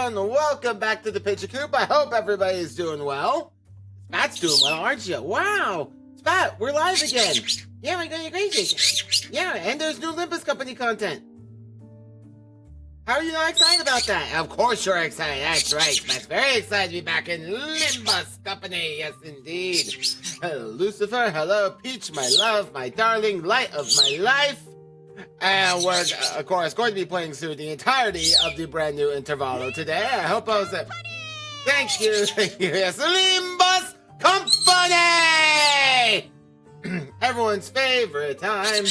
everyone. Welcome back to the Picture Coop. I hope everybody's doing well. Spat's doing well, aren't you? Wow! Spat, we're live again. Yeah, my God, you're crazy. Yeah, and there's new Limbus Company content. How are you not excited about that? Of course you're excited. That's right. Spat's very excited to be back in Limbus Company. Yes, indeed. Hello, Lucifer. Hello, Peach, my love, my darling, light of my life. And we're, of course, going to be playing through the entirety of the brand new Intervalo today. I hope I was... Thank you. Yes, Limbus Company! Everyone's favorite time.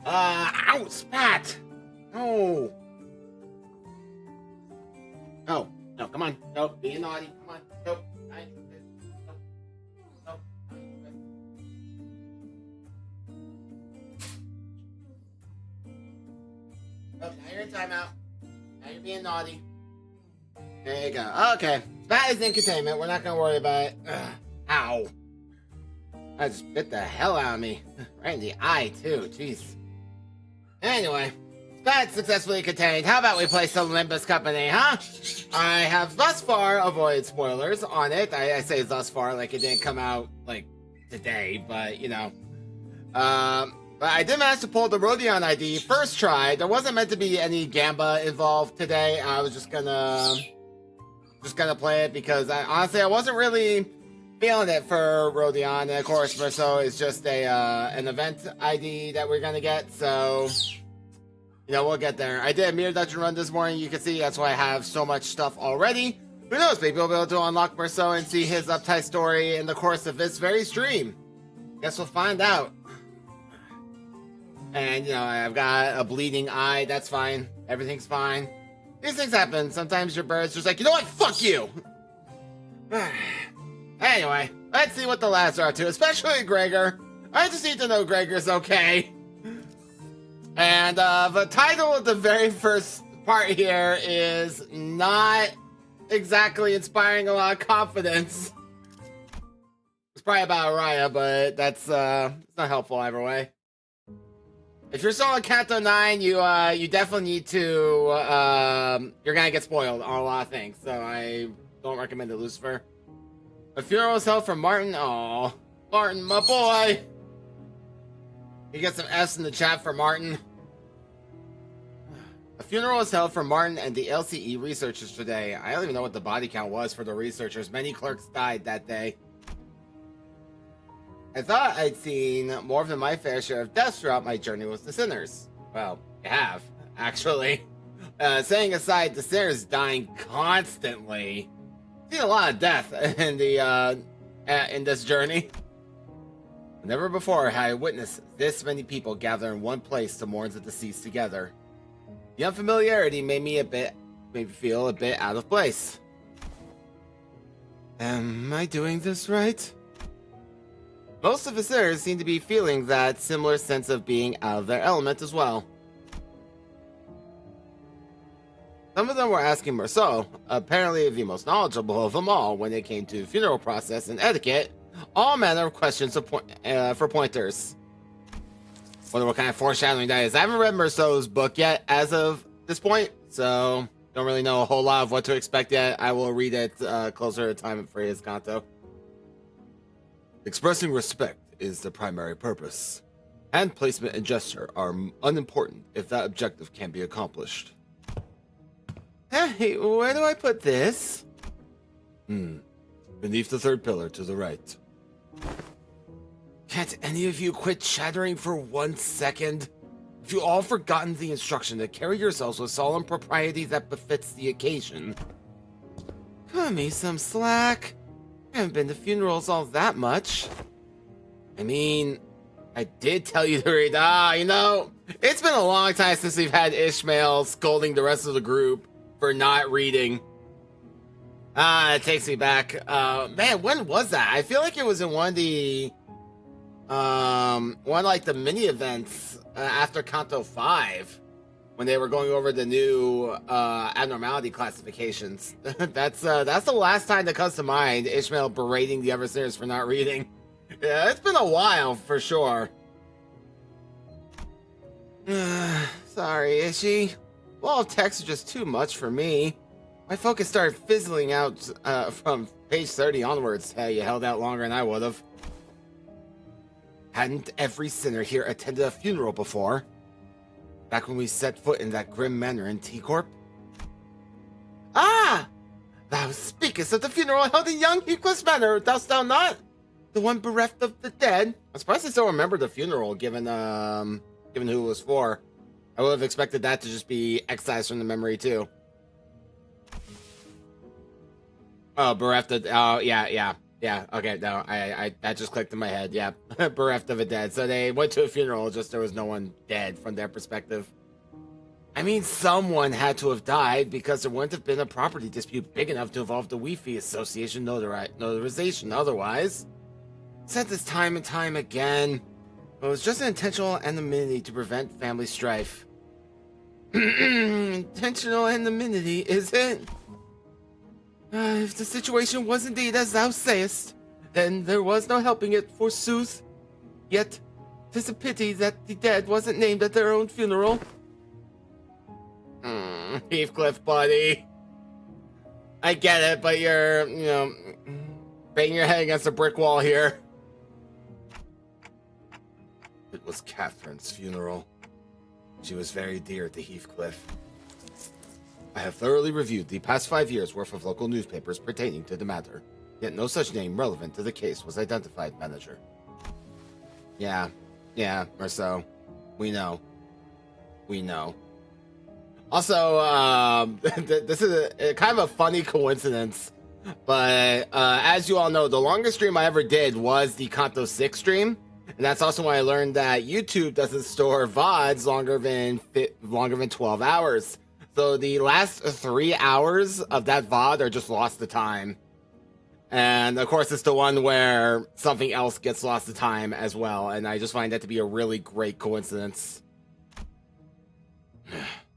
Ow, Spat. Oh. Oh, no, come on. No, be naughty. Come on. Nope. Oh, now you're in timeout. Now you're being naughty. There you go. Okay. That is in containment. We're not going to worry about it. Ugh. Ow. That just bit the hell out of me. Right in the eye, too. Jeez. Anyway. That's successfully contained. How about we play some Limbus Company, huh? I have thus far avoided spoilers on it. I say thus far like it didn't come out, like, today. But, you know. But I did manage to pull the Rodion ID first try. There wasn't meant to be any Gamba involved today. I was just gonna play it because honestly I wasn't really feeling it for Rodion. And of course, Verso is just an event ID that we're gonna get. So, you know, we'll get there. I did a Mirror Dungeon run this morning. You can see that's why I have so much stuff already. Who knows? Maybe we'll be able to unlock Verso and see his uptight story in the course of this very stream. Guess we'll find out. And, you know, I've got a bleeding eye. That's fine. Everything's fine. These things happen. Sometimes your bird's just like, you know what? Fuck you! Anyway, let's see what the lads are up to, especially Gregor. I just need to know Gregor's okay. And the title of the very first part here is not exactly inspiring a lot of confidence. It's probably about Araya, but that's it's not helpful either way. If you're still on Kanto 9, you definitely need to, you're gonna get spoiled on a lot of things, so I don't recommend it, Lucifer. A funeral is held for Martin. Aw, Martin, my boy! You get some S in the chat for Martin. A funeral is held for Martin and the LCE researchers today. I don't even know what the body count was for the researchers. Many clerks died that day. I thought I'd seen more than my fair share of deaths throughout my journey with the sinners. Well, you have, actually. Setting aside the sinners dying constantly, I've seen a lot of death in the in this journey. Never before had I witnessed this many people gather in one place to mourn the deceased together. The unfamiliarity made me feel a bit out of place. Am I doing this right? Most of the sinners seem to be feeling that similar sense of being out of their element as well. Some of them were asking Marceau, apparently the most knowledgeable of them all when it came to funeral process and etiquette, all manner of questions for pointers. Wonder what kind of foreshadowing that is. I haven't read Marceau's book yet as of this point, so don't really know a whole lot of what to expect yet. I will read it closer to time for his Kanto. Expressing respect is the primary purpose. Hand placement and gesture are unimportant if that objective can be accomplished. Hey, where do I put this? Beneath the third pillar to the right. Can't any of you quit chattering for 1 second? Have you all forgotten the instruction to carry yourselves with solemn propriety that befits the occasion? Cut me some slack. I haven't been to funerals all that much. I mean, I did tell you to read. You know, it's been a long time since we've had Ishmael scolding the rest of the group for not reading. It takes me back. Man, when was that? I feel like it was in one of the, like the mini events after Kanto 5. When they were going over the new abnormality classifications. That's the last time that comes to mind, Ishmael berating the other sinners for not reading. Yeah, it's been a while, for sure. Sorry, Ishi. Wall of text is just too much for me. My focus started fizzling out from page 30 onwards. Hey, you held out longer than I would have. Hadn't every sinner here attended a funeral before? Back when we set foot in that grim manor in T-Corp? Ah! Thou speakest of the funeral held in young Heathcliff's manor, dost thou not? The one bereft of the dead? I'm surprised I still remember the funeral, given who it was for. I would have expected that to just be excised from the memory, too. Oh, bereft of... Oh, yeah. Okay, no, I that just clicked in my head. Yeah, bereft of a dead. So they went to a funeral, just there was no one dead from their perspective. I mean, someone had to have died because there wouldn't have been a property dispute big enough to involve the Wi-Fi Association notarization otherwise. Said this time and time again. It was just an intentional anonymity to prevent family strife. Intentional anonymity, is it? If the situation was indeed as thou sayest, then there was no helping it, forsooth. Yet, 'tis a pity that the dead wasn't named at their own funeral. Heathcliff, buddy. I get it, but you're, banging your head against a brick wall here. It was Catherine's funeral. She was very dear to Heathcliff. I have thoroughly reviewed the past 5 years' worth of local newspapers pertaining to the matter, yet no such name relevant to the case was identified, manager. Yeah, or so. We know. Also, this is a kind of a funny coincidence, but as you all know, the longest stream I ever did was the Kanto 6 stream, and that's also why I learned that YouTube doesn't store VODs longer than 12 hours. So the last 3 hours of that VOD are just lost to time. And of course, it's the one where something else gets lost to time as well, and I just find that to be a really great coincidence.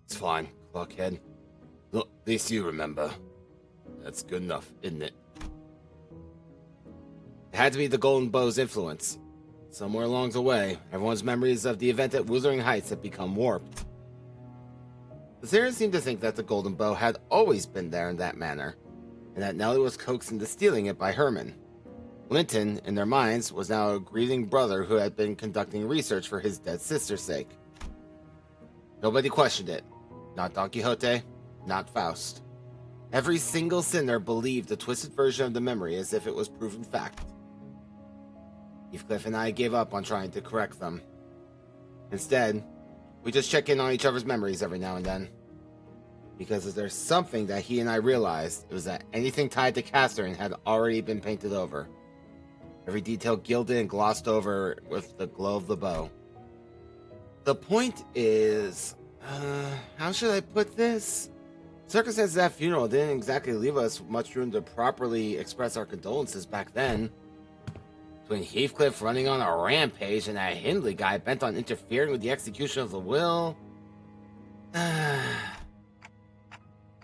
It's fine, Clockhead. Look, at least you remember. That's good enough, isn't it? It had to be the Golden Bow's influence. Somewhere along the way, everyone's memories of the event at Wuthering Heights had become warped. The Zarians seemed to think that the Golden Bow had always been there in that manner, and that Nellie was coaxed into stealing it by Herman. Linton, in their minds, was now a grieving brother who had been conducting research for his dead sister's sake. Nobody questioned it. Not Don Quixote, not Faust. Every single sinner believed the twisted version of the memory as if it was proven fact. Heathcliff and I gave up on trying to correct them. Instead, we just check in on each other's memories every now and then. Because if there's something that he and I realized, it was that anything tied to Catherine had already been painted over. Every detail gilded and glossed over with the glow of the bow. The point is, how should I put this? Circumstances at that funeral didn't exactly leave us much room to properly express our condolences back then. Between Heathcliff running on a rampage and that Hindley guy bent on interfering with the execution of the will. I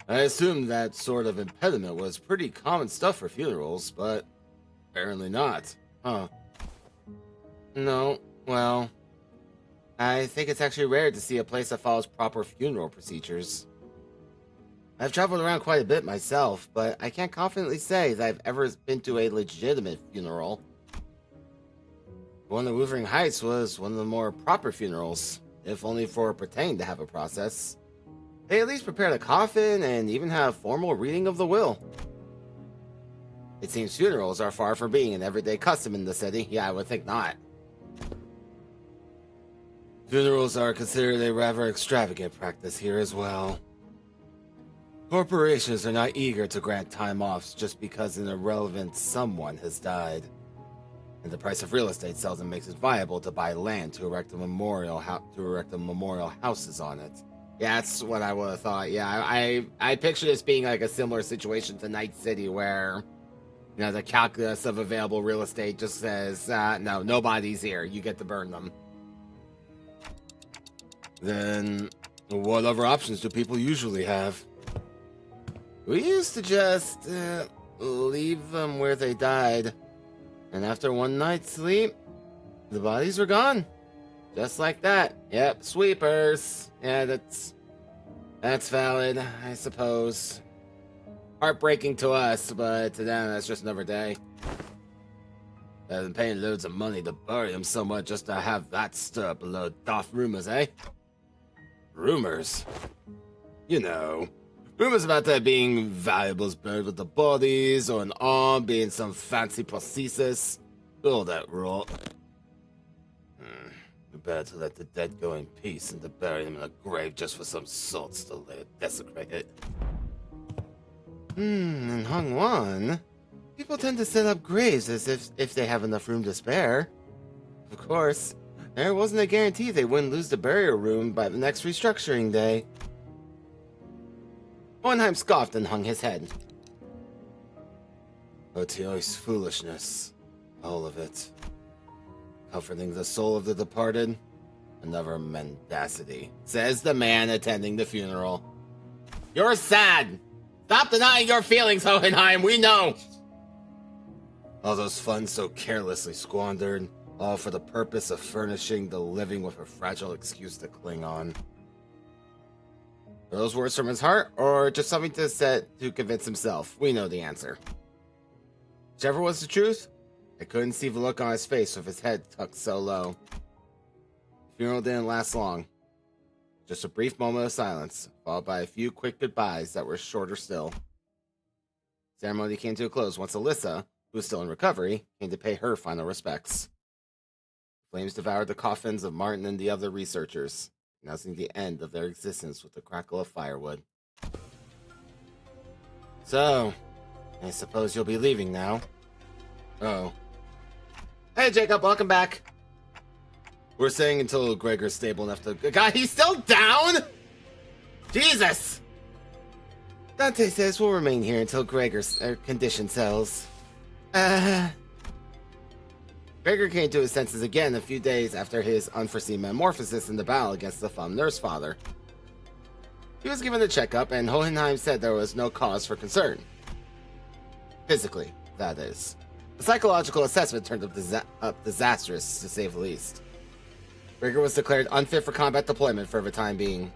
assumed that sort of impediment was pretty common stuff for funerals, but apparently not. Huh. No, well, I think it's actually rare to see a place that follows proper funeral procedures. I've traveled around quite a bit myself, but I can't confidently say that I've ever been to a legitimate funeral. The one at Wuthering Heights was one of the more proper funerals, if only for pretending to have a process. They at least prepared a coffin and even had a formal reading of the will. It seems funerals are far from being an everyday custom in the city. Yeah, I would think not. Funerals are considered a rather extravagant practice here as well. Corporations are not eager to grant time offs just because an irrelevant someone has died. And the price of real estate seldom makes it viable to buy land to erect a memorial houses on it. Yeah, that's what I would have thought. Yeah, I picture this being like a similar situation to Night City, where the calculus of available real estate just says, no, nobody's here. You get to burn them. Then, what other options do people usually have? We used to just leave them where they died. And after one night's sleep, the bodies were gone. Just like that. Yep, sweepers. Yeah, that's valid, I suppose. Heartbreaking to us, but to them, that's just another day. They've been paying loads of money to bury him so much just to have that stir up a load of daft rumors, eh? Rumors? You know, rumors about there being valuables buried with the bodies, or an arm being some fancy prosthesis. All that rot. Better to let the dead go in peace than to bury them in a grave just for some sots to later desecrate it. In Hongwan, people tend to set up graves as if they have enough room to spare. Of course, there wasn't a guarantee they wouldn't lose the burial room by the next restructuring day. Hohenheim scoffed and hung his head. Otio's foolishness. All of it. Comforting the soul of the departed. Another mendacity, says the man attending the funeral. You're sad! Stop denying your feelings, Hohenheim, we know! All those funds so carelessly squandered, all for the purpose of furnishing the living with a fragile excuse to cling on. Are those words from his heart, or just something to say to convince himself? We know the answer. Whichever was the truth, I couldn't see the look on his face with his head tucked so low. The funeral didn't last long. Just a brief moment of silence, followed by a few quick goodbyes that were shorter still. The ceremony came to a close once Alyssa, who was still in recovery, came to pay her final respects. Flames devoured the coffins of Martin and the other researchers, announcing the end of their existence with the crackle of firewood. So, I suppose you'll be leaving now. Oh. Hey, Jacob, welcome back. We're staying until Gregor's stable enough to... God, he's still down?! Jesus! Dante says we'll remain here until Gregor's condition settles. Gregor came to his senses again a few days after his unforeseen metamorphosis in the battle against the Thumb Nurse Father. He was given a checkup, and Hohenheim said there was no cause for concern. Physically, that is. The psychological assessment turned up disastrous, to say the least. Gregor was declared unfit for combat deployment for the time being.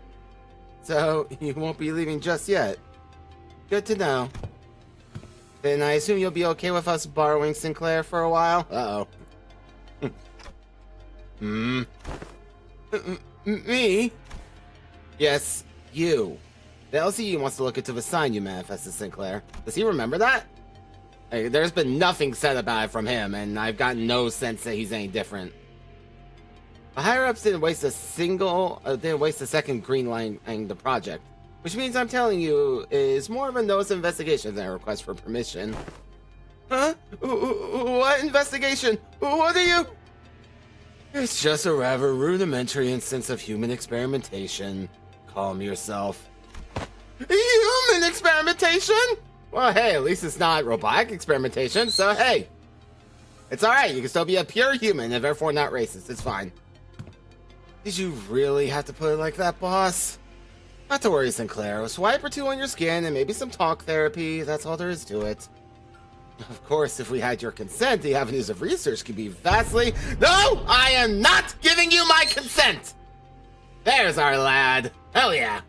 So, you won't be leaving just yet. Good to know. Then I assume you'll be okay with us borrowing Sinclair for a while? Uh-oh. Me? Yes, you. The LCE wants to look into the sign you manifested, Sinclair. Does he remember that? Hey, there's been nothing said about it from him, and I've got no sense that he's any different. The higher-ups didn't waste a second greenlighting the project, which means I'm telling you is more of a notice of investigation than a request for permission. Huh? What investigation? What are you? It's just a rather rudimentary instance of human experimentation. Calm yourself. Human experimentation? Well, hey, at least it's not robotic experimentation, so hey. It's alright, you can still be a pure human and therefore not racist, it's fine. Did you really have to put it like that, boss? Not to worry, Sinclair. A swipe or two on your skin and maybe some talk therapy, that's all there is to it. Of course, if we had your consent, the avenues of research could be vastly... No! I am not giving you my consent! There's our lad. Hell yeah.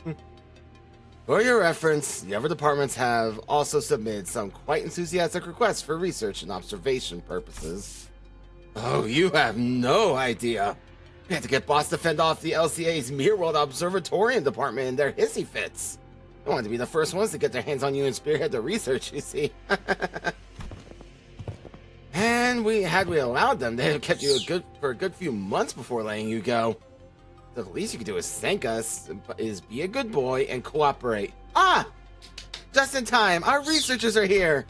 For your reference, the other departments have also submitted some quite enthusiastic requests for research and observation purposes. Oh, you have no idea. We had to get Boss to fend off the LCA's Mirror World Observatorium department in their hissy fits. They wanted to be the first ones to get their hands on you and spearhead the research, you see. And had we allowed them, they'd have kept you for a good few months before letting you go. The least you could do is thank us, is be a good boy and cooperate. Ah! Just in time, our researchers are here!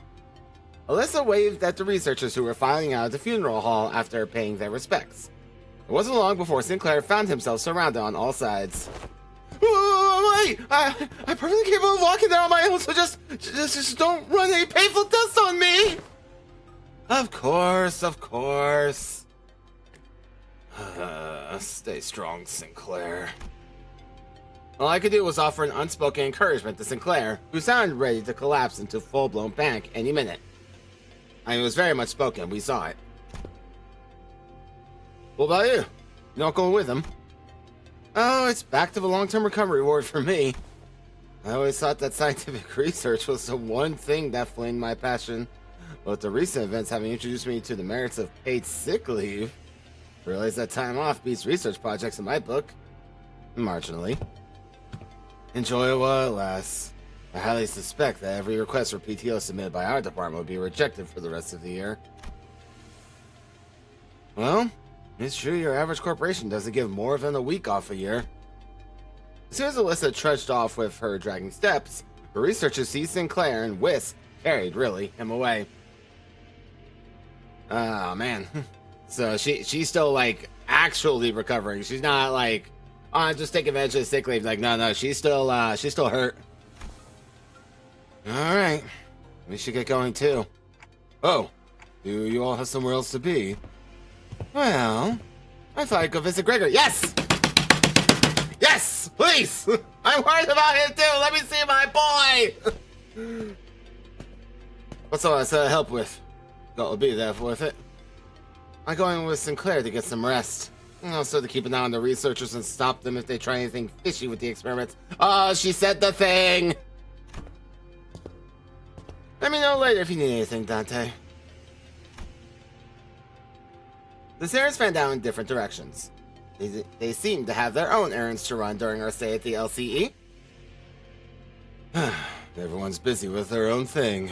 Alyssa waved at the researchers who were filing out of the funeral hall after paying their respects. It wasn't long before Sinclair found himself surrounded on all sides. Wait! I'm perfectly capable of walking there on my own, so just don't run any painful tests on me! Of course, of course. Stay strong, Sinclair. All I could do was offer an unspoken encouragement to Sinclair, who sounded ready to collapse into full-blown panic any minute. I mean, it was very much spoken, we saw it. What about you? You're not going with him? Oh, it's back to the long-term recovery ward for me. I always thought that scientific research was the one thing that flamed my passion. But the recent events having introduced me to the merits of paid sick leave, I realized that time off beats research projects in my book. Marginally. Enjoy it while it lasts. I highly suspect that every request for PTO submitted by our department will be rejected for the rest of the year. Well, it's true your average corporation doesn't give more than a week off a year. As soon as Alyssa trudged off with her dragging steps, the researchers seized Sinclair and carried him away. Oh man. So she's still like actually recovering. She's not like, oh, just take advantage of the sick leave. Like, no, she's still hurt. Alright. We should get going too. Oh, do you all have somewhere else to be? Well, I thought I'd go visit Gregor. Yes! Yes! Please! I'm worried about him too! Let me see my boy! What's all that's help with? That'll be there with it. I'm going with Sinclair to get some rest. Also to keep an eye on the researchers and stop them if they try anything fishy with the experiments. Oh, she said the thing! Let me know later if you need anything, Dante. The Sarahs fanned out in different directions. They seem to have their own errands to run during our stay at the LCE. Everyone's busy with their own thing.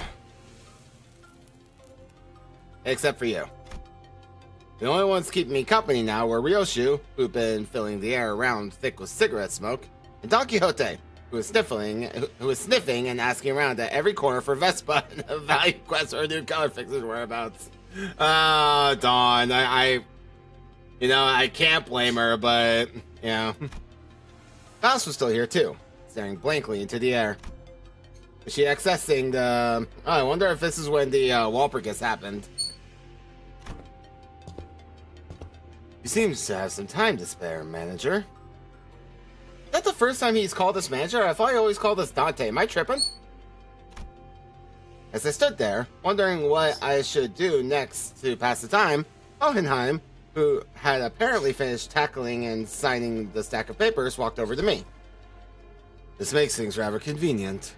Except for you. The only ones keeping me company now were Ryoshu, who'd been filling the air around thick with cigarette smoke, and Don Quixote, who was sniffing and asking around at every corner for Vespa and a value quest or a new color fix's whereabouts. Dawn, I can't blame her, but, Faust was still here, too, staring blankly into the air. Is she accessing the... Oh, I wonder if this is when the Walpurgis happened. He seems to have some time to spare, manager. Is that the first time he's called us manager? I thought he always called us Dante. Am I tripping? As I stood there, wondering what I should do next to pass the time, Hohenheim, who had apparently finished tackling and signing the stack of papers, walked over to me. This makes things rather convenient.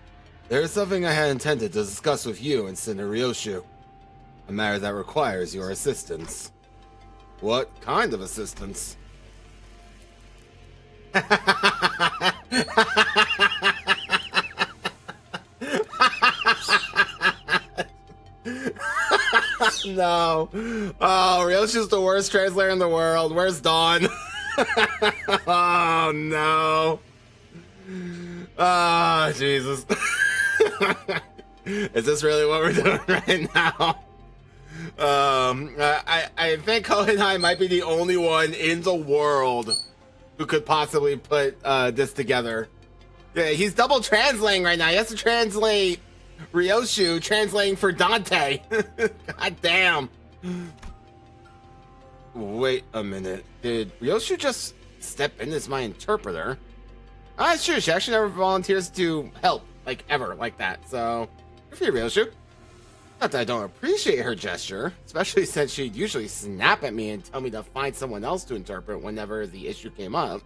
There is something I had intended to discuss with you and Senator Ryoshu. A matter that requires your assistance. What kind of assistance? No. Oh, Ryoshu's the worst translator in the world. Where's Dawn? Oh, no. Oh, Jesus. Is this really what we're doing right now? I think Hohenheim might be the only one in the world who could possibly put this together. Yeah, he's double translating right now. He has to translate Ryoshu, translating for Dante. God damn. Wait a minute. Did Ryoshu just step in as my interpreter? It's true. She actually never volunteers to help, like, ever, like that. So, good for you, Ryoshu. Not that I don't appreciate her gesture, especially since she'd usually snap at me and tell me to find someone else to interpret whenever the issue came up.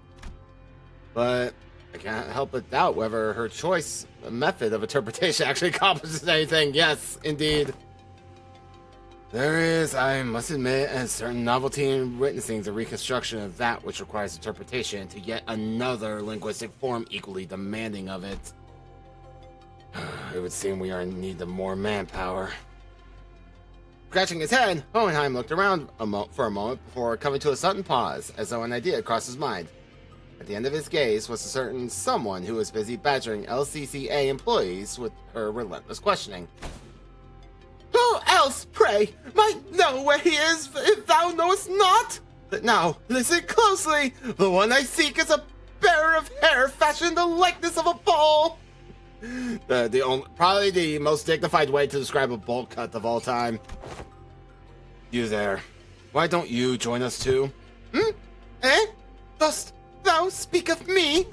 But I can't help but doubt whether her choice method of interpretation actually accomplishes anything. Yes, indeed. There is, I must admit, a certain novelty in witnessing the reconstruction of that which requires interpretation to yet another linguistic form equally demanding of it. It would seem we are in need of more manpower. Scratching his head, Hohenheim looked around for a moment before coming to a sudden pause, as though an idea crossed his mind. At the end of his gaze was a certain someone who was busy badgering LCCA employees with her relentless questioning. Who else, pray, might know where he is, if thou knowest not? But now, listen closely. The one I seek is a bearer of hair fashioned the likeness of a bull. Probably the most dignified way to describe a bowl cut of all time. You there. Why don't you join us too? Eh? Dost thou speak of me?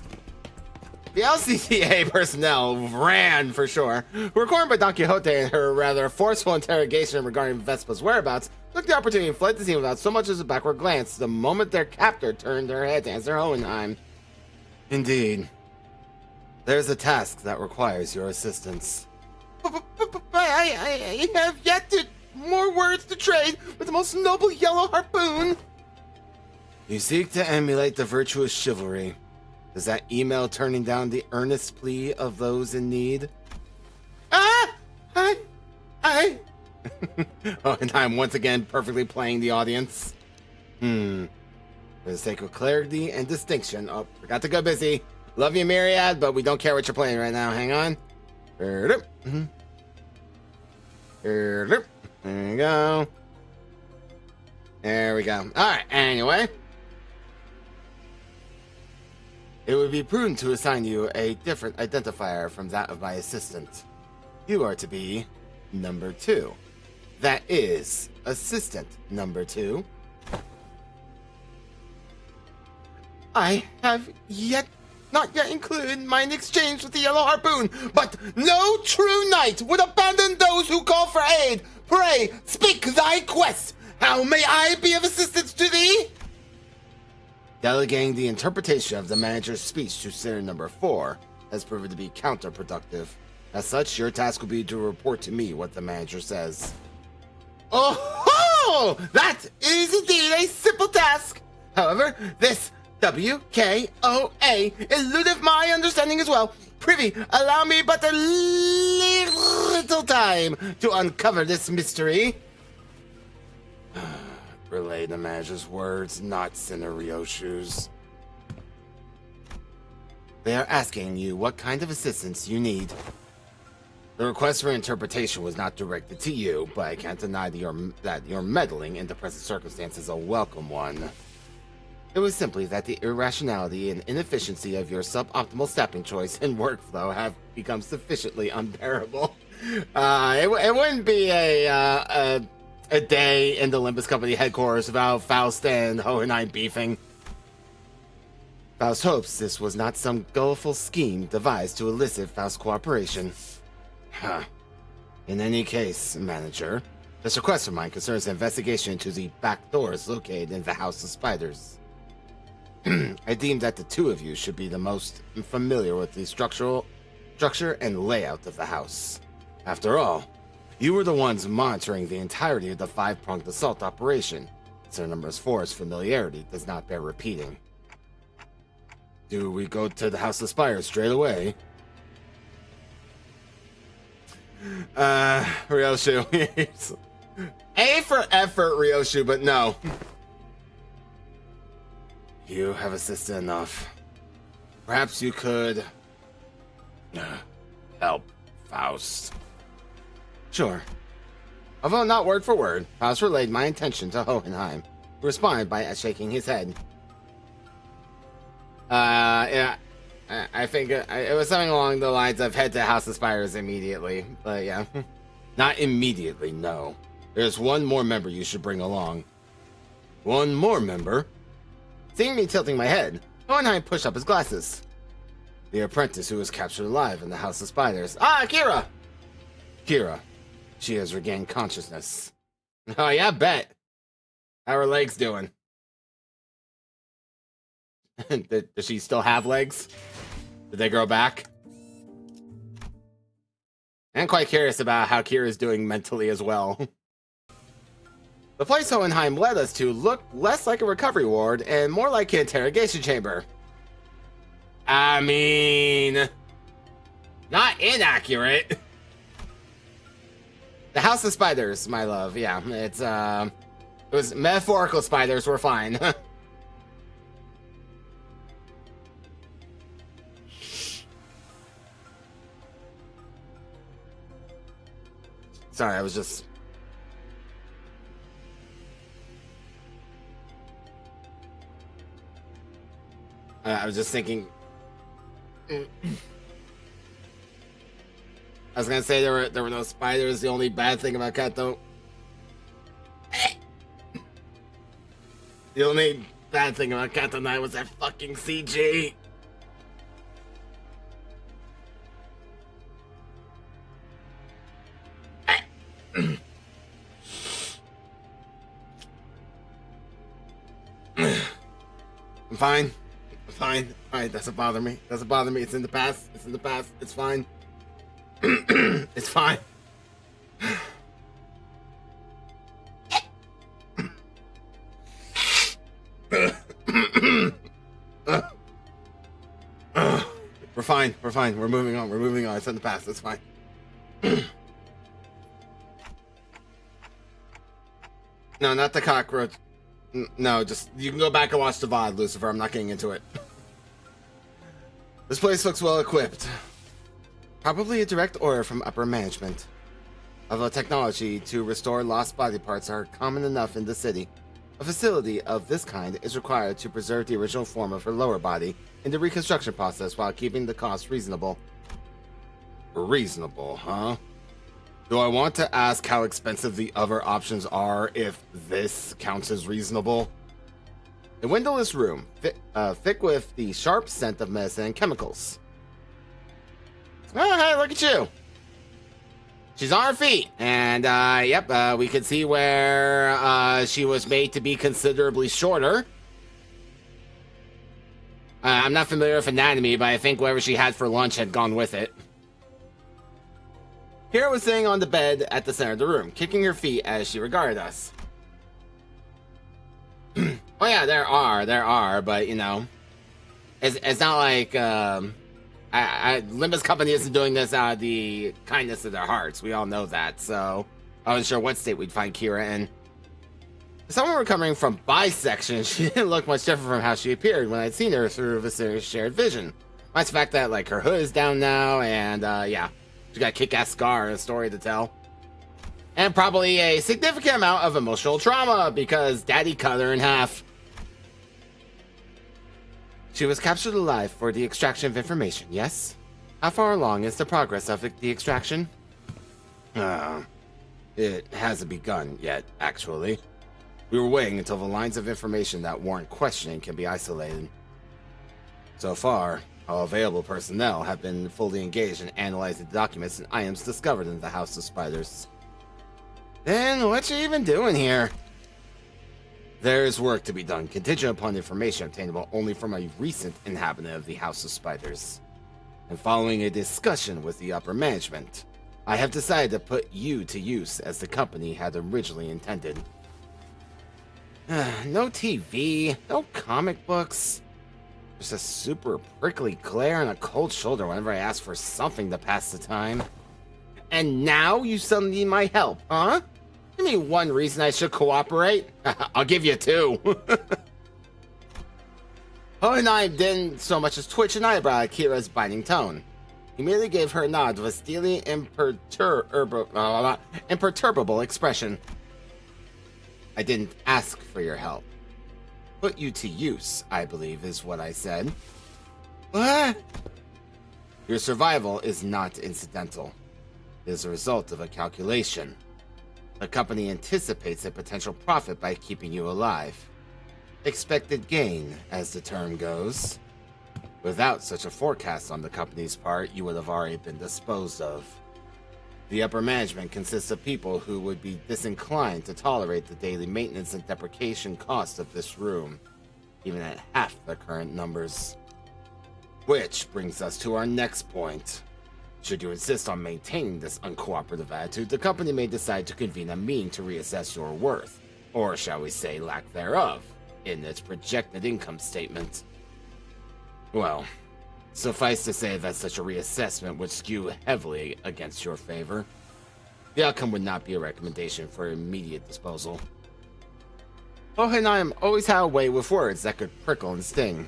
The LCCA personnel ran, for sure. Recorded by Don Quixote and her rather forceful interrogation regarding Vespa's whereabouts, took the opportunity and fled the scene without so much as a backward glance the moment their captor turned her head to answer Hohenheim. Indeed. There's a task that requires your assistance. I have yet to more words to trade with the most noble yellow harpoon. You seek to emulate the virtuous chivalry. Is that email turning down the earnest plea of those in need? Oh, and I'm once again perfectly playing the audience. For the sake of clarity and distinction. Oh, forgot to go busy. Love you, Myriad, but we don't care what you're playing right now. Hang on. There you go. There we go. Alright, anyway. It would be prudent to assign you a different identifier from that of my assistant. You are to be number 2. That is assistant number 2. I have not yet included mine exchange with the yellow harpoon, but no true knight would abandon those who call for aid. Pray, speak thy quest. How may I be of assistance to thee? Delegating the interpretation of the manager's speech to Sinner number 4 has proven to be counterproductive. As such, your task will be to report to me what the manager says. Oh, that is indeed a simple task. However, this WKOA eludeth my understanding as well. Prithee, allow me but a little time to uncover this mystery. Relay the manager's words, not Sinner Ryoshu's. They are asking you what kind of assistance you need. The request for interpretation was not directed to you, but I can't deny that your meddling in the present circumstance is a welcome one. It was simply that the irrationality and inefficiency of your suboptimal staffing choice and workflow have become sufficiently unbearable. It wouldn't be a day in the Limbus Company headquarters without Faust and Hohenheim beefing. Faust hopes this was not some guileful scheme devised to elicit Faust's cooperation. In any case, manager, this request of mine concerns an investigation into the back doors located in the House of Spiders. I deem that the two of you should be the most familiar with the structure and layout of the house. After all, you were the ones monitoring the entirety of the 5-pronged assault operation, so number 4's familiarity does not bear repeating. Do we go to the House of Spires straight away? Ryoshu. A for effort, Ryoshu, but no. You have assisted enough. Perhaps you could help Faust. Sure. Although not word for word, Faust relayed my intention to Hohenheim, who responded by shaking his head. Yeah, I think it was something along the lines of head to House of Spires immediately, but yeah. Not immediately, no. There's one more member you should bring along. One more member? Seeing me tilting my head, Hohenheim pushed up his glasses. The apprentice who was captured alive in the House of Spiders. Ah, Kira! Kira. She has regained consciousness. Oh, yeah, bet. How are her legs doing? Does she still have legs? Did they grow back? I'm quite curious about how Kira's doing mentally as well. The place Hohenheim led us to looked less like a recovery ward and more like an interrogation chamber. I mean, not inaccurate. The House of Spiders, my love. Yeah, it was metaphorical spiders. We're fine. Sorry, I was just... I was just thinking... I was gonna say there were no spiders. The only bad thing about Kato... The only bad thing about Kato Knight was that fucking CG. I'm fine. Fine. Fine. Doesn't bother me. Doesn't bother me. It's in the past. It's in the past. It's fine. It's fine. We're fine. We're fine. We're moving on. We're moving on. It's in the past. It's fine. No, not the cockroach. No, just you can go back and watch the VOD, Lucifer. I'm not getting into it. This place looks well equipped. Probably a direct order from upper management. Although technology to restore lost body parts are common enough in the city, a facility of this kind is required to preserve the original form of her lower body in the reconstruction process while keeping the cost reasonable. Reasonable, huh? Do I want to ask how expensive the other options are if this counts as reasonable? A windowless room, thick with the sharp scent of medicine and chemicals. Oh, hey, look at you. She's on her feet. And, yep, we can see where she was made to be considerably shorter. I'm not familiar with anatomy, but I think whatever she had for lunch had gone with it. Kira was sitting on the bed at the center of the room, kicking her feet as she regarded us. Oh yeah, there are, but you know, it's not like Limbus Company isn't doing this out of the kindness of their hearts. We all know that, so I wasn't sure what state we'd find Kira in. Someone recovering from bisection, she didn't look much different from how she appeared when I'd seen her through the shared vision. Minus the fact that like her hood is down now, and yeah, she got a kick-ass scar and a story to tell. And probably a significant amount of emotional trauma because Daddy cut her in half. She was captured alive for the extraction of information, yes? How far along is the progress of the extraction? It hasn't begun yet, actually. We were waiting until the lines of information that warrant questioning can be isolated. So far, all available personnel have been fully engaged in analyzing the documents and items discovered in the House of Spiders. Then what's she even doing here? There's work to be done, contingent upon information obtainable only from a recent inhabitant of the House of Spiders. And following a discussion with the upper management, I have decided to put you to use as the company had originally intended. No TV, no comic books. Just a super prickly glare and a cold shoulder whenever I ask for something to pass the time. And now you suddenly need my help, huh? Give me one reason I should cooperate. I'll give you two. Oh, and I didn't so much as twitch an eyebrow at Kira's biting tone. He merely gave her a nod with a steely, imperturbable expression. I didn't ask for your help. Put you to use, I believe, is what I said. What? Your survival is not incidental. It is a result of a calculation. The company anticipates a potential profit by keeping you alive. Expected gain, as the term goes. Without such a forecast on the company's part, you would have already been disposed of. The upper management consists of people who would be disinclined to tolerate the daily maintenance and depreciation cost of this room, even at half the current numbers. Which brings us to our next point. Should you insist on maintaining this uncooperative attitude, the company may decide to convene a meeting to reassess your worth, or shall we say lack thereof, in its projected income statement. Well, suffice to say that such a reassessment would skew heavily against your favor. The outcome would not be a recommendation for immediate disposal. Oh, and I always had a way with words that could prickle and sting.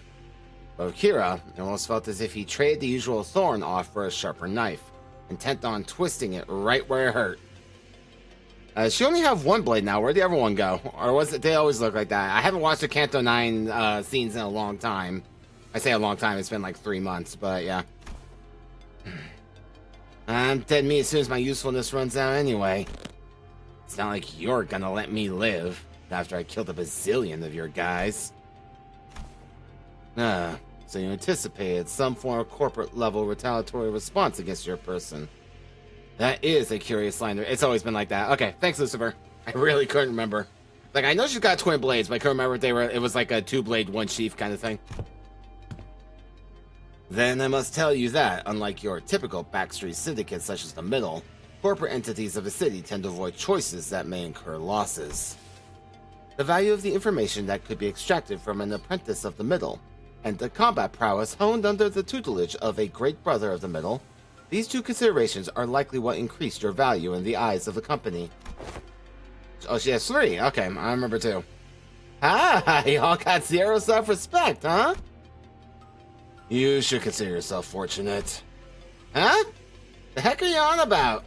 But Kira almost felt as if he traded the usual thorn off for a sharper knife, intent on twisting it right where it hurt. She only have one blade now. Where'd the other one go? Or was it? They always look like that. I haven't watched the Canto 9 scenes in a long time. I say a long time. It's been like 3 months, but yeah. I'm dead meat as soon as my usefulness runs out anyway. It's not like you're gonna let me live after I killed a bazillion of your guys. So you anticipated some form of corporate-level retaliatory response against your person. That is a curious line. It's always been like that. Okay, thanks, Lucifer. I really couldn't remember. Like, I know she's got twin blades, but I couldn't remember if they were. It was like a two-blade, one sheath kind of thing. Then I must tell you that, unlike your typical backstreet syndicates such as the Middle, corporate entities of a city tend to avoid choices that may incur losses. The value of the information that could be extracted from an apprentice of the Middle, and the combat prowess honed under the tutelage of a great brother of the Middle, these two considerations are likely what increased your value in the eyes of the company. Oh, she has 3. Okay, I remember 2. Ah, y'all got 0 self-respect, huh? You should consider yourself fortunate. Huh? The heck are you on about?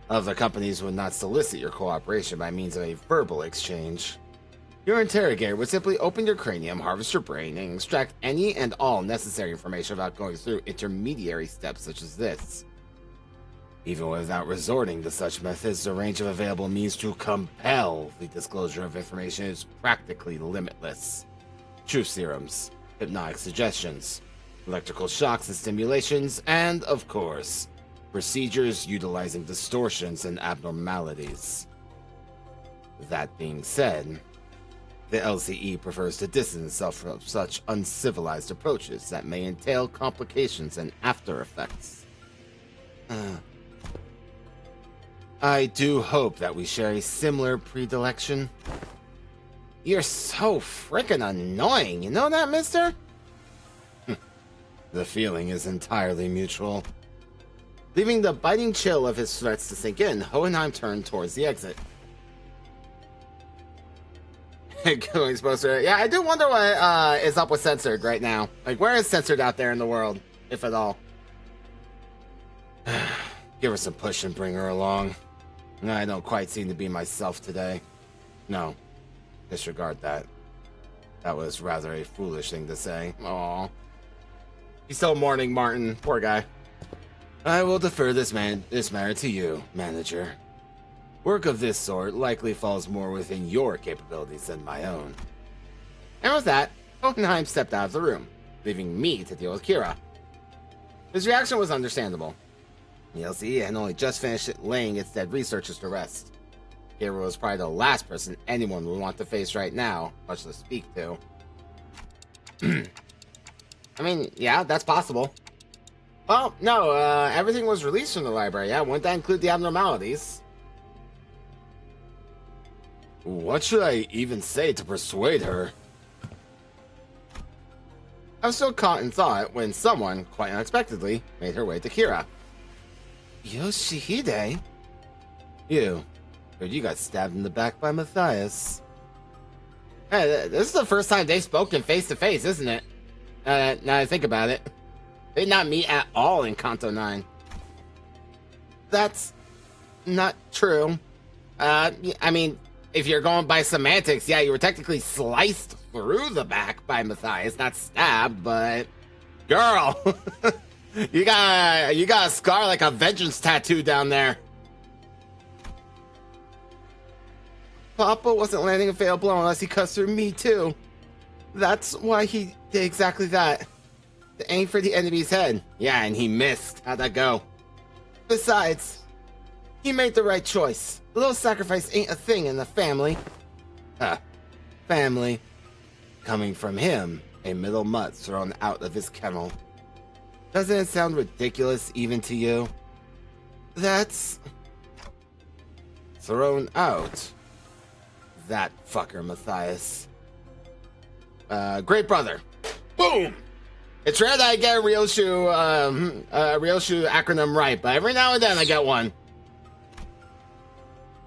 Other companies would not solicit your cooperation by means of a verbal exchange. Your interrogator would simply open your cranium, harvest your brain, and extract any and all necessary information without going through intermediary steps such as this. Even without resorting to such methods, the range of available means to compel the disclosure of information is practically limitless. Truth serums, hypnotic suggestions, electrical shocks and stimulations, and, of course, procedures utilizing distortions and abnormalities. That being said, the LCE prefers to distance itself from such uncivilized approaches that may entail complications and after effects. I do hope that we share a similar predilection. You're so frickin' annoying, you know that, mister? The feeling is entirely mutual. Leaving the biting chill of his threats to sink in, Hohenheim turned towards the exit. Going supposed to, yeah, I do wonder what is up with Censored right now. Like, where is Censored out there in the world, if at all? Give her some push and bring her along. I don't quite seem to be myself today. No, disregard that. That was rather a foolish thing to say. Aww. He's still mourning Martin. Poor guy. I will defer this matter to you, manager. Work of this sort likely falls more within your capabilities than my own. And with that, Hohenheim stepped out of the room, leaving me to deal with Kira. His reaction was understandable. The LCE had only just finished laying its dead researchers to rest. Kira was probably the last person anyone would want to face right now, much less speak to. I mean, yeah, that's possible. Well, no, everything was released from the library, yeah? Wouldn't that include the abnormalities? What should I even say to persuade her? I was still caught in thought when someone, quite unexpectedly, made her way to Kira. Yoshihide? You. Heard you got stabbed in the back by Matthias. Hey, this is the first time they've spoken face to face, isn't it? Now I think about it. They did not meet at all in Kanto 9. That's not true. I mean, if you're going by semantics, yeah, you were technically sliced through the back by Matthias, not stabbed, but girl, you got a scar like a vengeance tattoo down there. Papa wasn't landing a fatal blow unless he cuts through me too. That's why he did exactly that. To aim for the enemy's head. Yeah, and he missed. How'd that go? Besides, he made the right choice. A little sacrifice ain't a thing in the family. Family. Coming from him, a middle mutt thrown out of his kennel. Doesn't it sound ridiculous even to you? That's... thrown out. That fucker, Matthias. Great brother. Boom! It's rare that I get a Ryoshu acronym right, but every now and then I get one.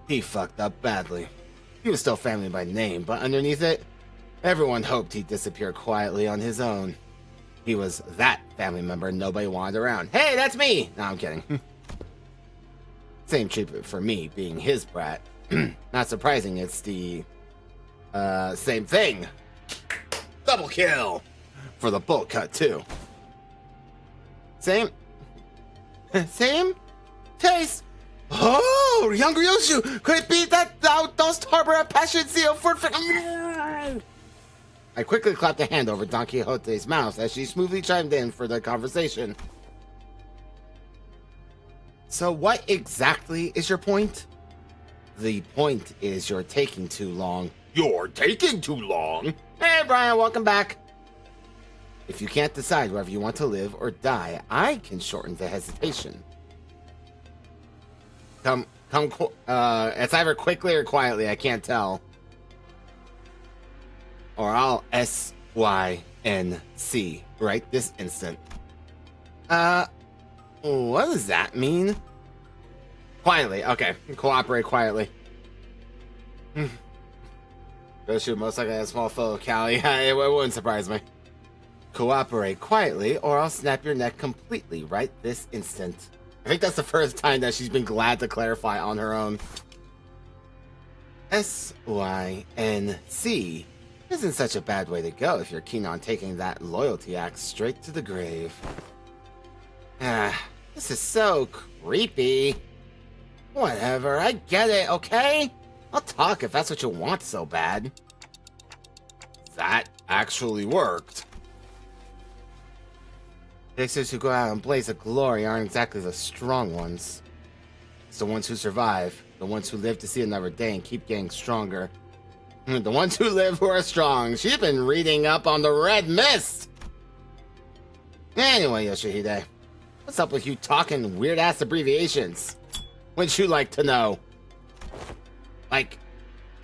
He fucked up badly. He was still family by name, but underneath it, everyone hoped he'd disappear quietly on his own. He was that family member nobody wanted around. Hey, that's me! No, I'm kidding. Same treatment for me, being his brat. Not surprising, it's the same thing. Double kill! For the bolt cut, too. Same taste. Oh, young Ryoshu, could it be that thou dost harbor a passionate zeal for... I quickly clapped a hand over Don Quixote's mouth as she smoothly chimed in for the conversation. So what exactly is your point? The point is you're taking too long. You're taking too long? Hey, Brian, welcome back. If you can't decide whether you want to live or die, I can shorten the hesitation. It's either quickly or quietly, I can't tell. Or I'll SYNC right this instant. What does that mean? Quietly, okay. Cooperate quietly. Go shoot, most likely a small fellow Callie. It wouldn't surprise me. Cooperate quietly, or I'll snap your neck completely right this instant. I think that's the first time that she's been glad to clarify on her own. SYNC isn't such a bad way to go if you're keen on taking that loyalty axe straight to the grave. This is so creepy. Whatever, I get it, okay? I'll talk if that's what you want so bad. That actually worked. Fixers who go out and blaze of glory aren't exactly the strong ones. It's the ones who survive, the ones who live to see another day and keep getting stronger. The ones who live who are strong. She's been reading up on the red mist! Anyway, Yoshihide, what's up with you talking weird-ass abbreviations? Wouldn't you like to know? Like,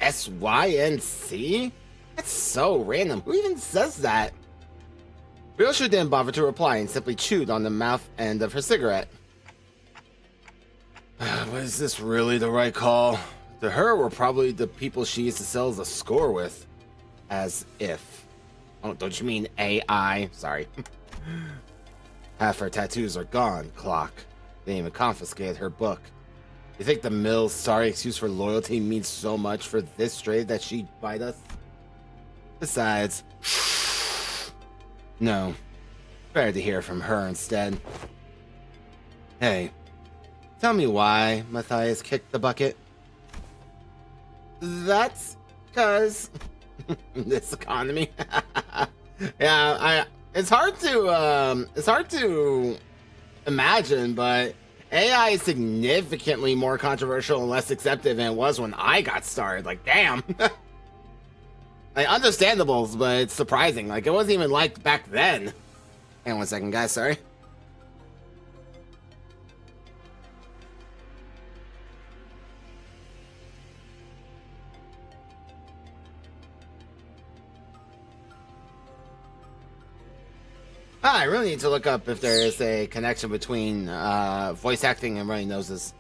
SYNC? That's so random. Who even says that? Ryoshu didn't bother to reply and simply chewed on the mouth end of her cigarette. But is this really the right call? To her, we're probably the people she used to sell a score with. As if. Oh, don't you mean AI? Sorry. Half her tattoos are gone, Clock. They even confiscated her book. You think the mill's sorry excuse for loyalty means so much for this stray that she'd bite us? Besides... No. Better to hear from her instead. Hey. Tell me why Matthias kicked the bucket. That's because this economy. Yeah, it's hard to imagine, but AI is significantly more controversial and less accepted than it was when I got started. Like, damn. Like, understandable, but it's surprising. Like, it wasn't even liked back then. Hang on 1 second, guys. Sorry. I really need to look up if there is a connection between voice acting and running noses.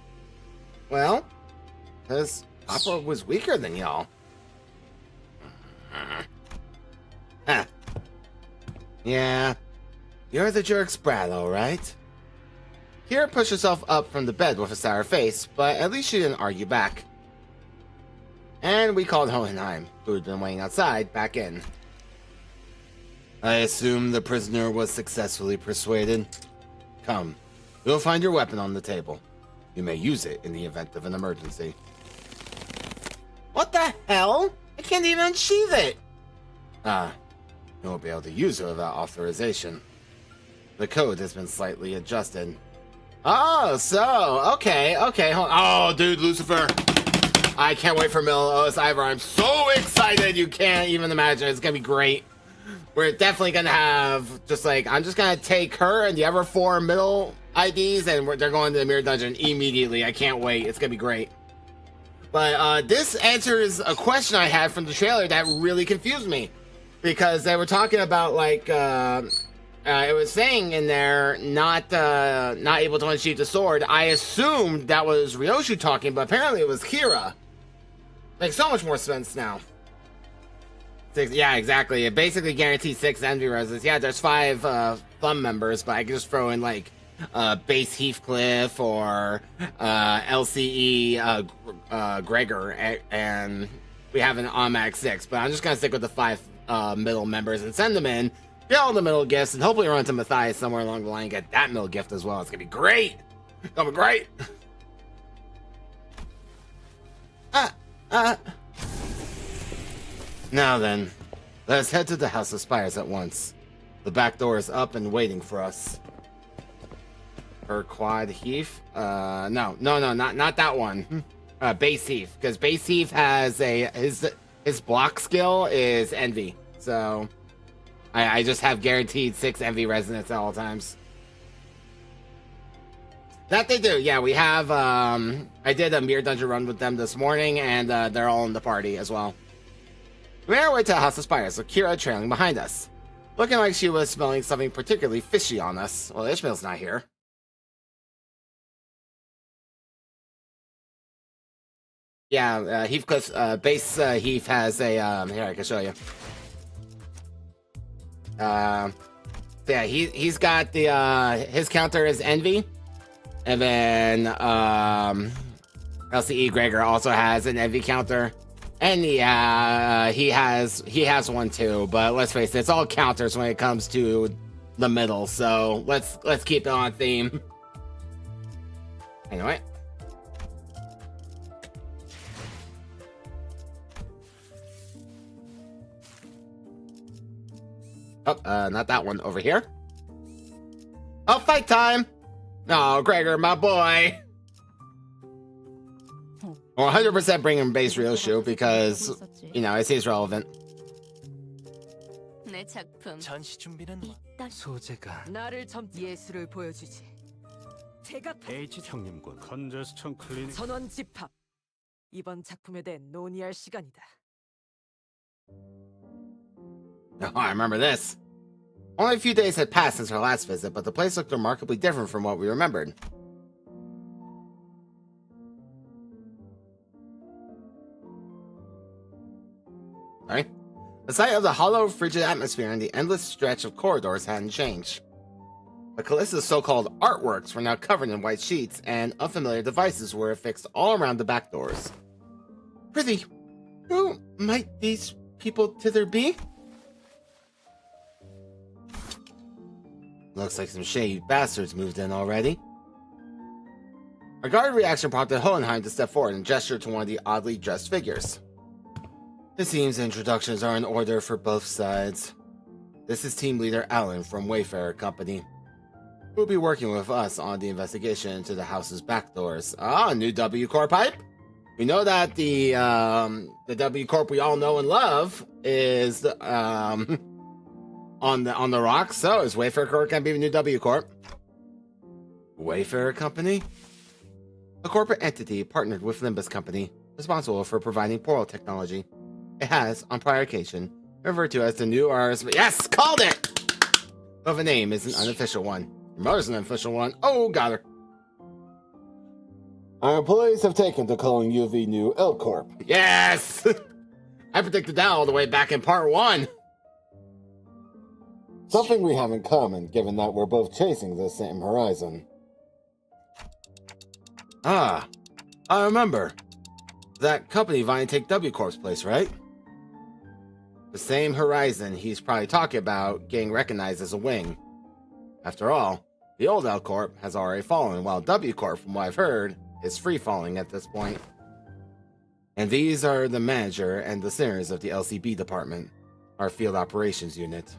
Well, because Papa was weaker than y'all. Huh. Yeah, you're the jerk's brat, all right? Kira pushed herself up from the bed with a sour face, but at least she didn't argue back. And we called Hohenheim, who had been waiting outside, back in. I assume the prisoner was successfully persuaded. Come, you'll find your weapon on the table. You may use it in the event of an emergency. What the hell? I can't even unsheath it! You won't be able to use it without authorization. The code has been slightly adjusted. Oh, so, okay, hold on. Oh, dude, Lucifer. I can't wait for Milos Ivor. I'm so excited, you can't even imagine. It's gonna be great. We're definitely gonna have, just like, I'm just gonna take her and the other 4 middle IDs, and they're going to the Mirror Dungeon immediately. I can't wait. It's gonna be great. But this answers a question I had from the trailer that really confused me. Because they were talking about, like, it was saying in there, not able to unsheath the sword. I assumed that was Ryoshu talking, but apparently it was Kira. Makes so much more sense now. 6, yeah, exactly. It basically guarantees 6 envy roses. Yeah, there's 5 thumb members, but I can just throw in, like, Base Heathcliff or LCE Gregor, and we have an automatic 6. But I'm just going to stick with the 5 middle members and send them in, get all the middle gifts, and hopefully run into Matthias somewhere along the line and get that middle gift as well. It's going to be great. It's going to be great. Now then, let's head to the House of Spires at once. The back door is up and waiting for us. Quad Heath? No, not that one. Base Heath, because Base Heath has his block skill is Envy. So I just have guaranteed 6 envy resonance at all times. That they do. Yeah, we have, I did a mirror dungeon run with them this morning, and they're all in the party as well. We made our way to the House of Spires, with Kira trailing behind us. Looking like she was smelling something particularly fishy on us. Well, Ishmael's not here. Yeah, Heathcliff's, base Heath has a, here, I can show you. Yeah, he's got the, his counter is Envy. And then, LCE Gregor also has an Envy counter. And yeah, he has one too, but let's face it, it's all counters when it comes to the middle, so let's keep it on theme. Anyway. Oh, not that one, over here. Oh, fight time! Oh, Gregor, my boy! 100% bring him base Ryoshu because, you know, it seems relevant. 전시 준비는 소재가 나를 점 예술을 보여주지. 제가 H 형님과 컨저스천 클리닉 선원 집합. 이번 작품에 대해 논의할 시간이다. Oh, I remember this. Only a few days had passed since our last visit, but the place looked remarkably different from what we remembered. Sorry. The sight of the hollow, frigid atmosphere and the endless stretch of corridors hadn't changed. But Callista's so-called artworks were now covered in white sheets, and unfamiliar devices were affixed all around the back doors. Prithee, who might these people thither be? Looks like some shady bastards moved in already. Our guard reaction prompted Hohenheim to step forward and gesture to one of the oddly dressed figures. It seems introductions are in order for both sides. This is team leader Alan from Wayfarer Company, who will be working with us on the investigation into the house's back doors. Ah, new W Corp pipe. We know that the W Corp we all know and love is on the rocks. So is Wayfarer Corp can be the new W Corp? Wayfarer Company, a corporate entity partnered with Limbus Company, responsible for providing portal technology. It has, on prior occasion, referred to as the new Rs. Yes, called it! But the name is an unofficial one. Your mother's an unofficial one. Oh, got her. Our employees have taken to calling you the new L Corp. Yes! I predicted that all the way back in part 1. Something we have in common, given that we're both chasing the same horizon. Ah, I remember. That company Vine take W Corp's place, right? The same horizon he's probably talking about getting recognized as a wing. After all, the old L Corp has already fallen, while W Corp, from what I've heard, is free falling at this point. And these are the manager and the singers of the LCB department, our field operations unit,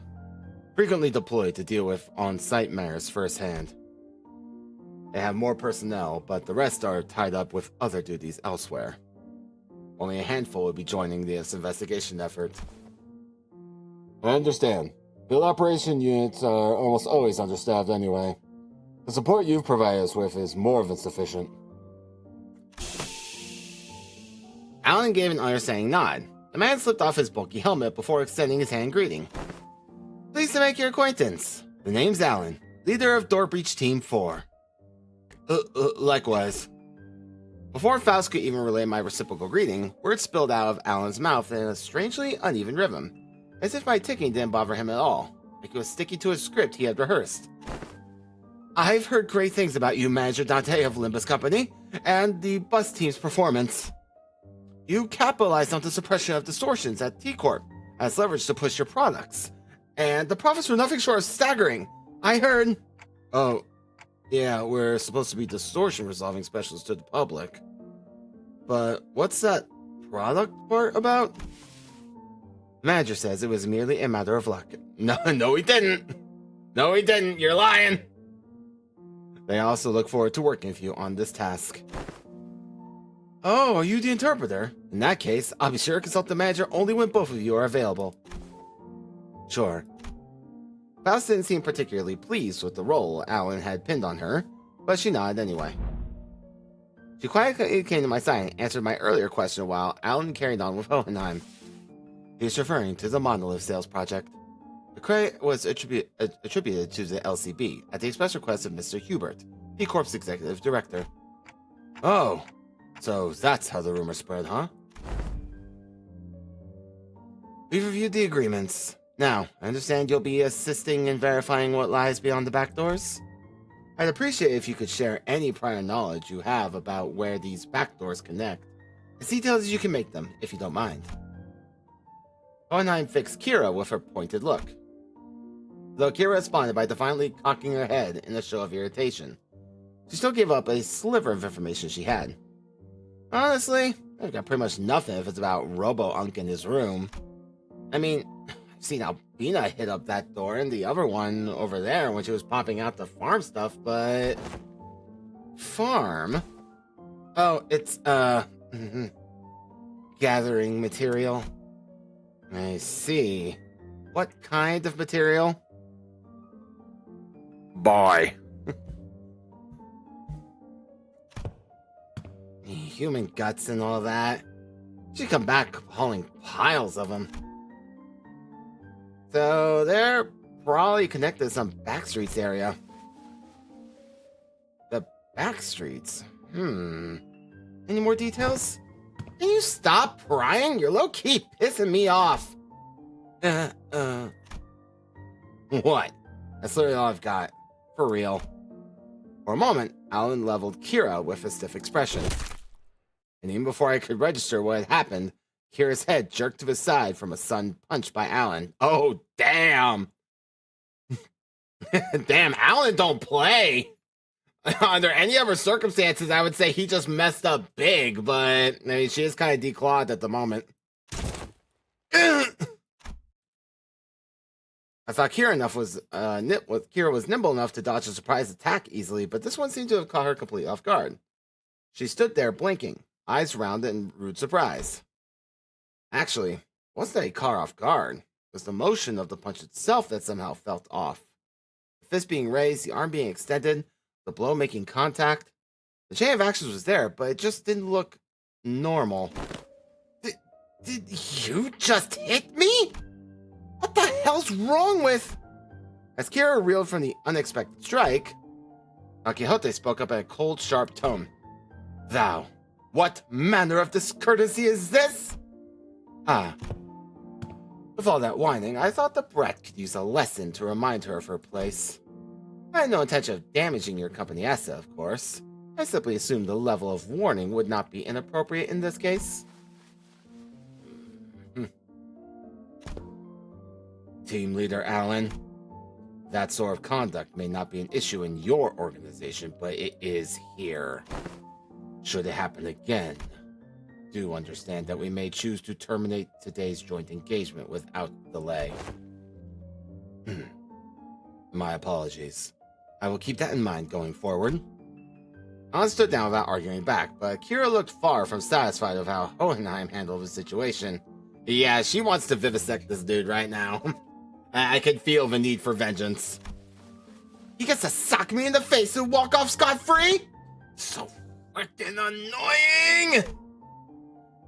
frequently deployed to deal with on-site matters firsthand. They have more personnel, but the rest are tied up with other duties elsewhere. Only a handful will be joining this investigation effort. I understand. Field operation units are almost always understaffed anyway. The support you've provided us with is more than sufficient. Alan gave an understanding nod. The man slipped off his bulky helmet before extending his hand in greeting. Pleased to make your acquaintance. The name's Alan, leader of Door Breach Team 4. Likewise. Before Faust could even relay my reciprocal greeting, words spilled out of Alan's mouth in a strangely uneven rhythm, as if my ticking didn't bother him at all, like he was sticking to a script he had rehearsed. I've heard great things about you, Manager Dante of Limbus Company, and the bus team's performance. You capitalized on the suppression of distortions at T-Corp as leverage to push your products, and the profits were nothing short of staggering. I heard... Oh, yeah, we're supposed to be distortion resolving specialists to the public. But what's that product part about? Manager says it was merely a matter of luck. No, he didn't. No, he didn't. You're lying. They also look forward to working with you on this task. Oh, are you the interpreter? In that case, I'll be sure to consult the manager only when both of you are available. Sure. Faust didn't seem particularly pleased with the role Alan had pinned on her, but she nodded anyway. She quietly came to my side and answered my earlier question while Alan carried on with Hohenheim. He was referring to the monolith sales project. The credit was attributed to the LCB at the express request of Mr. Hubert, the Corp's executive director. Oh, so that's how the rumor spread, huh? We've reviewed the agreements. Now, I understand you'll be assisting in verifying what lies beyond the back doors? I'd appreciate if you could share any prior knowledge you have about where these back doors connect, as detailed as you can make them, if you don't mind. Hohenheim fixed Kira with her pointed look, though Kira responded by defiantly cocking her head in a show of irritation. She still gave up a sliver of information she had. Honestly, I've got pretty much nothing if it's about Robo-Unk in his room. I mean, I've seen Albina hit up that door and the other one over there when she was popping out the farm stuff, but... Farm? Oh, it's, gathering material. I see. What kind of material? Bye. Human guts and all that. She'd come back hauling piles of them. So they're probably connected to some back streets area. The back streets? Any more details? Can you stop prying? You're low-key pissing me off. What? That's literally all I've got. For real. For a moment, Alan leveled Kira with a stiff expression. And even before I could register what had happened, Kira's head jerked to his side from a sudden punch by Alan. Oh, damn! Damn, Alan don't play! Under any other circumstances, I would say he just messed up big, but I mean, she is kind of declawed at the moment. I thought Kira was nimble enough to dodge a surprise attack easily, but this one seemed to have caught her completely off guard. She stood there blinking, eyes rounded in rude surprise. Actually, wasn't that he caught her off guard? It was the motion of the punch itself that somehow felt off. The fist being raised, the arm being extended, the blow making contact. The chain of actions was there, but it just didn't look normal. Did you just hit me? What the hell's wrong with... As Kira reeled from the unexpected strike, Don Quixote spoke up in a cold, sharp tone. Thou, what manner of discourtesy is this? With all that whining, I thought the brat could use a lesson to remind her of her place. I had no intention of damaging your company asset, of course. I simply assumed the level of warning would not be inappropriate in this case. Team leader Alan, that sort of conduct may not be an issue in your organization, but it is here. Should it happen again, do understand that we may choose to terminate today's joint engagement without delay. My apologies. I will keep that in mind going forward. Alan stood down without arguing back, but Kira looked far from satisfied with how Hohenheim handled the situation. Yeah, she wants to vivisect this dude right now. I could feel the need for vengeance. He gets to sock me in the face and walk off scot-free? So freaking annoying!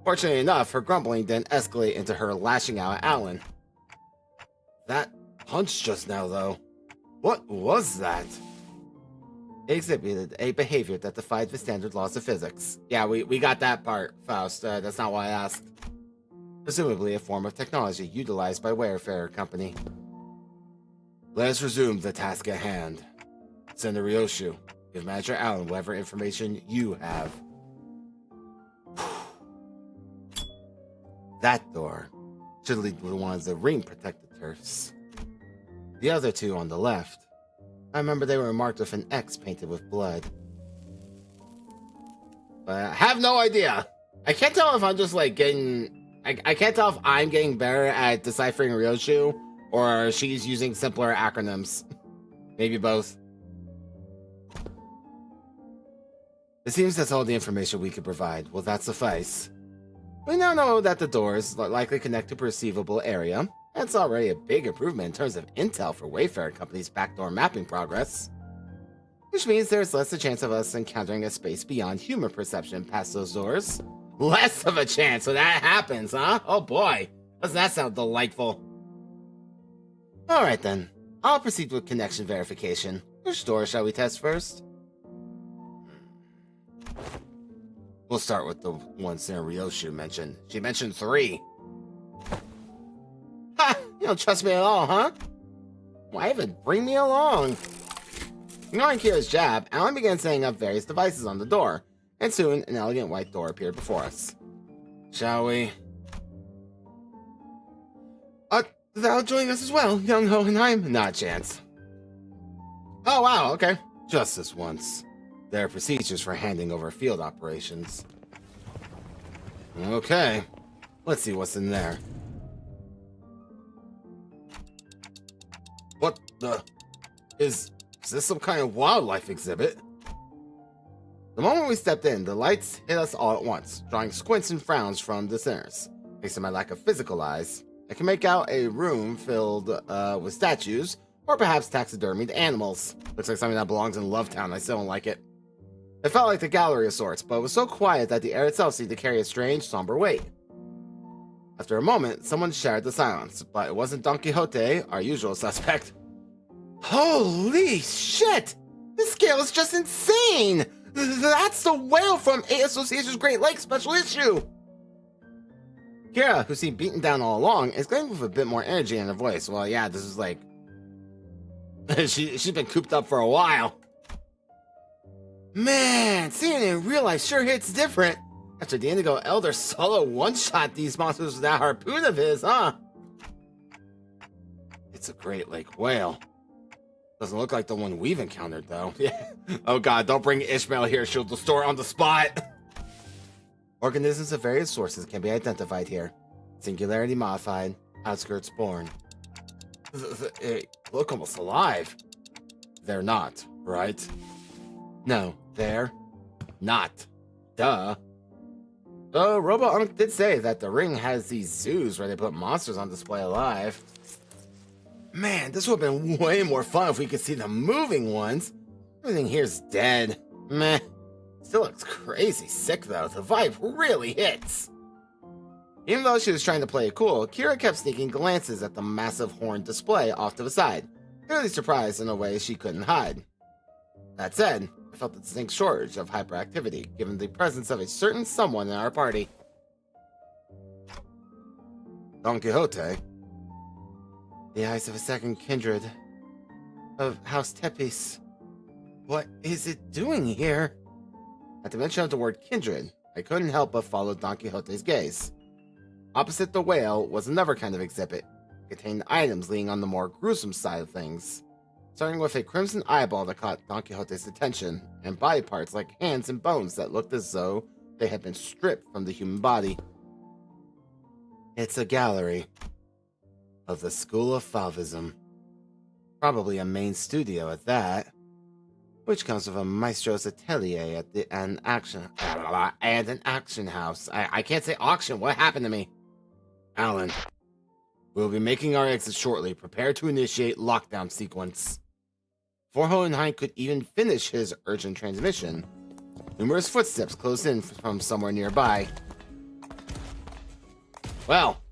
Fortunately enough, her grumbling didn't escalate into her lashing out at Alan. That punch just now, though. What was that? It exhibited a behavior that defied the standard laws of physics. Yeah, we got that part, Faust. That's not why I asked. Presumably a form of technology utilized by Wayfarer Company. Let us resume the task at hand. Send a Ryoshu. Give Manager Allen whatever information you have. That door should lead to one of the ring-protected turfs. The other two on the left. I remember they were marked with an X painted with blood. But I have no idea. I can't tell if I'm just like getting... I can't tell if I'm getting better at deciphering Ryoshu or she's using simpler acronyms. Maybe both. It seems that's all the information we could provide. Will that suffice? We now know that the doors likely connect to a perceivable area, That's already a big improvement in terms of intel for Wayfarer Company's backdoor mapping progress. Which means there's less a chance of us encountering a space beyond human perception past those doors. Less of a chance when that happens, huh? Oh boy, doesn't that sound delightful? Alright then, I'll proceed with connection verification. Which door shall we test first? We'll start with the ones Ryoshu mentioned. She mentioned 3. Ha! You don't trust me at all, huh? Why even bring me along? Ignoring Kira's jab, Alan began setting up various devices on the door, and soon an elegant white door appeared before us. Shall we? Thou joining us as well, young Hohenheim? Not a chance. Oh wow, okay. Just this once. There are procedures for handing over field operations. Okay, let's see what's in there. What the? Is this some kind of wildlife exhibit? The moment we stepped in, the lights hit us all at once, drawing squints and frowns from the sinners. Thanks to my lack of physical eyes, I can make out a room filled with statues, or perhaps taxidermied animals. Looks like something that belongs in Lovetown. I still don't like it. It felt like the gallery of sorts, but it was so quiet that the air itself seemed to carry a strange, somber weight. After a moment, someone shattered the silence, but it wasn't Don Quixote, our usual suspect. Holy shit! This scale is just insane! That's the whale from A Association's Great Lakes Special Issue! Kira, who seemed beaten down all along, exclaimed with a bit more energy in her voice. Well, yeah, this is like... she's been cooped up for a while. Man, seeing it in real life sure hits different. After the Indigo Elder solo one-shot these monsters with that harpoon of his, huh? It's a Great Lake whale. Doesn't look like the one we've encountered, though. Yeah. Oh god, don't bring Ishmael here, she'll distort on the spot. Organisms of various sources can be identified here. Singularity modified, outskirts born. They look almost alive. They're not, right? No, they're not. Duh. Though Robo-Unk did say that the ring has these zoos where they put monsters on display alive. Man, this would have been way more fun if we could see the moving ones. Everything here's dead. Meh. Still looks crazy sick though. The vibe really hits. Even though she was trying to play it cool, Kira kept sneaking glances at the massive horn display off to the side, clearly surprised in a way she couldn't hide. That said, I felt a distinct shortage of hyperactivity, given the presence of a certain someone in our party. Don Quixote. The eyes of a second kindred. Of House Tepes. What is it doing here? At the mention of the word kindred, I couldn't help but follow Don Quixote's gaze. Opposite the whale was another kind of exhibit. It contained items leaning on the more gruesome side of things. Starting with a crimson eyeball that caught Don Quixote's attention, and body parts like hands and bones that looked as though they had been stripped from the human body. It's a gallery of the School of Fauvism. Probably a main studio at that, which comes with a maestro's atelier at an action house. I can't say auction. What happened to me? Alan, we'll be making our exit shortly. Prepare to initiate lockdown sequence. Before Hohenheim could even finish his urgent transmission, numerous footsteps closed in from somewhere nearby. Well,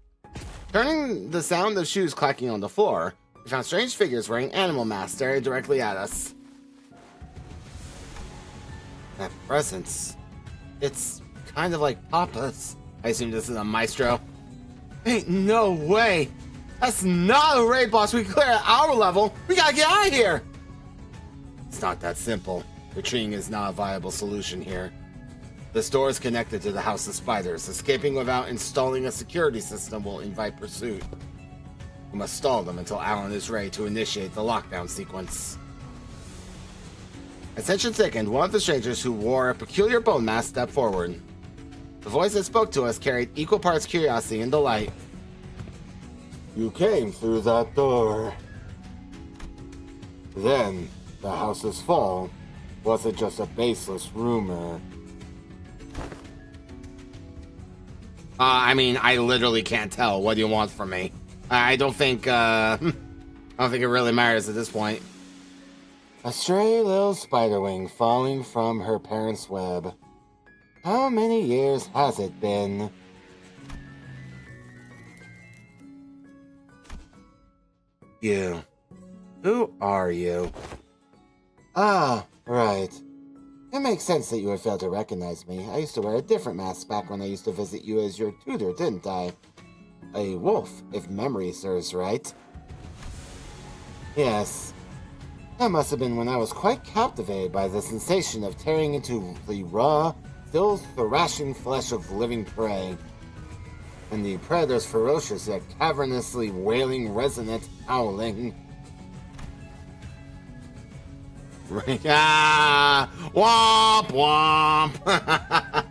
turning the sound of shoes clacking on the floor, we found strange figures wearing animal masks staring directly at us. That presence, it's kind of like Papa's. I assume this is a maestro. Ain't no way. That's not a raid boss we can clear at our level. We gotta get out of here. It's not that simple. Retreating is not a viable solution here. This door is connected to the House of Spiders. Escaping without installing a security system will invite pursuit. We must stall them until Alan is ready to initiate the lockdown sequence. Attention thickened, one of the strangers who wore a peculiar bone mask stepped forward. The voice that spoke to us carried equal parts curiosity and delight. You came through that door. Then, the house's fall wasn't just a baseless rumor. I mean, I literally can't tell. What do you want from me? I don't think I don't think it really matters at this point. A stray little spiderwing falling from her parents' web. How many years has it been? You. Who are you? Ah, right. It makes sense that you would fail to recognize me. I used to wear a different mask back when I used to visit you as your tutor, didn't I? A wolf, if memory serves right. Yes. That must have been when I was quite captivated by the sensation of tearing into the raw, still thrashing flesh of living prey. And the predator's ferocious yet cavernously wailing resonant howling. Ah! Womp womp!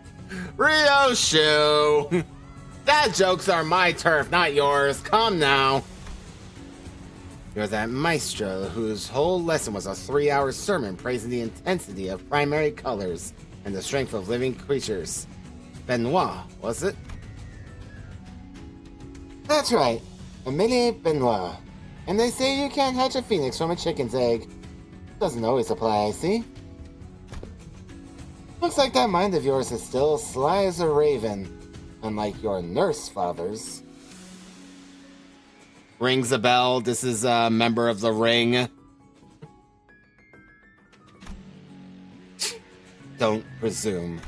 Ryoshu! Dad jokes are my turf, not yours. Come now. You're that maestro whose whole lesson was a 3-hour sermon praising the intensity of primary colors and the strength of living creatures. Benoit, was it? That's right. Emilie Benoit. And they say you can't hatch a phoenix from a chicken's egg. Doesn't always apply, I see. Looks like that mind of yours is still sly as a raven. Unlike your nurse fathers. Rings a bell. This is a member of the Ring. Don't presume.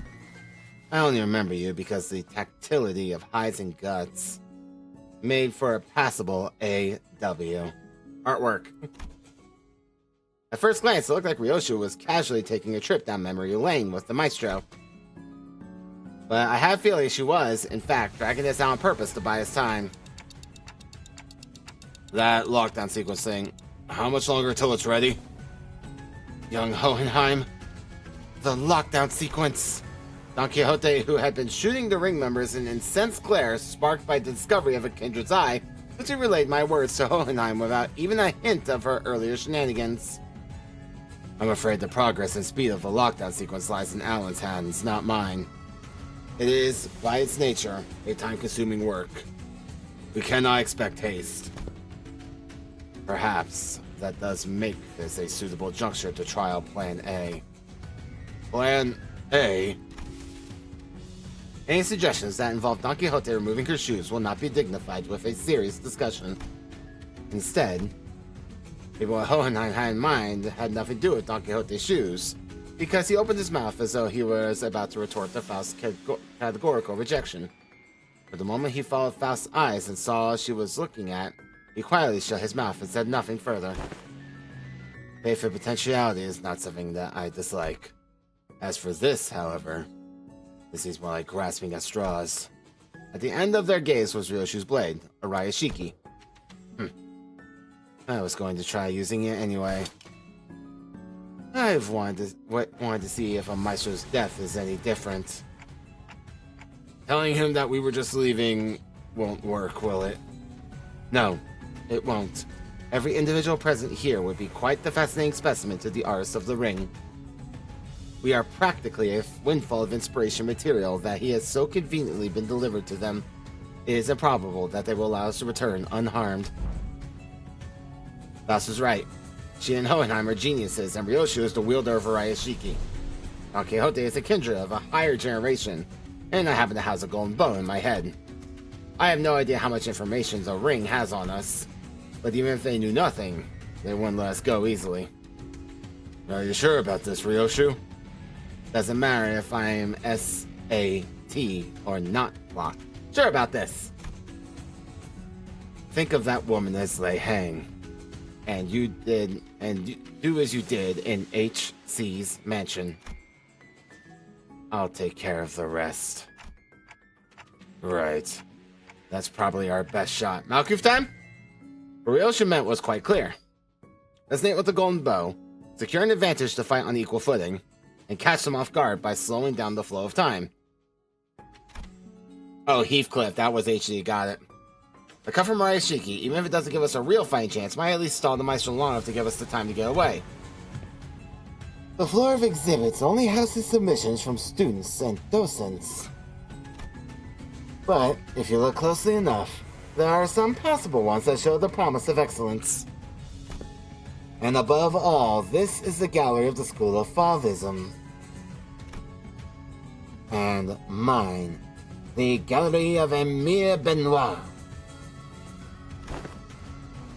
I only remember you because the tactility of hides and guts made for a passable AW. Artwork. At first glance, it looked like Ryoshu was casually taking a trip down memory lane with the maestro. But I have a feeling she was, in fact, dragging this out on purpose to buy us time. That lockdown sequence thing. How much longer till it's ready? Young Hohenheim. The lockdown sequence. Don Quixote, who had been shooting the ring members in incensed glare sparked by the discovery of a kindred's eye, quickly relayed my words to Hohenheim without even a hint of her earlier shenanigans. I'm afraid the progress and speed of the lockdown sequence lies in Alan's hands, not mine. It is, by its nature, a time-consuming work. We cannot expect haste. Perhaps that does make this a suitable juncture to trial Plan A. Plan A? Any suggestions that involve Don Quixote removing her shoes will not be dignified with a serious discussion. Instead, what Hohenheim had in mind had nothing to do with Don Quixote's shoes, because he opened his mouth as though he was about to retort to Faust's categorical rejection. But the moment he followed Faust's eyes and saw she was looking at, he quietly shut his mouth and said nothing further. Faith for potentiality is not something that I dislike. As for this, however, this seems more like grasping at straws. At the end of their gaze was Ryoshu's blade, a Ryashiki. I was going to try using it anyway. I've wanted to see if a maestro's death is any different. Telling him that we were just leaving won't work, will it? No, it won't. Every individual present here would be quite the fascinating specimen to the artists of the ring. We are practically a windfall of inspiration material that he has so conveniently been delivered to them. It is improbable that they will allow us to return unharmed. Faust was right. She and Hohenheim are geniuses, and Ryoshu is the wielder of Ryashiki. Don Quixote is a kindred of a higher generation, and I happen to house a golden bow in my head. I have no idea how much information the ring has on us, but even if they knew nothing, they wouldn't let us go easily. Are you sure about this, Ryoshu? Doesn't matter if I'm S-A-T or not locked. Sure about this. Think of that woman as they hang. And you do as you did in H.C.'s mansion. I'll take care of the rest. Right. That's probably our best shot. Malkuth time? What Ryoshu meant was quite clear. Resonate with the golden bow, secure an advantage to fight on equal footing, and catch them off guard by slowing down the flow of time. Oh, Heathcliff, that was HD, got it. The cut from Ryashiki, even if it doesn't give us a real fighting chance, might at least stall the maestro long enough to give us the time to get away. The floor of exhibits only houses submissions from students and docents. But, if you look closely enough, there are some possible ones that show the promise of excellence. And above all, this is the gallery of the School of Fauvism. And mine, the Gallery of Emile Benoit.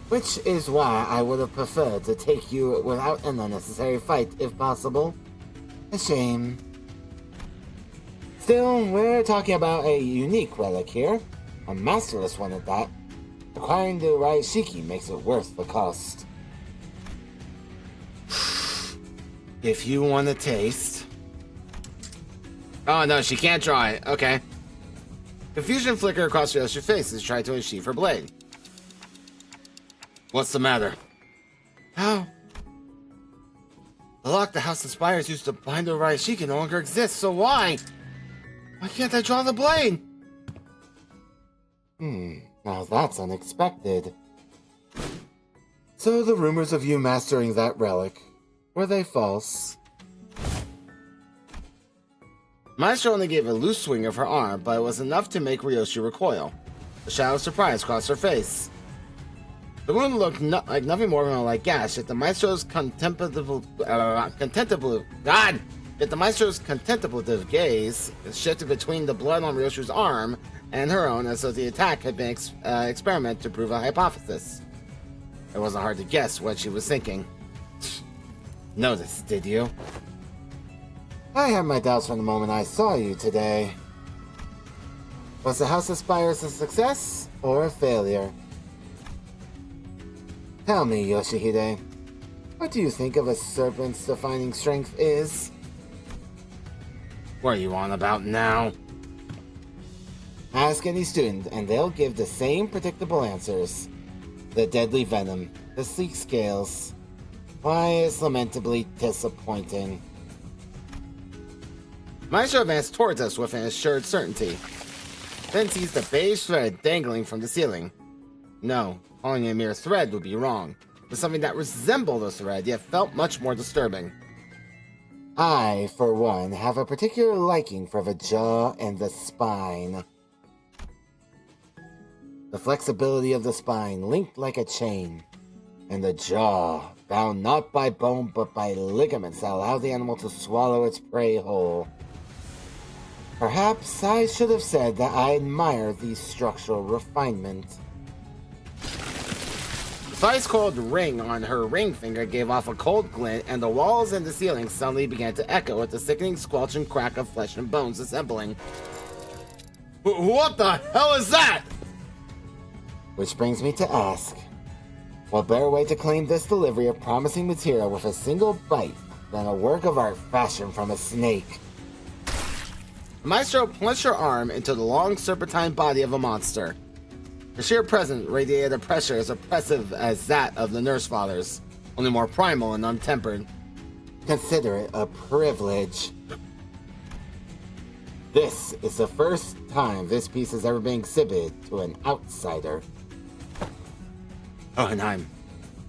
Which is why I would have preferred to take you without an unnecessary fight, if possible. A shame. Still, we're talking about a unique relic here. A masterless one at that. Acquiring the right shiki makes it worth the cost. If you want a taste... Oh no, she can't try it. Okay. Confusion flickered across Ryoshi's face as she tried to unsheath her blade. What's the matter? How? The lock the House of Spires used to bind the Raishiki no longer exists, so why? Why can't I draw the blade? Now that's unexpected. So the rumors of you mastering that relic, were they false? Maestro only gave a loose swing of her arm, but it was enough to make Ryoshi recoil. A shadow of surprise crossed her face. The wound looked like nothing more than a light gash, yet the Maestro's contemplative gaze shifted between the blood on Ryoshi's arm and her own, as though the attack had been an experiment to prove a hypothesis. It wasn't hard to guess what she was thinking. Noticed, did you? I had my doubts from the moment I saw you today. Was the House of Spires a success or a failure? Tell me, Yoshihide, what do you think of a serpent's defining strength is? What are you on about now? Ask any student, and they'll give the same predictable answers. The deadly venom, the sleek scales. Why, it's lamentably disappointing. Maestro advanced towards us with an assured certainty, then seized the beige thread dangling from the ceiling. No, calling it a mere thread would be wrong. It was something that resembled a thread, yet felt much more disturbing. I, for one, have a particular liking for the jaw and the spine. The flexibility of the spine linked like a chain, and the jaw bound not by bone but by ligaments that allow the animal to swallow its prey whole. Perhaps I should have said that I admire the structural refinement. The ice-cold ring on her ring finger gave off a cold glint, and the walls and the ceiling suddenly began to echo with the sickening squelch and crack of flesh and bones assembling. What the hell is that? Which brings me to ask, what better way to claim this delivery of promising material with a single bite than a work of art fashioned from a snake? Maestro plunged her arm into the long serpentine body of a monster. Her sheer presence radiated a pressure as oppressive as that of the Nurse Fathers, only more primal and untempered. Consider it a privilege. This is the first time this piece has ever been exhibited to an outsider. Hohenheim,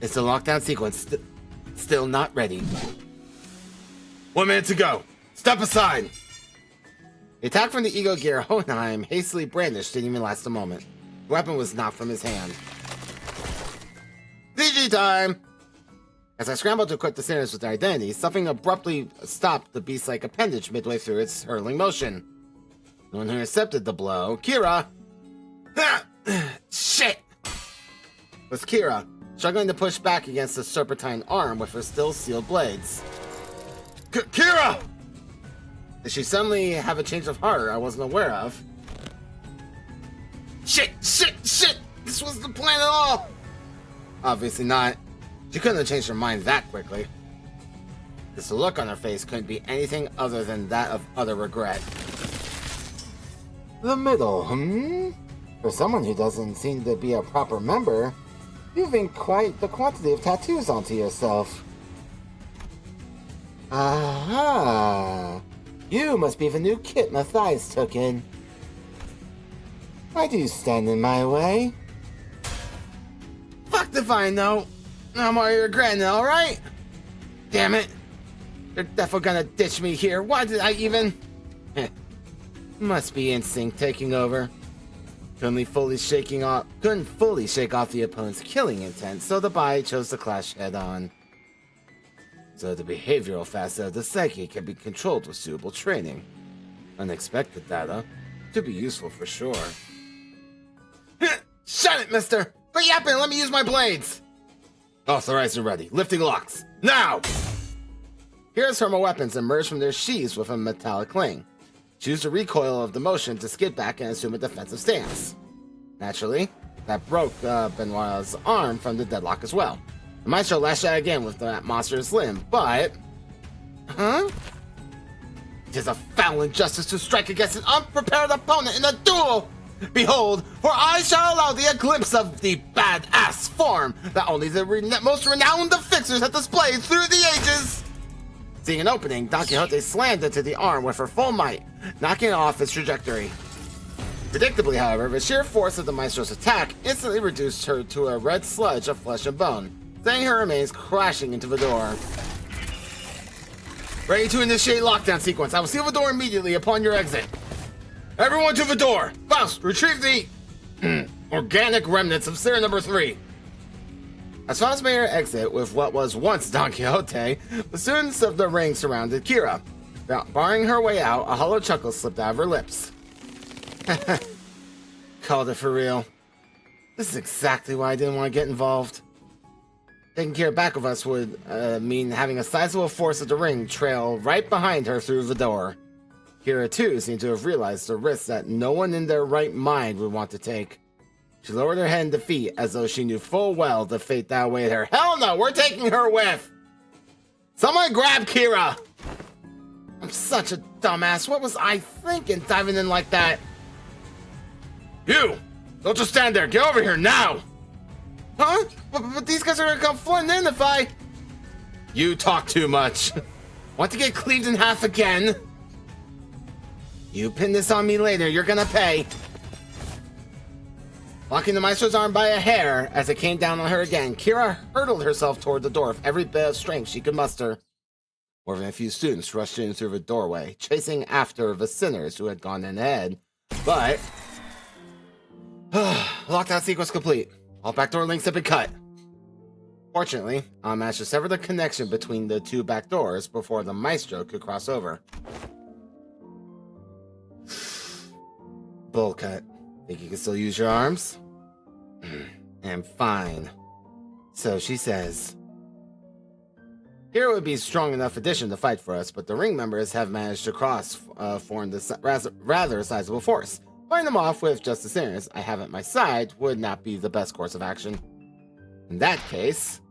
it's the lockdown sequence still not ready. 1 minute to go. Step aside. The attack from the ego gear Hohenheim hastily brandished didn't even last a moment. The weapon was knocked from his hand. CG time! As I scrambled to equip the sinners with their identity, something abruptly stopped the beast-like appendage midway through its hurtling motion. The one who accepted the blow, Kira... Shit! Was Kira, struggling to push back against the serpentine arm with her still sealed blades. Kira! Did she suddenly have a change of heart I wasn't aware of? Shit! This wasn't the plan at all! Obviously not. She couldn't have changed her mind that quickly. Because the look on her face couldn't be anything other than that of utter regret. The middle, For someone who doesn't seem to be a proper member, you've inked quite the quantity of tattoos onto yourself. Aha! You must be the new kit Matthias took in. Why do you stand in my way? Fuck if I know. I'm already regretting it, alright? Damn it. You're definitely gonna ditch me here. Why did I even... Must be instinct taking over. couldn't fully shake off the opponent's killing intent, so the body chose to clash head-on. So the behavioral facet of the psyche can be controlled with suitable training. Unexpected data to be useful for sure. Shut it, mister! Quit yapping and let me use my blades! Authorized and ready. Lifting locks. Now! Kira's thermal weapons emerge from their sheaths with a metallic cling. Choose the recoil of the motion to skid back and assume a defensive stance. Naturally, that broke Benoit's arm from the deadlock as well. The Maestro lashed out again with that monstrous limb, but... Huh? It is a foul injustice to strike against an unprepared opponent in a duel! Behold, for I shall allow thee a glimpse of the badass form that only the most renowned of fixers have displayed through the ages! Seeing an opening, Don Quixote slammed into the arm with her full might, knocking it off its trajectory. Predictably, however, the sheer force of the Maestro's attack instantly reduced her to a red sludge of flesh and bone, sending her remains crashing into the door. Ready to initiate lockdown sequence. I will seal the door immediately upon your exit. Everyone to the door! Faust, retrieve the organic remnants of Sarah number 3. As Faust made her exit with what was once Don Quixote, the students of the ring surrounded Kira. Barring her way out, a hollow chuckle slipped out of her lips. Called it for real. This is exactly why I didn't want to get involved. Taking Kira back with us would mean having a sizable force of the ring trail right behind her through the door. Kira, too, seemed to have realized the risk that no one in their right mind would want to take. She lowered her head in defeat as though she knew full well the fate that awaited her. Hell no, we're taking her with! Someone grab Kira! I'm such a dumbass. What was I thinking diving in like that? You! Don't just stand there. Get over here now! Huh? But these guys are gonna come flooding in if I... You talk too much. Want to get cleaved in half again? You pin this on me later. You're gonna pay. Locking the Maestro's arm by a hair as it came down on her again, Kira hurtled herself toward the door with every bit of strength she could muster. More than a few students rushed in through the doorway, chasing after the sinners who had gone in ahead. But... lockdown sequence complete. All backdoor links have been cut. Fortunately, I managed to sever the connection between the two back doors before the Maestro could cross over. Bullcut. Think you can still use your arms? And fine. So she says. Here would be a strong enough addition to fight for us, but the ring members have managed to form this rather sizable force. Fighting them off with just the sinners I have at my side would not be the best course of action. In that case,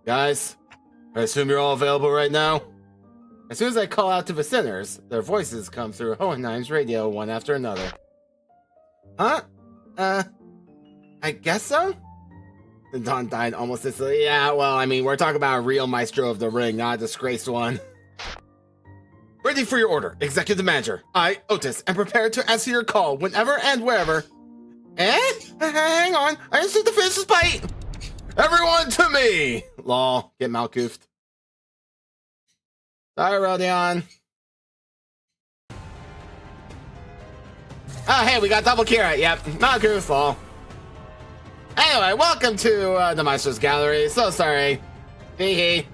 guys, I assume you're all available right now? As soon as I call out to the sinners, their voices come through Hohenheim's radio one after another. Huh? I guess so? The Don died almost instantly. Yeah, well, I mean, we're talking about a real Maestro of the Ring, not a disgraced one. Ready for your order, Executive Manager. I, Otis, am prepared to answer your call whenever and wherever. Hang on. I just need to finish this bite. Everyone to me! Lol, get malcoofed. Sorry, Rodion. Oh, hey, we got double Kira. Yep, malcoofed, lol. Anyway, welcome to the Maestro's Gallery. So sorry. Hee hee.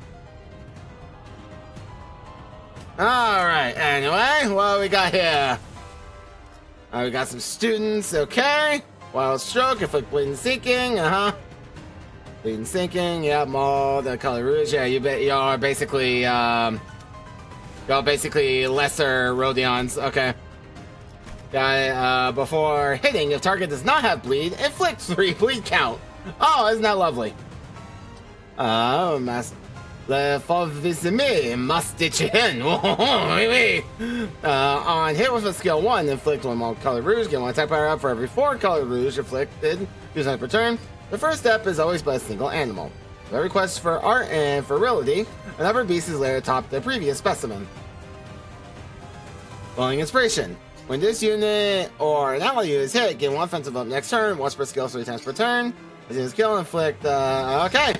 Alright, anyway, what do we got here? We got some students, okay. Wild Stroke, inflict bleeding sinking, Bleeding sinking, yep, Maul, the Color Rouge, yeah, you are basically, y'all basically lesser Rodions, okay. Before hitting, if target does not have bleed, inflict 3 bleed count. Oh, isn't that lovely? Le Favissime must ditch in. On hit with a skill 1, inflict 1 more Color Rouge, get 1 attack power up for every 4 Color Rouge inflicted. Use on per turn. The first step is always by a single animal. The request for art and virility, another beast is layered atop the previous specimen. Blowing Inspiration. When this unit or an ally unit is hit, gain 1 offensive up next turn, once per skill 3 times per turn. As you skill, inflict, okay.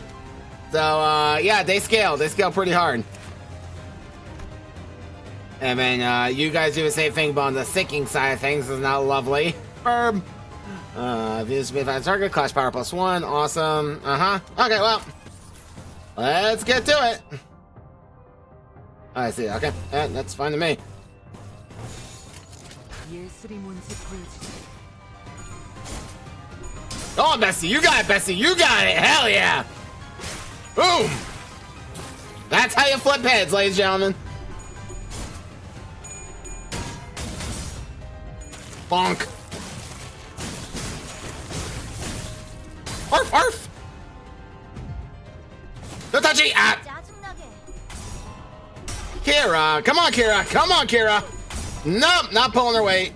So, yeah, they scale pretty hard. And then, you guys do the same thing, but on the sinking side of things is not lovely. Verb. Views to be target, clash power +1. Awesome. Okay, well. Let's get to it. I see. Okay. That's fine to me. Oh, Bessie, you got it, Bessie. You got it. Hell yeah. Boom. That's how you flip heads, ladies and gentlemen. Bonk. Arf, arf. No touchy. Ah. Kira. Come on, Kira. Come on, Kira. Nope, not pulling her weight.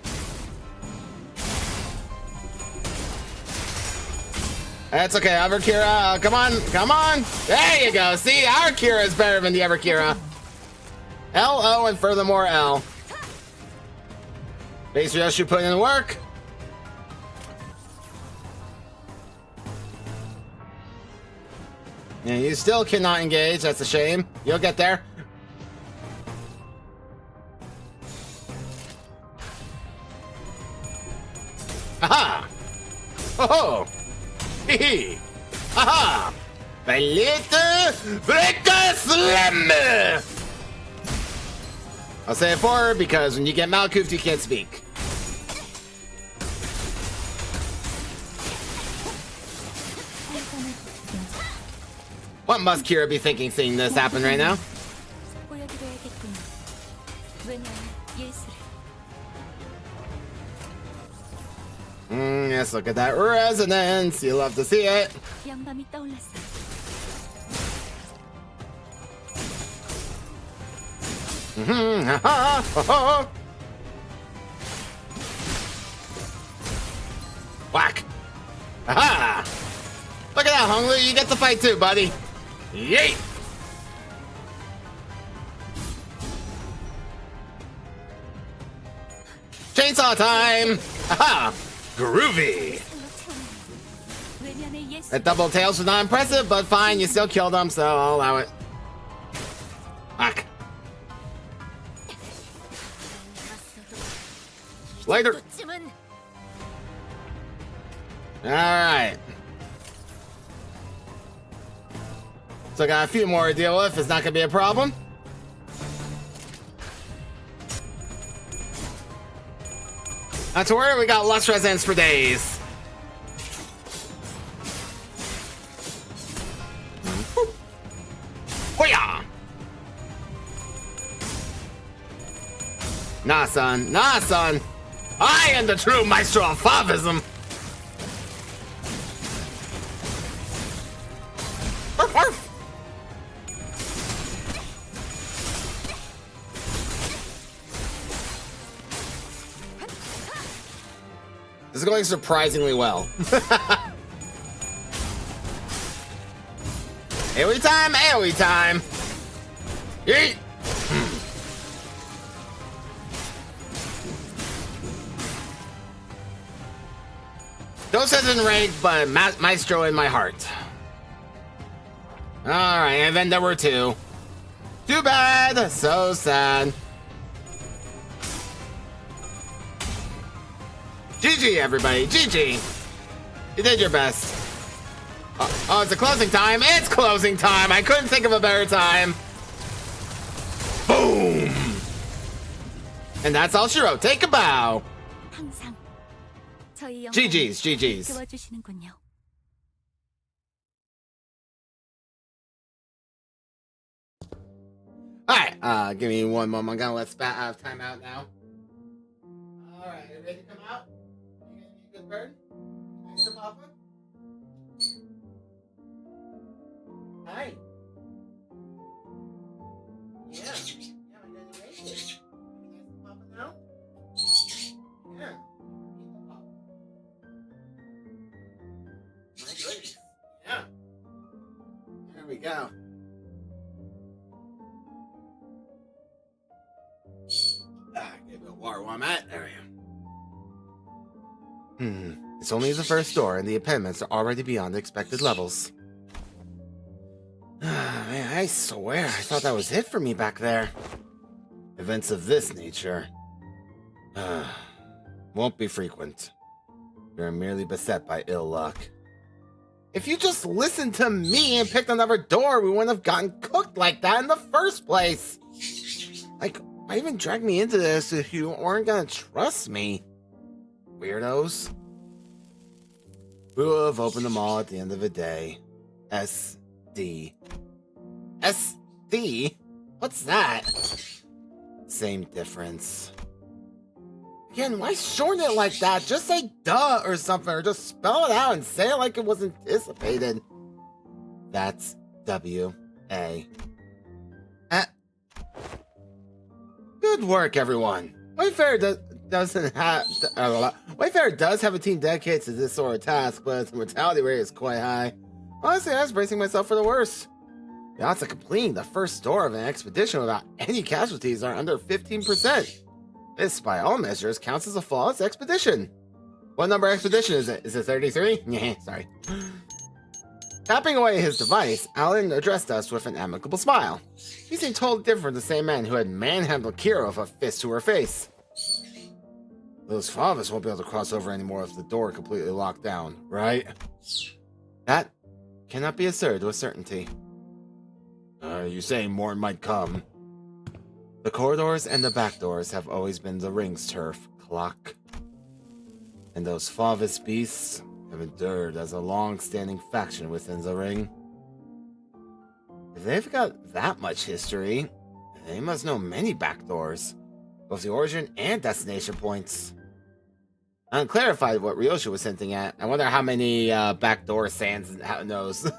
That's okay. Ever Kira. Come on. Come on. There you go. See, our Kira is better than the Ever Kira. L, O, and furthermore L. Base Yoshi putting in the work. Yeah, you still cannot engage. That's a shame. You'll get there. Aha! Oh! Hee hee! Aha! Belita Breaker Slam! I'll say it for her because when you get malcoofed, you can't speak. What must Kira be thinking seeing this happen right now? Yes, look at that resonance. You love to see it. Whack. Aha! Look at that, Hong Lu. You get to fight too, buddy. Yeet! Chainsaw time! Aha! Groovy! That double tails was not impressive, but fine, you still killed him, so I'll allow it. Fuck. Later! Alright. So I got a few more to deal with. It's not gonna be a problem. Not to worry, we got Lust Resonance for days. Hoya! Nah, son. Nah, son. I am the true maestro of Favism. Arf, arf. This is going surprisingly well. AoE time, AoE time. Yeet. Those isn't ranked, but Maestro in my heart. Alright, and then there were two. Too bad. So sad. GG, everybody. GG. You did your best. Oh, it's a closing time. It's closing time. I couldn't think of a better time. Boom. And that's all she wrote. Take a bow. GG's. GG's. Alright, give me one moment. I'm gonna let Spat have time out now. Alright, you ready to come out? You gonna be a good bird? Nice to Papa? Hi. Yeah. Yeah, my daddy raised it. Nice to Papa now? Yeah. Papa. My goodness. Yeah. There we go. Give it a water while I'm at. There we go. It's only the first door, and the impediments are already beyond the expected levels. Man, I swear, I thought that was it for me back there. Events of this nature won't be frequent. You're merely beset by ill luck. If you just listened to me and picked another door, we wouldn't have gotten cooked like that in the first place. Like, why even drag me into this if you weren't gonna trust me? Weirdos. We will have opened them all at the end of the day. SD. SD? What's that? Same difference. Again, why shorten it like that? Just say duh or something, or just spell it out and say it like it was anticipated. That's W-A. Good work, everyone. Wayfarer does have a team dedicated to this sort of task, but the mortality rate is quite high. Honestly, I was bracing myself for the worst. The odds of completing the first store of an expedition without any casualties are under 15%. This, by all measures, counts as a flawless expedition. What number expedition is it? Is it 33? Yeah, sorry. Tapping away his device, Alan addressed us with an amicable smile. He seemed totally different from the same man who had manhandled Kira with a fist to her face. Those fathers won't be able to cross over anymore if the door completely locked down, right? That cannot be asserted with certainty. You saying more might come? The corridors and the back doors have always been the ring's turf, Clock. And those Favis beasts have endured as a long-standing faction within the ring. If they've got that much history, they must know many back doors, both the origin and destination points. Unclarified what Ryosha was hinting at. I wonder how many backdoor Sans knows.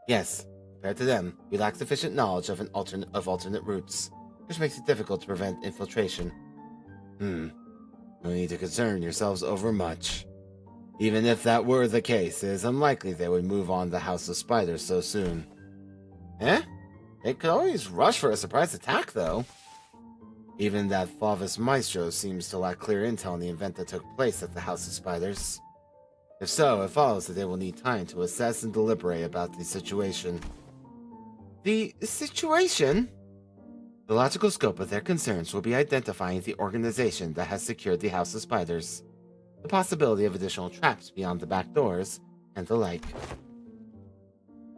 Yes, compared to them, we lack sufficient knowledge of alternate routes, which makes it difficult to prevent infiltration. No need to concern yourselves over much. Even if that were the case, it is unlikely they would move on the House of Spiders so soon. Eh? They could always rush for a surprise attack, though. Even that Favis Maestro seems to lack clear intel on the event that took place at the House of Spiders. If so, it follows that they will need time to assess and deliberate about the situation. The situation? The logical scope of their concerns will be identifying the organization that has secured the House of Spiders, the possibility of additional traps beyond the back doors, and the like.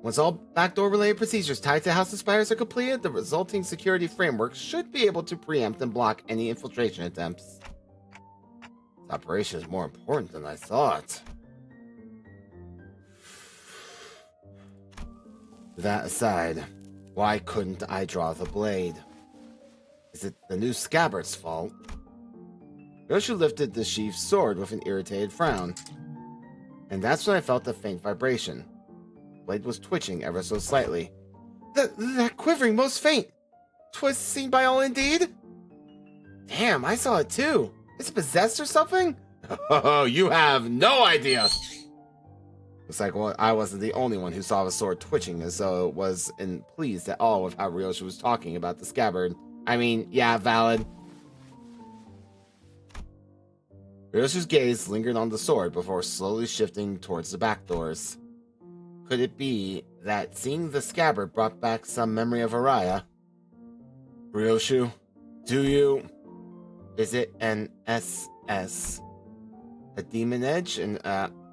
Once all backdoor-related procedures tied to House of Spiders are completed, the resulting security framework should be able to preempt and block any infiltration attempts. This operation is more important than I thought. That aside, why couldn't I draw the blade? Is it the new scabbard's fault? Yoshu lifted the sheathed sword with an irritated frown. And that's when I felt a faint vibration. The blade was twitching ever so slightly. That quivering most faint! 'Twas seen by all indeed? Damn, I saw it too. Is it possessed or something? Oh, you have no idea! Looks like I wasn't the only one who saw the sword twitching, as though it wasn't pleased at all with how Ryosha was talking about the scabbard. I mean, yeah, valid. Ryosha's gaze lingered on the sword before slowly shifting towards the back doors. Could it be that seeing the scabbard brought back some memory of Araya? Ryoshu, do you... Is it an SS? A demon edge? And,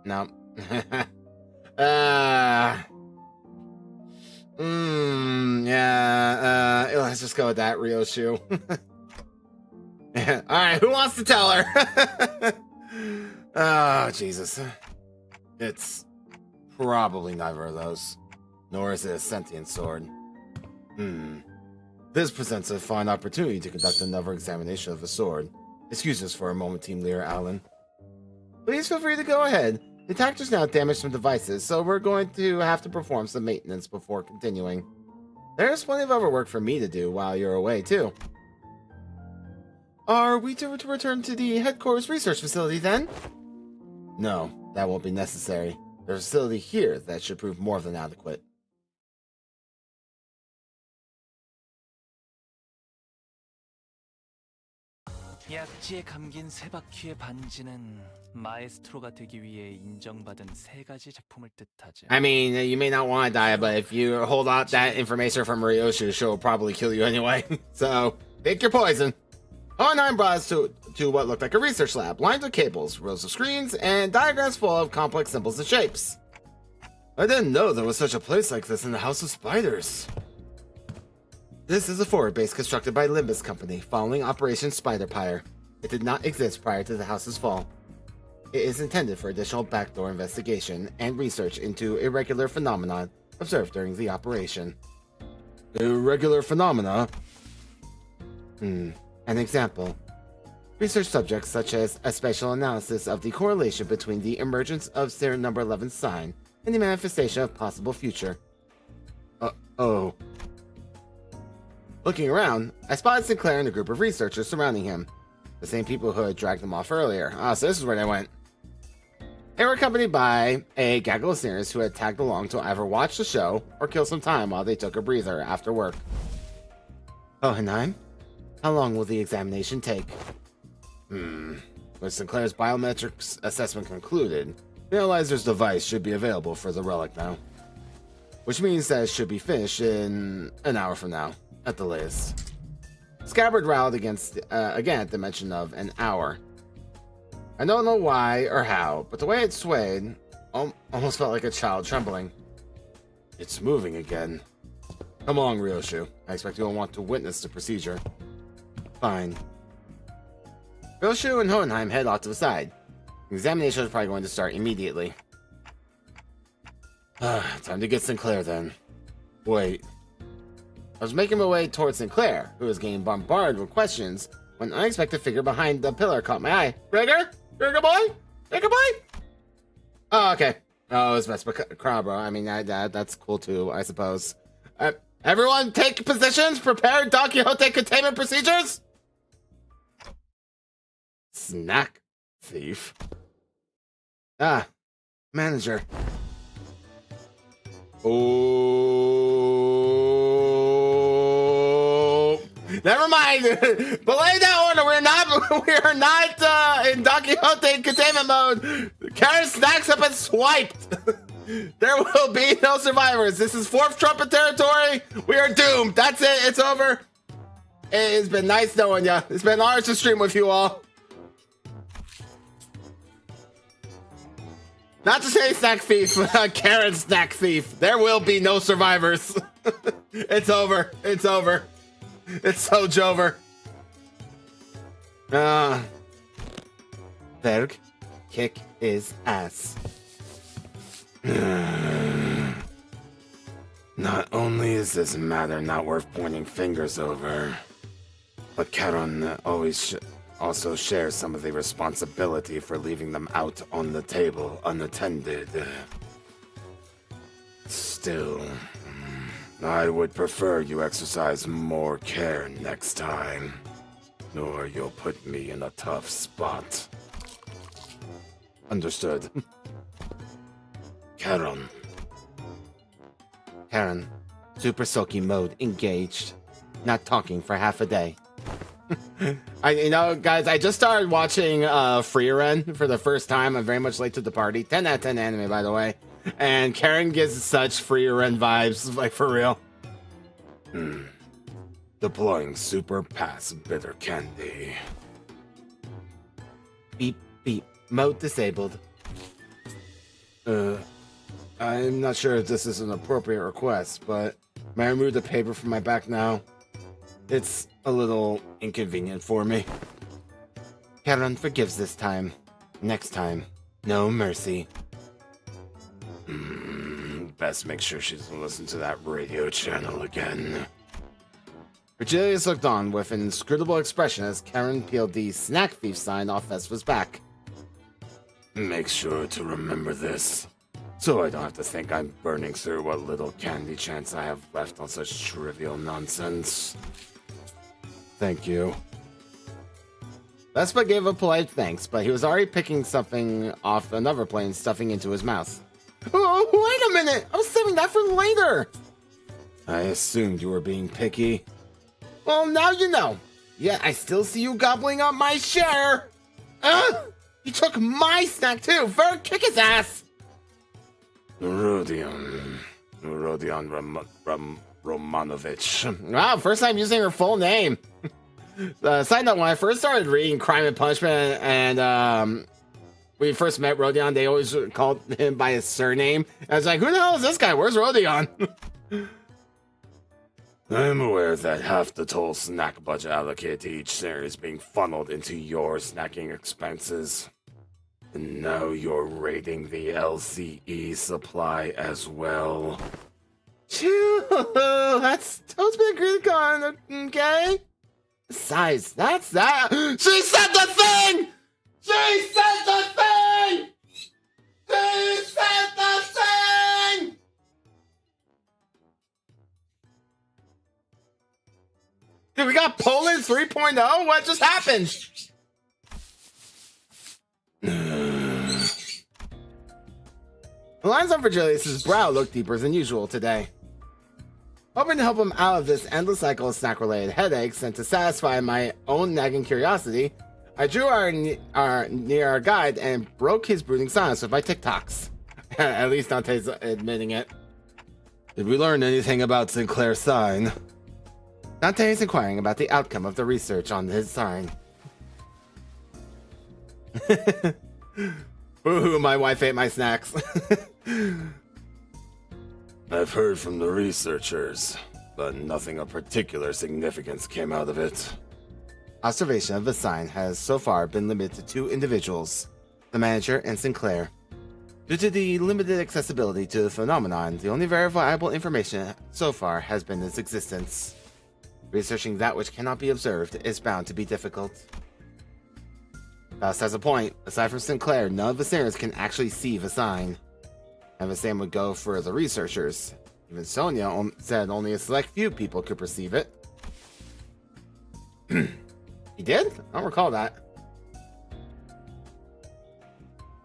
no. Yeah, let's just go with that, Ryoshu. Alright, who wants to tell her? Oh, Jesus. It's probably neither of those. Nor is it a sentient sword. This presents a fine opportunity to conduct another examination of the sword. Excuse us for a moment, Team Leader Alan. Please feel free to go ahead. The attackers now damaged some devices, so we're going to have to perform some maintenance before continuing. There's plenty of other work for me to do while you're away, too. Are we to return to the headquarters research facility, then? No, that won't be necessary. There's a facility here that should prove more than adequate. 약지에 감긴 세 바퀴의 반지는 마에스트로가 되기 위해 인정받은 세 가지 작품을 뜻하죠. I mean, you may not want to die, but if you hold out that information from Ryoshu, she'll probably kill you anyway. So, pick your poison. Hohenheim brought us to what looked like a research lab, lined with cables, rows of screens, and diagrams full of complex symbols and shapes. I didn't know there was such a place like this in the House of Spiders. This is a forward base constructed by Limbus Company following Operation Spider-Pyre. It did not exist prior to the house's fall. It is intended for additional backdoor investigation and research into irregular phenomena observed during the operation. Irregular phenomena? An example. Research subjects such as a spatial analysis of the correlation between the emergence of Serum Number 11's sign and the manifestation of possible future. Oh. Looking around, I spotted Sinclair and a group of researchers surrounding him. The same people who had dragged him off earlier. So this is where they went. They were accompanied by a gaggle of singers who had tagged along to either watch the show or kill some time while they took a breather after work. Hohenheim, how long will the examination take? When Sinclair's biometrics assessment concluded, the analyzer's device should be available for the relic now. Which means that it should be finished in an hour from now, at the latest. Scabbard rallied against again at the mention of an hour. I don't know why or how, but the way it swayed almost felt like a child trembling. It's moving again. Come along, Ryoshu. I expect you'll want to witness the procedure. Fine. Ryoshu and Hohenheim head off to the side. The examination is probably going to start immediately. Time to get Sinclair then. Wait. I was making my way towards Sinclair, who was getting bombarded with questions, when an unexpected figure behind the pillar caught my eye. Gregor? Gregor boy? Gregor boy? Oh, okay. Oh, it's Vespa Crabro. I mean, that's cool too, I suppose. Everyone take positions. Prepare Don Quixote containment procedures. Snack thief. Manager. Oh, never mind. Belay that order. We are not in Don Quixote containment mode. Karen snacks up and swiped. There will be no survivors. This is fourth trumpet territory. We are doomed. That's it. It's over. It's been nice knowing you. It's been an honor to stream with you all. Not to say snack thief, Karen snack thief. There will be no survivors. It's over. It's over. It's so jover. Berg, kick his ass. Not only is this matter not worth pointing fingers over, but Karen also shares some of the responsibility for leaving them out on the table unattended. Still, I would prefer you exercise more care next time, or you'll put me in a tough spot. Understood. Karen, Super Silky mode engaged. Not talking for half a day. Guys, I just started watching Frieren for the first time. I'm very much late to the party. 10 out of 10 anime, by the way. And Karen gives such Frieren vibes, like for real. Deploying Super Pass Bitter Candy. Beep, beep. Mode disabled. I'm not sure if this is an appropriate request, but may I remove the paper from my back now? It's a little inconvenient for me. Karen forgives this time. Next time, no mercy. Best make sure she doesn't listen to that radio channel again. Virgilius looked on with an inscrutable expression as Karen peeled the snack thief sign off Vespa's back. Make sure to remember this, so I don't have to think I'm burning through what little candy chance I have left on such trivial nonsense. Thank you. Vespa gave a polite thanks, but he was already picking something off another plane, stuffing into his mouth. Oh, wait a minute! I was saving that for later! I assumed you were being picky. Well, now you know. Yet I still see you gobbling up my share! He took my snack too! Ver, kick his ass! Rodion Romanovich. Wow, first time using her full name. Side note, when I first started reading Crime and Punishment and when we first met Rodion, they always called him by his surname. I was like, who the hell is this guy? Where's Rodion? I'm aware that half the total snack budget allocated to each series is being funneled into your snacking expenses. And now you're raiding the LCE supply as well. Phew, that's been agreed upon, okay? Besides, that's that. She said the thing! She said the thing! She said the thing! Dude, we got Poland 3.0? What just happened? The lines on Virgilius' brow looked deeper than usual today. Hoping to help him out of this endless cycle of snack-related headaches and to satisfy my own nagging curiosity, I drew our guide and broke his brooding silence with my TikToks. At least Dante's admitting it. Did we learn anything about Sinclair's sign? Dante is inquiring about the outcome of the research on his sign. Boo-hoo, my wife ate my snacks. I've heard from the researchers, but nothing of particular significance came out of it. Observation of the sign has so far been limited to 2 individuals, the manager and Sinclair. Due to the limited accessibility to the phenomenon, the only verifiable information so far has been its existence. Researching that which cannot be observed is bound to be difficult. Faust has a point. Aside from Sinclair, none of the Sirens can actually see the sign. And the same would go for the researchers. Even Sonia said only a select few people could perceive it. He did? I don't recall that.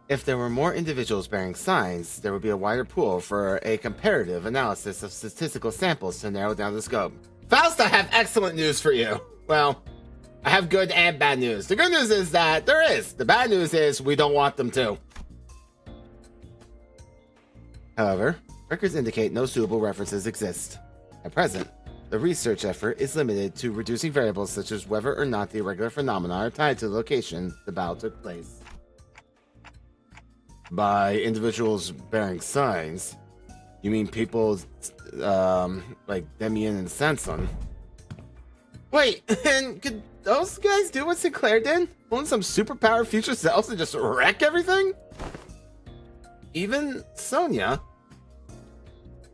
If there were more individuals bearing signs, there would be a wider pool for a comparative analysis of statistical samples to narrow down the scope. Faust, I have excellent news for you. Well, I have good and bad news. The good news is that there is. The bad news is we don't want them to. However, records indicate no suitable references exist. At present, the research effort is limited to reducing variables such as whether or not the irregular phenomena are tied to the location the battle took place. By individuals bearing signs, you mean people like Demian and Sanson? Wait, and could those guys do what Sinclair did? Own some superpowered future selves and just wreck everything? Even Sonia?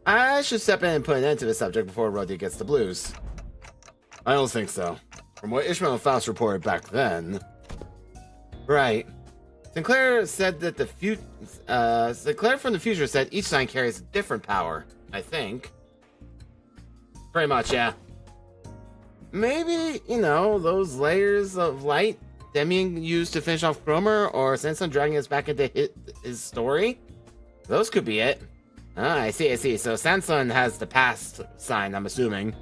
I should step in and put an end to the subject before Roddy gets the blues. I don't think so. From what Ishmael and Faust reported back then... Right. Sinclair said that Sinclair from the future said each sign carries a different power, I think. Pretty much, yeah. Maybe, you know, those layers of light Demian used to finish off Cromer, or Sanson dragging us back into his story? Those could be it. Ah, I see. So Sanson has the past sign, I'm assuming.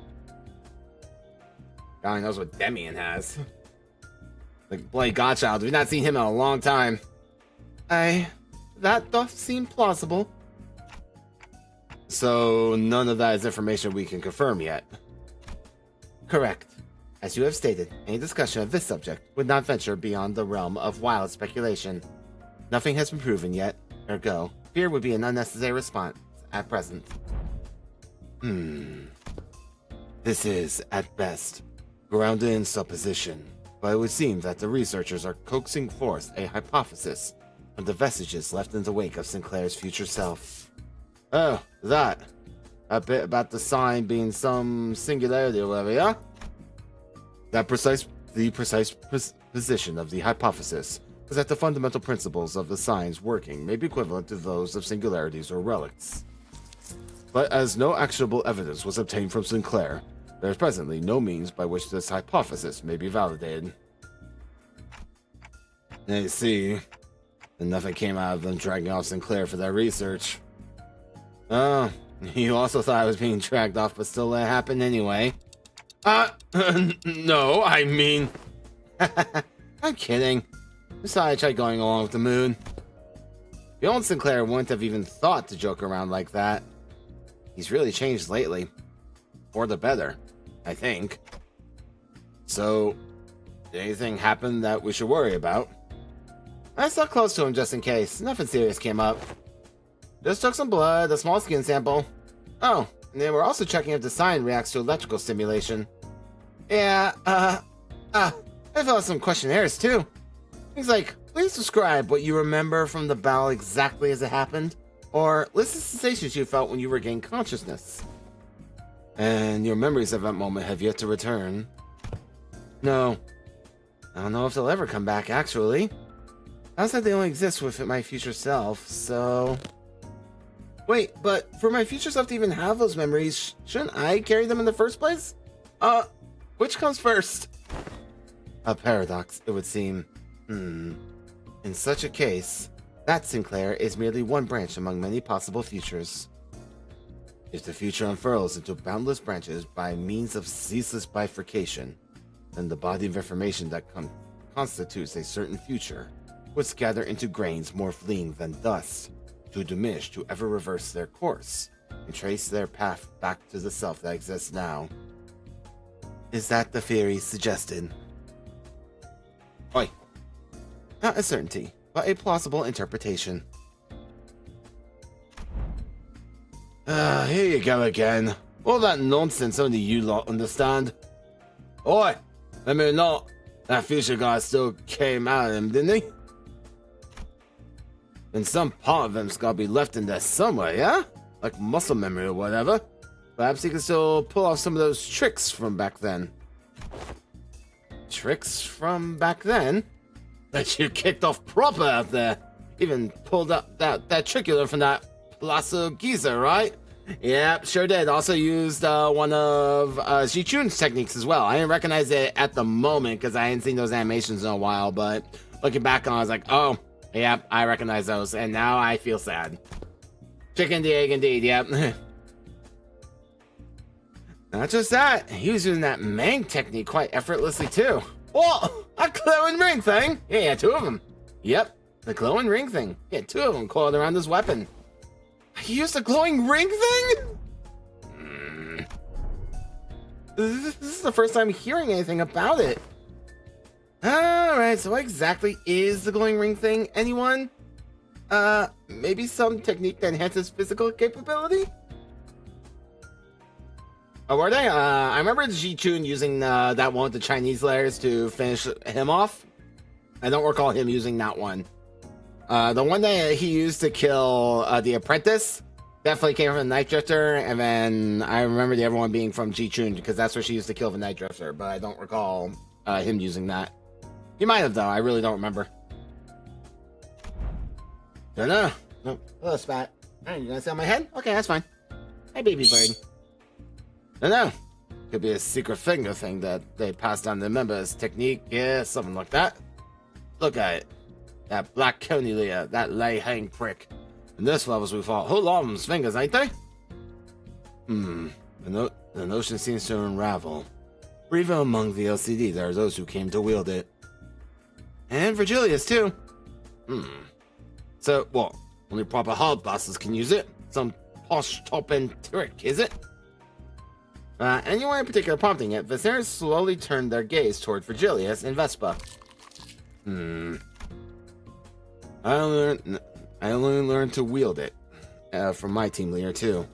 God only knows what Demian has. Like bloody Godchild, we've not seen him in a long time. That doth seem plausible. So none of that is information we can confirm yet. Correct. As you have stated, any discussion of this subject would not venture beyond the realm of wild speculation. Nothing has been proven yet, ergo, fear would be an unnecessary response at present. This is, at best, grounded in supposition, but it would seem that the researchers are coaxing forth a hypothesis from the vestiges left in the wake of Sinclair's future self. Oh, that. A bit about the sign being some singularity or whatever, yeah? The precise position of the hypothesis is that the fundamental principles of the signs working may be equivalent to those of singularities or relics. But as no actionable evidence was obtained from Sinclair, there is presently no means by which this hypothesis may be validated. I see. And nothing came out of them dragging off Sinclair for their research. Oh, you also thought I was being dragged off, but still let it happen anyway. No, I mean... I'm kidding. Besides, I tried going along with the mood. The old Sinclair wouldn't have even thought to joke around like that. He's really changed lately. For the better, I think. So, Did anything happen that we should worry about? I stuck close to him just in case. Nothing serious came up. Just took some blood, a small skin sample. Oh, and they were also checking if the sign reacts to electrical stimulation. Yeah, I filled out some questionnaires too. Things like, please describe what you remember from the battle exactly as it happened, or list the sensations you felt when you regained consciousness. And your memories of that moment have yet to return. No. I don't know if they'll ever come back, actually. I said they only exist with my future self, so... Wait, but for my future self to even have those memories, shouldn't I carry them in the first place? Which comes first? A paradox, it would seem. In such a case, that Sinclair is merely one branch among many possible futures. If the future unfurls into boundless branches by means of ceaseless bifurcation, then the body of information that constitutes a certain future would scatter into grains more fleeing than dust, to diminish to ever reverse their course, and trace their path back to the self that exists now. Is that the theory suggested? Oi. Not a certainty, but a plausible interpretation. Here you go again. All that nonsense only you lot understand. Oi! I mean, not. That future guy still came out of him, didn't he? And some part of him's gotta be left in there somewhere, yeah? Like muscle memory or whatever. Perhaps he can still pull off some of those tricks from back then. Tricks from back then? That you kicked off proper out there. Even pulled up that trick you learned from that Palazzo Giza, right? Yep, sure did. Also used one of Ji-Chun's techniques as well. I didn't recognize it at the moment because I hadn't seen those animations in a while, but looking back on it, I was like, oh, yep, I recognize those, and now I feel sad. Chicken the egg indeed, yep. Not just that, he was using that Mang technique quite effortlessly too. Oh, a glowing ring thing! Yeah, two of them. Yep, the glowing ring thing. Yeah, two of them coiled around his weapon. He used a glowing ring thing? This is the first time hearing anything about it. Alright, so what exactly is the glowing ring thing, anyone? Maybe some technique that enhances physical capability? Oh, were they? I remember Ji-Chun using that one with the Chinese layers to finish him off. I don't recall him using that one. The one that he used to kill the apprentice definitely came from the Night Drifter, and then I remember the other one being from Ji-Chun because that's where she used to kill the Night Drifter, but I don't recall him using that. He might have, though. I really don't remember. Don't know. No. Hello, Spat. Hey, you gonna sit on my head? Okay, that's fine. Hey, baby bird. Don't know. Could be a secret finger thing that they passed down to members. Technique, yeah, something like that. Look at it. That black Cornelia, that lay-hang prick. In this levels we fought whole lot of them's fingers, ain't they? The notion seems to unravel. For even among the LCD, there are those who came to wield it. And Virgilius, too. So, what? Only proper hard bosses can use it? Some posh top-end trick, is it? Anyone in particular prompting it, Viserys slowly turned their gaze toward Virgilius and Vespa. I only learned to wield it from my team leader too.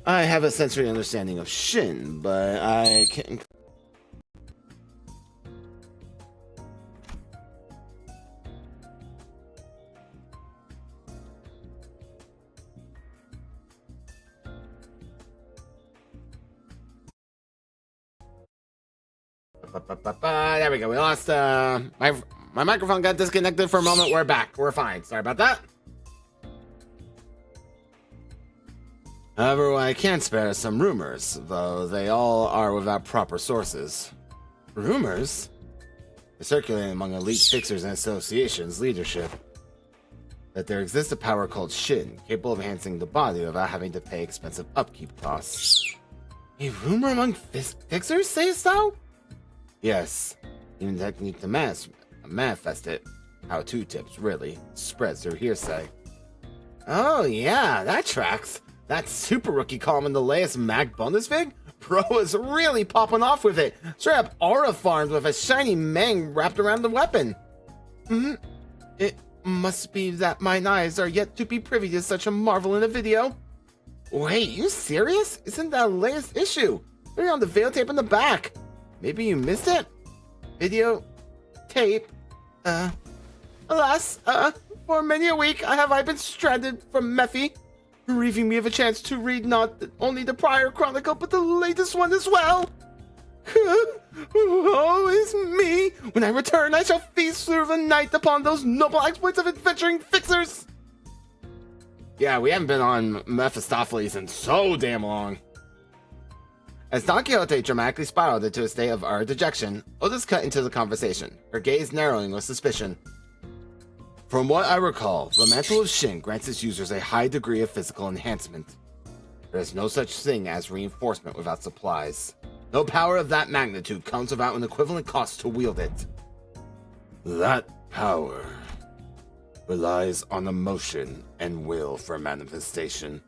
I have a sensory understanding of Shin, but I can't. There we go. We lost my microphone got disconnected for a moment. We're back. We're fine. Sorry about that. However, I can spare some rumors, though they all are without proper sources. Rumors? They're circulating among elite fixers and associations leadership that there exists a power called Shin, capable of enhancing the body without having to pay expensive upkeep costs. A rumor among fixers, sayest thou? Yes, even the technique to manifest it. How-to tips, really. Spreads through hearsay. Oh yeah, that tracks. That super rookie column in the latest Mag Bundesvig? Bro is really popping off with it. Straight up aura farmed with a shiny mang wrapped around the weapon. It must be that mine eyes are yet to be privy to such a marvel in a video. Wait, you serious? Isn't that the latest issue? They're on the veil tape in the back. Maybe you missed it? Video tape? Alas, for many a week have I been stranded from Mephi, bereaving me of a chance to read not only the prior chronicle, but the latest one as well. Woe is me! When I return, I shall feast through the night upon those noble exploits of adventuring fixers! Yeah, we haven't been on Mephistopheles in so damn long. As Don Quixote dramatically spiraled into a state of utter dejection, Otis cut into the conversation, her gaze narrowing with suspicion. From what I recall, the Mantle of Shin grants its users a high degree of physical enhancement. There is no such thing as reinforcement without supplies. No power of that magnitude comes without an equivalent cost to wield it. That power relies on emotion and will for manifestation.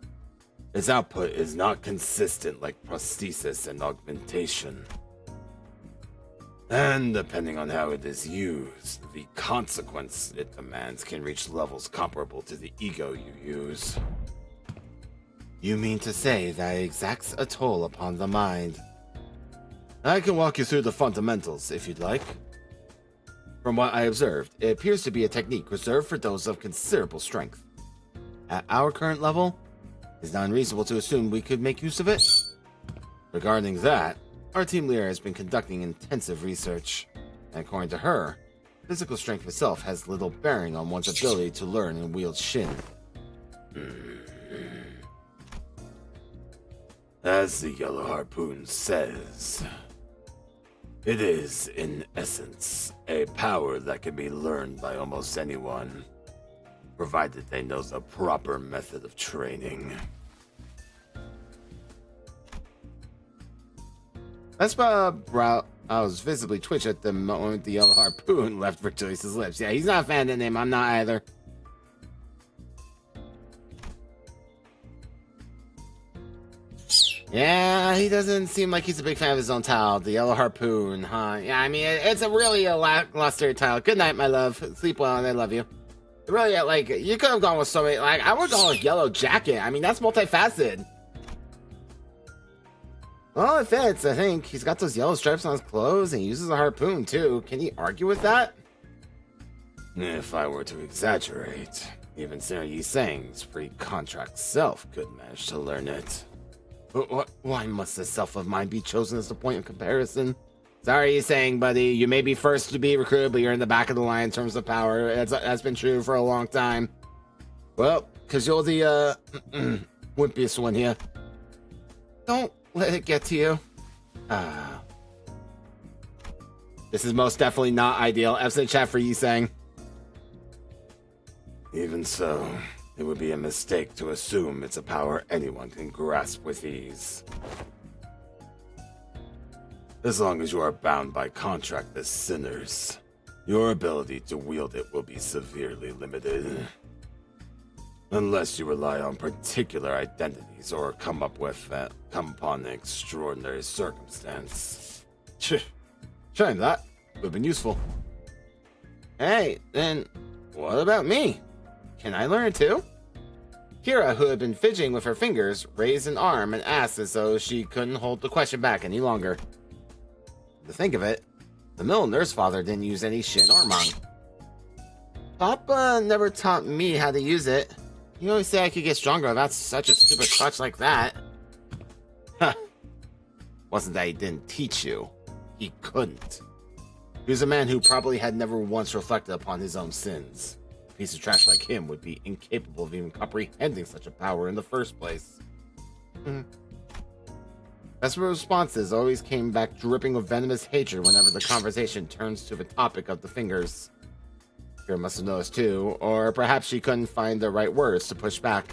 Its output is not consistent like prosthesis and augmentation. And depending on how it is used, the consequence it demands can reach levels comparable to the ego you use. You mean to say that it exacts a toll upon the mind? I can walk you through the fundamentals if you'd like. From what I observed, it appears to be a technique reserved for those of considerable strength. At our current level, it's not unreasonable to assume we could make use of it. Regarding that, our team leader has been conducting intensive research, and according to her, physical strength itself has little bearing on one's ability to learn and wield Shin. As the Yellow Harpoon says, it is, in essence, a power that can be learned by almost anyone, provided they know the proper method of training. That's brow. I was visibly twitch at the moment the Yellow Harpoon left Vertulius' lips. Yeah, he's not a fan of the name. I'm not either. Yeah, he doesn't seem like he's a big fan of his own title, the Yellow Harpoon, huh? Yeah, I mean, it's a really lackluster title. Good night, my love. Sleep well, and I love you. Really, like, you could have gone with so many, like, I would go with Yellow Jacket. I mean, that's multifaceted. Well, it fits, I think. He's got those yellow stripes on his clothes, and he uses a harpoon, too. Can he argue with that? If I were to exaggerate, even Sarah Yi Sang's pre-contract self could manage to learn it. But why must the self of mine be chosen as the point of comparison? Sorry, Yi Sang, buddy. You may be first to be recruited, but you're in the back of the line in terms of power. That's been true for a long time. Well, because you're the, wimpiest one here. Don't let it get to you. This is most definitely not ideal. Absent chat for Yi Sang. Even so, it would be a mistake to assume it's a power anyone can grasp with ease. As long as you are bound by contract as sinners, your ability to wield it will be severely limited. Unless you rely on particular identities or come upon an extraordinary circumstance. Trying that would have been useful. Hey, then what about me? Can I learn it too? Kira, who had been fidgeting with her fingers, raised an arm and asked as though she couldn't hold the question back any longer. To think of it, the middle nurse father didn't use any Shin or Mang. Papa never taught me how to use it. You always say I could get stronger without such a stupid crutch like that. Huh. Wasn't that he didn't teach you. He couldn't. He was a man who probably had never once reflected upon his own sins. A piece of trash like him would be incapable of even comprehending such a power in the first place. Vesper's responses always came back dripping with venomous hatred whenever the conversation turns to the topic of the fingers. Kira must have noticed too, or perhaps she couldn't find the right words to push back.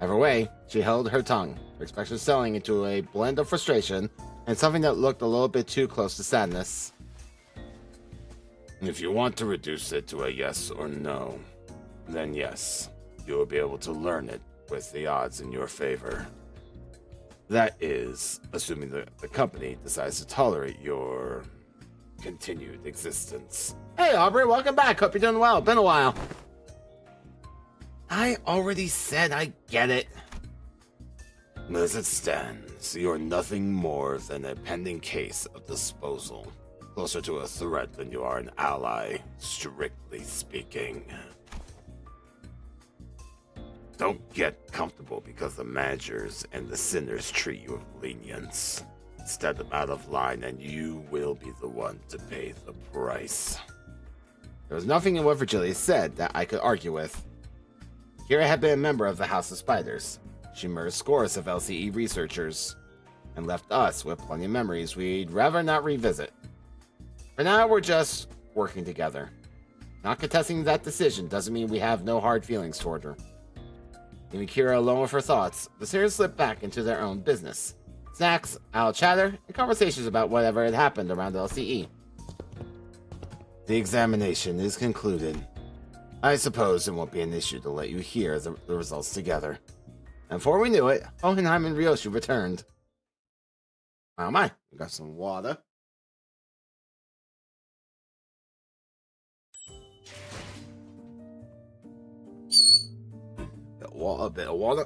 Either way, she held her tongue, her expression settling into a blend of frustration and something that looked a little bit too close to sadness. If you want to reduce it to a yes or no, then yes, you will be able to learn it twist the odds in your favor. That is, assuming the company decides to tolerate your continued existence. Hey, Aubrey, welcome back. Hope you're doing well. Been a while. I already said I get it. As it stands, you're nothing more than a pending case of disposal. Closer to a threat than you are an ally, strictly speaking. Don't get comfortable because the managers and the sinners treat you with lenience. Step them out of line and you will be the one to pay the price. There was nothing in what Virgilia said that I could argue with. Kira had been a member of the House of Spiders. She murdered scores of LCE researchers and left us with plenty of memories we'd rather not revisit. For now, we're just working together. Not contesting that decision doesn't mean we have no hard feelings toward her. Leaving Kira alone with her thoughts, the Seers slipped back into their own business. Snacks, idle chatter, and conversations about whatever had happened around LCE. The examination is concluded. I suppose it won't be an issue to let you hear the results together. And before we knew it, Hohenheim and Ryoshu returned. Oh my, we got some water. Bit of water.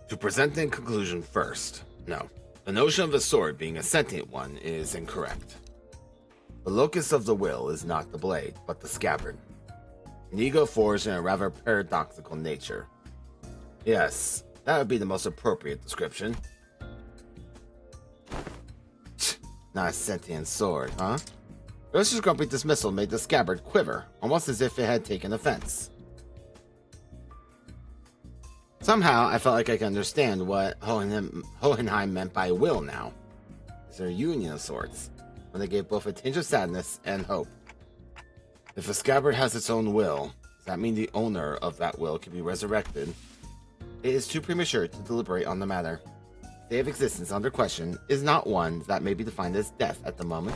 To present the conclusion first. No, the notion of the sword being a sentient one is incorrect. The locus of the will is not the blade, but the scabbard. An ego forged in a rather paradoxical nature. Yes, that would be the most appropriate description. Not a sentient sword, huh? Roshi's grumpy dismissal made the scabbard quiver, almost as if it had taken offense. Somehow, I felt like I could understand what Hohenheim meant by will now. It's their union of sorts, when they gave both a tinge of sadness and hope. If a scabbard has its own will, does that mean the owner of that will can be resurrected? It is too premature to deliberate on the matter. Day of existence under question is not one that may be defined as death at the moment.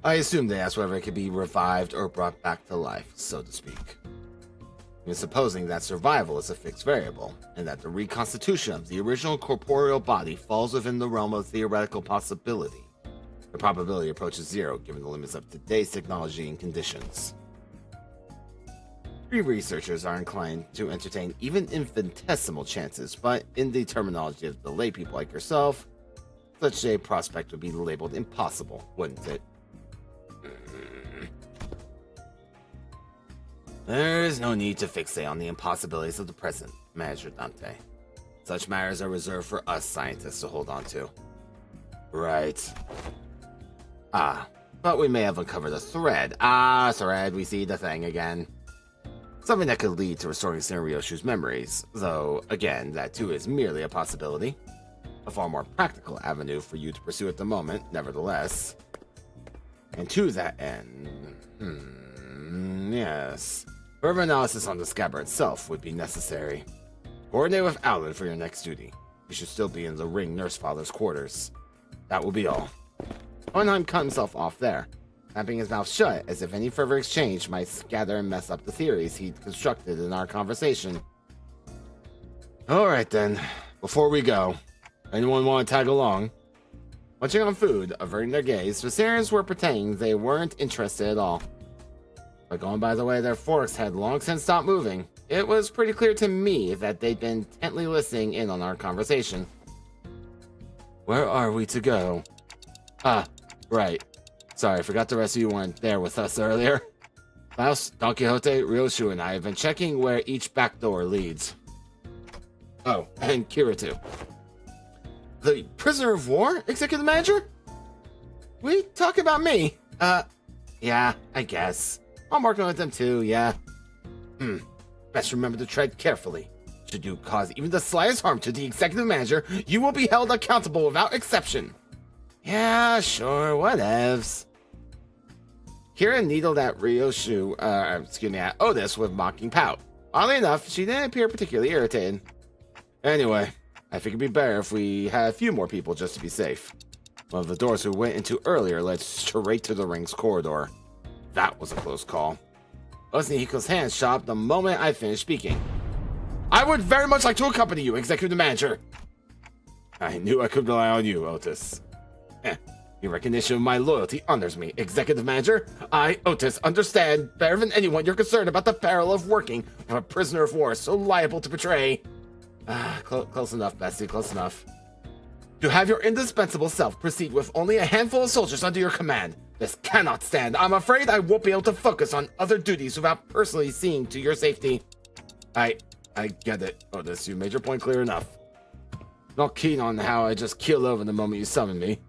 I assume they asked whether it could be revived or brought back to life, so to speak. Even supposing that survival is a fixed variable, and that the reconstitution of the original corporeal body falls within the realm of theoretical possibility, the probability approaches zero given the limits of today's technology and conditions. Free researchers are inclined to entertain even infinitesimal chances, but in the terminology of the laypeople like yourself, such a prospect would be labeled impossible, wouldn't it? There is no need to fixate on the impossibilities of the present, Manager Dante. Such matters are reserved for us scientists to hold on to. Right. But we may have uncovered a thread. Thread, we see the thing again. Something that could lead to restoring Ryoshu's memories, though, again, that too is merely a possibility. A far more practical avenue for you to pursue at the moment, nevertheless. And to that end, yes, further analysis on the scabbard itself would be necessary. Coordinate with Alan for your next duty. You should still be in the Ring Nurse Father's quarters. That will be all. Hohenheim cut himself off there, snapping his mouth shut as if any further exchange might scatter and mess up the theories he'd constructed in our conversation. Alright then, before we go, anyone want to tag along? Munching on food, averting their gaze, the Syrians were pretending they weren't interested at all. But going by the way their forks had long since stopped moving, it was pretty clear to me that they'd been intently listening in on our conversation. Where are we to go? Right. Sorry, I forgot the rest of you weren't there with us earlier. Klaus, Don Quixote, Ryoshu, and I have been checking where each back door leads. Oh, and Kira too. The prisoner of war, Executive Manager? We talk about me? Yeah, I guess. I'm working with them too, yeah. Best remember to tread carefully. Should you cause even the slightest harm to the Executive Manager, you will be held accountable without exception. Yeah, sure, whatevs. Kira needled at at Otis with mocking pout. Oddly enough, she didn't appear particularly irritated. Anyway, I think it'd be better if we had a few more people just to be safe. One of the doors we went into earlier led straight to the ring's corridor. That was a close call. Osnihiko's hands shot the moment I finished speaking. I would very much like to accompany you, Executive Manager. I knew I could rely on you, Otis. Your recognition of my loyalty honors me, Executive Manager. I, Otis, understand better than anyone your concern about the peril of working with a prisoner of war so liable to betray. Close enough, Bessie, close enough. To have your indispensable self proceed with only a handful of soldiers under your command. This cannot stand. I'm afraid I won't be able to focus on other duties without personally seeing to your safety. I get it, Otis. You made your point clear enough. Not keen on how I just keeled over the moment you summoned me.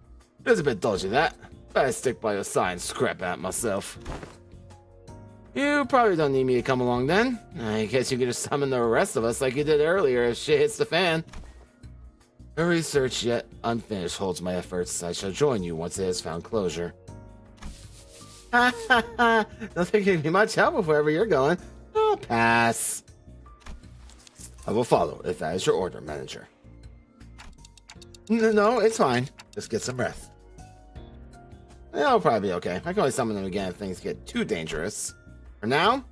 It was a bit dodgy, that. But I stick by your side and scrap at myself. You probably don't need me to come along then. I guess you can just summon the rest of us like you did earlier if shit hits the fan. The research yet unfinished holds my efforts. I shall join you once it has found closure. Ha ha ha! Don't think you'd be much help with wherever you're going. I'll pass. I will follow if that is your order, Manager. No, it's fine. Just get some rest. It'll probably be okay. I can always summon them again if things get too dangerous. For now,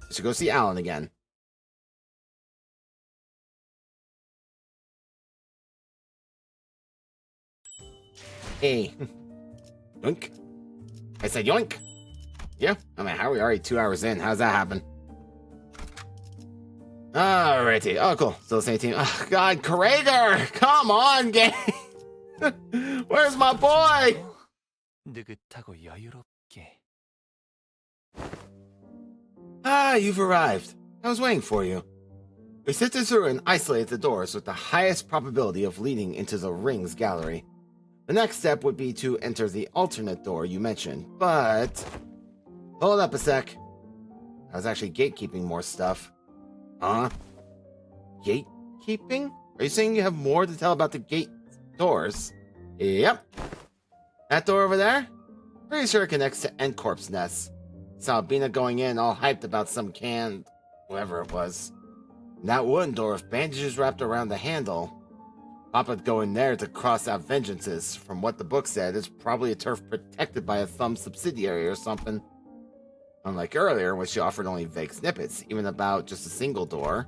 I should go see Alan again. Hey. Yoink. I said yoink. Yeah, I mean, how are we already 2 hours in? How's that happen? Alrighty. Oh, cool. Still the same team. Oh, God, Krager! Come on, game! Where's my boy? 느긋하고 여유롭게. You've arrived. I was waiting for you. We sifted through and isolated the doors with the highest probability of leading into the Rings Gallery. The next step would be to enter the alternate door you mentioned, but... Hold up a sec. I was actually gatekeeping more stuff. Huh? Gatekeeping? Are you saying you have more to tell about the gate doors? Yep. That door over there? Pretty sure it connects to Endcorp's nest. Saw Bina going in all hyped about some canned... whatever it was. And that wooden door with bandages wrapped around the handle. Papa'd go in there to cross out vengeances. From what the book said, it's probably a turf protected by a thumb subsidiary or something. Unlike earlier, when she offered only vague snippets, even about just a single door.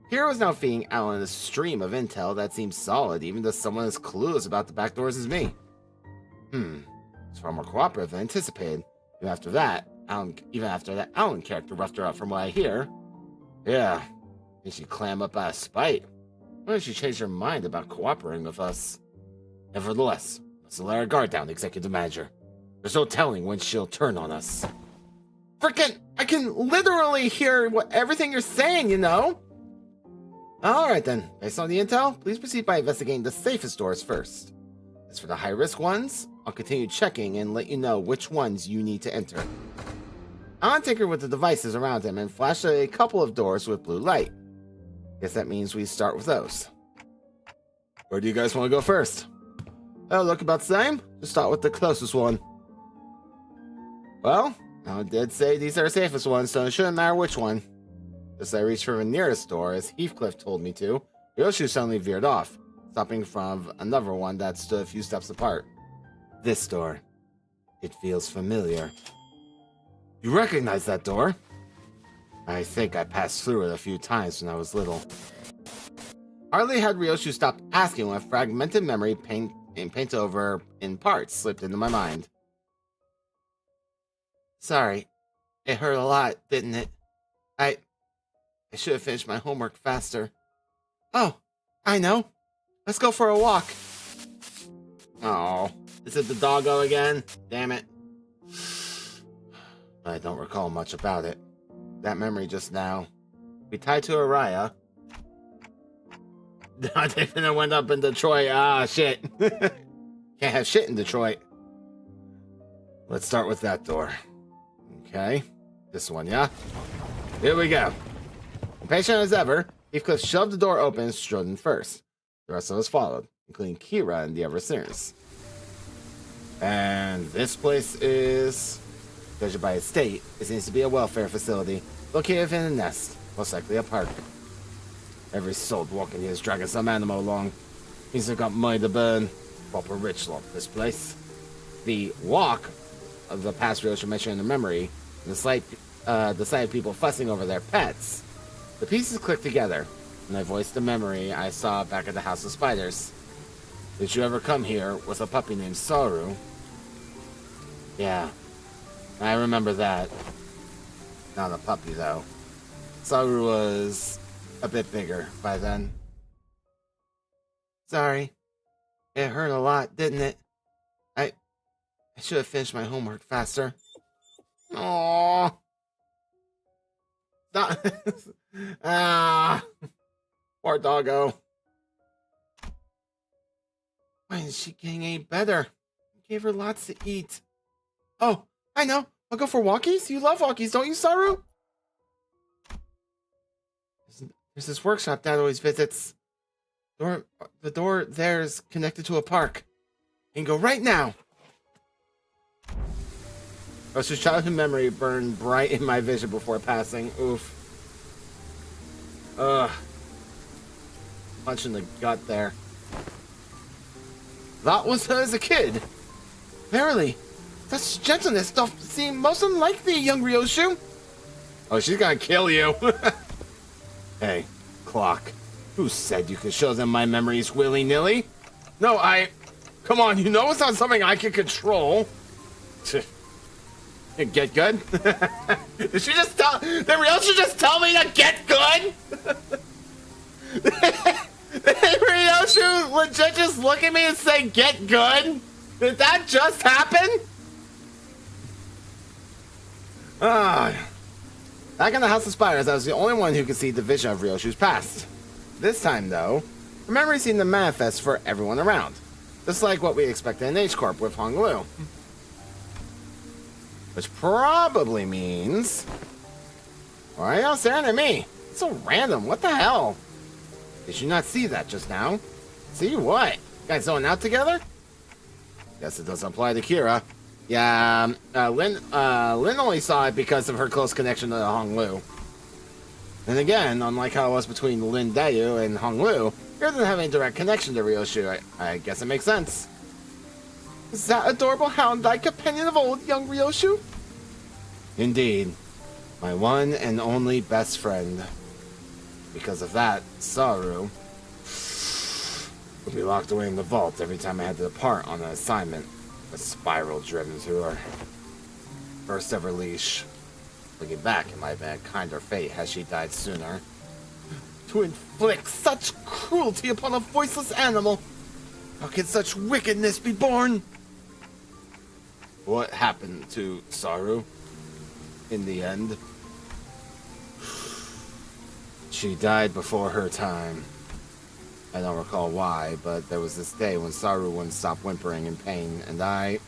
Here was now feeding Alan a stream of intel that seemed solid, even to someone as clueless about the back doors as me. It's far more cooperative than anticipated. Even after that Alan character roughed her up from what I hear. Yeah, and she'd clam up out of spite. Why did she change her mind about cooperating with us? Nevertheless, let's let our guard down, Executive Manager. There's no telling when she'll turn on us. Frickin', I can literally hear everything you're saying, you know? Alright then, based on the intel, please proceed by investigating the safest doors first. As for the high-risk ones, I'll continue checking and let you know which ones you need to enter. Alan tinkered with the devices around him and flashed a couple of doors with blue light. Guess that means we start with those. Where do you guys want to go first? Oh, look about the same. Just start with the closest one. Well, I did say these are the safest ones, so it shouldn't matter which one. As I reached for the nearest door, as Heathcliff told me to, Ryoshu suddenly veered off, stopping from another one that stood a few steps apart. This door. It feels familiar. You recognize that door? I think I passed through it a few times when I was little. Hardly had Ryoshu stopped asking when a fragmented memory paint over in parts slipped into my mind. Sorry. It hurt a lot, didn't it? I should have finished my homework faster. Oh, I know. Let's go for a walk. Oh, is it the doggo again? Damn it. I don't recall much about it. That memory just now. We tied to Araya. They finna went up in Detroit. Ah, shit. Can't have shit in Detroit. Let's start with that door. Okay. This one, yeah? Here we go. Impatient as ever, Heathcliff shoved the door open and strode in first. The rest of us followed, including Kira and the other sinners. And this place is... judged by its state, it seems to be a welfare facility, located in a nest, most likely a park. Every soul walking here is dragging some animal along. Means they've got money to burn. Proper ritual, this place. The walk of the past Ryoshi mentioned in the memory, and the sight of people fussing over their pets. The pieces clicked together, and I voiced the memory I saw back at the House of Spiders. Did you ever come here with a puppy named Saru? Yeah, I remember that. Not a puppy, though. Saru was a bit bigger by then. Sorry. It hurt a lot, didn't it? I should have finished my homework faster. Aww. Stop. Ah. Poor doggo. Why is she getting any better? I gave her lots to eat. Oh, I know. I'll go for walkies. You love walkies, don't you, Saru? There's this workshop Dad always visits. The door there is connected to a park. You can go right now. Rosa's childhood memory burned bright in my vision before passing. Oof. Ugh. Punch in the gut there. That was her as a kid. Verily. Such gentleness doth seem most unlike thee, young Ryoshu. Oh, she's gonna kill you. Hey, clock. Who said you could show them my memories willy-nilly? No, come on, you know it's not something I can control. Get good? Did she just tell... Did Ryoshu just tell me to get good? Did Ryoshu legit just look at me and say, get good? Did that just happen? Back in the House of Spiders, I was the only one who could see the vision of Ryoshu's past. This time, though, her memory seemed to manifest for everyone around. Just like what we expected in H-Corp with Honglu. Which probably means... Why are y'all staring at me? It's so random, what the hell? Did you not see that just now? See what? You guys going out together? Guess it doesn't apply to Kira. Yeah, Lin only saw it because of her close connection to Honglu. And again, unlike how it was between Lin Dayu and Honglu, Kira doesn't have any direct connection to Ryoshu. I guess it makes sense. Is that adorable hound thy companion of old, young Ryoshu? Indeed. My one and only best friend. Because of that, Saru would be locked away in the vault every time I had to depart on an assignment. A spiral driven through her first ever leash. Looking back, it might have been a kinder fate had she died sooner. To inflict such cruelty upon a voiceless animal! How can such wickedness be born? What happened to Saru? In the end? She died before her time. I don't recall why, but there was this day when Saru wouldn't stop whimpering in pain, and I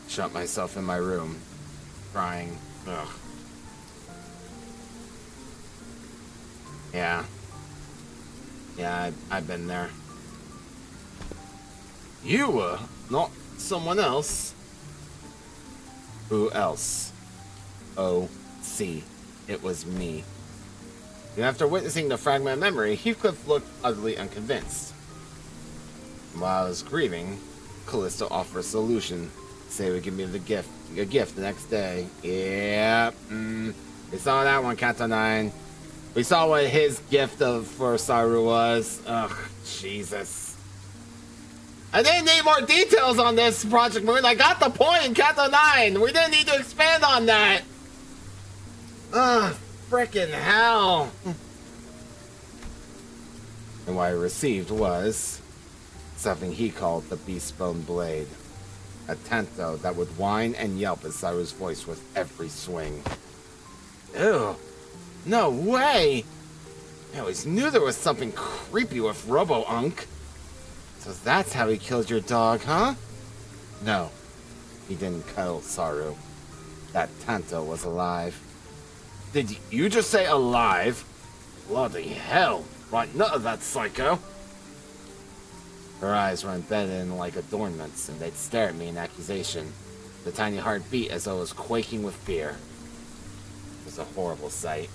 shut myself in my room, crying. Ugh. Yeah, I've been there. You were, not someone else. Who else? Oh, see, it was me. And after witnessing the fragment of memory, Heathcliff looked utterly unconvinced. While I was grieving, Callisto offered a solution. Say we give me a gift the next day. Yeah, we saw that one, Kato 9. We saw what his gift for Saru was. Ugh, Jesus. I didn't need more details on this, Project Moon. I got the point in Kato 9. We didn't need to expand on that. Ugh. Frickin' hell! And what I received was something he called the Beastbone Blade. A tanto that would whine and yelp at Saru's voice with every swing. Ew! No way! I always knew there was something creepy with Robo-Unk. So that's how he killed your dog, huh? No, he didn't kill Saru. That tanto was alive. Did you just say alive? Bloody hell. Right nut of that psycho. Her eyes were embedded in like adornments, and they'd stare at me in accusation. The tiny heart beat as though it was quaking with fear. It was a horrible sight.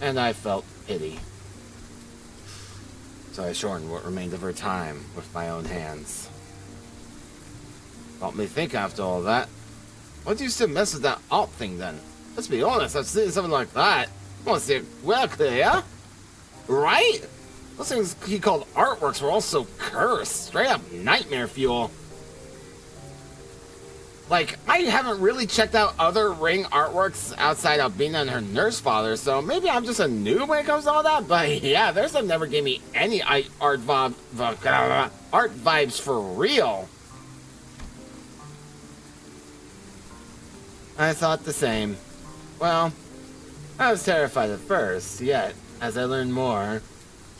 And I felt pity. so I shortened what remained of her time with my own hands. Got me think after all that. Why do you still mess with that art thing then? Let's be honest, I've seen something like that. I want to see it well clear. Right? Those things he called artworks were also cursed. Straight up nightmare fuel. Like, I haven't really checked out other Ring artworks outside of Bina and her nurse father, so maybe I'm just a noob when it comes to all that, but yeah, their stuff never gave me any art vibes for real. I thought the same. Well, I was terrified at first, yet, as I learned more,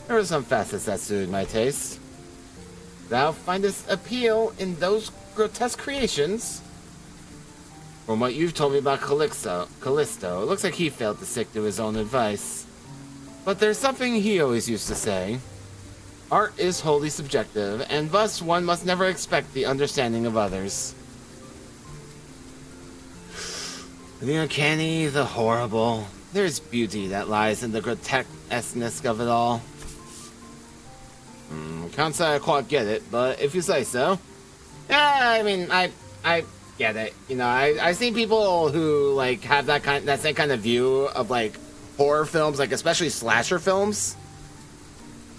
there were some facets that suited my taste. Thou findest appeal in those grotesque creations? From what you've told me about Callisto, it looks like he failed to stick to his own advice. But there's something he always used to say. Art is wholly subjective, and thus one must never expect the understanding of others. The uncanny, the horrible. There's beauty that lies in the grotesqueness of it all. Can't say I quite get it, but if you say so. Yeah, I mean, I get it. You know, I've seen people who like have that same kind of view of like horror films, like especially slasher films.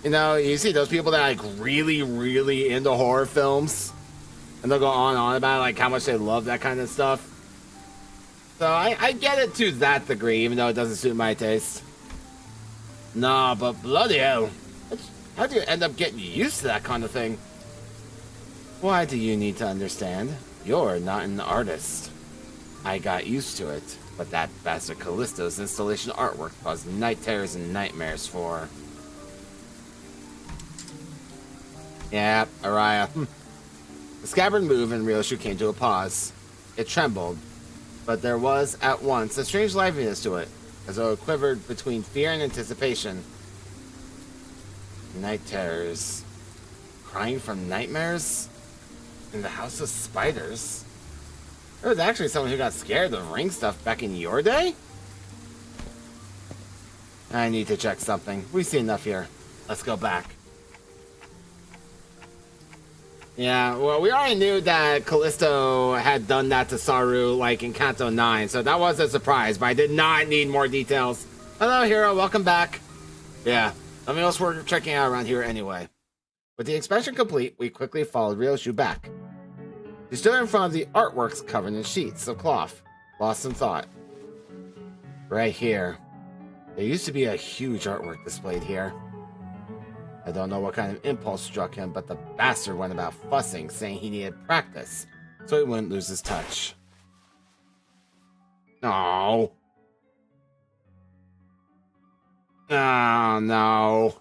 You know, you see those people that are like really, really into horror films, and they'll go on and on about like how much they love that kind of stuff. So I get it to that degree, even though it doesn't suit my taste. Nah, but bloody hell, how do you end up getting used to that kind of thing? Why do you need to understand? You're not an artist. I got used to it, but that bastard Callisto's installation artwork caused night terrors and nightmares for... Yeah, Araya. The scabbard moved and Ryoshu came to a pause. It trembled, but there was at once a strange liveliness to it, as though it quivered between fear and anticipation. Night terrors. Crying from nightmares? In the House of Spiders? There was actually someone who got scared of Ring stuff back in your day? I need to check something. We've seen enough here. Let's go back. Yeah, well, we already knew that Callisto had done that to Saru, like, in Kanto 9, so that was a surprise, but I did not need more details. Hello, Hero, welcome back. Yeah, nothing else worth checking out around here anyway. With the inspection complete, we quickly followed Ryoshu back. He stood in front of the artworks covered in sheets of cloth, lost in thought. Right here. There used to be a huge artwork displayed here. I don't know what kind of impulse struck him, but the bastard went about fussing, saying he needed practice, so he wouldn't lose his touch. No. Oh, no.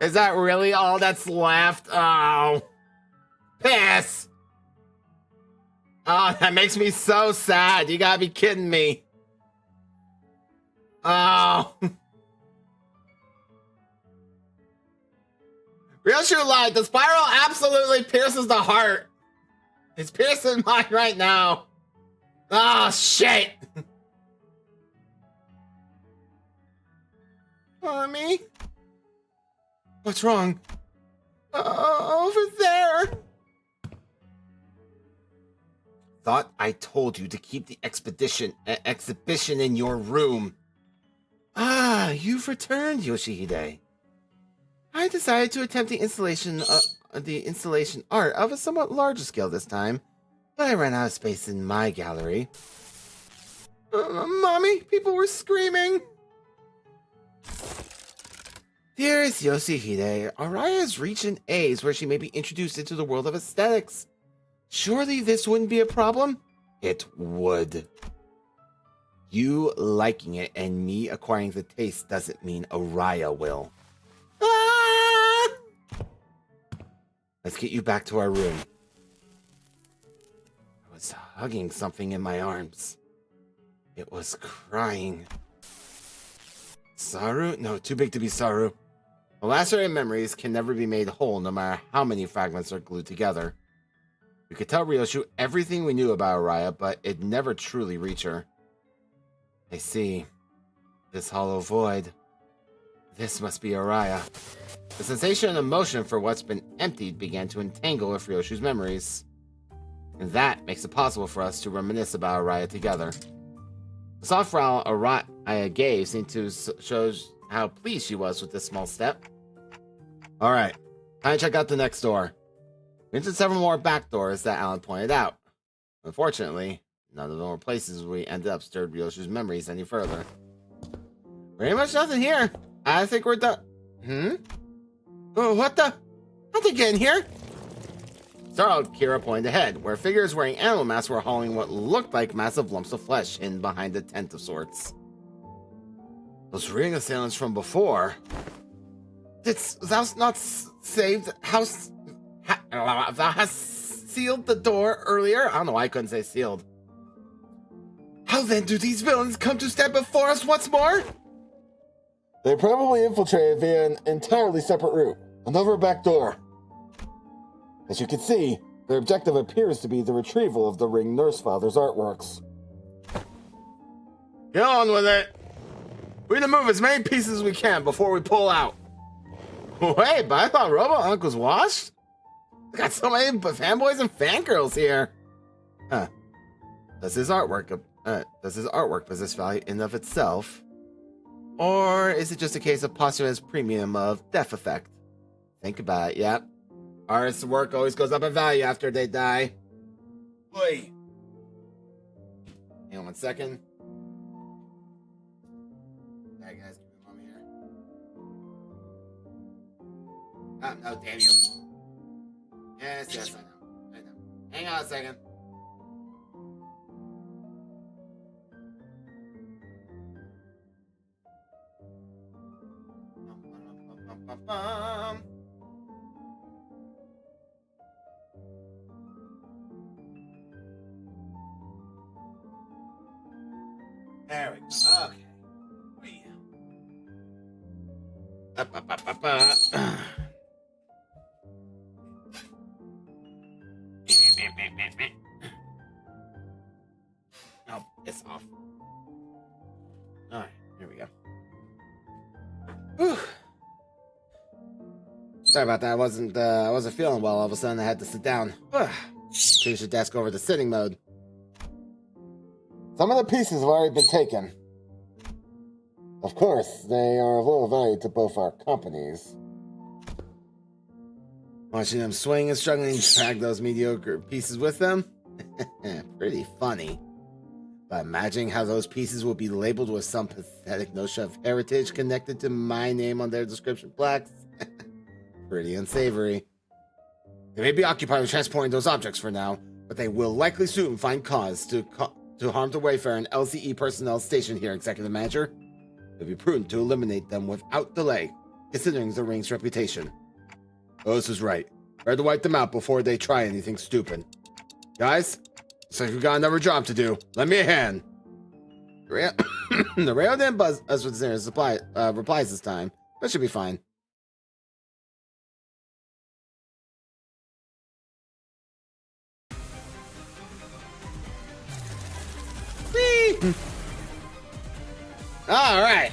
Is that really all that's left? Oh. Piss! Oh, that makes me so sad. You gotta be kidding me. Oh. Ryoshu lied. The spiral absolutely pierces the heart. It's piercing mine right now. Oh, shit. Mommy? What's wrong? Over there. Thought I told you to keep the exhibition in your room. Ah, you've returned, Yoshihide. I decided to attempt the installation art of a somewhat larger scale this time, but I ran out of space in my gallery. Mommy, people were screaming. Dearest Yoshihide, Araya is reaching an age where she may be introduced into the world of aesthetics. Surely this wouldn't be a problem? It would. You liking it and me acquiring the taste doesn't mean Araya will. Ah! Let's get you back to our room. I was hugging something in my arms. It was crying. Saru? No, too big to be Saru. The lacerated memories can never be made whole no matter how many fragments are glued together. We could tell Ryoshu everything we knew about Araya, but it'd never truly reach her. I see. This hollow void. This must be Araya. The sensation and emotion for what's been emptied began to entangle with Ryoshu's memories. And that makes it possible for us to reminisce about Araya together. The soft growl Araya gave seemed to show how pleased she was with this small step. Alright, time to check out the next door. We entered several more back doors that Alan pointed out. Unfortunately, none of the more places we ended up stirred Ryoshu's memories any further. Pretty much nothing here. I think we're done. Oh, what the? How'd they get in here? Startled, Kira pointed ahead, where figures wearing animal masks were hauling what looked like massive lumps of flesh hidden behind a tent of sorts. Those ring assailants from before. Did thou not save the house? Thou hast sealed the door earlier? I don't know why I couldn't say sealed. How then do these villains come to stand before us once more? They probably infiltrated via an entirely separate route, another back door. As you can see, their objective appears to be the retrieval of the Ring Nurse Father's artworks. Get on with it. We need to move as many pieces as we can before we pull out. Wait, but I thought Robo Unk was washed? We got so many fanboys and fangirls here. Huh. Does his artwork possess value in and of itself? Or is it just a case of posthumous premium of death effect? Think about it, yep. Artists' work always goes up in value after they die. Oi! Hang on 1 second. Alright guys, give me a moment here. Oh, no, damn you. Yes, I know. Hang on a second. There we go. Okay. Oh, it's off. Alright, here we go. Whew. Sorry about that. I wasn't feeling well. All of a sudden, I had to sit down. Change the desk over to sitting mode. Some of the pieces have already been taken. Of course, they are of little value to both our companies. Watching them swing and struggling to drag those mediocre pieces with them? Pretty funny. But imagining how those pieces will be labeled with some pathetic notion of heritage connected to my name on their description plaques? Pretty unsavory. They may be occupied with transporting those objects for now, but they will likely soon find cause to harm the Wayfarer and LCE personnel stationed here, Executive Manager. It would be prudent to eliminate them without delay, considering the ring's reputation. Oz is right. Better to wipe them out before they try anything stupid. Guys, looks like we've got another job to do. Lend me a hand. The rail didn't buzz us with their replies this time. That should be fine. Whee! All right.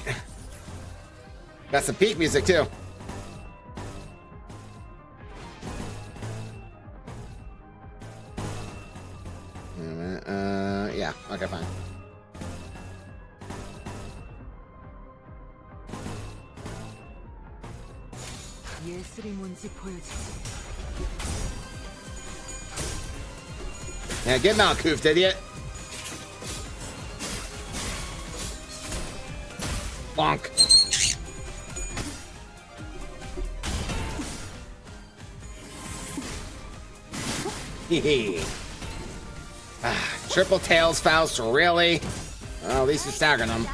Got some peak music too. Yeah. Okay, fine. Yeah, get malcoofed, idiot. Bonk. Triple tails, Faust, really? Well, at least you're staggering them.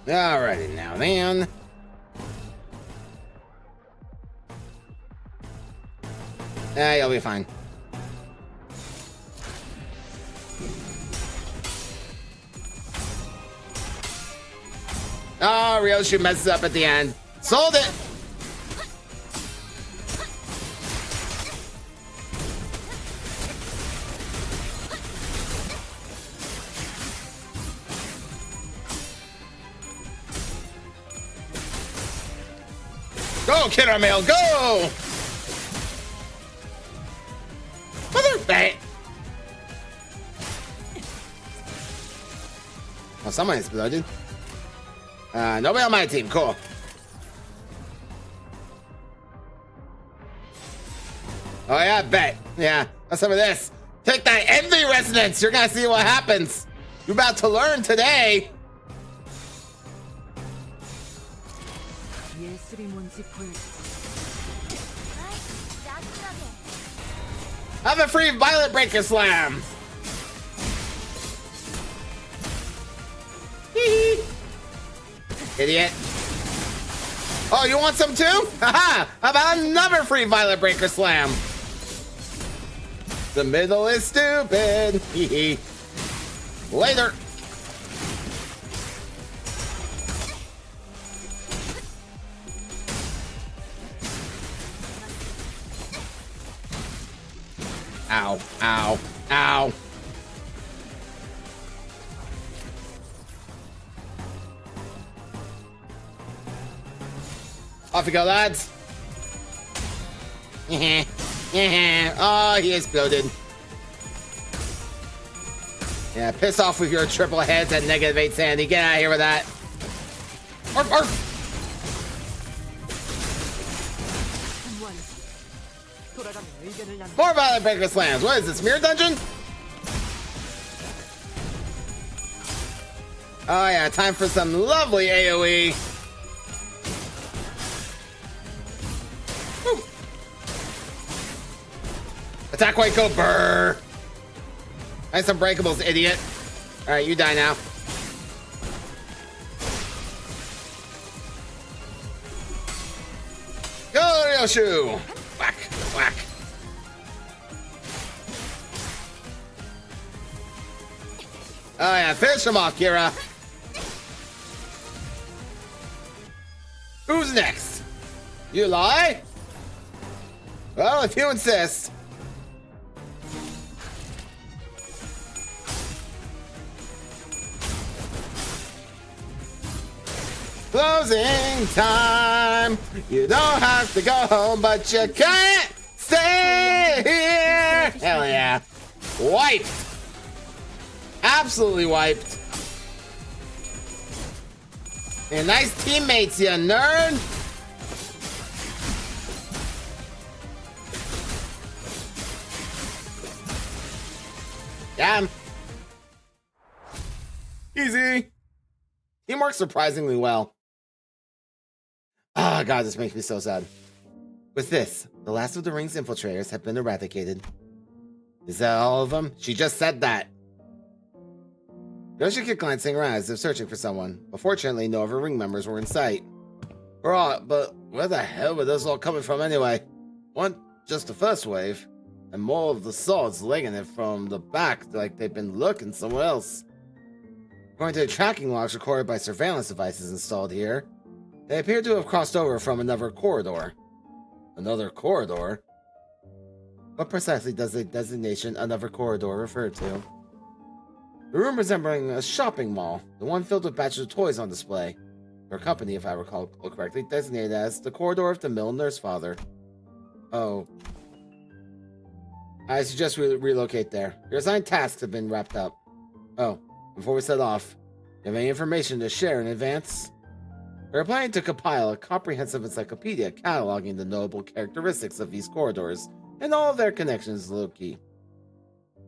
Alrighty now, then. You'll be fine. Oh, Ryoshu messes up at the end. Sold it! Go, Killer Mail, go! Mother bait! Oh, someone exploded. Nobody on my team, cool. Oh yeah, bet. Yeah, that's some of this. Take that envy resonance. You're gonna see what happens. You're about to learn today. 예술이 뭔지 보여주지. Have a free Violet Breaker Slam. Idiot. Oh, you want some too? Haha! How about another free Violet Breaker Slam? The middle is stupid. Later. Ow, ow, ow. Off we go, lads. Oh, he exploded. Yeah, piss off with your triple heads at -8 Sandy. Get out of here with that. Arf, arf. More Violet Breaker Slams. What is this, Mirror Dungeon? Oh yeah, time for some lovely AoE. Woo. Attack White Go Burr. Nice unbreakables, idiot. Alright, you die now. Go, Ryoshu! Whack, whack. Oh yeah, finish him off, Kira. Who's next? You lie? Well, if you insist. Closing time. You don't have to go home, but you can't stay here. Hell yeah. Wiped. Absolutely wiped. And nice teammates, you nerd. Damn. Easy. Teamwork surprisingly well. Ah, God, this makes me so sad. With this, the last of the ring's infiltrators have been eradicated. Is that all of them? She just said that. Yoshi kept glancing around as if searching for someone, but fortunately no other ring members were in sight. But where the hell were those all coming from anyway? One, just the first wave, and more of the swords legging it from the back like they've been looking somewhere else. According to the tracking logs recorded by surveillance devices installed here, they appear to have crossed over from another corridor. Another corridor? What precisely does the designation another corridor refer to? The room resembling a shopping mall, the one filled with batches of toys on display. Your company, if I recall correctly, designated as the corridor of the mill nurse father. Oh. I suggest we relocate there. Your assigned tasks have been wrapped up. Oh, before we set off, you have any information to share in advance? We're planning to compile a comprehensive encyclopedia cataloging the notable characteristics of these corridors and all of their connections to Loki.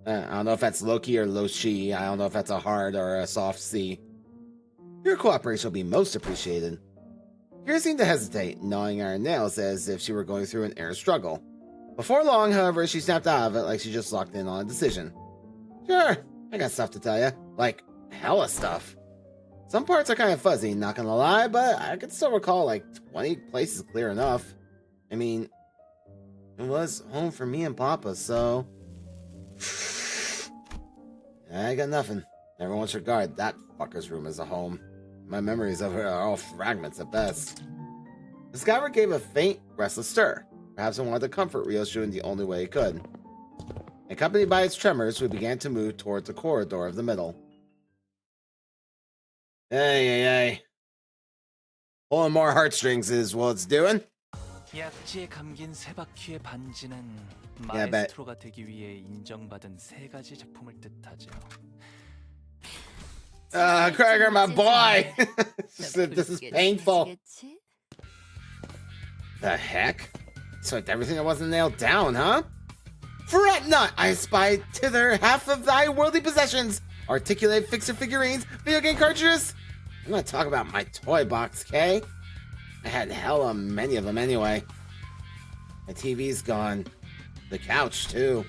I don't know if that's Loki or Loshi. I don't know if that's a hard or a soft C. Your cooperation will be most appreciated. Kira seemed to hesitate, gnawing her nails as if she were going through an inner struggle. Before long, however, she snapped out of it like she just locked in on a decision. Sure, I got stuff to tell you. Like, hella stuff. Some parts are kind of fuzzy, not gonna lie, but I could still recall like 20 places clear enough. I mean, it was home for me and Papa, so... I got nothing. Never once regarded that fucker's room as a home. My memories of her are all fragments at best. The skyver gave a faint, restless stir. Perhaps it wanted to comfort Ryoshu in the only way it could. Accompanied by its tremors, we began to move towards the corridor of the middle. Hey. Pulling more heartstrings is what it's doing. 약지에 감긴 새 바퀴의 반지는 Yeah, I bet. 마에스트로가 되기 위해 인정받은 세 가지 작품을 뜻하죠. Cracker, my boy! This is painful. The heck? So everything that wasn't nailed down, huh? Fret not, I spy thither half of thy worldly possessions. Articulate fixer figurines, video game cartridges. I'm not talking about my toy box, Kay. I had hella many of them anyway. My TV's gone. The couch, too.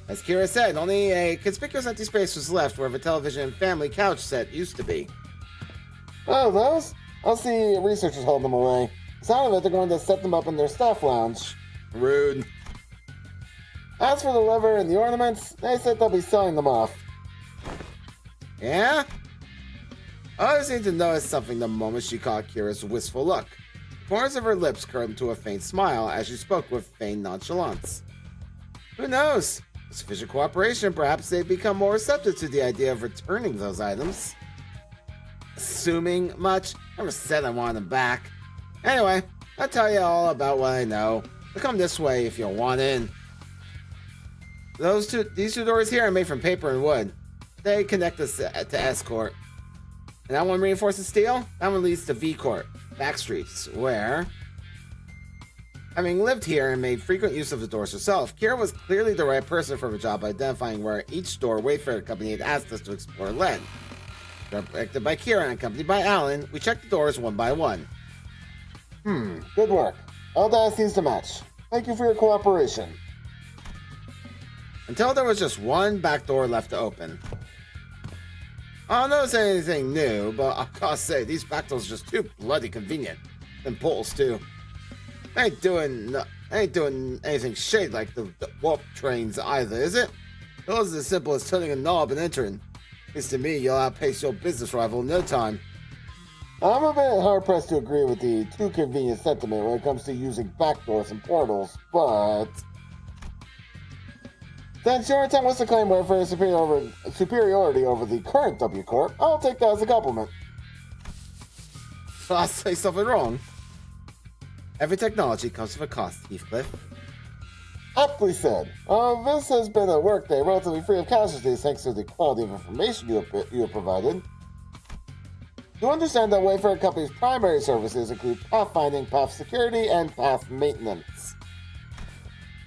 As Kira said, only a conspicuous empty space was left where the television and family couch set used to be. Oh, those? I'll see researchers hold them away. Sound of it, they're going to set them up in their staff lounge. Rude. As for the lever and the ornaments, they said they'll be selling them off. Yeah? I seemed to notice something the moment she caught Kira's wistful look. The corners of her lips curled into a faint smile as she spoke with feigned nonchalance. Who knows? With sufficient cooperation, perhaps they'd become more receptive to the idea of returning those items. Assuming much? Never said I wanted them back. Anyway, I'll tell you all about what I know. I'll come this way if you'll want in. These two doors here are made from paper and wood. They connect us to S Court. And that one reinforces steel? That one leads to V Court, back streets, where, having lived here and made frequent use of the doors herself, Kira was clearly the right person for the job by identifying where each door Wayfarer Company had asked us to explore led. Directed by Kira and accompanied by Alan, we checked the doors one by one. Good work. All data seems to match. Thank you for your cooperation. Until there was just one back door left to open. I don't notice anything new, but I gotta say, these back doors are just too bloody convenient. And pulls too. Ain't doing anything shady like the warp trains either, is it? Those are as simple as turning a knob and entering. At least to me, you'll outpace your business rival in no time. I'm a bit hard-pressed to agree with the too convenient sentiment when it comes to using back doors and portals, but since your intent was to claim Wayfarer's superiority over the current W Corp, I'll take that as a compliment. I'll say something wrong. Every technology comes with a cost, Heathcliff. Aptly said. This has been a workday relatively free of casualties thanks to the quality of information you have provided. You understand that Wayfarer Company's primary services include pathfinding, path security, and path maintenance.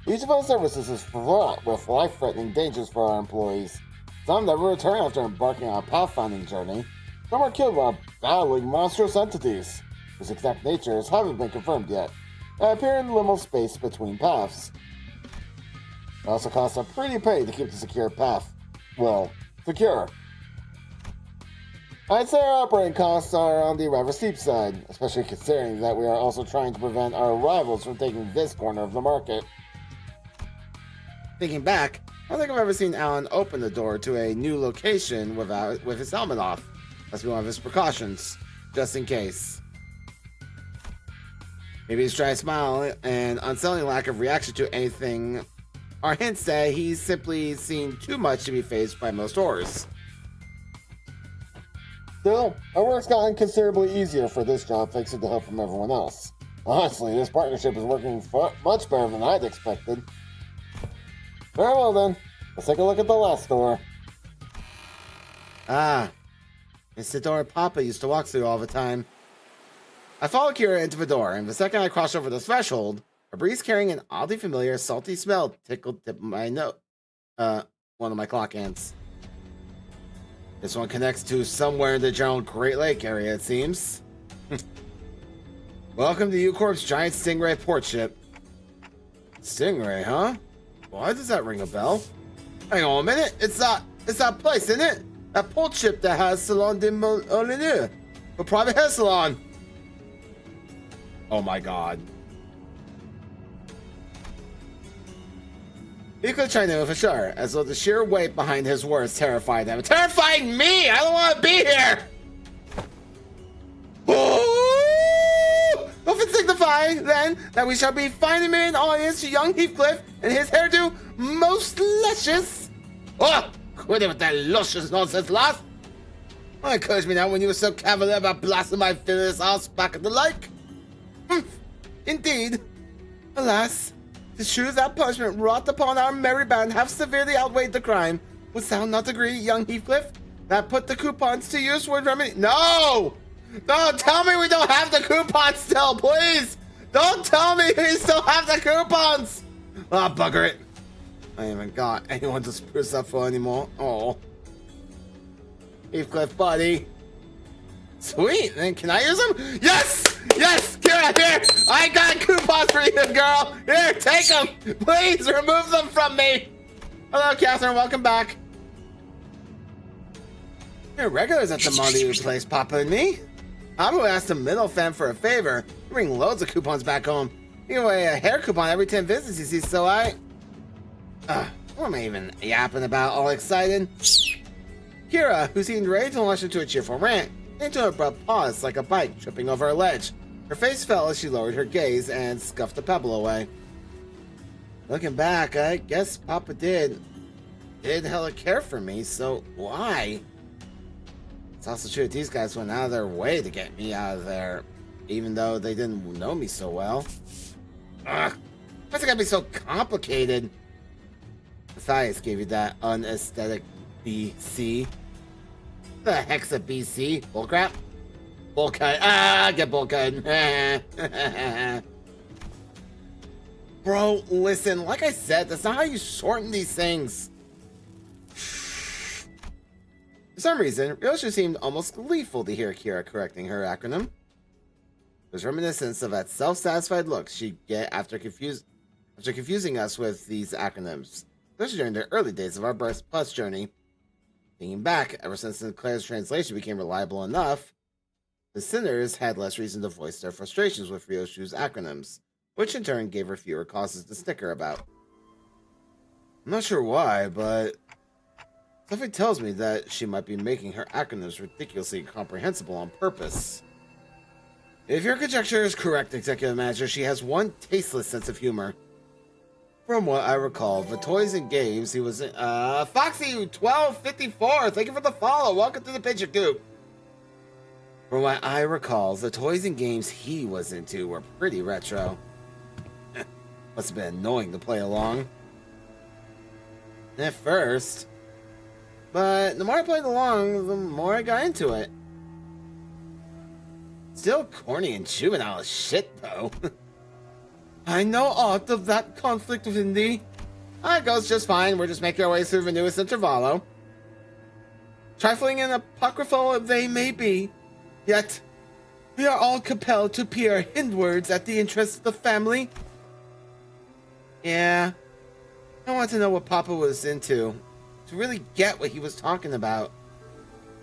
Each of those services is fraught with life-threatening dangers for our employees. Some never return after embarking on a pathfinding journey. Some are killed while battling monstrous entities, whose exact natures haven't been confirmed yet, and appear in liminal space between paths. It also costs a pretty penny to keep the secure path, well, secure. I'd say our operating costs are on the rather steep side, especially considering that we are also trying to prevent our rivals from taking this corner of the market. Thinking back, I don't think I've ever seen Alan open the door to a new location with his helmet off. Must be one of his precautions, just in case. Maybe his dry smile and unsettling lack of reaction to anything are hints that he's simply seen too much to be fazed by most horrors. Still, our work's gotten considerably easier for this job thanks to the help from everyone else. Honestly, this partnership is working much better than I'd expected. Very well then, let's take a look at the last door. Ah, it's the door Papa used to walk through all the time. I followed Kira into the door, and the second I crossed over the threshold, a breeze carrying an oddly familiar salty smell tickled the tip of my one of my clock hands. This one connects to somewhere in the general Great Lake area, it seems. Welcome to U-Corp's giant Stingray port ship. Stingray, huh? Why does that ring a bell? Hang on a minute, it's that place, isn't it? That port ship that has Salon de Molyneux, a private hair salon. Oh my god. He could chime in with a shudder, as though the sheer weight behind his words terrified him. Terrifying me! I don't want to be here! Oh! Does it signify, then, that we shall be finding an audience to young Heathcliff and his hairdo most luscious? Oh! Quit it with that luscious nonsense, lass! Don't encourage me now when you were so cavalier about blasting my villainous ass back at the lake. Indeed. Alas, the true that punishment wrought upon our merry band have severely outweighed the crime. Wouldst thou not agree, young Heathcliff? That put the coupons to use would remedy. No! Don't tell me we don't have the coupons still, please! Don't tell me we still have the coupons! Ah, bugger it. I haven't got anyone to spruce up for anymore. Oh. Heathcliff, buddy. Sweet, then can I use them? Yes! Yes! Kira, here! I got coupons for you, girl! Here, take them! Please remove them from me! Hello, Catherine, welcome back. You're regulars at the Molly place, Papa and me. Papa asked the middle fam for a favor. You bring loads of coupons back home. You give away a hair coupon every 10 visits you see, so what am I even yapping about, all excited? Kira, who seemed ready to launch into a cheerful rant, came to an abrupt pause like a bike tripping over a ledge. Her face fell as she lowered her gaze and scuffed a pebble away. Looking back, I guess Papa did hella care for me, so why? It's also true that these guys went out of their way to get me out of there, even though they didn't know me so well. Ugh, why's it gotta be so complicated? Matthias gave you that unaesthetic BC. The heck's a BC? Bullcrap? Bullcut. Get bullcut. Bro, listen, like I said, that's not how you shorten these things. For some reason, Ryoshu seemed almost gleeful to hear Kira correcting her acronym. It was reminiscent of that self-satisfied look she'd get after confusing us with these acronyms, especially during the early days of our bus journey. Thinking back, ever since Sinclair's translation became reliable enough, the sinners had less reason to voice their frustrations with Ryoshu's acronyms, which in turn gave her fewer causes to snicker about. I'm not sure why, but something tells me that she might be making her acronyms ridiculously comprehensible on purpose. If your conjecture is correct, Executive Manager, she has one tasteless sense of humor. From what I recall, the toys and games he was in, Foxy1254, thank you for the follow, welcome to the Picture Coop. From what I recall, the toys and games he was into were pretty retro. Must have been annoying to play along. At first. But the more I played along, the more I got into it. Still corny and juvenile as shit, though. I know aught of that conflict within thee. It goes just fine. We're just making our way through the newest intervallo. Trifling and apocryphal they may be, yet we are all compelled to peer hindwards at the interests of the family. Yeah, I want to know what Papa was into, to really get what he was talking about.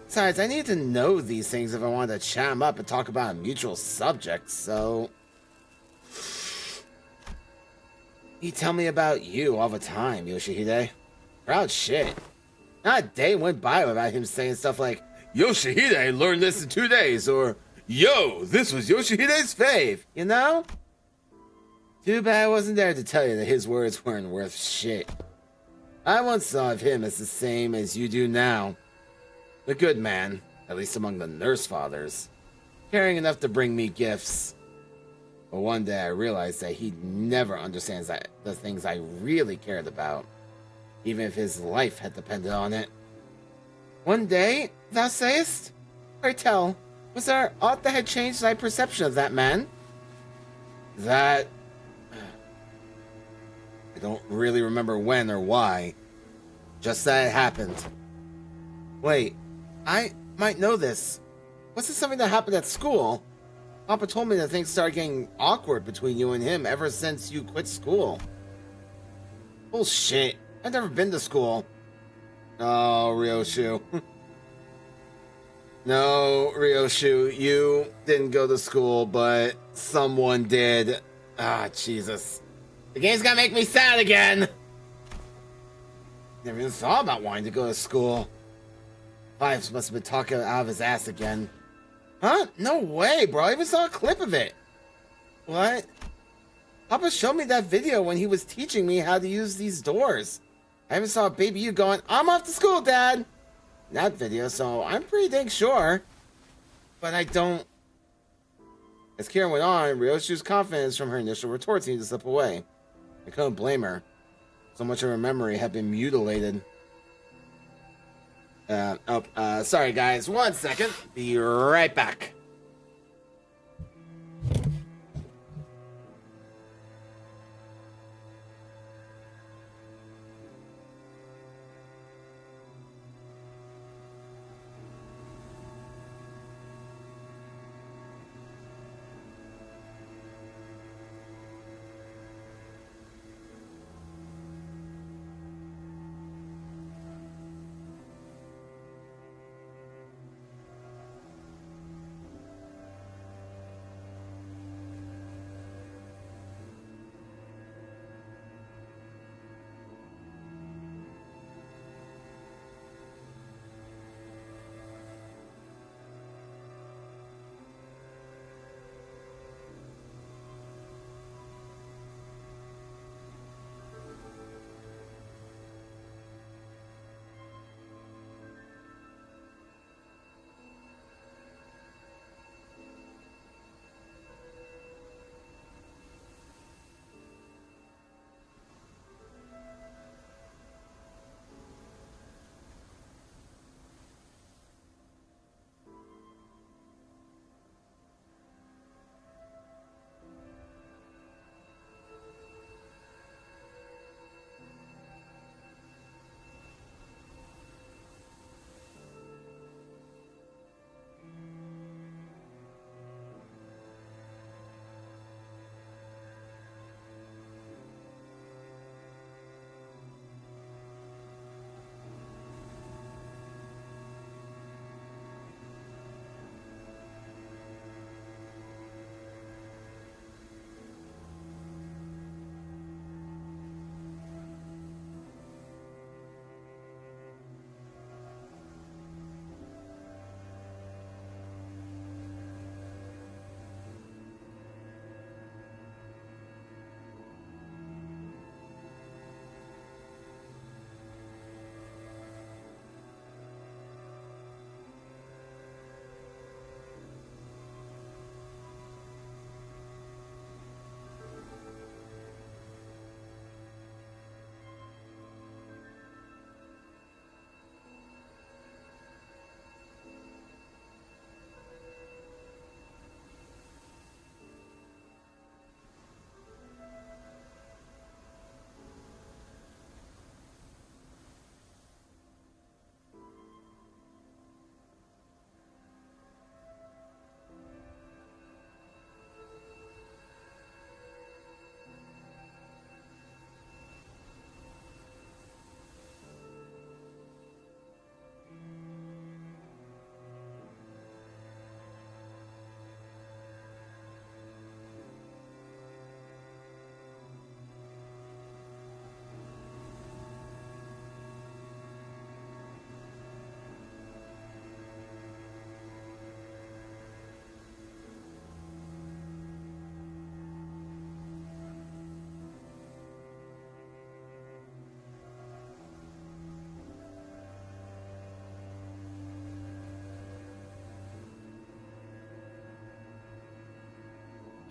Besides, I need to know these things if I want to chat him up and talk about a mutual subject, so... He tell me about you all the time, Yoshihide. Proud shit. Not a day went by without him saying stuff like, Yoshihide learned this in 2 days, or, yo, this was Yoshihide's fave, you know? Too bad I wasn't there to tell you that his words weren't worth shit. I once thought of him as the same as you do now. A good man, at least among the nurse fathers. Caring enough to bring me gifts. But one day I realized that he never understands the things I really cared about, even if his life had depended on it. One day, thou sayest? Pray tell, was there aught that had changed thy perception of that man? That... I don't really remember when or why. Just that it happened. Wait, I might know this. Was this something that happened at school? Papa told me that things started getting awkward between you and him ever since you quit school. Bullshit. I've never been to school. Oh, Ryoshu. No, Ryoshu, you didn't go to school, but someone did. Ah, Jesus. The game's gonna make me sad again! Never even thought about wanting to go to school. Fives must have been talking out of his ass again. Huh? No way, bro. I even saw a clip of it. What? Papa showed me that video when he was teaching me how to use these doors. I even saw baby you going, I'm off to school, Dad! In that video, so I'm pretty dang sure. But I don't... As Kieran went on, Ryoshu's confidence from her initial retort seemed to slip away. I couldn't blame her. So much of her memory had been mutilated. Sorry guys, 1 second. Be right back.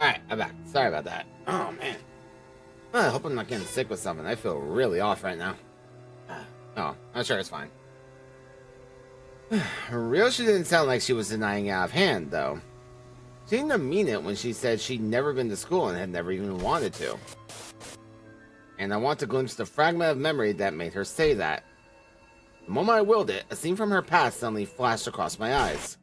Alright, I'm back. Sorry about that. Oh, man. I hope I'm not getting sick with something. I feel really off right now. Oh, I'm sure it's fine. Ryoshi didn't sound like she was denying it out of hand, though. She didn't mean it when she said she'd never been to school and had never even wanted to. And I want to glimpse the fragment of memory that made her say that. The moment I willed it, a scene from her past suddenly flashed across my eyes.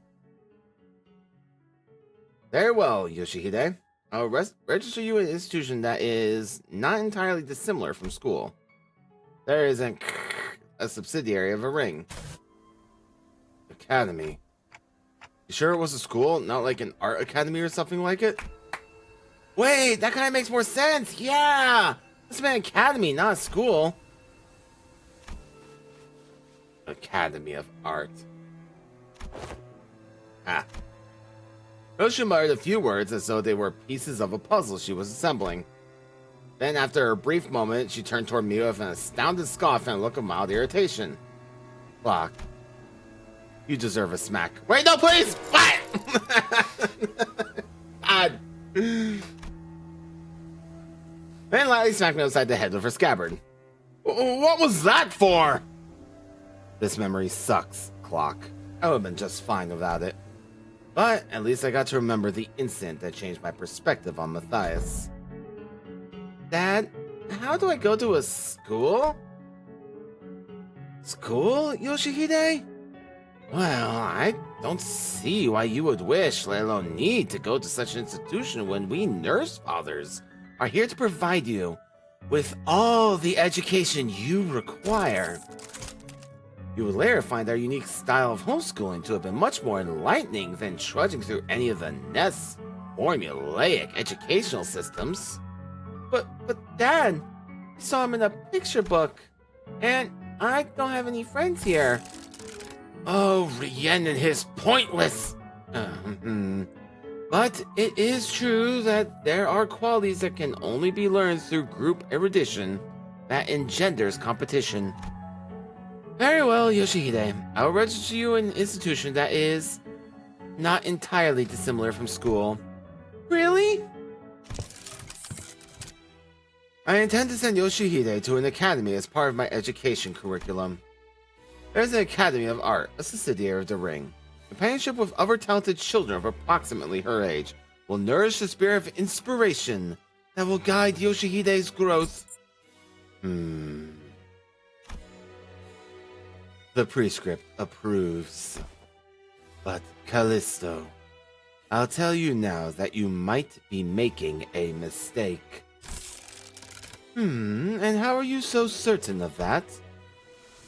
Very well, Yoshihide. I'll register you in an institution that is not entirely dissimilar from school. There isn't a subsidiary of a ring. Academy. You sure it was a school, not like an art academy or something like it? Wait, that kind of makes more sense. Yeah! It's an academy, not a school. Academy of Art. Ah. Ryoshi muttered a few words as though they were pieces of a puzzle she was assembling. Then, after a brief moment, she turned toward me with an astounded scoff and a look of mild irritation. Fuck. You deserve a smack. Wait, no, please! What? God And lightly smacked me upside the head with her scabbard. What was that for? This memory sucks, Clock. I would have been just fine without it. But at least I got to remember the incident that changed my perspective on Matthias. Dad, how do I go to a school? School, Yoshihide? Well, I don't see why you would wish, let alone need, to go to such an institution when we nurse fathers are here to provide you with all the education you require. You would later find our unique style of homeschooling to have been much more enlightening than trudging through any of the Nest's formulaic educational systems. But Dad, I saw him in a picture book, and I don't have any friends here. Oh, Rien and his pointless... But it is true that there are qualities that can only be learned through group erudition that engenders competition. Very well, Yoshihide. I will register you in an institution that is not entirely dissimilar from school. Really? I intend to send Yoshihide to an academy as part of my education curriculum. There's an Academy of Art, a subsidiary of the Ring. Companionship with other talented children of approximately her age will nourish the spirit of inspiration that will guide Yoshihide's growth. The prescript approves. But Callisto, I'll tell you now that you might be making a mistake. And how are you so certain of that?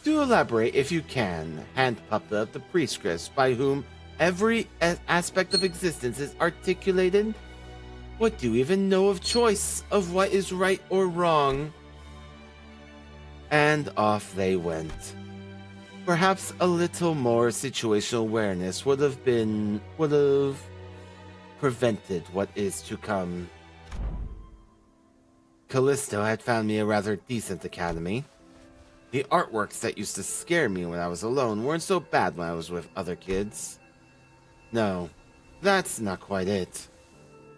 Do elaborate if you can, hand puppet of the prescripts by whom every aspect of existence is articulated. What do you even know of choice, of what is right or wrong? And off they went. Perhaps a little more situational awareness would have prevented what is to come. Callisto had found me a rather decent academy. The artworks that used to scare me when I was alone weren't so bad when I was with other kids. No, that's not quite it.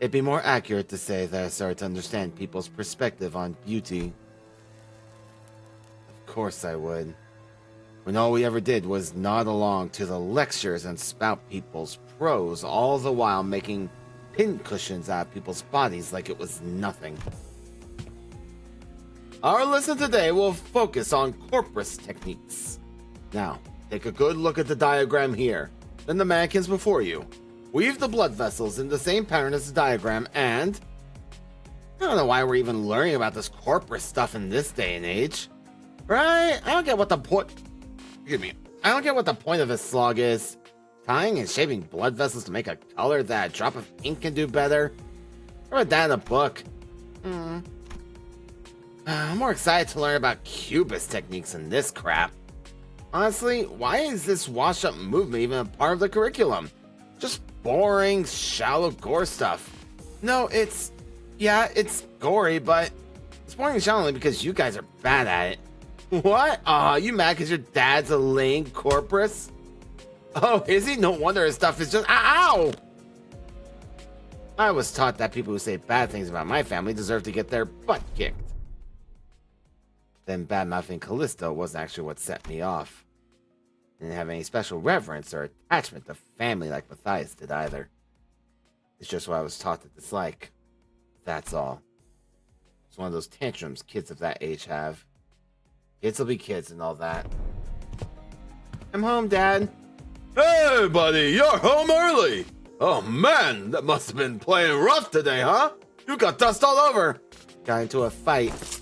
It'd be more accurate to say that I started to understand people's perspective on beauty. Of course I would. When all we ever did was nod along to the lectures and spout people's prose, all the while making pincushions out of people's bodies like it was nothing. Our lesson today will focus on corpus techniques. Now, take a good look at the diagram here, then the mannequins before you. Weave the blood vessels in the same pattern as the diagram, and... I don't know why we're even learning about this corpus stuff in this day and age. Right? I don't get what the point... Excuse me. I don't get what the point of this slog is. Tying and shaping blood vessels to make a color that a drop of ink can do better? I read that in a book. I'm more excited to learn about cubist techniques than this crap. Honestly, why is this wash-up movement even a part of the curriculum? Just boring, shallow gore stuff. No, it's gory, but it's boring and shallow only because you guys are bad at it. What? Aw, you mad because your dad's a lame corpus? Oh, is he? No wonder his stuff is just... Ow! I was taught that people who say bad things about my family deserve to get their butt kicked. Then bad-mouthing Callisto wasn't actually what set me off. Didn't have any special reverence or attachment to family like Matthias did either. It's just what I was taught to dislike. That's all. It's one of those tantrums kids of that age have. Kids will be kids and all that. I'm home, Dad. Hey, buddy, you're home early. Oh, man, that must have been playing rough today, huh? You got dust all over. Got into a fight.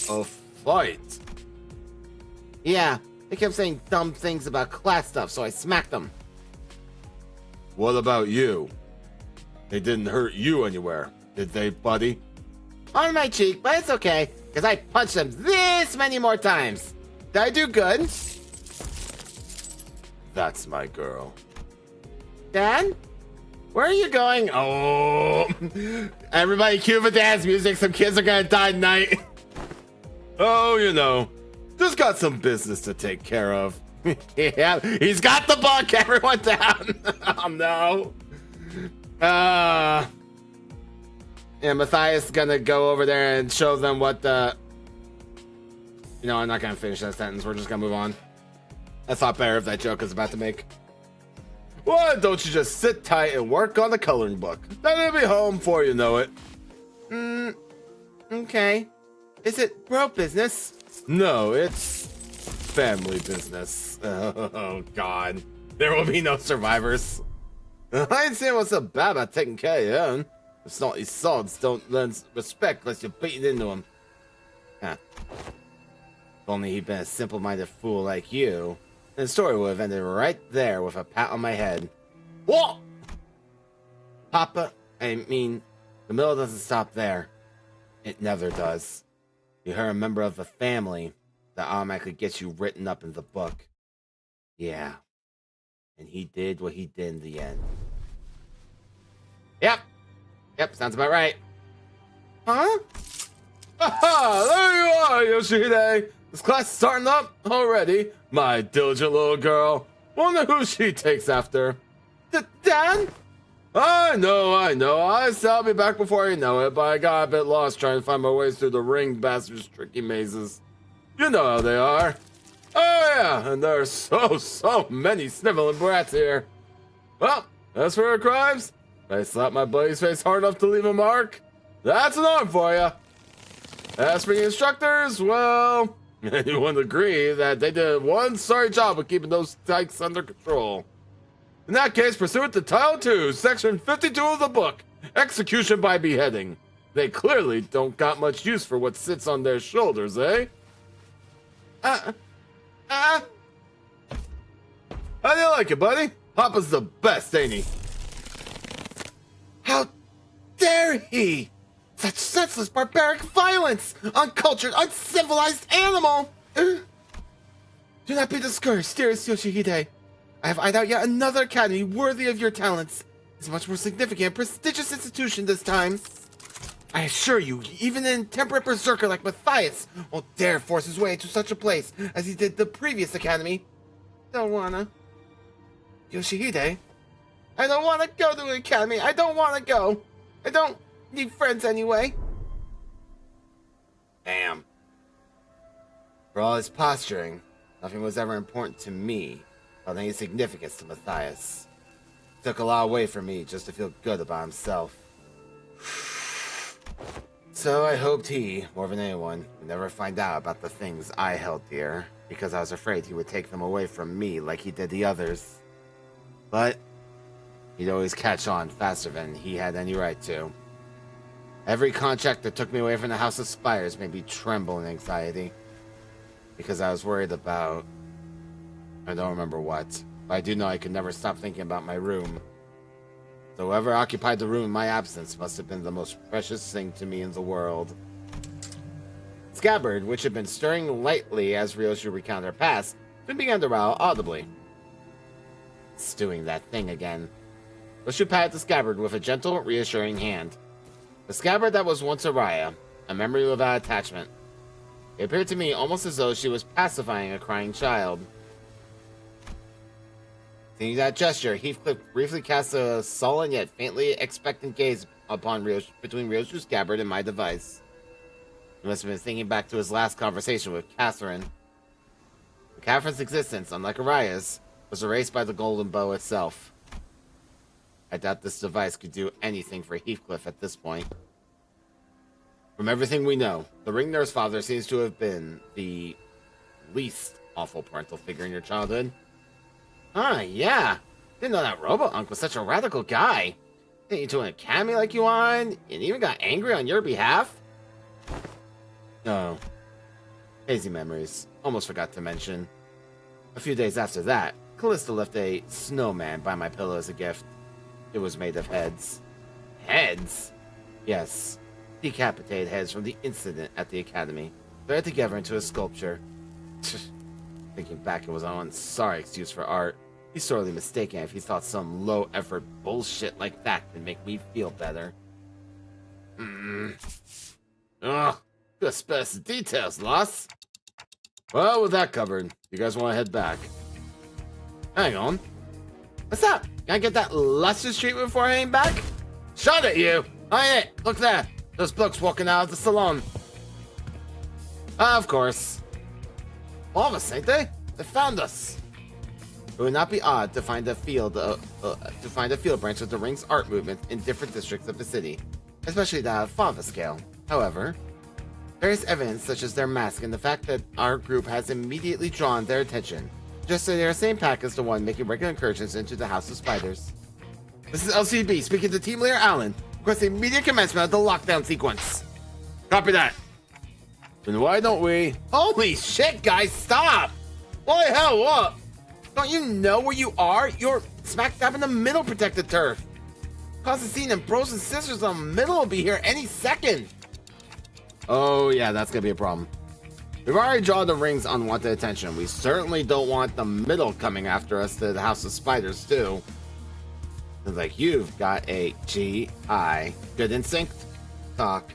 A fight? Yeah, they kept saying dumb things about class stuff, so I smacked them. What about you? They didn't hurt you anywhere, did they, buddy? On my cheek, but it's okay, because I punched them this many more times. Did I do good? That's my girl. Dad? Where are you going? Oh, everybody cue the dance music. Some kids are gonna die tonight. Oh, you know, just got some business to take care of. Yeah, he's got the book. Everyone down. Oh, no. And Matthias is gonna go over there and show them what the... You know, I'm not gonna finish that sentence. We're just gonna move on. I thought better of that joke I was about to make. Why don't you just sit tight and work on the coloring book? Then it'll be home before you know it. Okay. Is it bro business? No, it's family business. Oh, God. There will be no survivors. I ain't saying what's so bad about taking care of your own. The salty sods don't learn respect unless you're beating into them. Huh. If only he'd been a simple-minded fool like you, then the story would have ended right there with a pat on my head. What? Papa, I mean, the mill doesn't stop there. It never does. You hurt a member of the family, that automatically gets you written up in the book. Yeah. And he did what he did in the end. Yep, sounds about right. Huh? Aha! There you are, Yoshihide! This class is starting up already. My diligent little girl. Wonder who she takes after. Dad? I know. I said I'll be back before you know it, but I got a bit lost trying to find my ways through the ring bastard's tricky mazes. You know how they are. Oh yeah, and there are so many sniveling brats here. Well, as for her crimes, I slapped my buddy's face hard enough to leave a mark. That's an arm for you. As for the instructors, well, anyone would agree that they did one sorry job of keeping those dykes under control. In that case, pursuant to Title 2, Section 52 of the book, execution by beheading. They clearly don't got much use for what sits on their shoulders, eh? How do you like it, buddy? Papa's the best, ain't he? How dare he! Such senseless, barbaric violence! Uncultured, uncivilized animal! Do not be discouraged, dearest Yoshihide. I have eyed out yet another academy worthy of your talents. It's a much more significant and prestigious institution this time. I assure you, even an intemperate berserker like Matthias won't dare force his way into such a place as he did the previous academy. Don't wanna. Yoshihide? I don't wanna go to an academy. I don't wanna go. I don't need friends anyway. Damn. For all his posturing, nothing was ever important to me of any significance to Matthias. It took a lot away from me just to feel good about himself. So I hoped he, more than anyone, would never find out about the things I held dear, because I was afraid he would take them away from me like he did the others. But he'd always catch on faster than he had any right to. Every contract that took me away from the House of Spires made me tremble in anxiety, because I was worried about... I don't remember what, but I do know I could never stop thinking about my room. So whoever occupied the room in my absence must have been the most precious thing to me in the world. Scabbard, which had been stirring lightly as Ryoshi recounted her past, then began to growl audibly. It's doing that thing again. Ryoshi patted the scabbard with a gentle, reassuring hand. The scabbard that was once Araya, a memory without attachment. It appeared to me almost as though she was pacifying a crying child. Seeing that gesture, Heathcliff briefly cast a sullen yet faintly expectant gaze upon between Ryoshi's scabbard and my device. He must have been thinking back to his last conversation with Catherine. Catherine's existence, unlike Araya's, was erased by the golden bow itself. I doubt this device could do anything for Heathcliff at this point. From everything we know, the ring nurse father seems to have been the least awful parental figure in your childhood. Yeah. Didn't know that Robo-Unk was such a radical guy. Sent you to an academy like you on, and even got angry on your behalf? Oh. Hazy memories. Almost forgot to mention. A few days after that, Callista left a snowman by my pillow as a gift. It was made of heads. Heads? Yes. Decapitated heads from the incident at the academy, threaded together into a sculpture. Thinking back, it was an sorry excuse for art. He's sorely mistaken if he thought some low-effort bullshit like that could make me feel better. Just spare us the details, Loss. Well, with that covered, you guys want to head back? Hang on. What's up? Can I get that luscious treatment before I head back? Shot at you! Oh, yeah, look there. Those blokes walking out of the salon. Of course. All of us, ain't they? They found us. It would not be odd to find a field branch of the Ring's art movement in different districts of the city, especially that of Fava scale. However, there is evidence such as their mask and the fact that our group has immediately drawn their attention, just so they're the same pack as the one making regular incursions into the House of Spiders. This is LCB speaking to Team Leader Allen. Request immediate commencement of the lockdown sequence. Copy that. Then why don't we? Holy shit, guys, stop! Why the hell, what? Don't you know where you are? You're smack dab in the middle protected turf. Cause a scene and bros and sisters in the middle will be here any second. Oh yeah, that's gonna be a problem. We've already drawn the Ring's unwanted attention. We certainly don't want the middle coming after us to the House of Spiders too. It's like you've got a GI, good instinct, talk,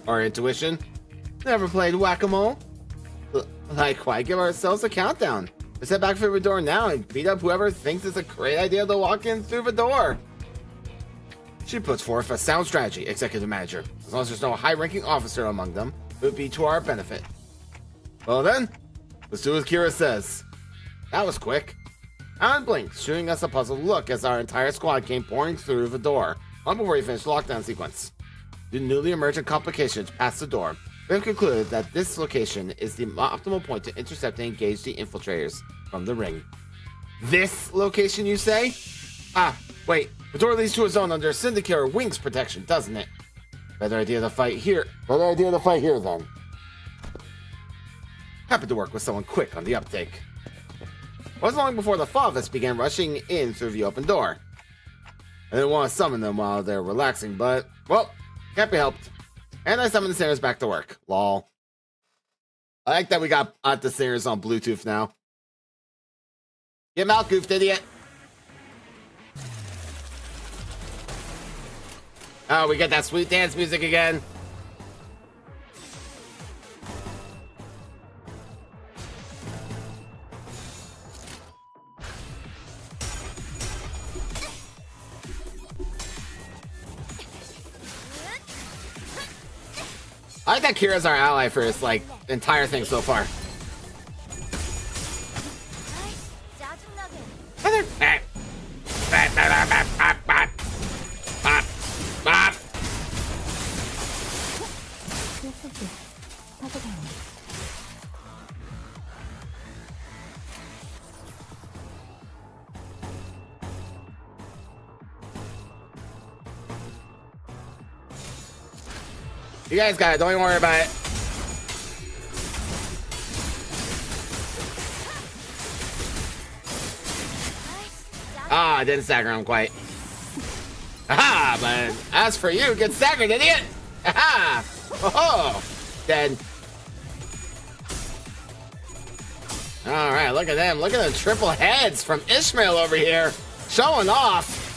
or intuition. Never played whack-a-mole. Like, why give ourselves a countdown? Let's head back through the door now and beat up whoever thinks it's a great idea to walk in through the door. She puts forth a sound strategy, Executive Manager. As long as there's no high-ranking officer among them, it would be to our benefit. Well then, let's do as Kira says. That was quick. Alan blinked, shooting us a puzzled look as our entire squad came pouring through the door, long before he finished the lockdown sequence. Due to newly emergent complications past the door, we have concluded that this location is the optimal point to intercept and engage the infiltrators from the Ring. This location, you say? Ah, wait. The door leads to a zone under Syndicate or Wing's protection, doesn't it? Better idea to fight here. Better idea to fight here, then. Happy to work with someone quick on the uptake. Wasn't long before the Favas began rushing in through the open door. I didn't want to summon them while they're relaxing, but, well, can't be helped. And I summoned the singers back to work. Lol. I like that we got the singers on Bluetooth now. Get him out, goofed idiot. Oh, we get that sweet dance music again. I like that Kira's our ally for this, like, entire thing so far. You guys got it. Don't even worry about it. Ah, I didn't stagger him quite. Aha! But as for you, get staggered, idiot! Aha! Oh, dead. All right, look at them. Look at the triple heads from Ishmael over here, showing off.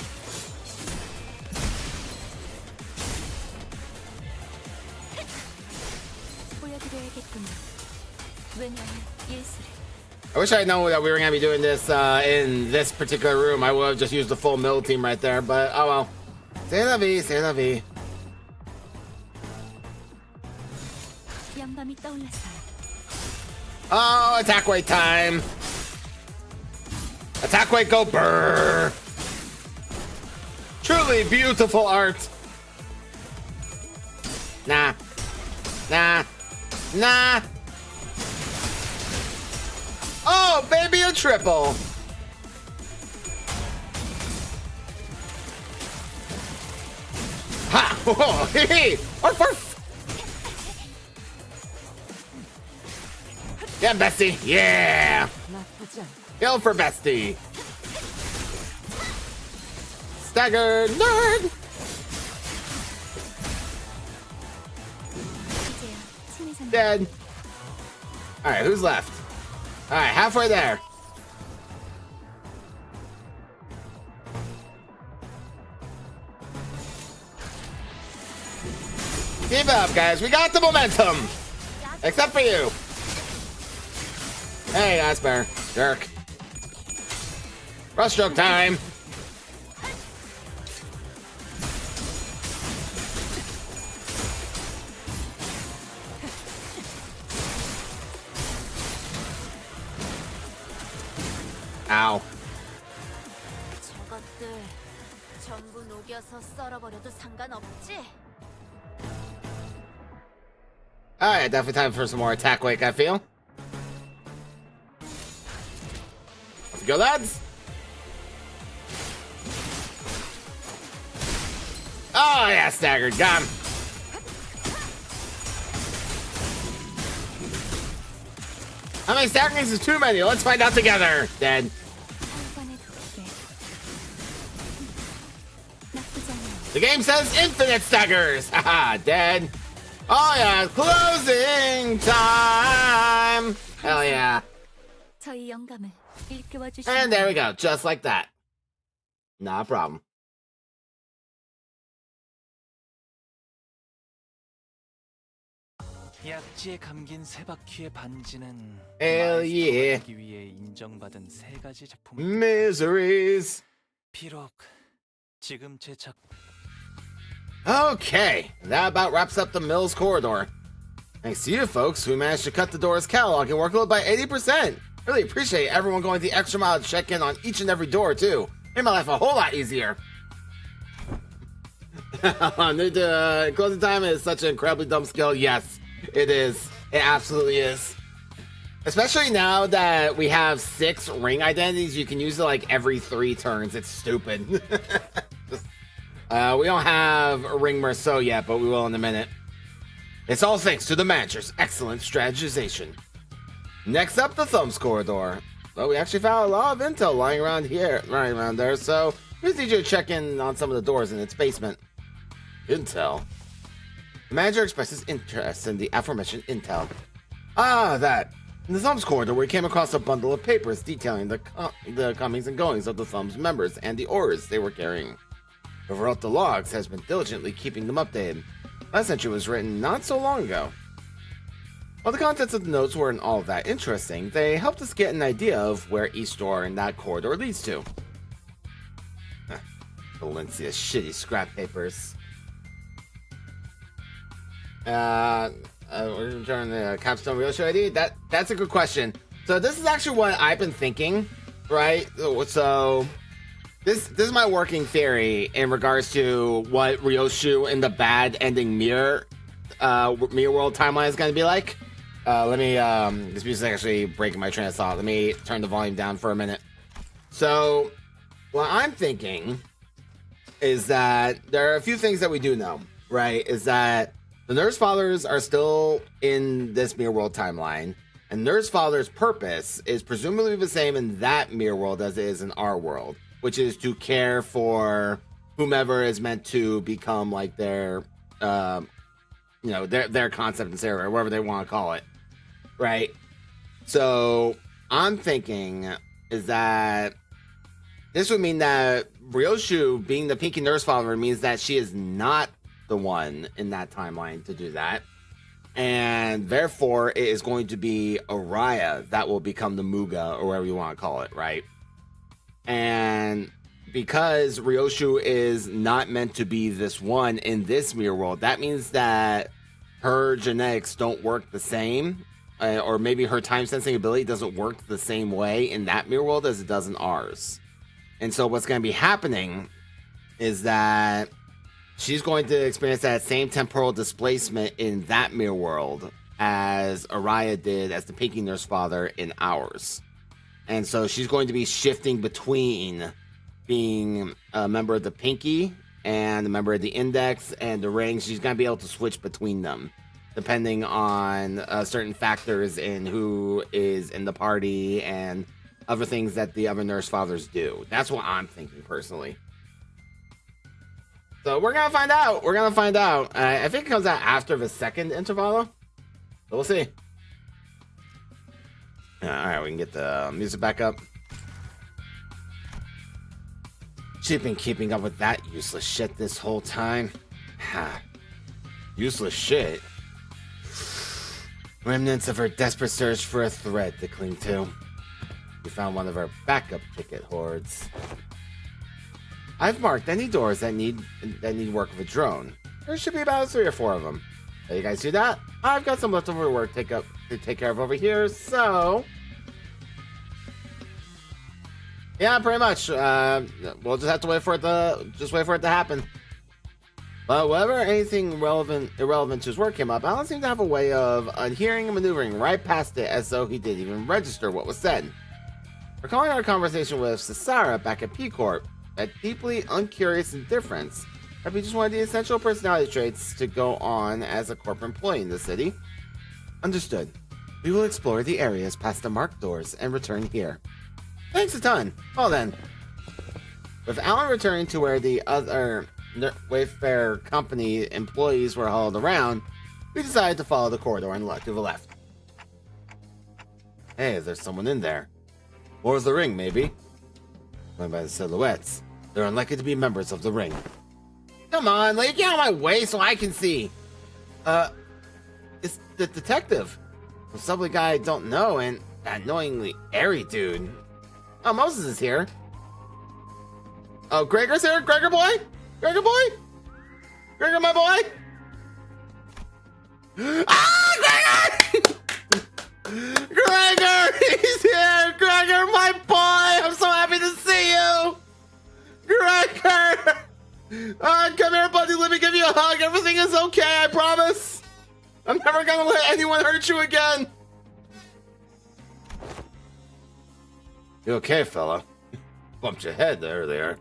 I wish I had known that we were going to be doing this in this particular room. I would have just used the full middle team right there, but oh well. C'est la vie, c'est la vie. Oh, attack weight time. Attack weight go brrr. Truly beautiful art. Nah. Nah. Nah. Oh, baby, a triple. Ha! Oh, hee hee! Arf, arf. Yeah, bestie. Yeah. Kill for bestie. Staggered nerd. Dead. All right, who's left? All right, halfway there. Keep up, guys. We got the momentum. Except for you. Hey, Asper. Jerk. Brush stroke time. 것들 전부 녹여서 썰어버려도 상관없지? Alright, definitely time for some more attack wake, I feel. Let's go, lads! Oh, yeah, staggered. Got him. How many staggerings is too many? Let's find out together. Dead. The game says infinite staggers. Haha, dead. Oh yeah, closing time. Hell yeah. 저희 영감을 일깨워 주시. And there we go, just like that. Not a problem. 약지에 감긴 새 바퀴의 반지는 Hell yeah. 마에스트로가 되기 위해 인정받은 세 가지 작품. Miseries. 비록 지금 제 작. Okay, that about wraps up the Mills corridor. Thanks to you folks, we managed to cut the door's catalog and workload by 80%. Really appreciate everyone going the extra mile to check in on each and every door too. Made my life a whole lot easier. Closing time is such an incredibly dumb skill. Yes, it is. It absolutely is. Especially now that we have 6 ring identities, you can use it like every 3 turns. It's stupid. We don't have a Ring Merceau yet, but we will in a minute. It's all thanks to the manager's excellent strategization. Next up, the Thumbs Corridor. Well, we actually found a lot of intel lying around here, right around there, so we just need you to check in on some of the doors in its basement. Intel? The manager expresses interest in the aforementioned intel. Ah, that. In the Thumbs Corridor, we came across a bundle of papers detailing the comings and goings of the Thumbs members and the orders they were carrying. Whoever wrote the logs has been diligently keeping them updated. Last entry was written not so long ago. While the contents of the notes weren't all that interesting, they helped us get an idea of where each door in that corridor leads to. Valencia's shitty scrap papers. We're returning the Capstone Ryoshi ID? That's a good question. So this is actually what I've been thinking, right? So this is my working theory in regards to what Ryoshu in the bad ending Mirror World timeline is going to be like. Let me this music's actually breaking my train of thought. Let me turn the volume down for a minute. So what I'm thinking is that there are a few things that we do know, right? Is that the Nurse Fathers are still in this Mirror World timeline, and Nurse Father's purpose is presumably the same in that Mirror World as it is in our world, which is to care for whomever is meant to become like their, their concept in Sarah, or whatever they want to call it, right? So I'm thinking is that this would mean that Ryoshu being the Pinky Nurse Father means that she is not the one in that timeline to do that, and therefore it is going to be Araya that will become the Muga, or whatever you want to call it, right? And because Ryoshu is not meant to be this one in this Mirror World, that means that her genetics don't work the same, or maybe her time sensing ability doesn't work the same way in that Mirror World as it does in ours. And so what's going to be happening is that she's going to experience that same temporal displacement in that Mirror World as Araya did as the Pinky Nurse Father in ours. And so she's going to be shifting between being a member of the Pinky and a member of the Index and the Ring. She's going to be able to switch between them depending on certain factors in who is in the party and other things that the other Nurse Fathers do. That's what I'm thinking personally. So we're going to find out. We're going to find out. I think it comes out after the second intervalo. So we'll see. Alright, we can get the music back up. She's been keeping up with that useless shit this whole time. Ha. Useless shit? Remnants of her desperate search for a thread to cling to. We found one of her backup ticket hoards. I've marked any doors that need work with a drone. There should be about 3 or 4 of them. Hey, you guys do that? I've got some leftover work to take care of over here, so Yeah, pretty much. We'll just have to wait for it to happen. But whenever anything irrelevant to his work came up, Alan seemed to have a way of adhering and maneuvering right past it as though he didn't even register what was said. Recalling our conversation with Cesara back at P Corp, that deeply uncurious indifference, that we just wanted the essential personality traits to go on as a corporate employee in the city. Understood. We will explore the areas past the marked doors and return here. Thanks a ton. Well then. With Alan returning to where the other Wayfair company employees were hauled around, we decided to follow the corridor and look to the left. Hey, there's someone in there. Or the ring, maybe. Going by the silhouettes, they're unlikely to be members of the ring. Come on, lady, get out of my way so I can see. It's the detective. Some subway guy I don't know, and that annoyingly airy dude. Oh, Moses is here. Oh, Gregor's here? Gregor boy? Gregor boy? Gregor, my boy? Ah, Gregor! Gregor! He's here! Gregor, my boy! I'm so happy to see you! Gregor! Come here, buddy. Let me give you a hug. Everything is okay, I promise. I'm never gonna let anyone hurt you again. You okay, fella? Bumped your head there earlier.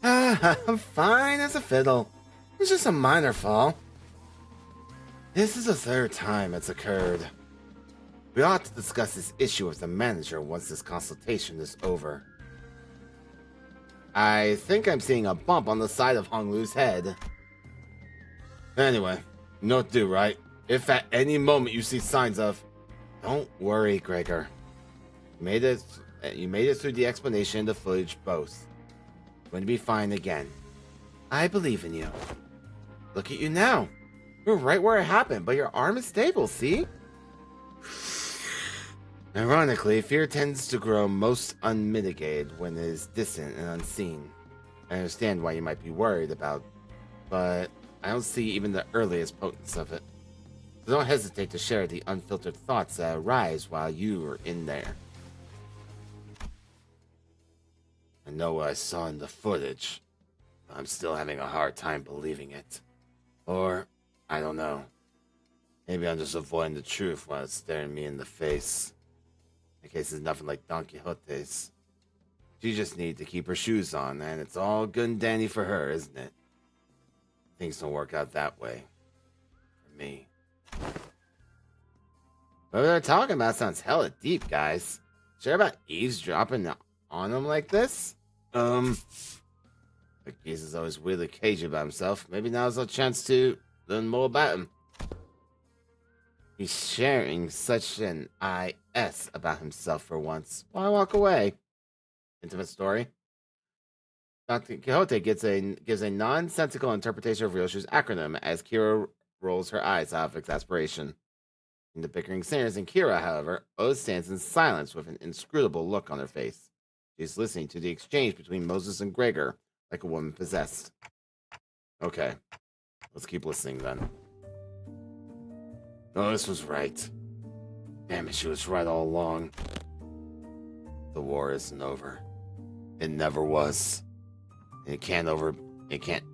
I'm fine as a fiddle. It's just a minor fall. This is the third time it's occurred. We ought to discuss this issue with the manager once this consultation is over. I think I'm seeing a bump on the side of Hong Lu's head. Anyway, you know what to do, right? If at any moment you see signs of... Don't worry, Gregor. You made it through the explanation and the footage both. You're going to be fine again. I believe in you. Look at you now. You're right where it happened, but your arm is stable, see? Ironically, fear tends to grow most unmitigated when it is distant and unseen. I understand why you might be worried about, but I don't see even the earliest potence of it. So don't hesitate to share the unfiltered thoughts that arise while you are in there. I know what I saw in the footage, but I'm still having a hard time believing it. Or, I don't know. Maybe I'm just avoiding the truth while it's staring me in the face. My case is nothing like Don Quixote's. She just needs to keep her shoes on, and it's all good and dandy for her, isn't it? Things don't work out that way. For me. What they're talking about sounds hella deep, guys. Sure about eavesdropping on him like this? Geese is always weirdly cagey about himself. Maybe now's a chance to learn more about him. He's sharing such an IS about himself for once. Why walk away? Intimate story. Dr. Quixote gives a nonsensical interpretation of Ryoshu's acronym as Kira rolls her eyes out of exasperation. In the bickering singers and Kira, however, Oz stands in silence with an inscrutable look on her face. She's listening to the exchange between Moses and Gregor like a woman possessed. Okay, let's keep listening then. Oh, this was right. Damn it, she was right all along. The war isn't over. It never was. And it can't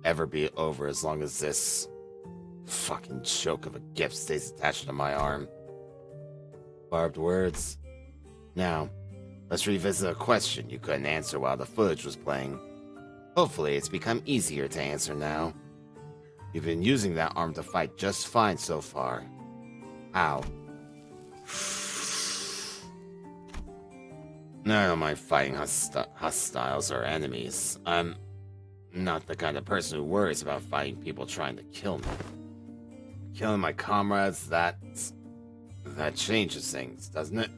ever be over as long as this fucking joke of a gift stays attached to my arm. Barbed words. Now, let's revisit a question you couldn't answer while the footage was playing. Hopefully, it's become easier to answer now. You've been using that arm to fight just fine so far. How? I don't mind fighting hostiles or enemies. I'm not the kind of person who worries about fighting people trying to kill me. Killing my comrades, that changes things, doesn't it?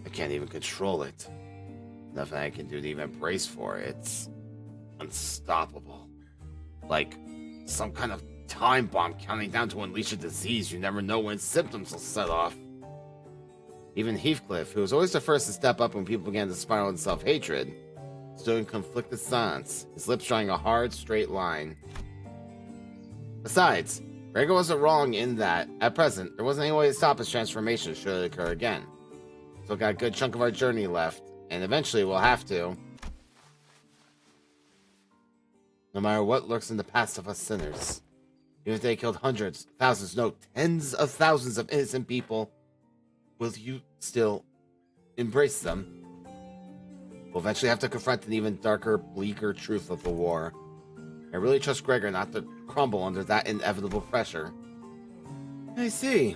I can't even control it. Nothing I can do to even brace for it. It's unstoppable. Like some kind of time bomb counting down to unleash a disease you never know when symptoms will set off. Even Heathcliff, who was always the first to step up when people began to spiral in self-hatred, stood in conflicted silence, his lips drawing a hard, straight line. Besides, Gregor wasn't wrong in that, at present, there wasn't any way to stop his transformation should it occur again. Still got a good chunk of our journey left, And eventually we'll have to. No matter what lurks in the past of us sinners. Even if they killed hundreds, thousands, no, tens of thousands of innocent people, will you still embrace them? We'll eventually have to confront an even darker, bleaker truth of the war. I really trust Gregor not to crumble under that inevitable pressure. I see.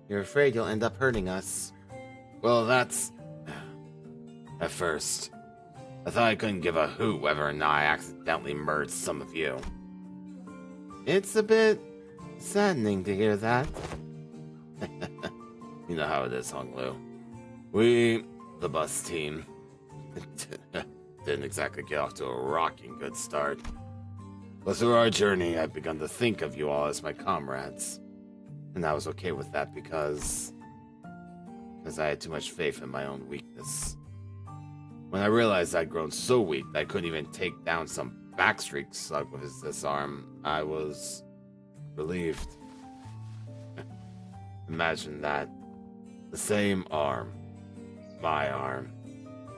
You're afraid you'll end up hurting us. Well, that's... At first, I thought I couldn't give a hoot whether or not I accidentally murdered some of you. It's a bit saddening to hear that. You know how it is, Hong Lu. We, the bus team, didn't exactly get off to a rocking good start. But through our journey, I've begun to think of you all as my comrades. And I was okay with that because I had too much faith in my own weakness. When I realized I'd grown so weak that I couldn't even take down some backstreet slug with his disarm, I was relieved. Imagine that. The same arm. My arm.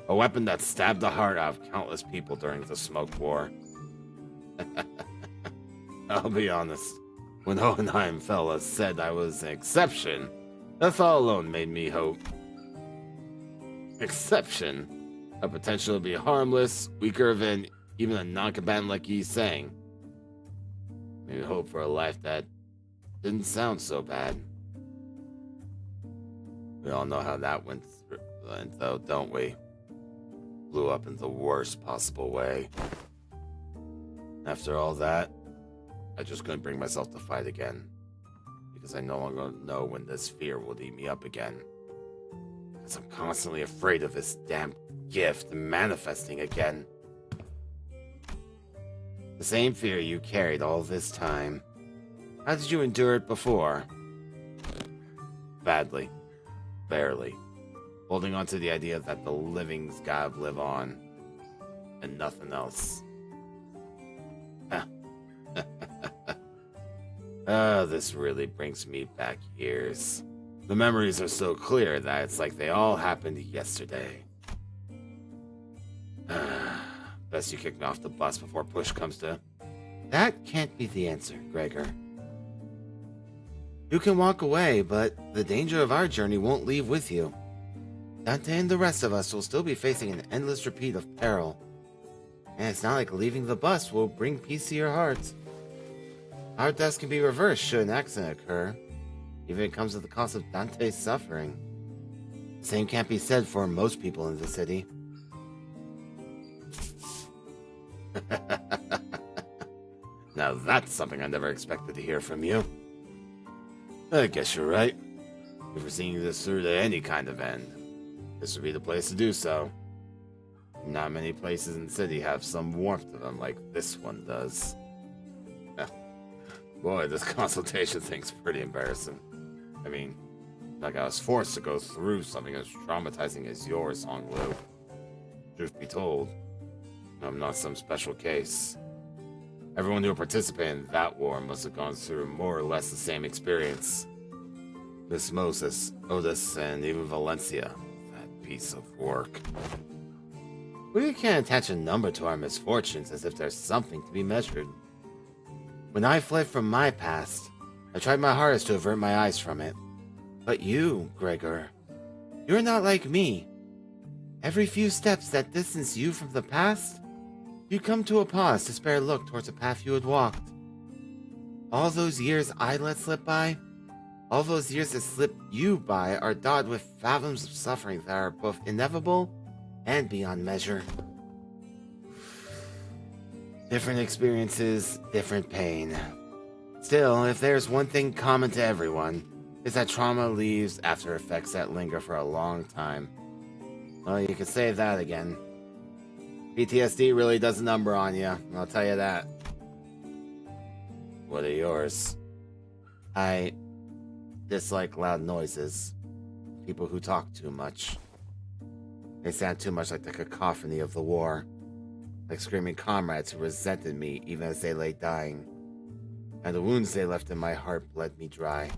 A weapon that stabbed the heart out of countless people during the Smoke War. I'll be honest. When Hohenheim fellas said I was an exception, that thought alone made me hope. Exception? A potential to be harmless, weaker than even a non-combatant like Yi Sang. Maybe hope for a life that didn't sound so bad. We all know how that went though, don't we? Blew up in the worst possible way. After all that, I just couldn't bring myself to fight again. Because I no longer know when this fear will eat me up again. Because I'm constantly afraid of this damn gift manifesting again. The same fear you carried all this time. How did you endure it before? Badly. Barely. Holding on to the idea that the living's gotta live on. And nothing else. This really brings me back years. The memories are so clear that it's like they all happened yesterday. Best you kick me off the bus before push comes to... That can't be the answer, Gregor. You can walk away, but the danger of our journey won't leave with you. Dante and the rest of us will still be facing an endless repeat of peril. And it's not like leaving the bus will bring peace to your heart. Our deaths can be reversed should an accident occur, even if it comes at the cost of Dante's suffering. The same can't be said for most people in the city. Now that's something I never expected to hear from you. I guess you're right. If we're seeing this through to any kind of end, this would be the place to do so. Not many places in the city have some warmth to them like this one does. Boy, this consultation thing's pretty embarrassing. I mean, like I was forced to go through something as traumatizing as yours, Hong Lu. Truth be told, I'm not some special case. Everyone who participated in that war must have gone through more or less the same experience. Miss Moses, Otis, and even Valencia. That piece of work. We can't attach a number to our misfortunes as if there's something to be measured. When I fled from my past, I tried my hardest to avert my eyes from it. But you, Gregor, you're not like me. Every few steps that distance you from the past, you come to a pause to spare a look towards the path you had walked. All those years I let slip by, all those years that slipped you by are dotted with fathoms of suffering that are both inevitable and beyond measure. Different experiences, different pain. Still, if there's one thing common to everyone, it's that trauma leaves after effects that linger for a long time. Well, you can say that again. PTSD really does a number on you, I'll tell you that. What are yours? I dislike loud noises. People who talk too much. They sound too much like the cacophony of the war. Like screaming comrades who resented me even as they lay dying. And the wounds they left in my heart bled me dry.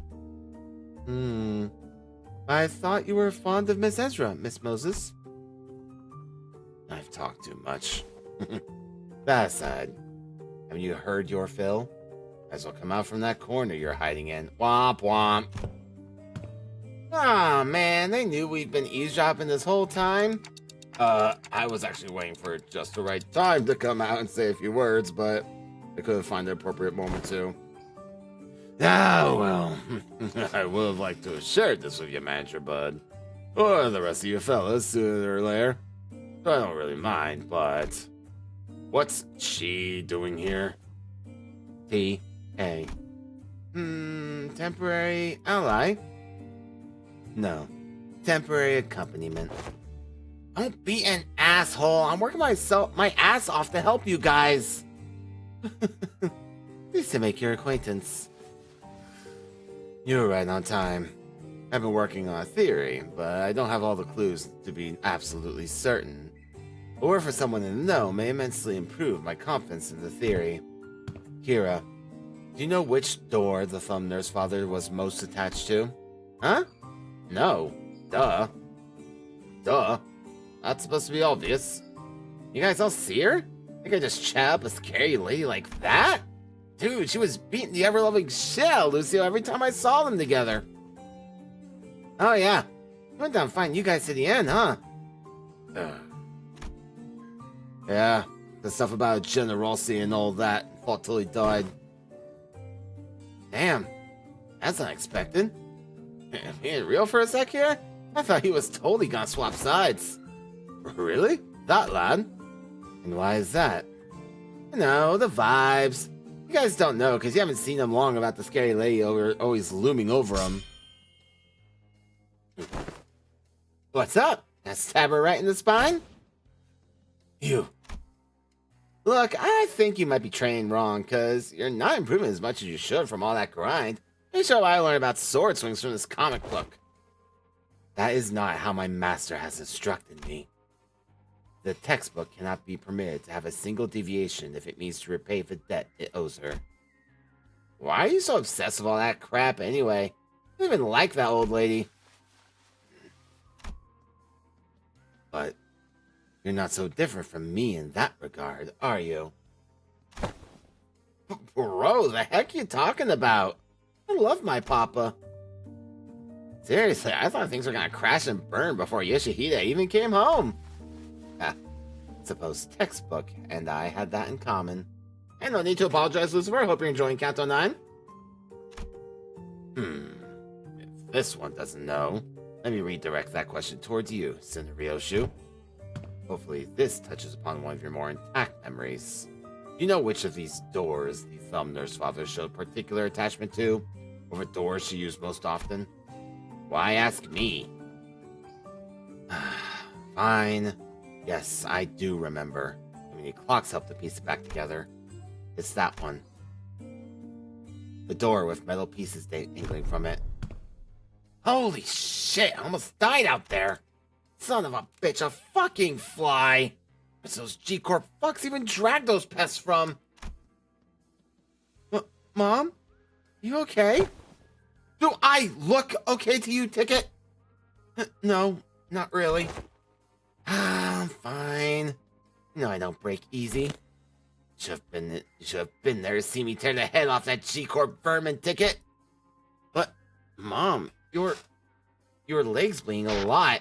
I thought you were fond of Miss Ezra, Miss Moses. talk too much. That aside, have you heard your fill? Might as well come out from that corner you're hiding in. Womp womp. Aw, man, they knew we'd been eavesdropping this whole time. I was actually waiting for just the right time to come out and say a few words, but I couldn't find the appropriate moment to. Ah, well, I would have liked to have shared this with your manager, bud. Or the rest of you fellas sooner or later. So I don't really mind, but what's she doing here? T.A. Temporary ally? No, temporary accompaniment. Don't be an asshole. I'm working my ass off to help you guys. Pleased to make your acquaintance. You were right on time. I've been working on a theory, but I don't have all the clues to be absolutely certain. A word for someone in the know may immensely improve my confidence in the theory. Kira, do you know which door the thumb nurse father was most attached to? Huh? No. Duh. Duh. That's supposed to be obvious. You guys all see her? Think I just chat up a scary lady like that? Dude, she was beating the ever-loving shit out of Lucio every time I saw them together. Oh yeah, went down fine you guys to the end, huh? Yeah, the stuff about generosity and all that fought till he died. Damn, that's unexpected. He ain't real for a sec here? I thought he was totally gonna swap sides. Really? That lad? And why is that? You know, the vibes. You guys don't know because you haven't seen him long about the scary lady always looming over him. What's up? I stab her right in the spine? You. Look, I think you might be training wrong because you're not improving as much as you should from all that grind. Pretty sure I learned about sword swings from this comic book. That is not how my master has instructed me. The textbook cannot be permitted to have a single deviation if it means to repay the debt it owes her. Why are you so obsessed with all that crap anyway? I don't even like that old lady. But you're not so different from me in that regard, are you? Bro, the heck you talking about? I love my papa. Seriously, I thought things were gonna crash and burn before Yoshihide even came home. Suppose textbook and I had that in common. And no need to apologize, Lucifer. Hope you're enjoying Kanto 9. If this one doesn't know, let me redirect that question towards you, Cineryoshu. Hopefully this touches upon one of your more intact memories. Do you know which of these doors the thumb nurse father showed particular attachment to? Over doors she used most often? Why ask me? Fine. Yes, I do remember. I mean, the clocks helped to piece it back together. It's that one. The door with metal pieces dangling from it. Holy shit, I almost died out there. Son of a bitch, a fucking fly. Where's those G-Corp fucks even drag those pests from? Mom? You okay? Do I look okay to you, Ticket? No, not really. I'm fine. No, I don't break easy. You should have been there to see me tear the head off that G-Corp vermin, Ticket. But, Mom, your leg's bleeding a lot.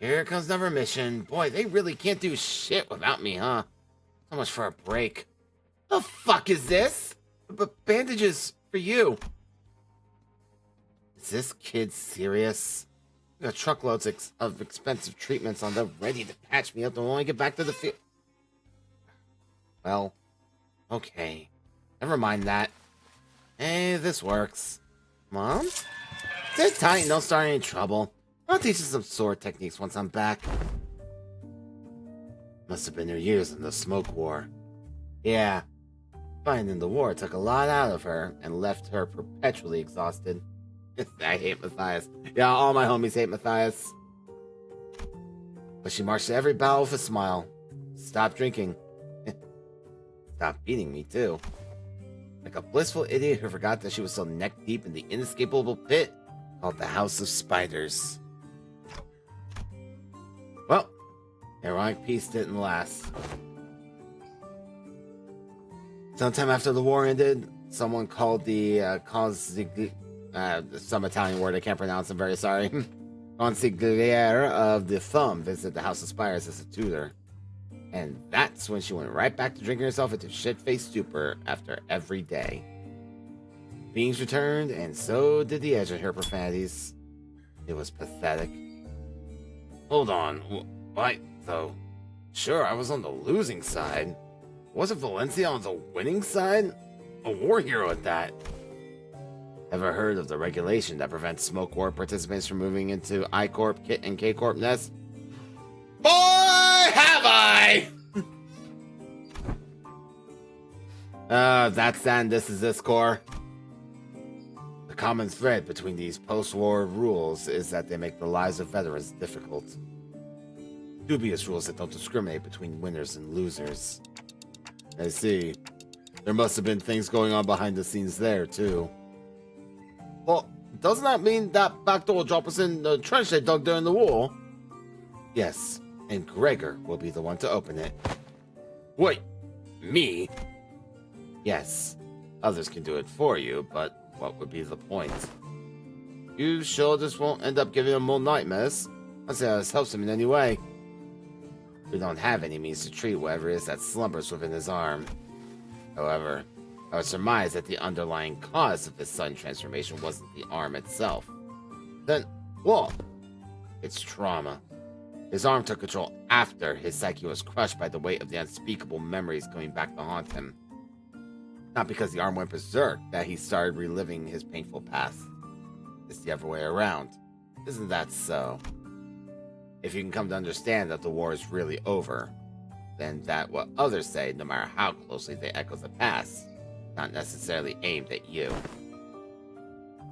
Here comes another mission. Boy, they really can't do shit without me, huh? So much for a break. The fuck is this? But bandages for you. Is this kid serious? I got truckloads of expensive treatments on them ready to patch me up when I get back to the field. Well, okay. Never mind that. Hey, this works. Mom? Sit tight and don't start any trouble. I'll teach you some sword techniques once I'm back. Must have been her years in the smoke war. Yeah. Finding the war took a lot out of her and left her perpetually exhausted. I hate Matthias. Yeah, all my homies hate Matthias. But she marched to every battle with a smile. Stop drinking. Stop beating me, too. Like a blissful idiot who forgot that she was still neck-deep in the inescapable pit called the House of Spiders. Well, Ironic peace didn't last. Sometime after the war ended, someone called the some Italian word I can't pronounce. I'm very sorry. Consigliere of the Thumb visited the House of Spires as a tutor, and that's when she went right back to drinking herself into shit-faced stupor after every day. Beings returned, and so did the edge of her profanities. It was pathetic. Hold on, why though? Sure, I was on the losing side. Wasn't Valencia on the winning side? A war hero at that. Ever heard of the regulation that prevents Smoke War participants from moving into I-Corp, KIT, and K-Corp nests? Boy, have I! That's that and this is this, Core. The common thread between these post-war rules is that they make the lives of veterans difficult. Dubious rules that don't discriminate between winners and losers. I see. There must have been things going on behind the scenes there, too. Well, doesn't that mean that backdoor will drop us in the trench they dug during the war? Yes, and Gregor will be the one to open it. Wait, me? Yes, others can do it for you, but what would be the point? You sure this won't end up giving him more nightmares? I'd say this helps him in any way. We don't have any means to treat whatever it is that slumbers within his arm. However, I would surmise that the underlying cause of his sudden transformation wasn't the arm itself. Then, what? It's trauma. His arm took control after his psyche was crushed by the weight of the unspeakable memories coming back to haunt him. Not because the arm went berserk that he started reliving his painful past. It's the other way around. Isn't that so? If you can come to understand that the war is really over, then that what others say, no matter how closely they echo the past, not necessarily aimed at you.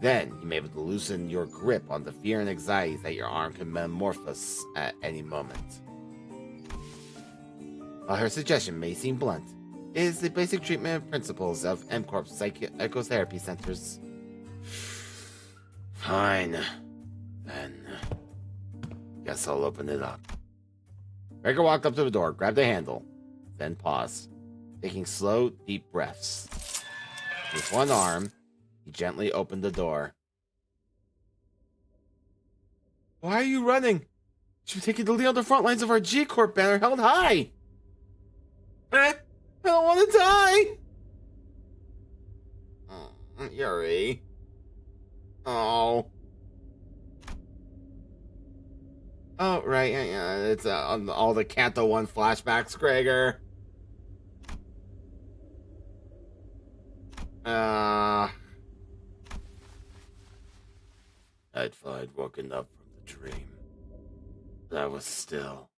Then you may be able to loosen your grip on the fear and anxiety that your arm can metamorphose at any moment. While her suggestion may seem blunt, it is the basic treatment principles of M-Corp's psychotherapy centers. Fine. Then, guess I'll open it up. Gregor walked up to the door, grabbed the handle, then paused, taking slow, deep breaths. With one arm, he gently opened the door. Why are you running? You should be taking the lead on the front lines of our G-Corp banner held high. I don't want to die. Oh, Yuri. Oh. Oh, right. Yeah, it's on all the Canto 1 flashbacks, Gregor. I'd thought I'd woken up from the dream, but I was still.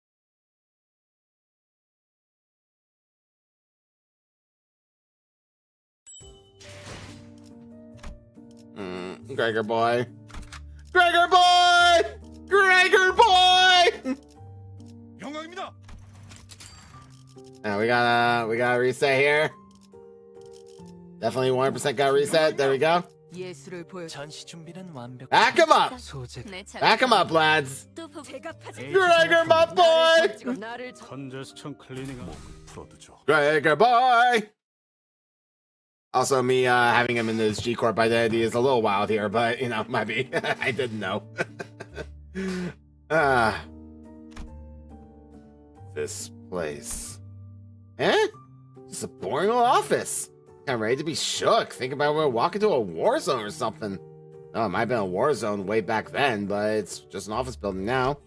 Gregor boy. Gregor boy! Gregor boy! 영광입니다. We gotta reset here. Definitely 100% got reset. There we go. 예술을 보여. 전시 준비는 완벽. Back him up! 소재. Back him up, lads! 또 보고 Gregor, my boy! 나를 컨제스천 클리닝은 목을 풀어두죠. Gregor boy! Also, me having him in this G-Corp identity is a little wild here, but, you know, might be. I didn't know. This place. Eh? Just a boring little office. I'm ready to be shook. Think about we're walking to a war zone or something. Oh, it might have been a war zone way back then, but it's just an office building now.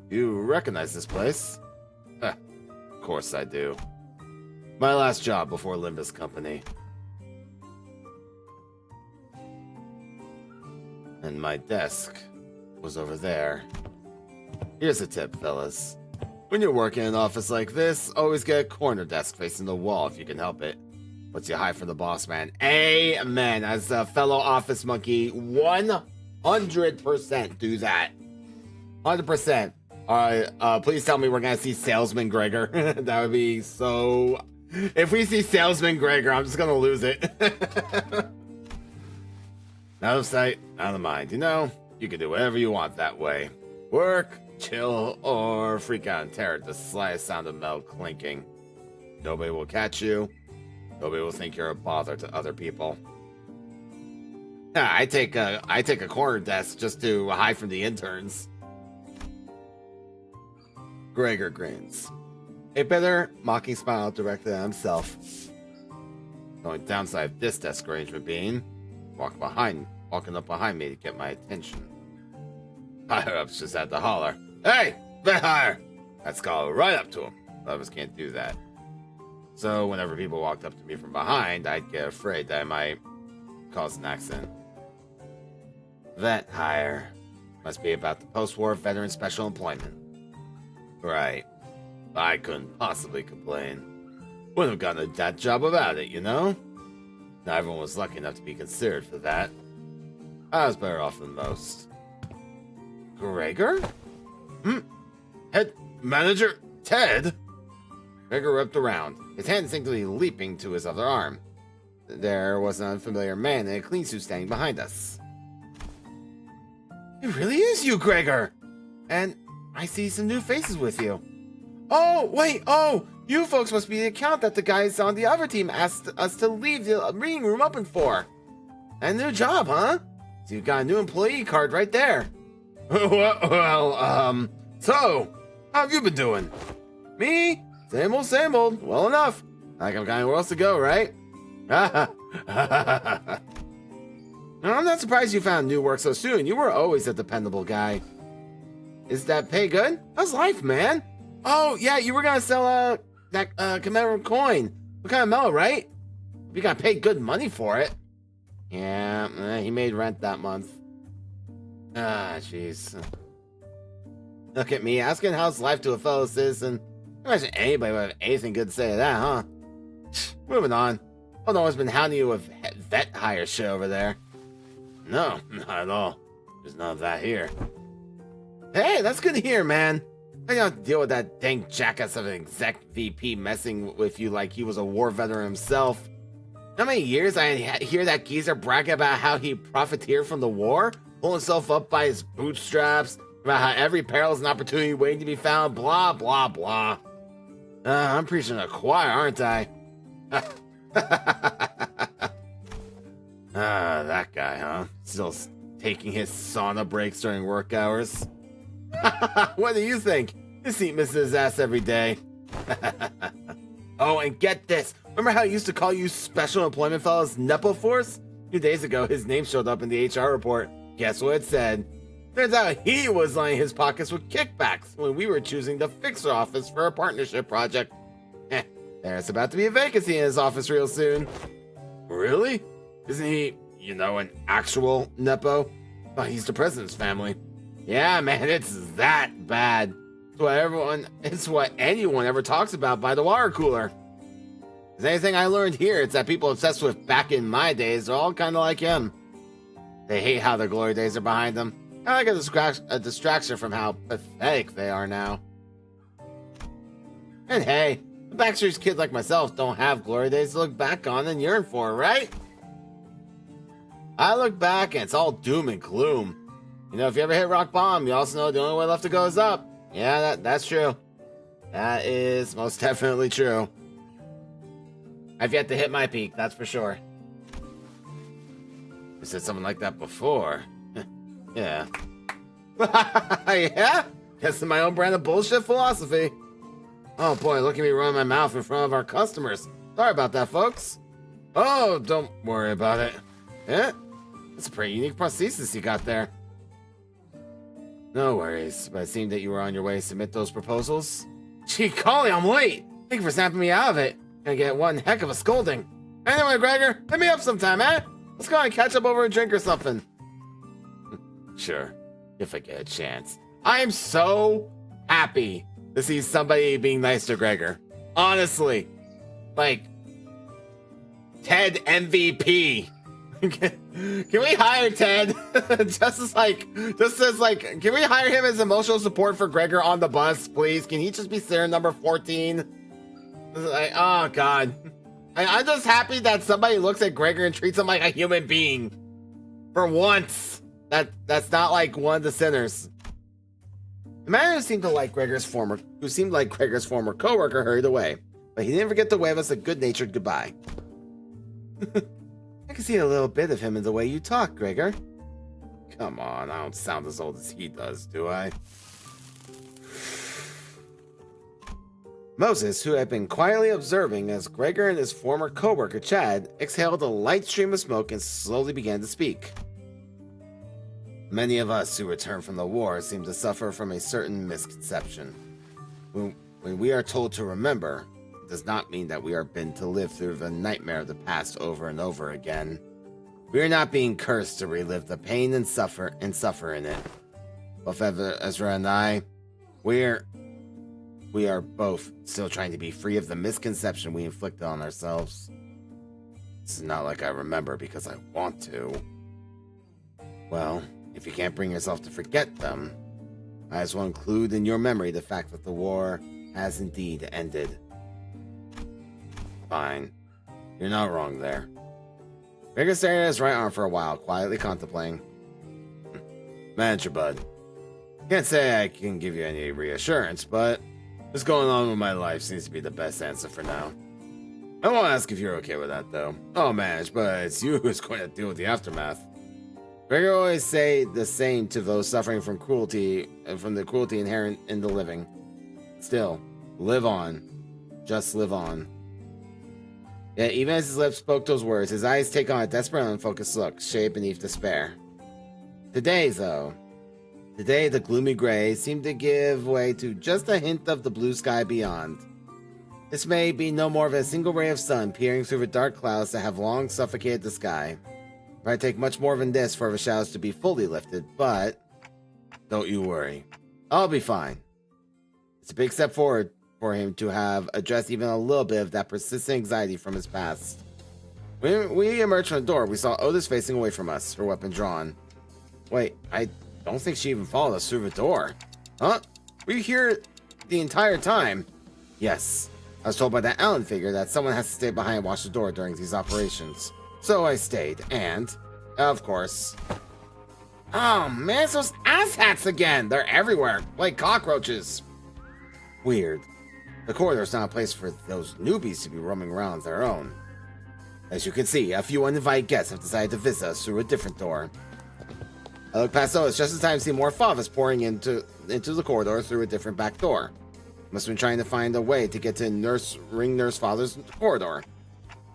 You recognize this place? Of course I do. My last job before Limbus Company. And my desk was over there. Here's a tip, fellas. When you're working in an office like this, always get a corner desk facing the wall if you can help it. Puts you high from the boss man. Amen. As a fellow office monkey, 100% do that. 100%. Alright, please tell me we're gonna see Salesman Gregor. That would be so... If we see Salesman Gregor, I'm just gonna lose it. Out of sight, out of mind. You know, you can do whatever you want that way. Work, Chill or freak out in terror at the slightest sound of metal clinking. Nobody will catch you. Nobody will think you're a bother to other people. Yeah, I take a corner desk just to hide from the interns. Gregor grins. A bitter, mocking smile directed at himself. The only downside of this desk arrangement being walking up behind me to get my attention. Higher-ups just had to holler, "Hey, bit higher!" I'd scuttle right up to him. Others can't do that. So whenever people walked up to me from behind, I'd get afraid that I might cause an accident. Vet hire. Must be about the post-war veteran special employment. Right. I couldn't possibly complain. Wouldn't have gotten that job without it, you know? Not everyone was lucky enough to be considered for that. I was better off than most. Gregor? Head manager Ted? Gregor whipped around, his hand instinctively leaping to his other arm. There was an unfamiliar man in a clean suit standing behind us. It really is you, Gregor! And I see some new faces with you. Oh, wait, you folks must be the account that the guys on the other team asked us to leave the reading room open for. And a new job, huh? So you've got a new employee card right there. Well, so, how have you been doing? Me? Same old. Well enough. Like I've got anywhere else to go, right? I'm not surprised you found new work so soon. You were always a dependable guy. Is that pay good? How's life, man? Oh, yeah, you were gonna sell that commemorative coin. What kind of metal, right? We got paid good money for it. Yeah, he made rent that month. Ah, jeez. Look at me, asking how's life to a fellow citizen. Imagine anybody would have anything good to say to that, huh? Moving on. Oh, no one's been hounding you with vet hire shit over there. No, not at all. There's none of that here. Hey, that's good to hear, man. I don't have to deal with that dang jackass of an exec VP messing with you like he was a war veteran himself. How many years I hear that geezer brag about how he profiteered from the war, pulling himself up by his bootstraps, about how every peril is an opportunity waiting to be found, blah, blah, blah. I'm preaching to the choir, aren't I? That guy, huh? Still taking his sauna breaks during work hours. What do you think? This seat misses his ass every day. Oh, and get this. Remember how he used to call you special employment fellows Nepo Force? A few days ago, his name showed up in the HR report. Guess what it said? Turns out he was lining his pockets with kickbacks when we were choosing the fixer office for a partnership project. There's about to be a vacancy in his office real soon. Really? Isn't he, an actual Nepo? Oh, he's the president's family. Yeah, man, it's that bad. It's what anyone ever talks about by the water cooler. If there's anything I learned here, it's that people obsessed with back in my days are all kind of like him. They hate how their glory days are behind them. I like a distraction from how pathetic they are now. And hey, a Backstreet's kid like myself don't have glory days to look back on and yearn for, right? I look back and it's all doom and gloom. If you ever hit rock bottom, you also know the only way left to go is up. Yeah, that's true. That is most definitely true. I've yet to hit my peak, that's for sure. You said something like that before. Yeah. Yeah? Guess in my own brand of bullshit philosophy. Oh boy, look at me running my mouth in front of our customers. Sorry about that, folks. Oh, don't worry about it. Yeah? That's a pretty unique prosthesis you got there. No worries, but it seemed that you were on your way to submit those proposals. Gee, Collie, I'm late! Thank you for snapping me out of it. Gonna get one heck of a scolding. Anyway, Gregor, hit me up sometime, eh? Let's go and catch up over a drink or something. Sure, if I get a chance. I am so happy to see somebody being nice to Gregor. Honestly. Like, Ted MVP. Can we hire Ted? Just as can we hire him as emotional support for Gregor on the bus, please? Can he just be Sarah number 14? Like, oh god. I'm just happy that somebody looks at Gregor and treats him like a human being. For once. That's not like one of the sinners. The man who seemed like Gregor's former coworker hurried away, but he didn't forget to wave us a good-natured goodbye. I can see a little bit of him in the way you talk, Gregor. Come on, I don't sound as old as he does, do I? Moses, who had been quietly observing as Gregor and his former coworker Chad exhaled a light stream of smoke and slowly began to speak. Many of us who return from the war seem to suffer from a certain misconception. When we are told to remember, it does not mean that we are bent to live through the nightmare of the past over and over again. We are not being cursed to relive the pain and suffer in it. Both Ezra and I, we are both still trying to be free of the misconception we inflicted on ourselves. This is not like I remember because I want to. Well, if you can't bring yourself to forget them, might as well include in your memory the fact that the war has indeed ended. Fine. You're not wrong there. Gregor stared at his right arm for a while, quietly contemplating. Manager Bud. Can't say I can give you any reassurance, but what's going on with my life seems to be the best answer for now. I won't ask if you're okay with that, though. Oh, Manage, but it's you who's going to deal with the aftermath. Gregor always say the same to those suffering from the cruelty inherent in the living. Still, live on. Just live on. Yet, even as his lips spoke those words, his eyes take on a desperate and unfocused look, shaded beneath despair. Today, the gloomy gray seemed to give way to just a hint of the blue sky beyond. This may be no more than a single ray of sun peering through the dark clouds that have long suffocated the sky. It might take much more than this for the shadows to be fully lifted, but don't you worry. I'll be fine. It's a big step forward for him to have addressed even a little bit of that persistent anxiety from his past. When we emerged from the door, we saw Otis facing away from us, her weapon drawn. Wait, I don't think she even followed us through the door. Huh? Were you here the entire time? Yes. I was told by that Allen figure that someone has to stay behind and watch the door during these operations. So I stayed, and, of course... Oh man, it's those asshats again! They're everywhere, like cockroaches. Weird. The corridor's not a place for those newbies to be roaming around on their own. As you can see, a few uninvited guests have decided to visit us through a different door. I look past Otis just in time to see more fathers pouring into the corridor through a different back door. Must have been trying to find a way to get to Ring Nurse Father's corridor.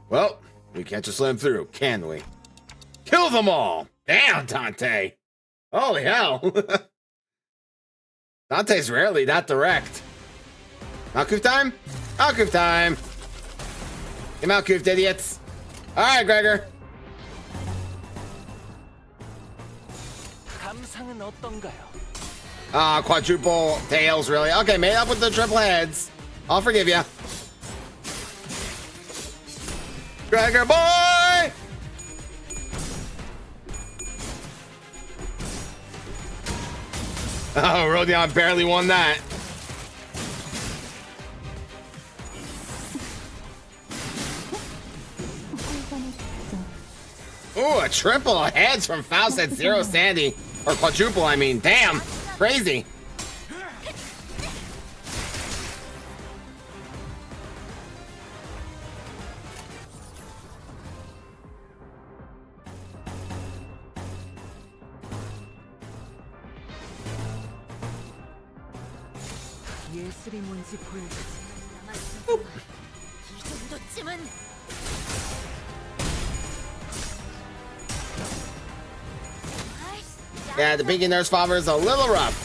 Well, we can't just let them through, can we? Kill them all! Damn, Dante! Holy hell! Dante's rarely that direct. Malkoof time? Malkoof time! Get Malkoofed, idiots! Alright, Gregor! 감상은 어떤가요? Ah, quadruple tails, really? Okay, made up with the triple heads. I'll forgive you. Gregor boy! Oh, Rodion barely won that. Ooh, a triple of heads from Faust at Zero Sandy. Or quadruple, I mean. Damn. Crazy. 예술이 뭔지 보여주지. 이 정도쯤은 Yeah, the Pinky Nurse Father is a little rough.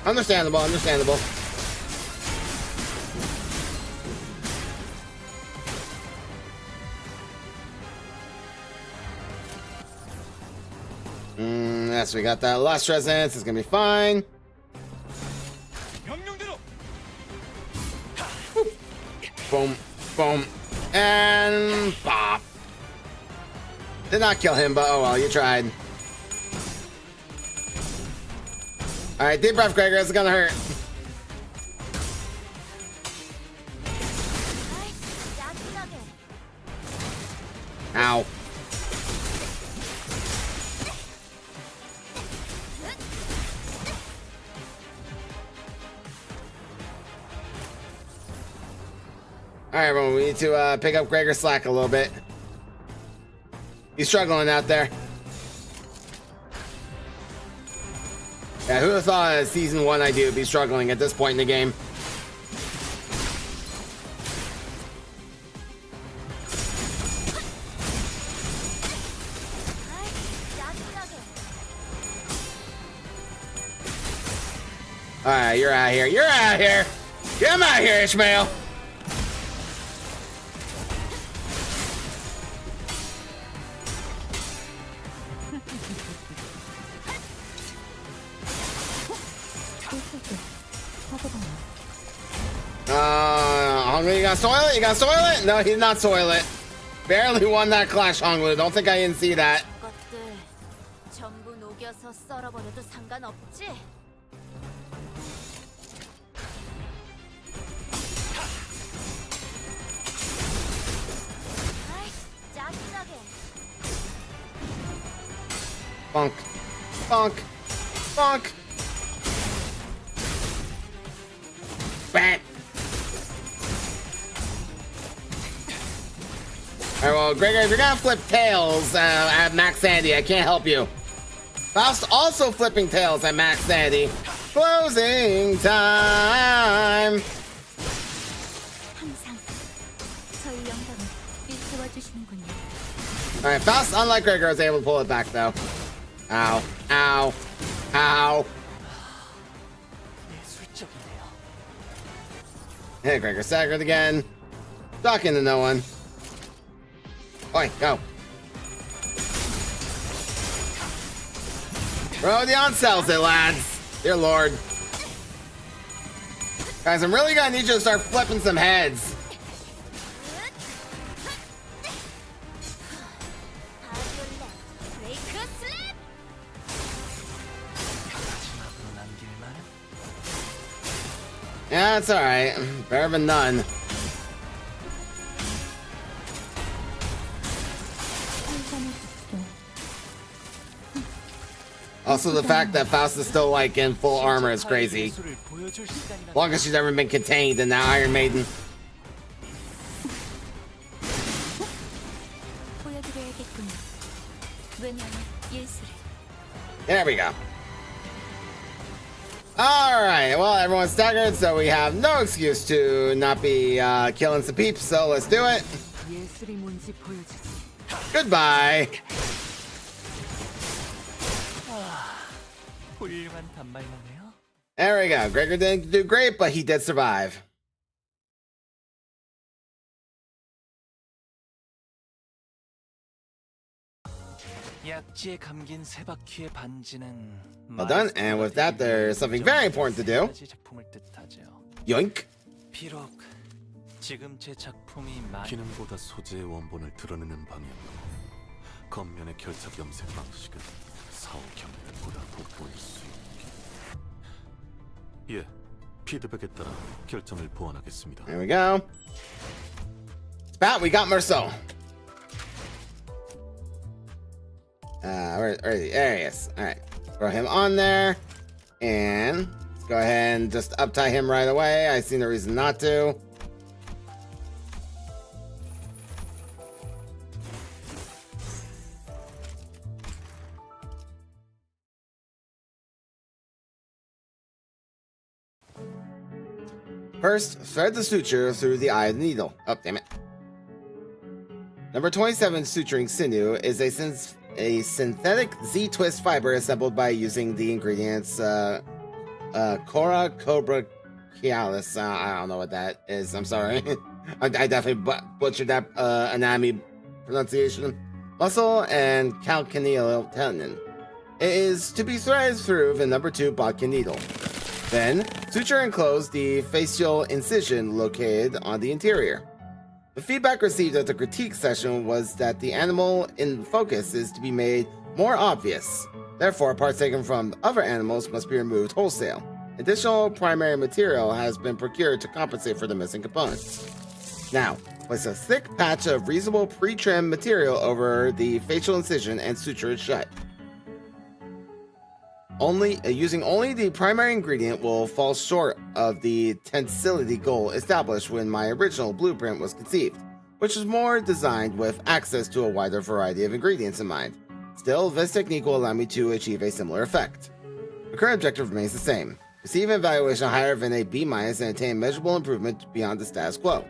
Understandable, understandable. Yes, we got that lust resonance. It's gonna be fine. Boom, boom, and pop. Did not kill him, but oh well, you tried. Alright, deep breath, Gregor. It's gonna hurt. Ow. Alright, everyone, we need to pick up Gregor's slack a little bit. He's struggling out there. Yeah, who would have thought season 1 ID would be struggling at this point in the game? Alright, you're out here. You're out here. Get out here, Ishmael. Honglu, you gonna soil it? You gonna soil it? No, he did not soil it. Barely won that clash, Honglu. Don't think I didn't see that. 것들 전부 녹여서 썰어버려도 상관없지? 아이, 짜증나게. Bonk. Bonk. Bonk. Bam. Alright, well, Gregor, if you're gonna flip tails at Max Sandy, I can't help you. Faust also flipping tails at Max Sandy. Closing time. 항상 저희 영감을 일깨워 주시는군요. Alright, Faust, unlike Gregor, is able to pull it back, though. Ow. Ow. Ow. 예술적이네요. Hey, Gregor, staggered again. Talking to no one. Oi, go. Rodion sells it, lads. Dear Lord. Guys, I'm really gonna need you to start flipping some heads. 브레이크 슬랩! 마지막으로 남길 만한 Yeah, it's alright. Better than none. Also, the fact that Faust is still, like, in full armor is crazy. 예술을 보여줄 시간이라는 Longest she's ever been contained in that Iron Maiden. 보여드려야겠군요. 왜냐면 예술을. There we go. Alright, well, everyone's staggered, so we have no excuse to not be killing some peeps, so let's do it. 예술이 뭔지 보여주지. Goodbye. 훌륭한 단말이네요. There we go. Gregor didn't do great, but he did survive. 약지에 감긴 세 바퀴의 반지는 Well done, and with that, there's something very important to do. 제품을 뜻하죠. Yoink. 비록 지금 제 작품이 기능보다 소재의 원본을 드러내는 방향으로 겉면의 결착 염색 방식은 사후 경험보다 돋보일 수 있게. 예, 피드백에 따라 결정을 보완하겠습니다. There we go. Bat, we got Merceau. Where is he? There he is. All right, throw him on there, and let's go ahead and just uptie him right away. I see no reason not to. First, thread the suture through the eye of the needle. Oh, damn it. Number 27 suturing sinew is a synthetic Z-twist fiber assembled by using the ingredients Cora Cobra Chialis. I don't know what that is. I'm sorry. I definitely butchered that anatomy pronunciation. Muscle and calcaneal tendon. It is to be threaded through the number 2 bodkin needle. Then, suture and close the facial incision located on the interior. The feedback received at the critique session was that the animal in focus is to be made more obvious. Therefore, parts taken from other animals must be removed wholesale. Additional primary material has been procured to compensate for the missing components. Now, place a thick patch of reasonable pre-trimmed material over the facial incision and suture it shut. using only the primary ingredient will fall short of the tensility goal established when my original blueprint was conceived, which was more designed with access to a wider variety of ingredients in mind. Still, this technique will allow me to achieve a similar effect. The current objective remains the same: receive an evaluation higher than a B- and attain measurable improvement beyond the status quo.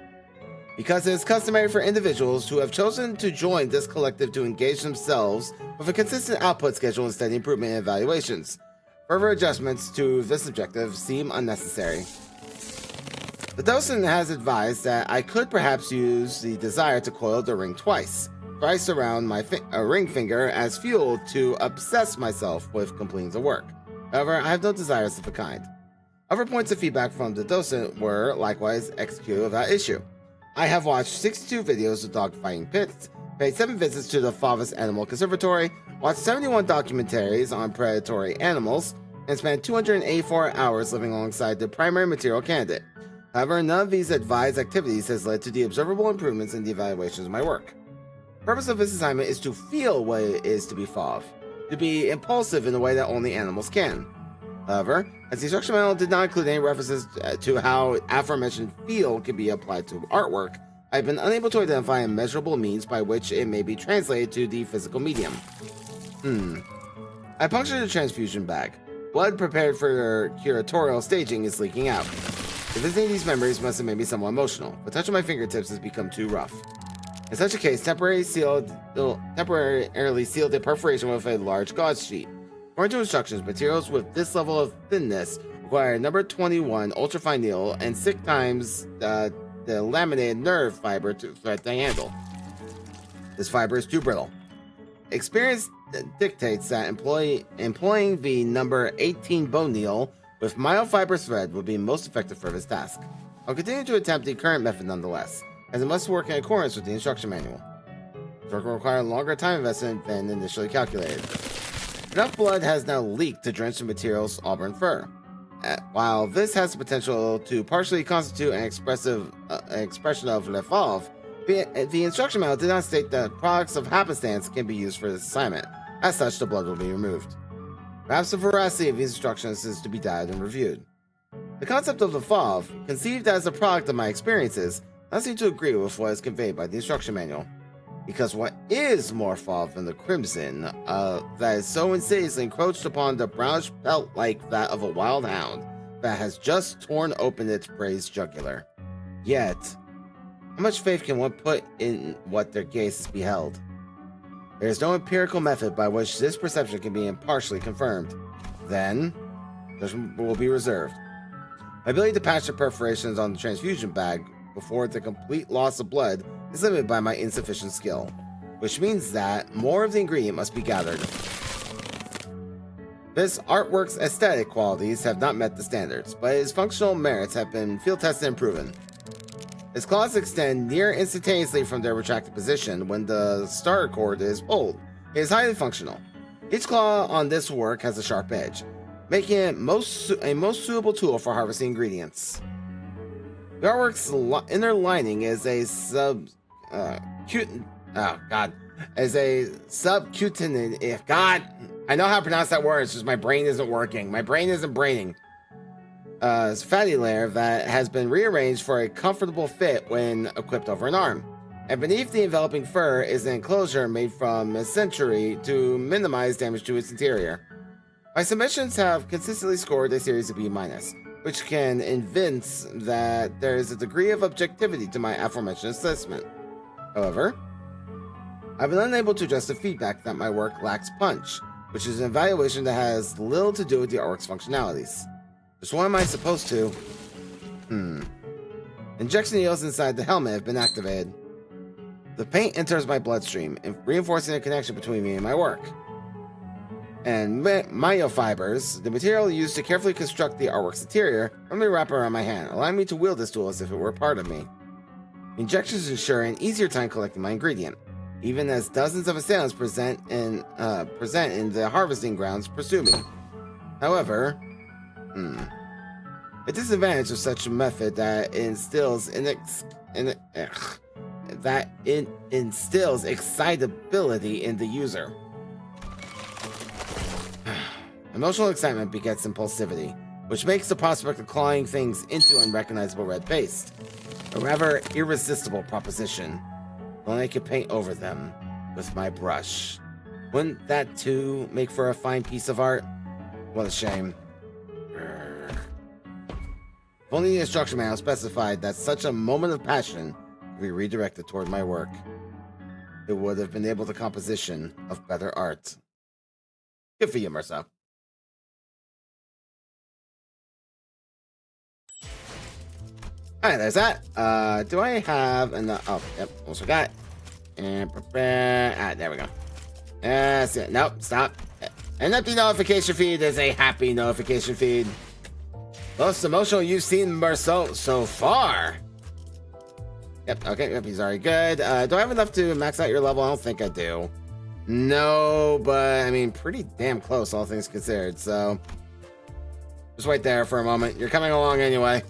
Because it is customary for individuals who have chosen to join this collective to engage themselves with a consistent output schedule and steady improvement in evaluations, further adjustments to this objective seem unnecessary. The docent has advised that I could perhaps use the desire to coil the ring twice around my ring finger as fuel to obsess myself with completing the work. However, I have no desires of the kind. Other points of feedback from the docent were likewise executed without issue. I have watched 62 videos of dogfighting pits, paid 7 visits to the Favis Animal Conservatory, watched 71 documentaries on predatory animals, and spent 284 hours living alongside the primary material candidate. However, none of these advised activities has led to the observable improvements in the evaluations of my work. The purpose of this assignment is to feel what it is to be FOV, to be impulsive in a way that only animals can. However, as the instruction manual did not include any references to how aforementioned feel can be applied to artwork, I've been unable to identify a measurable means by which it may be translated to the physical medium. I punctured a transfusion bag. Blood prepared for curatorial staging is leaking out. Revisiting these memories must have made me somewhat emotional. The touch of my fingertips has become too rough. In such a case, temporarily sealed a perforation with a large gauze sheet. According to instructions, materials with this level of thinness require number 21 ultrafine needle and 6 times the laminated nerve fiber to thread the handle. This fiber is too brittle. Experience dictates that employing the number 18 bone needle with myofiber thread would be most effective for this task. I'll continue to attempt the current method nonetheless, as it must work in accordance with the instruction manual. This work will require a longer time investment than initially calculated. Enough blood has now leaked to drench the material's auburn fur. While this has the potential to partially constitute an expression of le fauve, the instruction manual did not state that products of happenstance can be used for this assignment. As such, the blood will be removed. Perhaps the veracity of these instructions is to be dialed and reviewed. The concept of the fauve, conceived as a product of my experiences, does seem to agree with what is conveyed by the instruction manual. Because what is more fauve than the crimson, that is so insidiously encroached upon the brownish pelt like that of a wild hound, that has just torn open its prey's jugular. Yet, how much faith can one put in what their gaze has beheld? There is no empirical method by which this perception can be impartially confirmed. Then, judgment will be reserved. My ability to patch the perforations on the transfusion bag before the complete loss of blood is limited by my insufficient skill, which means that more of the ingredient must be gathered. This artwork's aesthetic qualities have not met the standards, but its functional merits have been field tested and proven. Its claws extend near instantaneously from their retracted position when the starter cord is pulled. It is highly functional. Each claw on this work has a sharp edge, making it a most suitable tool for harvesting ingredients. The artwork's inner lining is a subcutaneous. God, I know how to pronounce that word. It's just my brain isn't working. My brain isn't braining. Fatty layer that has been rearranged for a comfortable fit when equipped over an arm. And beneath the enveloping fur is an enclosure made from mesentery to minimize damage to its interior. My submissions have consistently scored a series of B-, which can evince that there is a degree of objectivity to my aforementioned assessment. However, I've been unable to address the feedback that my work lacks punch, which is an evaluation that has little to do with the artwork's functionalities. Just what am I supposed to? Injection needles inside the helmet have been activated. The paint enters my bloodstream, reinforcing the connection between me and my work. And myofibers, the material used to carefully construct the artwork's interior, firmly wrap around my hand, allowing me to wield this tool as if it were part of me. Injections ensure an easier time collecting my ingredient, even as dozens of assailants present in the harvesting grounds pursue me. However, a disadvantage of such a method that it instills excitability in the user. Emotional excitement begets impulsivity, which makes the prospect of clawing things into unrecognizable red paste a rather irresistible proposition. If only I could paint over them with my brush. Wouldn't that too make for a fine piece of art? What a shame. If only the instruction manual specified that such a moment of passion could be redirected toward my work. It would have been able the composition of better art. Good for you, Marcel. Alright, there's that. Do I have enough? Oh, yep, almost forgot. And there we go. That's it. Nope, stop. An empty notification feed is a happy notification feed. Most emotional you've seen Marcel so far. Yep, okay, yep, he's already good. Do I have enough to max out your level? I don't think I do. No, but I mean, pretty damn close, all things considered. So, just wait there for a moment. You're coming along anyway.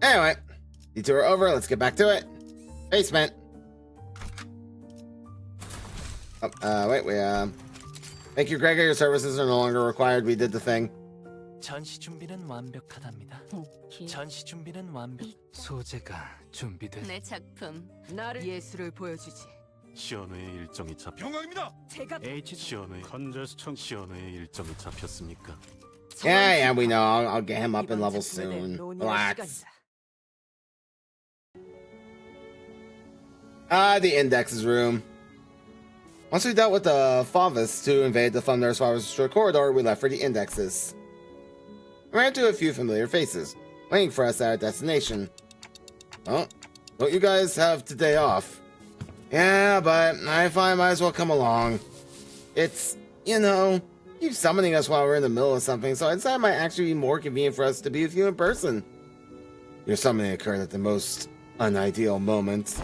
Anyway, detour over. Let's get back to it. Basement. Oh, wait, thank you, Gregor. Your services are no longer required. We did the thing. 전시 준비는 완벽하답니다. 오케이. 전시 준비는 완벽. 소재가 준비된. 내 작품. 나를 예술을 보여주지. 시연회의 일정이 잡. 영광입니다. 제가 시연회 시연회의 일정이 잡혔습니까? Yeah, we know. I'll get him up in 이번 level 작품에 대해 soon. 논의할 Relax. 시간이다. The indexes room. Once we dealt with the Favis to invade the Thunder's Favis destroyed corridor, we left for the indexes. We ran into a few familiar faces, waiting for us at our destination. Oh, don't you guys have today off? Yeah, but I find I might as well come along. It's, keep summoning us while we're in the middle of something, so I decided it might actually be more convenient for us to be with you in person. Your summoning occurred at the most unideal moment.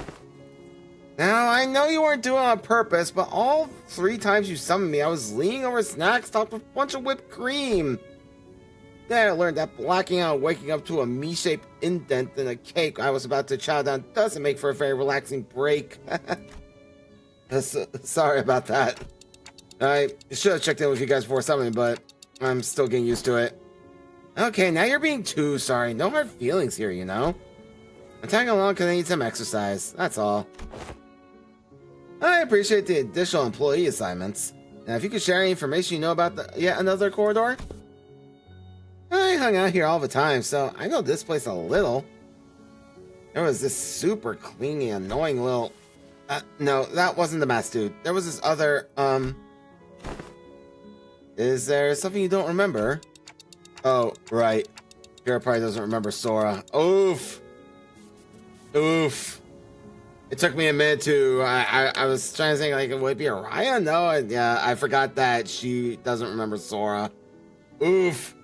Now, I know you weren't doing it on purpose, but all 3 times you summoned me, I was leaning over snacks topped with a bunch of whipped cream. Then I learned that blacking out and waking up to a me-shaped indent in a cake I was about to chow down doesn't make for a very relaxing break. Sorry about that. I should have checked in with you guys before summoning, but I'm still getting used to it. Okay, now you're being too sorry. No hard feelings here, I'm tagging along because I need some exercise. That's all. I appreciate the additional employee assignments. Now, if you could share any information you know about yet another corridor? I hung out here all the time, so I know this place a little. There was this super clingy, annoying little... no, that wasn't the mask dude. There was this other, Is there something you don't remember? Oh, right. Kira probably doesn't remember Sora. Oof. Oof. It took me a minute to... I was trying to think, like, would it be Araya? No, yeah, I forgot that she doesn't remember Sora. Oof.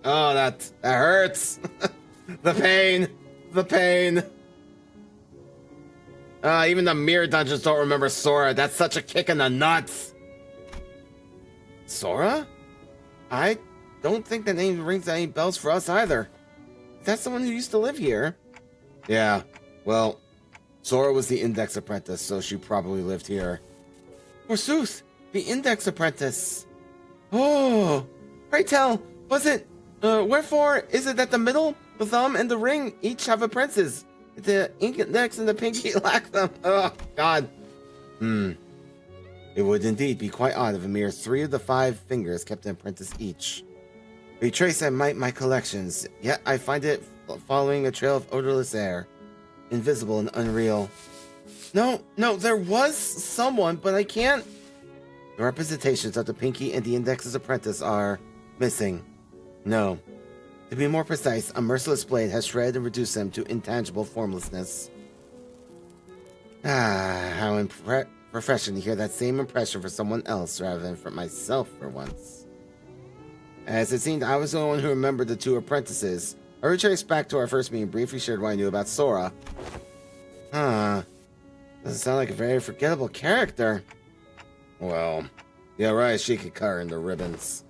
Oh, that hurts. The pain. The pain. Even the mirror dungeons don't remember Sora. That's such a kick in the nuts. Sora? I don't think the name rings any bells for us either. That's the one who used to live here. Yeah, well, Sora was the Index Apprentice, so she probably lived here. Forsooth, the Index Apprentice. Oh, pray tell, was it... wherefore is it that the middle, the thumb, and the ring each have apprentices? The index and the pinky lack them. Oh, God. It would indeed be quite odd if a mere 3 of the 5 fingers kept an apprentice each. Retrace at my collections, yet I find it following a trail of odorless air. Invisible and unreal. No, there was someone, but I can't... The representations of the pinky and the index's apprentice are missing. No. To be more precise, a merciless blade has shredded and reduced them to intangible formlessness. How refreshing to hear that same impression for someone else rather than for myself for once. As it seemed I was the only one who remembered the 2 apprentices, I retraced back to our first meeting and briefly shared what I knew about Sora. Doesn't sound like a very forgettable character. Well, yeah, right, she could cut her into ribbons.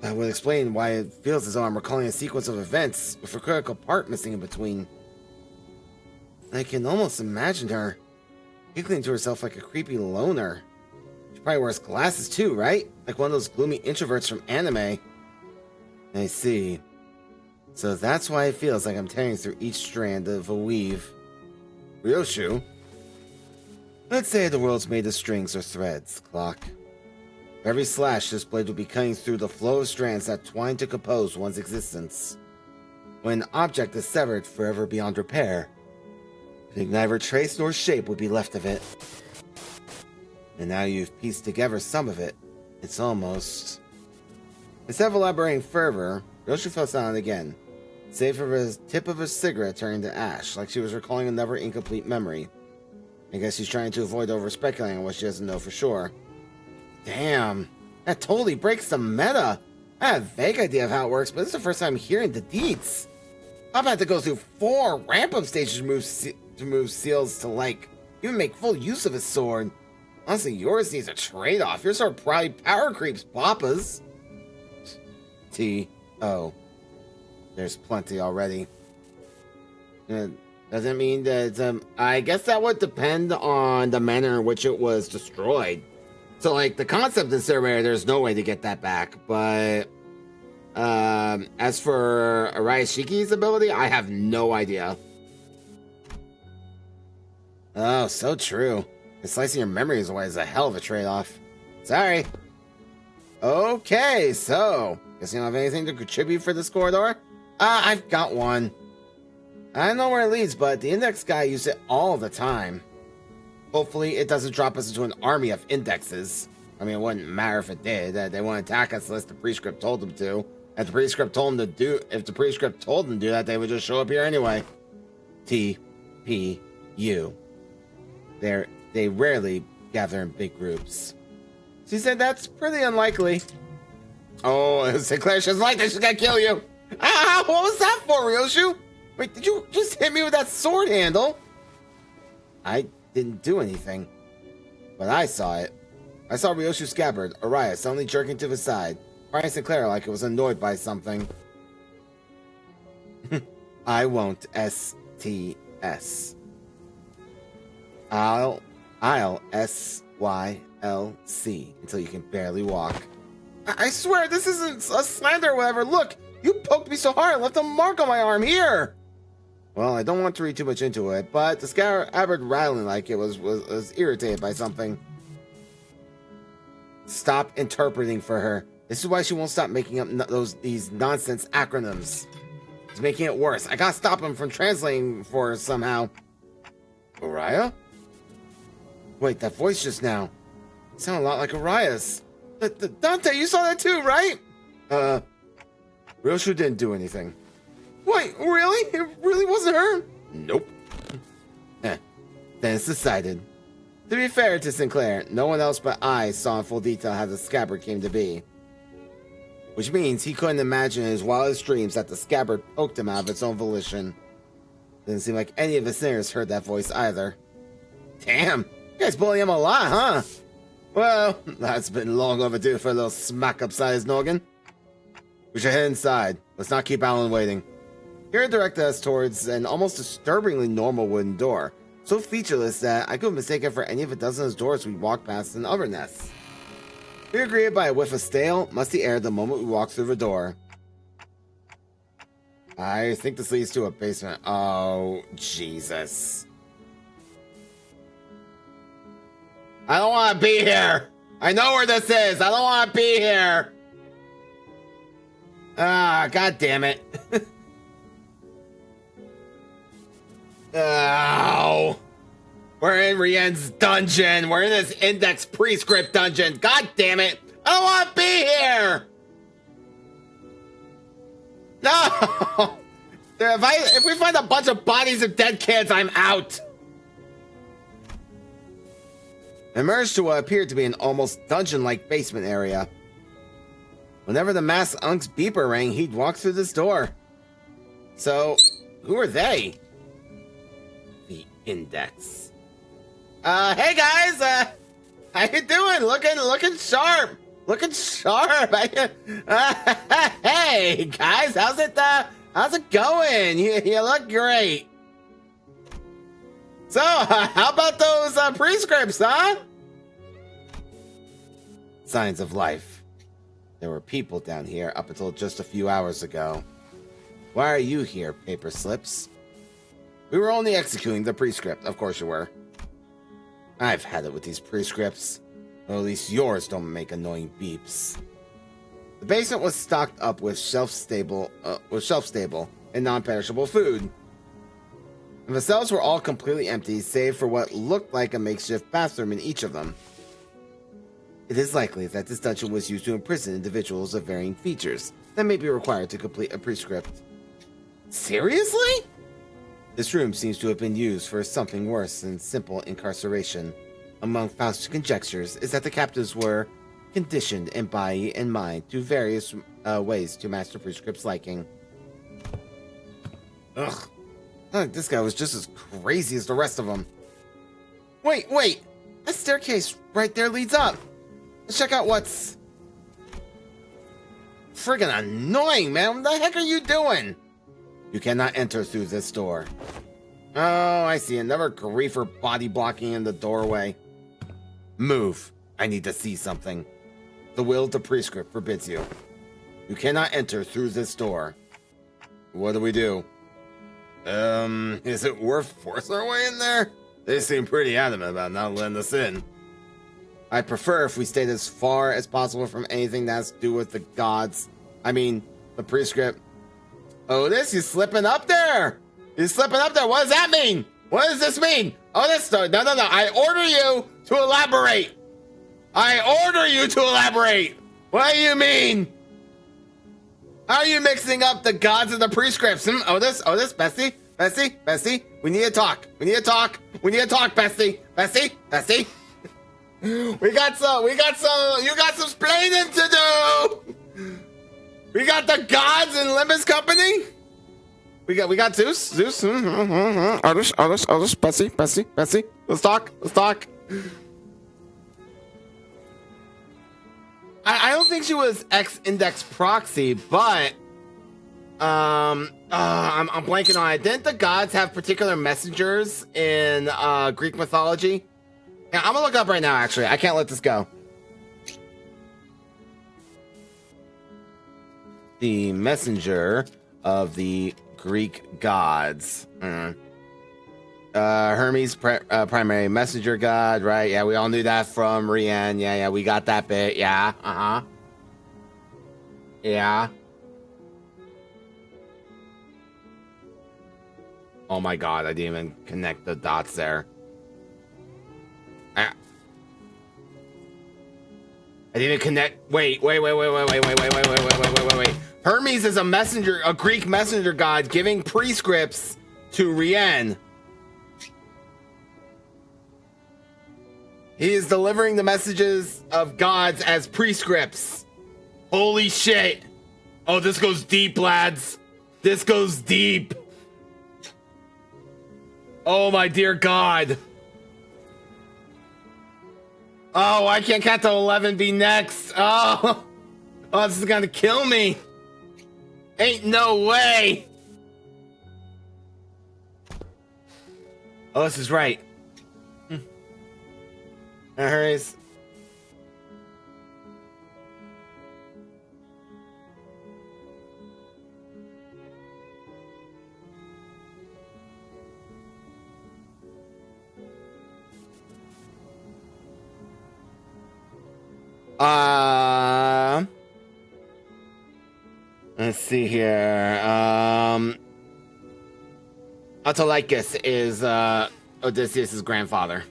That would explain why it feels as though I'm recalling a sequence of events with a critical part missing in between. I can almost imagine her giggling to herself like a creepy loner. She probably wears glasses too, right? Like one of those gloomy introverts from anime. I see. So that's why it feels like I'm tearing through each strand of a weave. Ryoshu? Let's say the world's made of strings or threads, Clock. For every slash, this blade would be cutting through the flow of strands that twine to compose one's existence. When an object is severed forever beyond repair, neither trace nor shape would be left of it. And now you've pieced together some of it. It's almost... Instead of elaborating further, Ryoshu fell silent again, save for the tip of her cigarette turning to ash, like she was recalling another incomplete memory. I guess she's trying to avoid over-speculating on what she doesn't know for sure. Damn, that totally breaks the meta. I have a vague idea of how it works, but this is the first time hearing the deets. I'm about to go through 4 ramp-up stages to move seals to, like, even make full use of his sword. Honestly, yours needs a trade-off. Yours are probably power creeps, Papa's. T.O. There's plenty already. Doesn't mean that, I guess that would depend on the manner in which it was destroyed. So, like, the concept in Surveyor, there's no way to get that back, but... as for Arayashiki's ability, I have no idea. Oh, so true. Slicing your memories away is a hell of a trade-off. Sorry. Okay, so... Guess you don't have anything to contribute for this corridor? I've got one. I don't know where it leads, but the index guy used it all the time. Hopefully, it doesn't drop us into an army of indexes. I mean, it wouldn't matter if it did. They won't attack us unless the prescript told them to. If the prescript told them to do, if the prescript told them to do that, they would just show up here anyway. T.P.U. They rarely gather in big groups. She said that's pretty unlikely. Oh, Sinclair, she doesn't like that. She's gonna kill you. Ah, what was that for, Ryoshu? Wait, did you just hit me with that sword handle? I didn't do anything, but I saw it. I saw Ryoshu's scabbard, Araya, suddenly jerking to the side. Brian Sinclair like it was annoyed by something. I won't STS. I'll SYLC until you can barely walk. I swear this isn't a slander or whatever. Look, you poked me so hard I left a mark on my arm here. Well, I don't want to read too much into it, but the scabbard rattling like it was irritated by something. Stop interpreting for her. This is why she won't stop making up these nonsense acronyms. He's making it worse. I gotta stop him from translating for her somehow. Araya? Wait, that voice just now. It sounded a lot like Araya's. Dante, you saw that too, right? Ryoshu didn't do anything. Wait, really? It really wasn't her? Nope. Then it's decided. To be fair to Sinclair, no one else but I saw in full detail how the scabbard came to be. Which means he couldn't imagine in his wildest dreams that the scabbard poked him out of its own volition. Didn't seem like any of his sinners heard that voice either. Damn, you guys bully him a lot, huh? Well, that's been long overdue for a little smack upside his noggin. We should head inside. Let's not keep Alan waiting. Here it directed us towards an almost disturbingly normal wooden door, so featureless that I could mistake it for any of a dozen of doors we walked past in other nests. We were greeted by a whiff of stale, musty air the moment we walked through the door. I think this leads to a basement. Oh, Jesus. I don't want to be here. I know where this is. I don't want to be here. Ah, God damn it. Oh. We're in Rien's dungeon. We're in this index prescript dungeon. God damn it. I don't want to be here. No. If we find a bunch of bodies of dead kids, I'm out. Emerged to what appeared to be an almost dungeon-like basement area. Whenever the masked unk's beeper rang, he'd walk through this door. So, who are they? The Index. Hey guys, how you doing? Looking sharp. Looking sharp. Hey guys, how's it going? You look great. So, how about those prescripts, huh? Signs of life. There were people down here up until just a few hours ago. Why are you here, paper slips? We were only executing the prescript. Of course you were. I've had it with these prescripts. Or at least yours don't make annoying beeps. The basement was stocked up with shelf-stable and non-perishable food. And the cells were all completely empty, save for what looked like a makeshift bathroom in each of them. It is likely that this dungeon was used to imprison individuals of varying features that may be required to complete a prescript. Seriously? This room seems to have been used for something worse than simple incarceration. Among Faust's conjectures is that the captives were conditioned in body and mind through various ways to master prescript's liking. Ugh. This guy was just as crazy as the rest of them. Wait! That staircase right there leads up. Let's check out what's... Friggin' annoying, man. What the heck are you doing? You cannot enter through this door. Oh, I see. Another griefer body blocking in the doorway. Move. I need to see something. The will of the prescript forbids you. You cannot enter through this door. What do we do? Is it worth forcing our way in there? They seem pretty adamant about not letting us in. I prefer if we stayed as far as possible from anything that has to do with the gods. I mean, the prescript. Otis, you slipping up there! You're slipping up there. What does that mean? What does this mean? Otis, no. I order you to elaborate. What do you mean? How are you mixing up the gods and the prescripts? Otis, Bessie. We need to talk, Bessie. You got some splaining to do. We got the gods in Limbus Company. We got Zeus. Otis, Bessie. Let's talk. I don't think she was X-index proxy, but I'm blanking on it. Didn't the gods have particular messengers in Greek mythology? Yeah, I'm gonna look up right now. Actually, I can't let this go. The messenger of the Greek gods. Hermes, primary messenger god, right? Yeah, we all knew that from Rian. Yeah, we got that bit. Yeah, Yeah. Oh my god, I didn't even connect the dots there. I didn't even connect. Wait. Hermes is a messenger, a Greek messenger god giving prescripts to Rian. He is delivering the messages of gods as prescripts. Holy shit. Oh, this goes deep, lads. This goes deep. Oh, my dear God. Oh, why can't Cato 11 be next? Oh, this is gonna kill me. Ain't no way. Oh, this is right. Hurries. Let's see here. Autolycus is Odysseus' grandfather.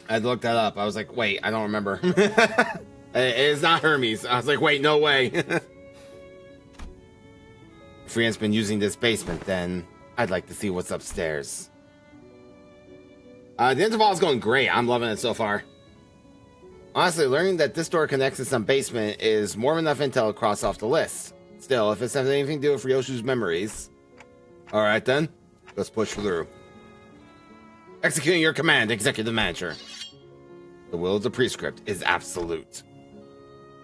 I looked that up. I was like, wait, I don't remember. It is not Hermes. I was like, wait, no way. If Rian's been using this basement, then I'd like to see what's upstairs. The interval is going great. I'm loving it so far. Honestly, learning that this door connects to some basement is more than enough intel to cross off the list. Still, if this has anything to do with Ryoshu's memories... Alright then, let's push through. Executing your command, Executive Manager. The will of the prescript is absolute.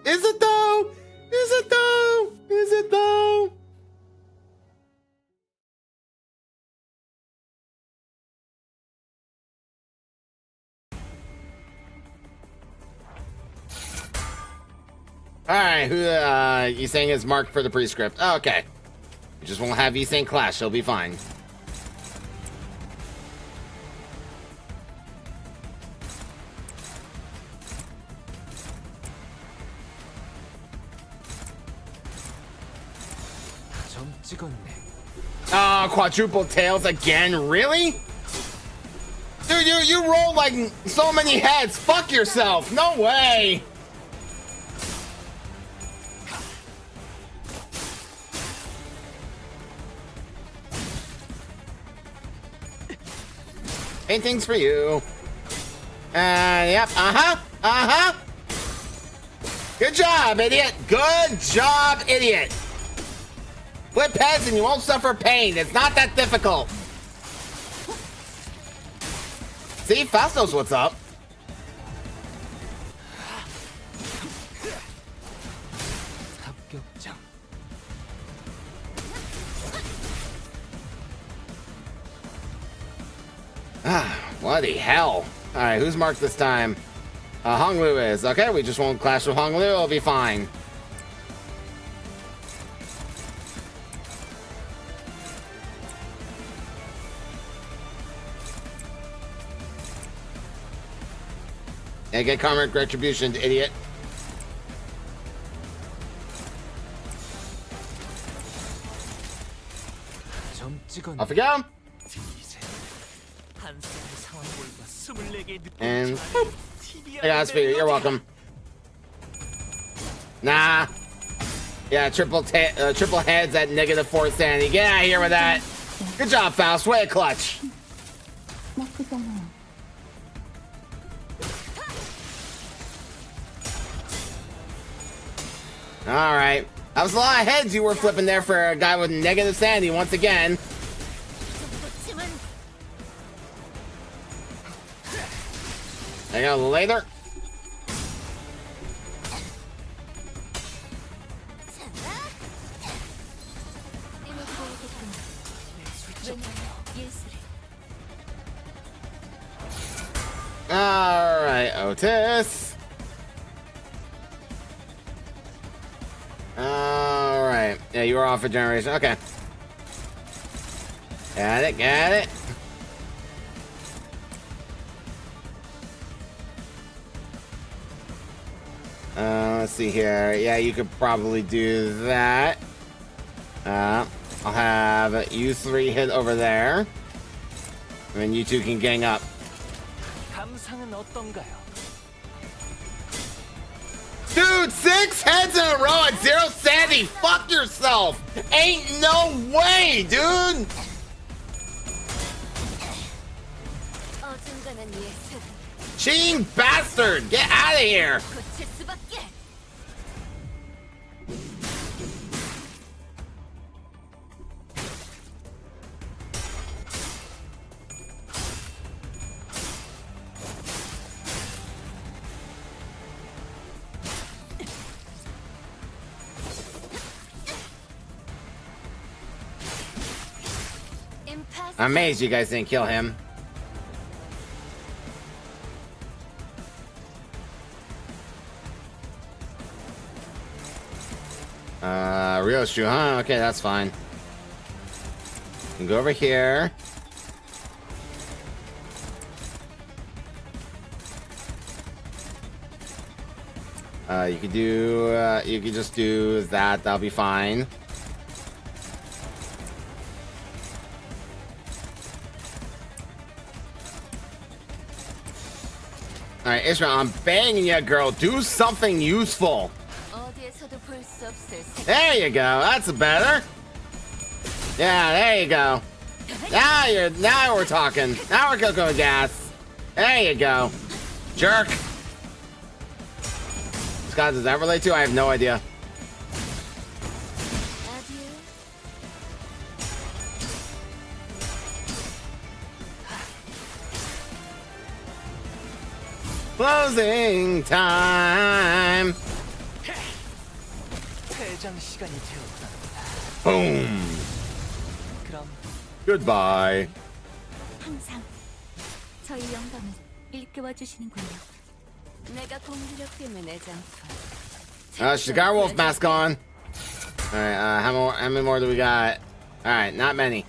Is it though? Is it though? Is it though? Alright, who Yiseng is marked for the prescript. Oh, okay. We just won't have Yiseng clash, she'll be fine. 점 찍었네. Oh, quadruple tails again? Really? Dude, you rolled like so many heads. Fuck yourself. No way. Paintings for you. Yep. Uh-huh. Good job, idiot. Good job, idiot. Flip heads and you won't suffer pain. It's not that difficult. See, Faust knows what's up. 합격점. Bloody hell. Alright, who's marked this time? Hong Lu is. Okay, we just won't clash with Hong Lu. It'll be fine. Yeah, get karmic retribution, idiot. 점 찍었네. Off we go. 한 쌍의 상황볼과 24개의 And 늑대를 I got speed. You're welcome. Nah. Yeah, triple heads at -4 sanity. Get out of here with that. Good job, Faust. Way to clutch. 나쁘지 않아요. All right. That was a lot of heads you were flipping there for a guy with negative sanity once again. There you go, later. All right, Otis. All right. Yeah, you were off for generation. Okay. Got it. Let's see here. Yeah, you could probably do that. I'll have you three hit over there. And then you two can gang up. 감상은 어떤가요? Dude, 6 heads in a row at 0 sanity. Fuck yourself. Ain't no way, dude. Cheating bastard. Get out of here. I'm amazed you guys didn't kill him. Ryoshu, huh? Okay, that's fine. You can go over here. You could do, you could just do that. That'll be fine. Alright, Ishmael, I'm banging you, girl. Do something useful. There you go. That's better. Yeah, there you go. Now we're talking. Now we're cooking with gas. There you go. Jerk. Scott, does that relate to? I have no idea. Closing time. 퇴장 시간이 되었다. Boom. 그럼 Goodbye. 항상 저희 영감을 일깨워 주시는군요. 내가 공기력 때문에 장파. She's got her wolf mask on. Alright, how many more do we got? Alright, not many.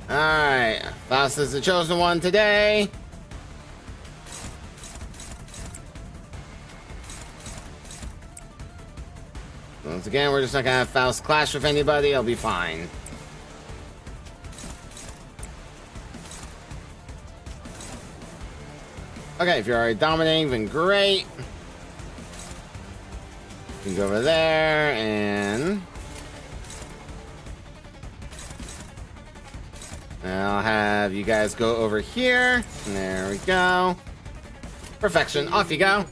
Alright, Faust is the chosen one today. Once again, we're just not gonna have Faust clash with anybody. It'll be fine. Okay, if you're already dominating, then great. You can go over there and I'll have you guys go over here. There we go. Perfection. Off you go.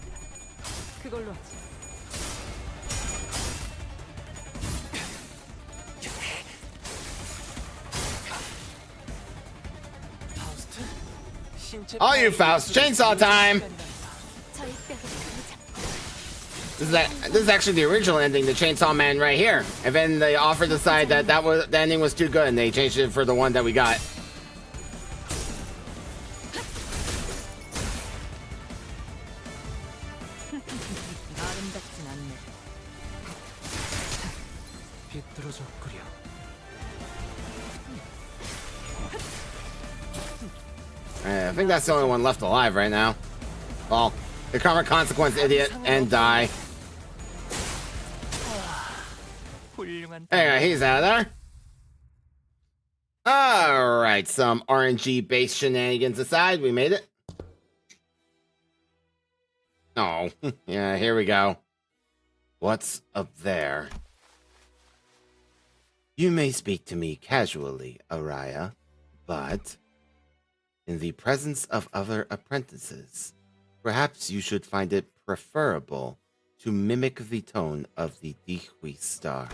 그걸로 하지. All you Faust, chainsaw time. 저희 뼈를 가르자. This is actually the original ending, the Chainsaw Man right here. And then they offered to decide that the ending was too good, and they changed it for the one that we got. 아름답진 않네. 비뚤어졌구려. I think that's the only one left alive right now. Well, the karma consequence idiot and die. Anyway, he's out of there. Alright, some RNG based shenanigans aside, we made it. Oh, yeah, here we go. What's up there? You may speak to me casually, Araya, but in the presence of other apprentices, perhaps you should find it preferable to mimic the tone of the Dihui star.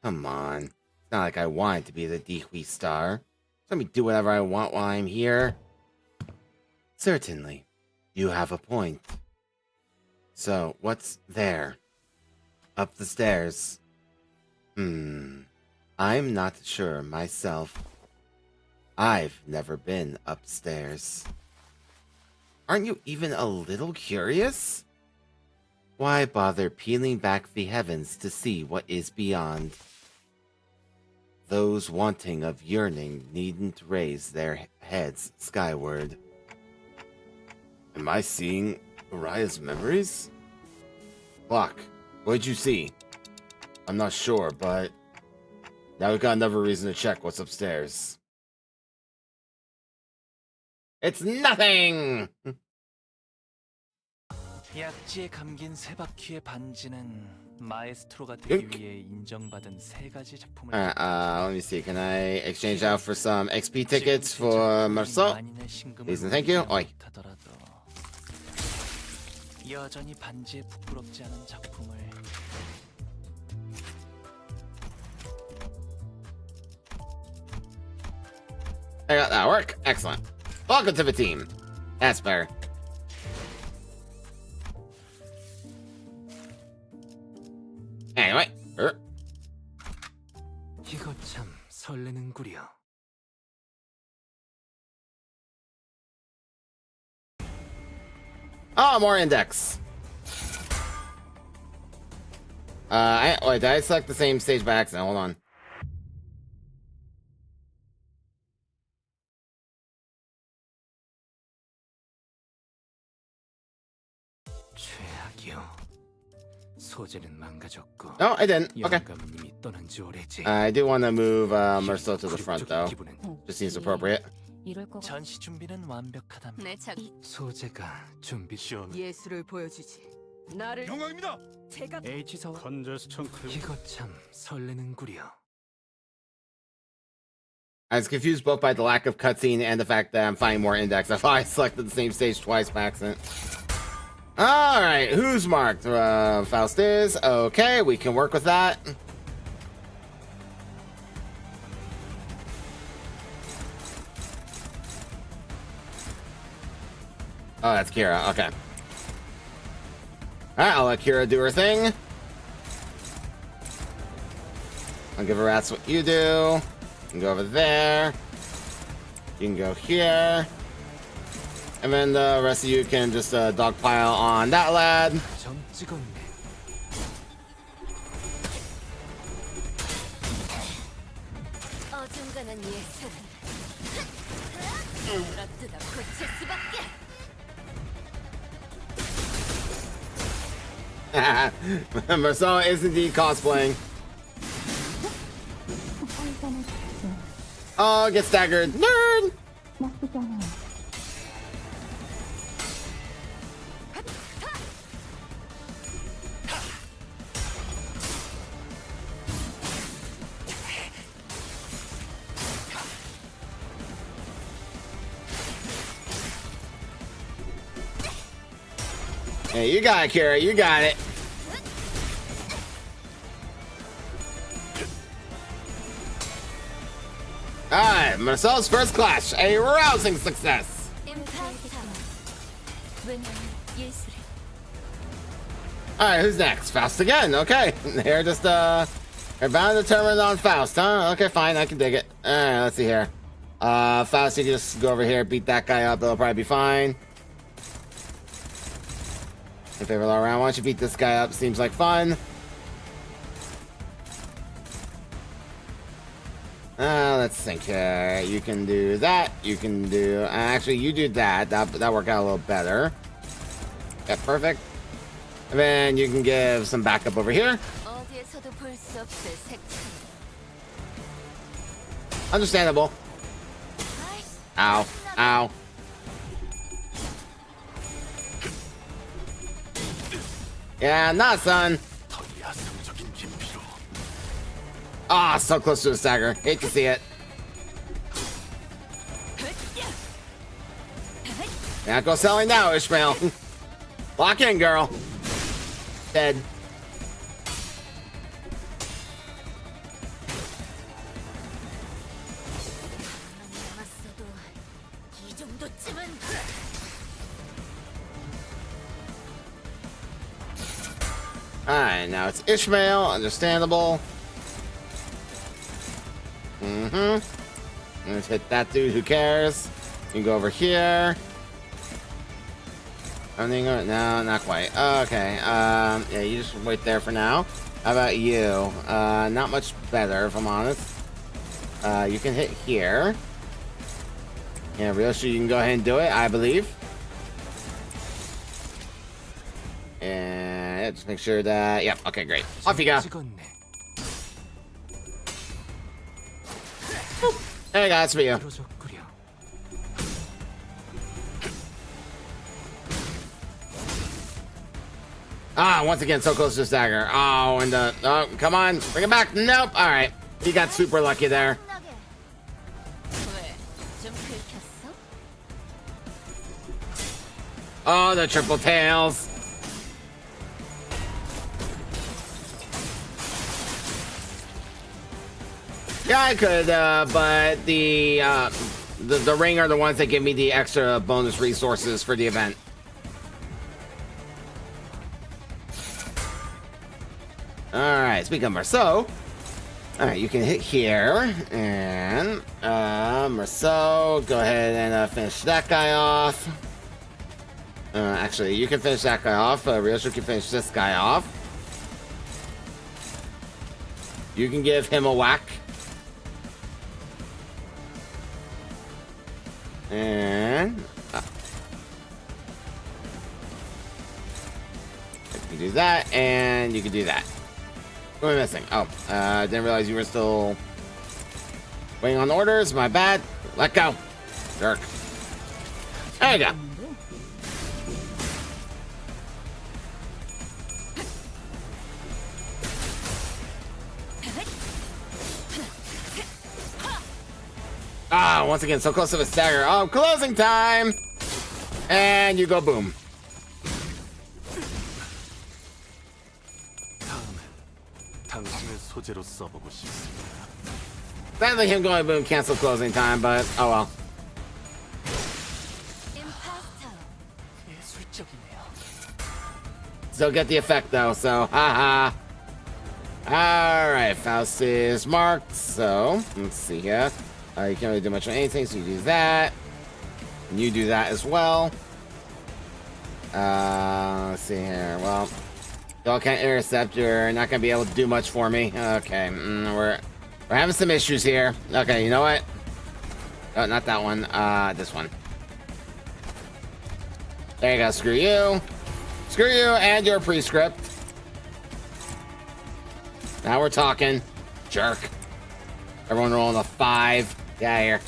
Come on. It's not like I want to be the Dihui star. Let me do whatever I want while I'm here. Certainly. You have a point. So, what's there? Up the stairs. I'm not sure myself. I've never been upstairs. Aren't you even a little curious? Why bother peeling back the heavens to see what is beyond? Those wanting of yearning needn't raise their heads skyward. Am I seeing Araya's memories? Clock, what did you see? I'm not sure, but now we've got another reason to check what's upstairs. It's nothing! 약지에 감긴 세 바퀴의 반지는 마에스트로가 되기 위해 인정받은 세 가지 작품을. Let me see. Can I exchange out for some XP tickets for Marceau? Please and thank you. Oi. 여전히 반지에 부끄럽지 않은 작품을. I got that work. Excellent. Welcome to the team. That's better. Anyway. 이거 참 설레는구려. Oh, more index. Wait, did I select the same stage by accident? Hold on. 최악이요. 소재는 망가졌고. No, I didn't. Okay. 영감님이 떠난 지 오래지. I do want to move Marceau to the front, though. Just seems appropriate. 이럴 것 같아. 전시 준비는 완벽하답니다. 내 자기. 소재가 준비 좀. 예술을 보여주지. 나를 영광입니다. 제가 H사와 컨저스 청크. 이거 참 설레는구려. I was confused both by the lack of cutscene and the fact that I'm finding more index. I thought I selected the same stage twice by accident. Alright, who's marked? Faust is. Okay, we can work with that. Oh, that's Kira. Okay. Alright, I'll let Kira do her thing. I'll give her rats what you do. You can go over there. You can go here. And then the rest of you can just dogpile on that lad. 점 찍었네. 어중간한 예술은 물어뜯어 고칠 수밖에. Marcel is indeed cosplaying. Oh, get staggered. Nerd! Hey, you got it, Kira. You got it. Alright, Marcel's first clash. A rousing success. 임파스터. 왜냐면 예술은 Alright, who's next? Faust again. Okay. They're just, they're bound determined on Faust, huh? Okay, fine. I can dig it. Alright, let's see here. Faust, you can just go over here, beat that guy up. It'll probably be fine. In favor all around. Why don't you beat this guy up? Seems like fun. Let's think here. You can do that. You can do... actually, you do that. That worked out a little better. Yeah, perfect. And then you can give some backup over here. 어디에서도 볼 수 없을 색채. Understandable. 아이씨, Ow. Ow. Yeah, not son. 더 야성적인 깊이로. Ah, so close to a stagger. Hate to see it. Yeah, go selling now, Ishmael. Lock in, girl. Dead. 남았어도 이 정도쯤은. Alright, now it's Ishmael. Understandable. Let's hit that dude. Who cares? You can go over here. No, not quite. Okay. Yeah, you just wait there for now. How about you? Not much better, if I'm honest. You can hit here. Yeah, Ryoshu, you can go ahead and do it, I believe. And yeah, just make sure that... Yep, okay, great. Off you go. 찍었네. There you go, that's for you. 부러졌구려. Ah, once again, so close to the stagger. Oh, and oh, come on, bring it back. Nope. All right, he got super lucky there. 왜? 좀 긁혔어? Oh, the triple tails. Yeah, I could, but the ring are the ones that give me the extra bonus resources for the event. Alright, speaking of Marceau, alright, you can hit here, and, Marceau, go ahead and finish that guy off. Actually, you can finish that guy off. Ryoshu can finish this guy off. You can give him a whack. And you can do that, and you can do that. What am I missing? Oh, didn't realize you were still waiting on orders. My bad. Let go. Jerk. There you go. Ah, once again, so close to the stagger. Oh, closing time! And you go boom. 다음엔 당신의 소재로 써보고 싶습니다. Sadly, him going boom cancel closing time, but oh well. 임파스터. 예술적이네요. Still get the effect though, so haha. Alright, Faust is marked, so let's see here. You can't really do much of anything, so you do that. And you do that as well. Let's see here. Well, y'all can't intercept. You're not gonna be able to do much for me. Okay, we're having some issues here. Okay, you know what? Oh, not that one. This one. There you go. Screw you. Screw you and your prescript. Now we're talking. Jerk. Everyone rolling a 5. Get out of here.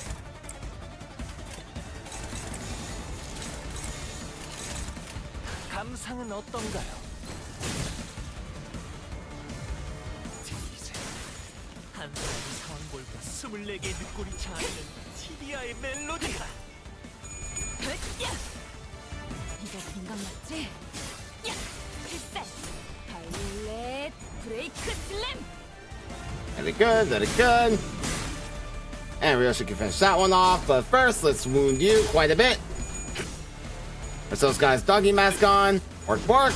감상은 어떤가요? 한 사람의 상황볼과 24개의 늑골이 자아내는 티리아의 멜로디가 이거 공감 맞지? 야! 필살! 바이올렛 브레이크 슬램! Very good, very good. And Ryoshi can finish that one off, but first let's wound you quite a bit. What's those guys' doggy mask on? Work, work.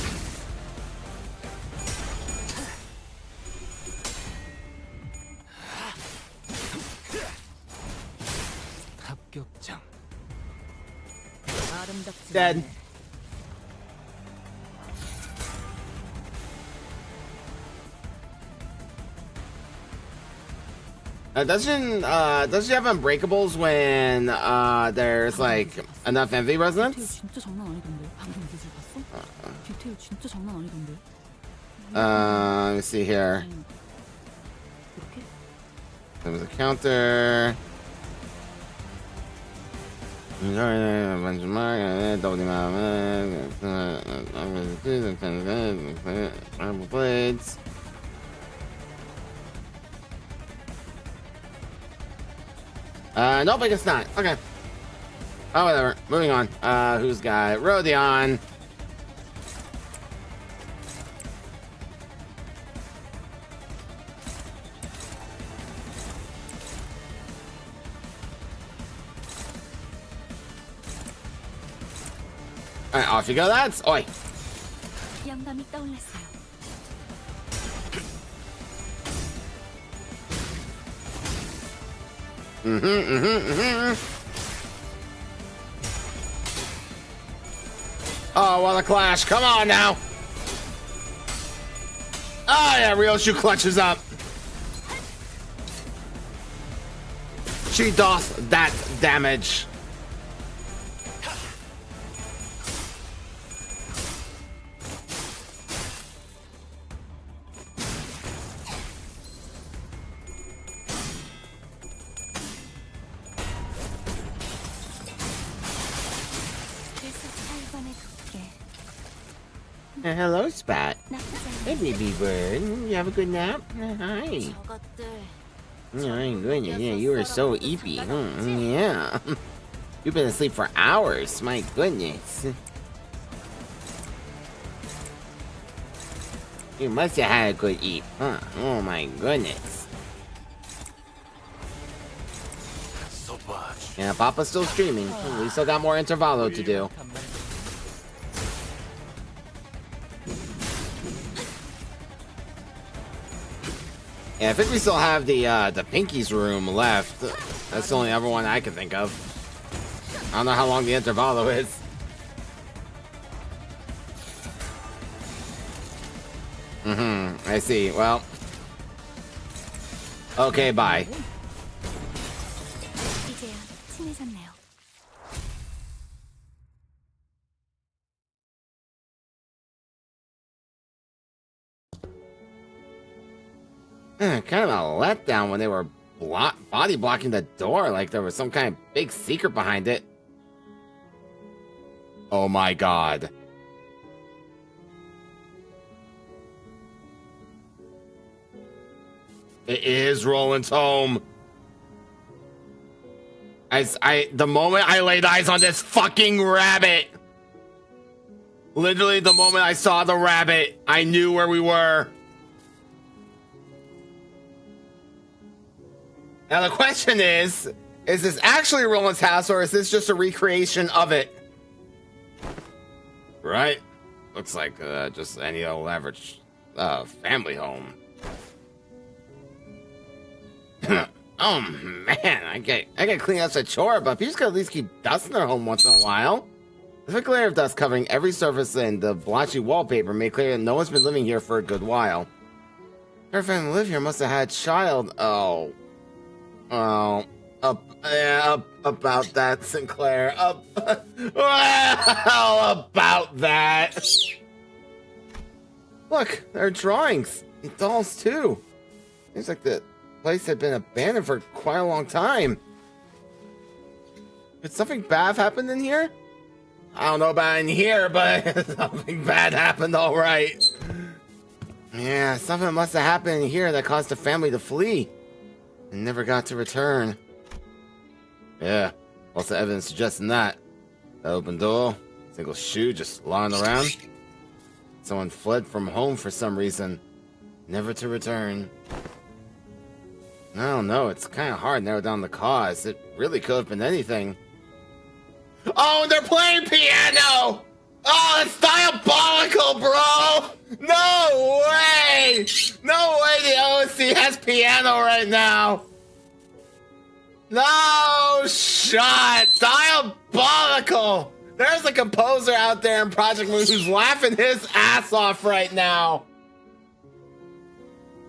합격점. 아름답지 Dead. 않네. Doesn't she have unbreakables when there's like enough envy resonance? 진짜 장난 아니던데. 방금 기술 봤어? 디테일 진짜 장난 아니던데. Let me see here. 이렇게? There's a counter. Blades. Nope, I guess not. Okay. Oh, whatever. Moving on. Who's got Rodion? Alright, off you go, lads. Oi. 영감이 떠올랐어요. Oh, what a clash. Come on now. Oh, yeah, Ryoshu clutches up. She doth that damage. Hello, Spat. Hey, baby bird. You have a good nap? Hi. Oh, good. Yeah, you were so eepy. Yeah. You've been asleep for hours. My goodness. You must have had a good eat, huh? Oh my goodness. So much. Yeah, Papa's still streaming. We still got more Intervallo to do. Yeah, I think we still have the Pinky's room left. That's the only other one I can think of. I don't know how long the Intervallo is. I see. Well. Okay, bye. 이제야 친해졌네요. Kind of a letdown when they were body blocking the door like there was some kind of big secret behind it. Oh my god. It is Roland's home. The moment I laid eyes on this fucking rabbit, literally the moment I saw the rabbit, I knew where we were. Now the question is this actually Roland's house or is this just a recreation of it? Right? Looks like just any old average family home. Oh man, I get clean up a chore, but people could at least keep dusting their home once in a while. The thick layer of dust covering every surface and the blotchy wallpaper made clear that no one's been living here for a good while. Her family live here must have had a child. Oh, about that, Sinclair. Well, about that. Look, there are drawings. And dolls too. Seems like the place had been abandoned for quite a long time. Did something bad happen in here? I don't know about in here, but something bad happened, all right. Yeah, something must have happened in here that caused the family to flee and never got to return. Yeah, lots of evidence suggesting that. The open door, single shoe just lying around. Someone fled from home for some reason, never to return. I don't know, it's kind of hard to narrow down the cause. It really could have been anything. Oh, they're playing piano! Oh, it's diabolical, bro! No way! No way the OSC has piano right now! No shot! Diabolical! There's a composer out there in Project Moon who's laughing his ass off right now.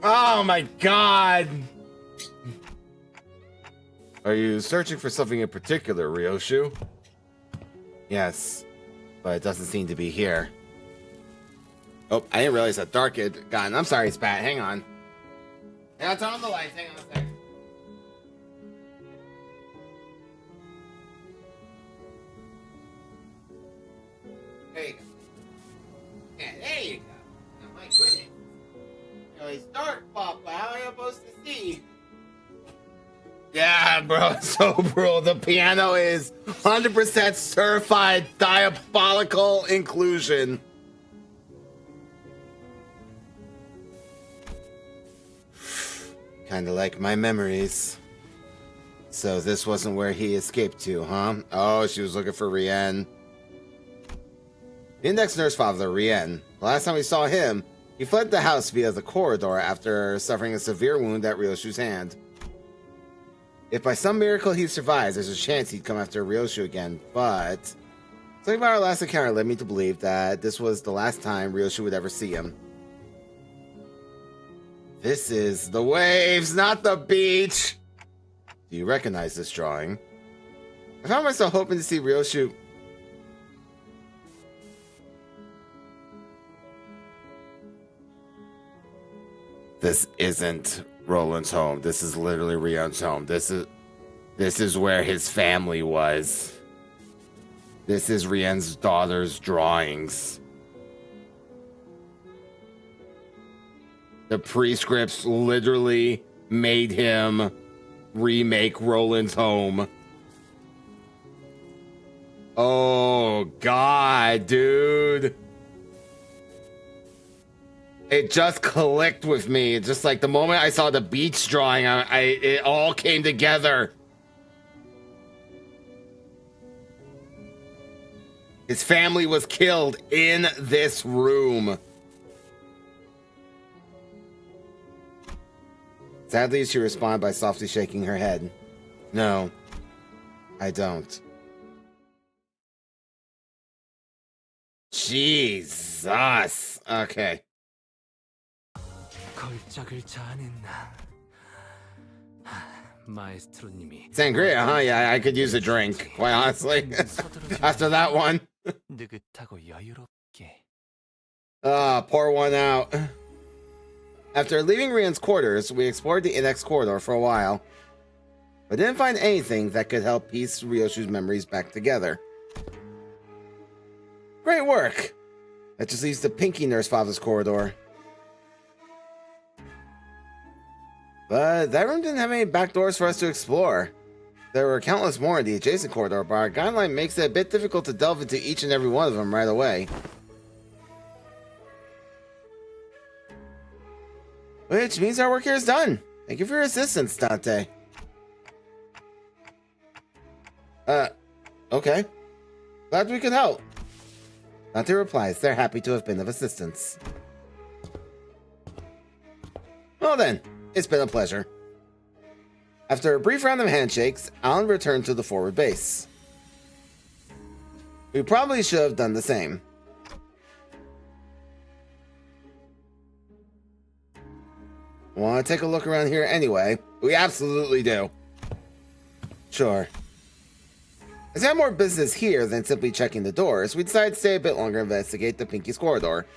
Oh my god. Are you searching for something in particular, Ryoshu? Yes, but it doesn't seem to be here. Oh, I didn't realize that dark had gotten. I'm sorry, Spat. Hang on. Hang on, turn on the lights. Hang on a sec. There you go. Yeah, there you go. Oh, my goodness. You know, it's dark, Papa. How am I supposed to see? Yeah, bro. So, bro, the piano is 100% certified diabolical inclusion. Kinda like my memories. So this wasn't where he escaped to, huh? Oh, she was looking for Rien. The index nurse father, Rien. The last time we saw him, he fled the house via the corridor after suffering a severe wound at Ryoshu's hand. If by some miracle he survives, there's a chance he'd come after Ryoshu again, but something about our last encounter led me to believe that this was the last time Ryoshu would ever see him. This is the waves, not the beach! Do you recognize this drawing? I found myself hoping to see Ryoshu. This isn't Roland's home. This is literally Rion's home. This is where his family was. This is Rien's daughter's drawings. The prescripts literally made him remake Roland's home. Oh god, dude. It just clicked with me. It's just like the moment I saw the beach drawing, it all came together. His family was killed in this room. Sadly, she responded by softly shaking her head. No, I don't. Jesus. Okay. Sangria, huh? Yeah, I could use a drink, quite honestly. After that one. Pour one out. After leaving Rien's quarters, we explored the index corridor for a while, but didn't find anything that could help piece Ryoshu's memories back together. Great work! That just leaves the Pinky Nurse Father's corridor. But that room didn't have any back doors for us to explore. There were countless more in the adjacent corridor, but our guideline makes it a bit difficult to delve into each and every one of them right away. Which means our work here is done. Thank you for your assistance, Dante. Okay. Glad we could help. Dante replies, they're happy to have been of assistance. Well then, it's been a pleasure. After a brief round of handshakes, Alan returned to the forward base. We probably should have done the same. Want to take a look around here anyway? We absolutely do. Sure. As I have more business here than simply checking the doors, we decided to stay a bit longer and investigate the Pinky's corridor.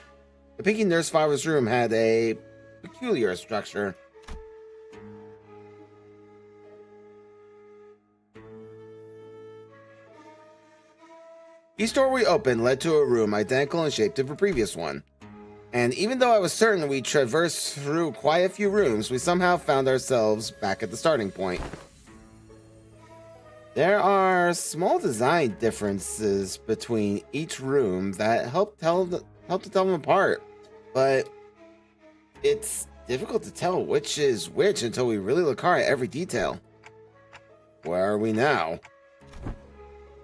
The Pinky nurse father's room had a peculiar structure. Each door we opened led to a room identical in shape to the previous one. And even though I was certain we traversed through quite a few rooms, we somehow found ourselves back at the starting point. There are small design differences between each room that help to tell them apart, but it's difficult to tell which is which until we really look hard at every detail. Where are we now?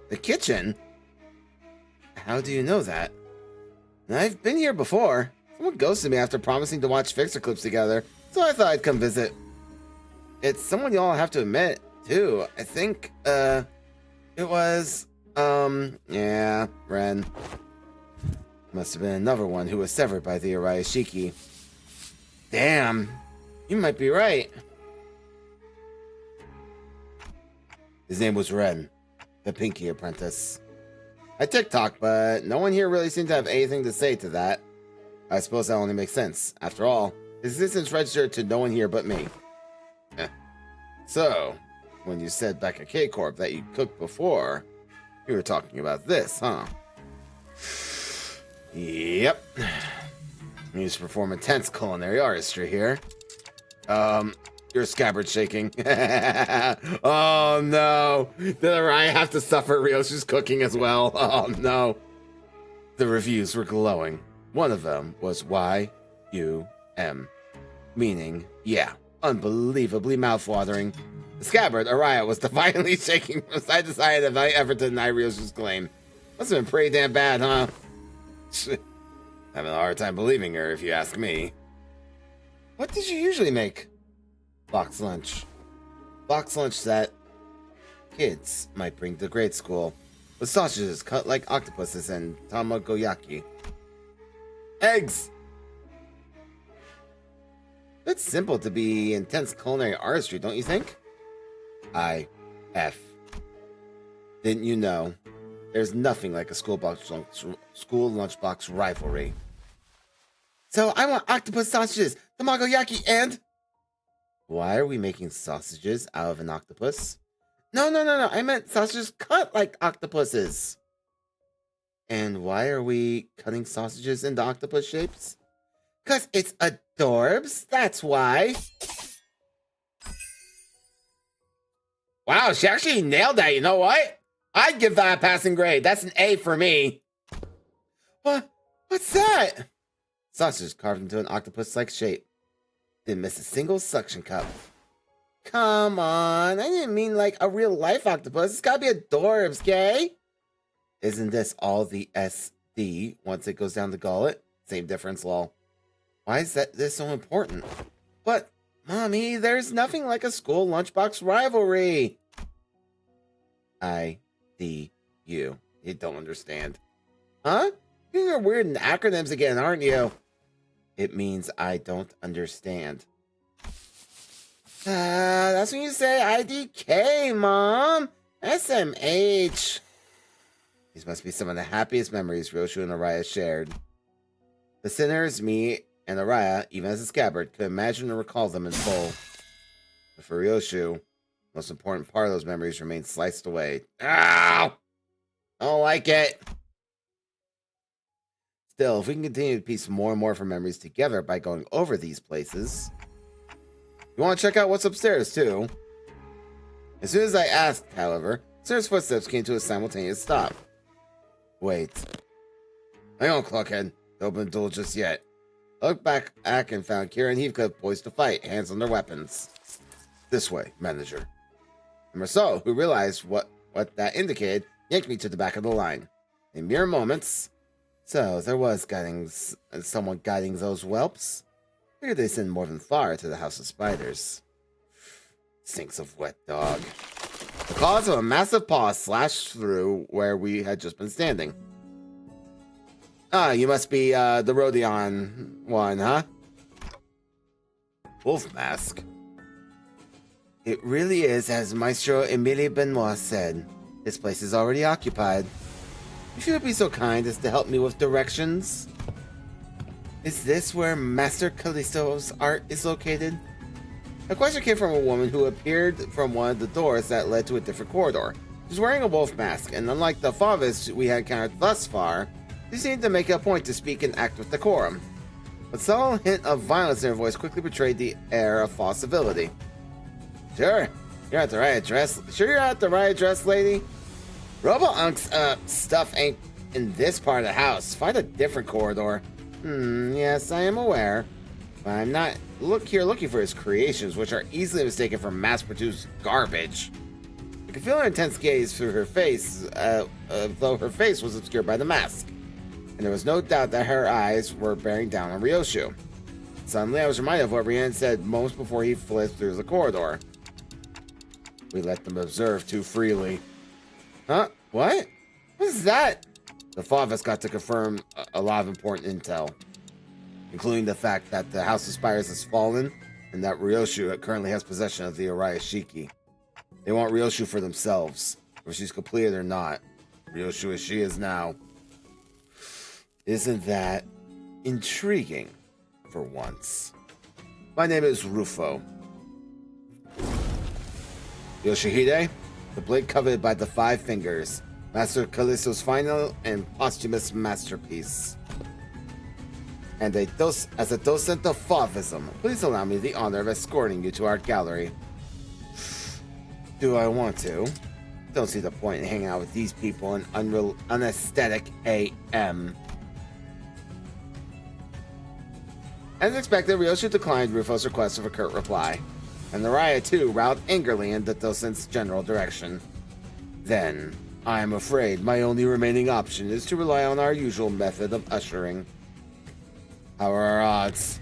The kitchen? How do you know that? I've been here before. Someone ghosted me after promising to watch Fixer clips together, so I thought I'd come visit. It's someone y'all have to admit, too. I think, it was, yeah, Ren. Must have been another one who was severed by the Arayashiki. Damn, you might be right. His name was Ren, the Pinky apprentice. I TikTok, but no one here really seemed to have anything to say to that. I suppose that only makes sense. After all, his existence registered to no one here but me. So, when you said back at K-Corp that you cooked before, you were talking about this, huh? Yep. I used to perform intense culinary artistry here. Your scabbard shaking. Oh no! Did Araya have to suffer Ryoshi's cooking as well? Oh no! The reviews were glowing. One of them was Y-U-M, meaning, yeah, unbelievably mouthwatering. The scabbard, Araya, was defiantly shaking from side to side in an effort to deny Ryoshi's claim. Must have been pretty damn bad, huh? Having a hard time believing her, if you ask me. What did you usually make? Box lunch. Box lunch that kids might bring to grade school, with sausages cut like octopuses and tamagoyaki. Eggs! It's simple to be intense culinary artistry, don't you think? I.F. Didn't you know? There's nothing like a school lunchbox rivalry. So I want octopus sausages, tamagoyaki, and... Why are we making sausages out of an octopus? No. I meant sausages cut like octopuses. And why are we cutting sausages into octopus shapes? 'Cause it's adorbs, that's why. Wow, she actually nailed that, you know what? I'd give that a passing grade. That's an A for me. What's that? Sausage carved into an octopus-like shape. Didn't miss a single suction cup. Come on, I didn't mean like a real-life octopus. It's gotta be adorbs, okay? Isn't this all the SD once it goes down the gullet? Same difference, lol. Why is this so important? But, Mommy, there's nothing like a school lunchbox rivalry. I-D-U. You don't understand. Huh? You're weird in acronyms again, aren't you? It means I don't understand. That's when you say IDK, Mom. SMH. These must be some of the happiest memories Ryoshu and Araya shared. The sinners, me, and Araya, even as a scabbard, could imagine and recall them in full. But for Ryoshu, the most important part of those memories remains sliced away. Ow! I don't like it. Still, if we can continue to piece more and more of our memories together by going over these places... You want to check out what's upstairs, too? As soon as I asked, however, Sarah's footsteps came to a simultaneous stop. Wait. Hang on, Clockhead. Don't open the door just yet. I looked back and found Kira and Heathcliff poised to fight, hands on their weapons. This way, manager. And Marceau, who realized what that indicated, yanked me to the back of the line. In mere moments... So, there was someone guiding those whelps. Figured they sent more than far to the House of Spiders. Stinks of wet dog. The claws of a massive paw slashed through where we had just been standing. Ah, you must be the Rodion one, huh? Wolf mask. It really is as Maestro Emilie Benoit said. This place is already occupied. If you would be so kind as to help me with directions. Is this where Master Callisto's art is located? A question came from a woman who appeared from one of the doors that led to a different corridor. She was wearing a wolf mask, and unlike the Favis we had encountered thus far, she seemed to make a point to speak and act with decorum. A subtle hint of violence in her voice quickly betrayed the air of false civility. Sure, you're at the right address. Sure you're at the right address, lady? Robo-Unk's stuff ain't in this part of the house. Find a different corridor. Yes, I am aware. But I'm not looking for his creations, which are easily mistaken for mass-produced garbage. I could feel her intense gaze through her face, though her face was obscured by the mask. And there was no doubt that her eyes were bearing down on Ryoshu. Suddenly, I was reminded of what Rian said moments before he fled through the corridor. We let them observe too freely. Huh? What? What is that? The Favis got to confirm a lot of important intel, including the fact that the House of Spires has fallen and that Ryoshu currently has possession of the Arayashiki. They want Ryoshu for themselves, whether she's completed or not. Ryoshu as she is now. Isn't that intriguing for once? My name is Rufo. Yoshihide, the blade coveted by the Five Fingers, Master Callisto's final and posthumous masterpiece. And as a docent of Favism, please allow me the honor of escorting you to our gallery. Do I want to? Don't see the point in hanging out with these people in unaesthetic AM. As expected, Ryoshu declined Rufo's request of a curt reply, and Naraya too rowed angrily in the docent's general direction. Then, I am afraid my only remaining option is to rely on our usual method of ushering. How are our odds?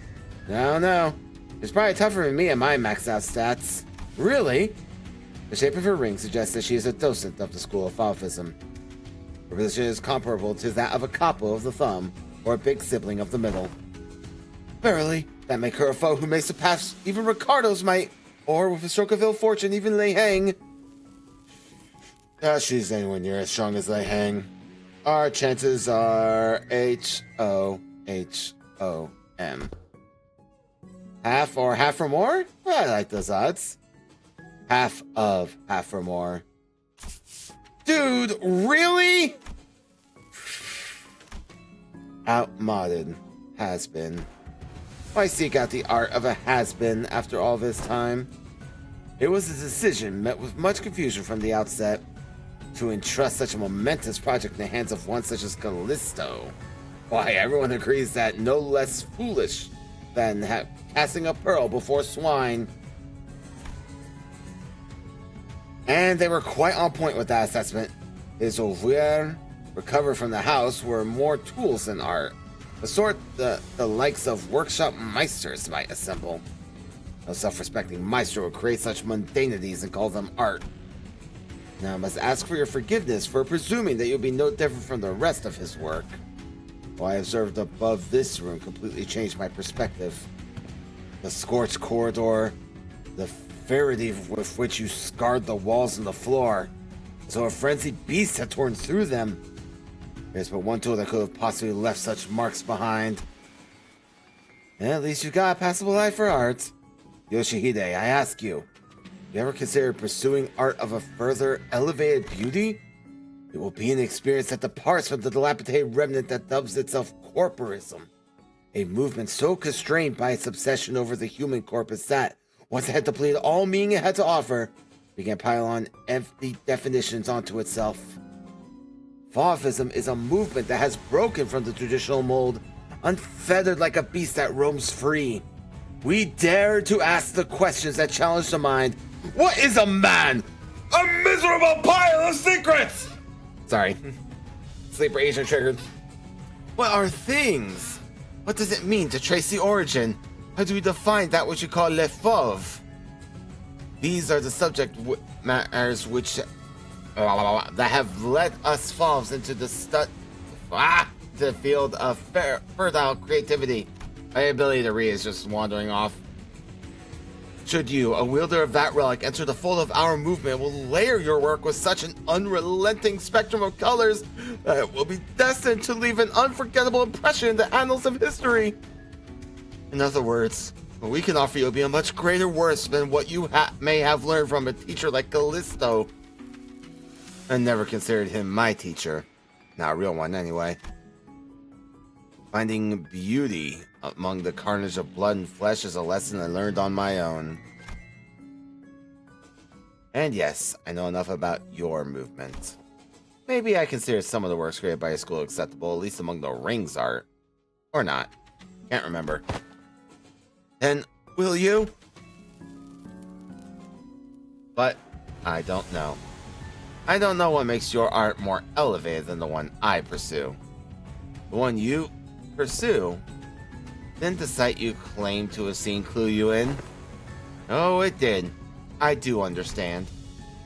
No. It's probably tougher than me and my maxed out stats. Really? The shape of her ring suggests that she is a docent of the School of Favism. Her position is comparable to that of a capo of the thumb, or a big sibling of the middle. Verily, that make her a foe who may surpass even Ricardo's might, or with a stroke of ill fortune even Lei Hang. She's anywhere near as strong as Lei Hang. Our chances are H-O-H-O-M. Half or more? I like those odds. Half or more. Dude, really? Outmoded. Has been. Why seek out the art of a has-been after all this time? It was a decision met with much confusion from the outset. To entrust such a momentous project in the hands of one such as Callisto. Why, everyone agrees that no less foolish than casting a pearl before swine. And they were quite on point with that assessment. His ouvrier recovered from the house were more tools than art. The sort the likes of workshop meisters might assemble. No self-respecting maestro would create such mundanities and call them art. Now I must ask for your forgiveness for presuming that you'll be no different from the rest of his work. What I observed above this room completely changed my perspective. The scorched corridor, the ferocity with which you scarred the walls and the floor, as though a frenzied beast had torn through them. There's but one tool that could have possibly left such marks behind. And at least you got a passable eye for art. Yoshihide, I ask you, you ever considered pursuing art of a further elevated beauty? It will be an experience that departs from the dilapidated remnant that dubs itself corporism. A movement so constrained by its obsession over the human corpus that, once it had depleted all meaning it had to offer, began piling on empty definitions onto itself. Favism is a movement that has broken from the traditional mold, unfeathered like a beast that roams free. We dare to ask the questions that challenge the mind. What is a man? A miserable pile of secrets! Sorry. Sleeper agent triggered. What are things? What does it mean to trace the origin? How do we define that which you call le fauve? These are the subject matters which that have led us falls into the the field of fertile creativity. My ability to read is just wandering off. Should you, a wielder of that relic, enter the fold of our movement, will layer your work with such an unrelenting spectrum of colors that it will be destined to leave an unforgettable impression in the annals of history. In other words, what we can offer you will be a much greater worth than what you may have learned from a teacher like Callisto. I never considered him my teacher. Not a real one, anyway. Finding beauty among the carnage of blood and flesh is a lesson I learned on my own. And yes, I know enough about your movement. Maybe I consider some of the works created by your school acceptable, at least among the rings art. Or not. Can't remember. Then, will you? But, I don't know. I don't know what makes your art more elevated than the one I pursue. The one you pursue? Didn't the site you claim to have seen clue you in? Oh, it did. I do understand.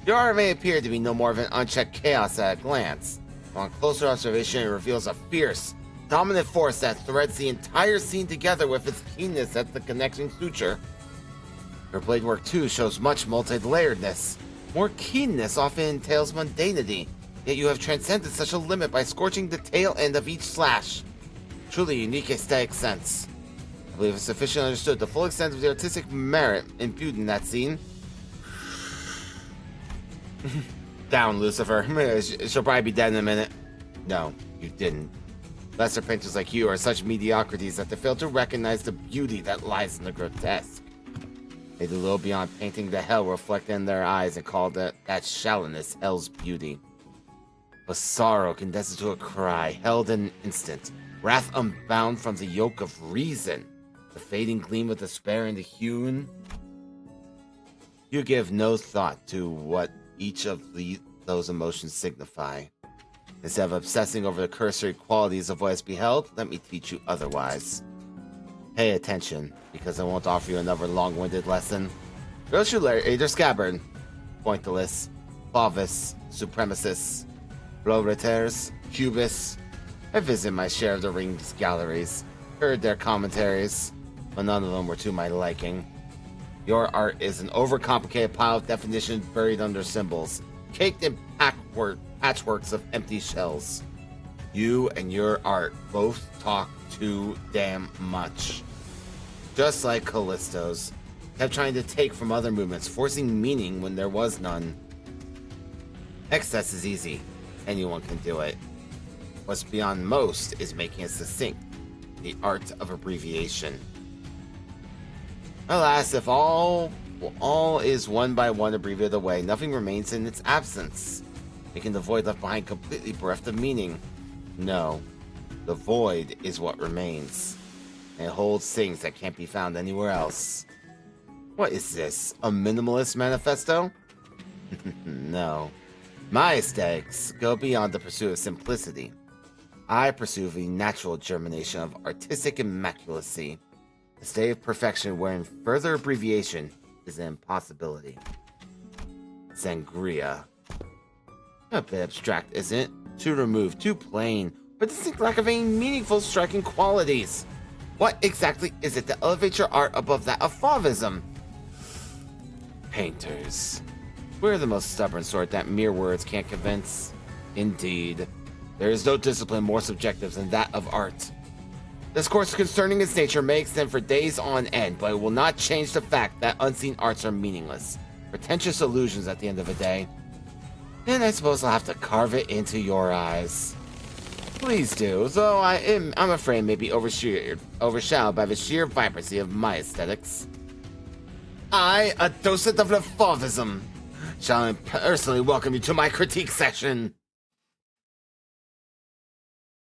Your art may appear to be no more of an unchecked chaos at a glance. On closer observation, it reveals a fierce, dominant force that threads the entire scene together with its keenness at the connecting suture. Your blade work too shows much multi-layeredness. More keenness often entails mundanity, yet you have transcended such a limit by scorching the tail end of each slash. Truly unique aesthetic sense. I believe it's sufficiently understood the full extent of the artistic merit imbued in that scene. Down, Lucifer. She'll probably be dead in a minute. No, you didn't. Lesser painters like you are such mediocrities that they fail to recognize the beauty that lies in the grotesque. They do little beyond painting the hell reflected in their eyes and call that shallowness hell's beauty. But sorrow condensed into a cry, held in an instant, wrath unbound from the yoke of reason, the fading gleam of despair in the hewn. You give no thought to what each of those emotions signify. Instead of obsessing over the cursory qualities of what is beheld, let me teach you otherwise. Pay attention, because I won't offer you another long-winded lesson. Rochulaire, either scabbard, pointillist, Favis, supremacists, proletarians, cubists. I visited my share of the ring's galleries, heard their commentaries, but none of them were to my liking. Your art is an overcomplicated pile of definitions buried under symbols, caked in patchworks of empty shells. You and your art both talk too damn much. Just like Callisto's, kept trying to take from other movements, forcing meaning when there was none. Excess is easy. Anyone can do it. What's beyond most is making it succinct. The art of abbreviation. Alas, if all is one by one abbreviated away, nothing remains in its absence, making the void left behind completely bereft of meaning. No, the void is what remains, and it holds things that can't be found anywhere else. What is this, a minimalist manifesto? No. My aesthetics go beyond the pursuit of simplicity. I pursue the natural germination of artistic immaculacy, a state of perfection wherein further abbreviation is an impossibility. Sangria. A bit abstract, isn't it? Too removed, too plain, but distinct lack of any meaningful striking qualities. What exactly is it that elevates your art above that of Fauvism? Painters. We're the most stubborn sort that mere words can't convince. Indeed, there is no discipline more subjective than that of art. Discourse concerning its nature may extend for days on end, but it will not change the fact that unseen arts are meaningless, pretentious illusions at the end of the day. And I suppose I'll have to carve it into your eyes. Please do, though I'm afraid may be overshadowed by the sheer vibrancy of my aesthetics. I, a docent of Fauvism, shall personally welcome you to my critique session.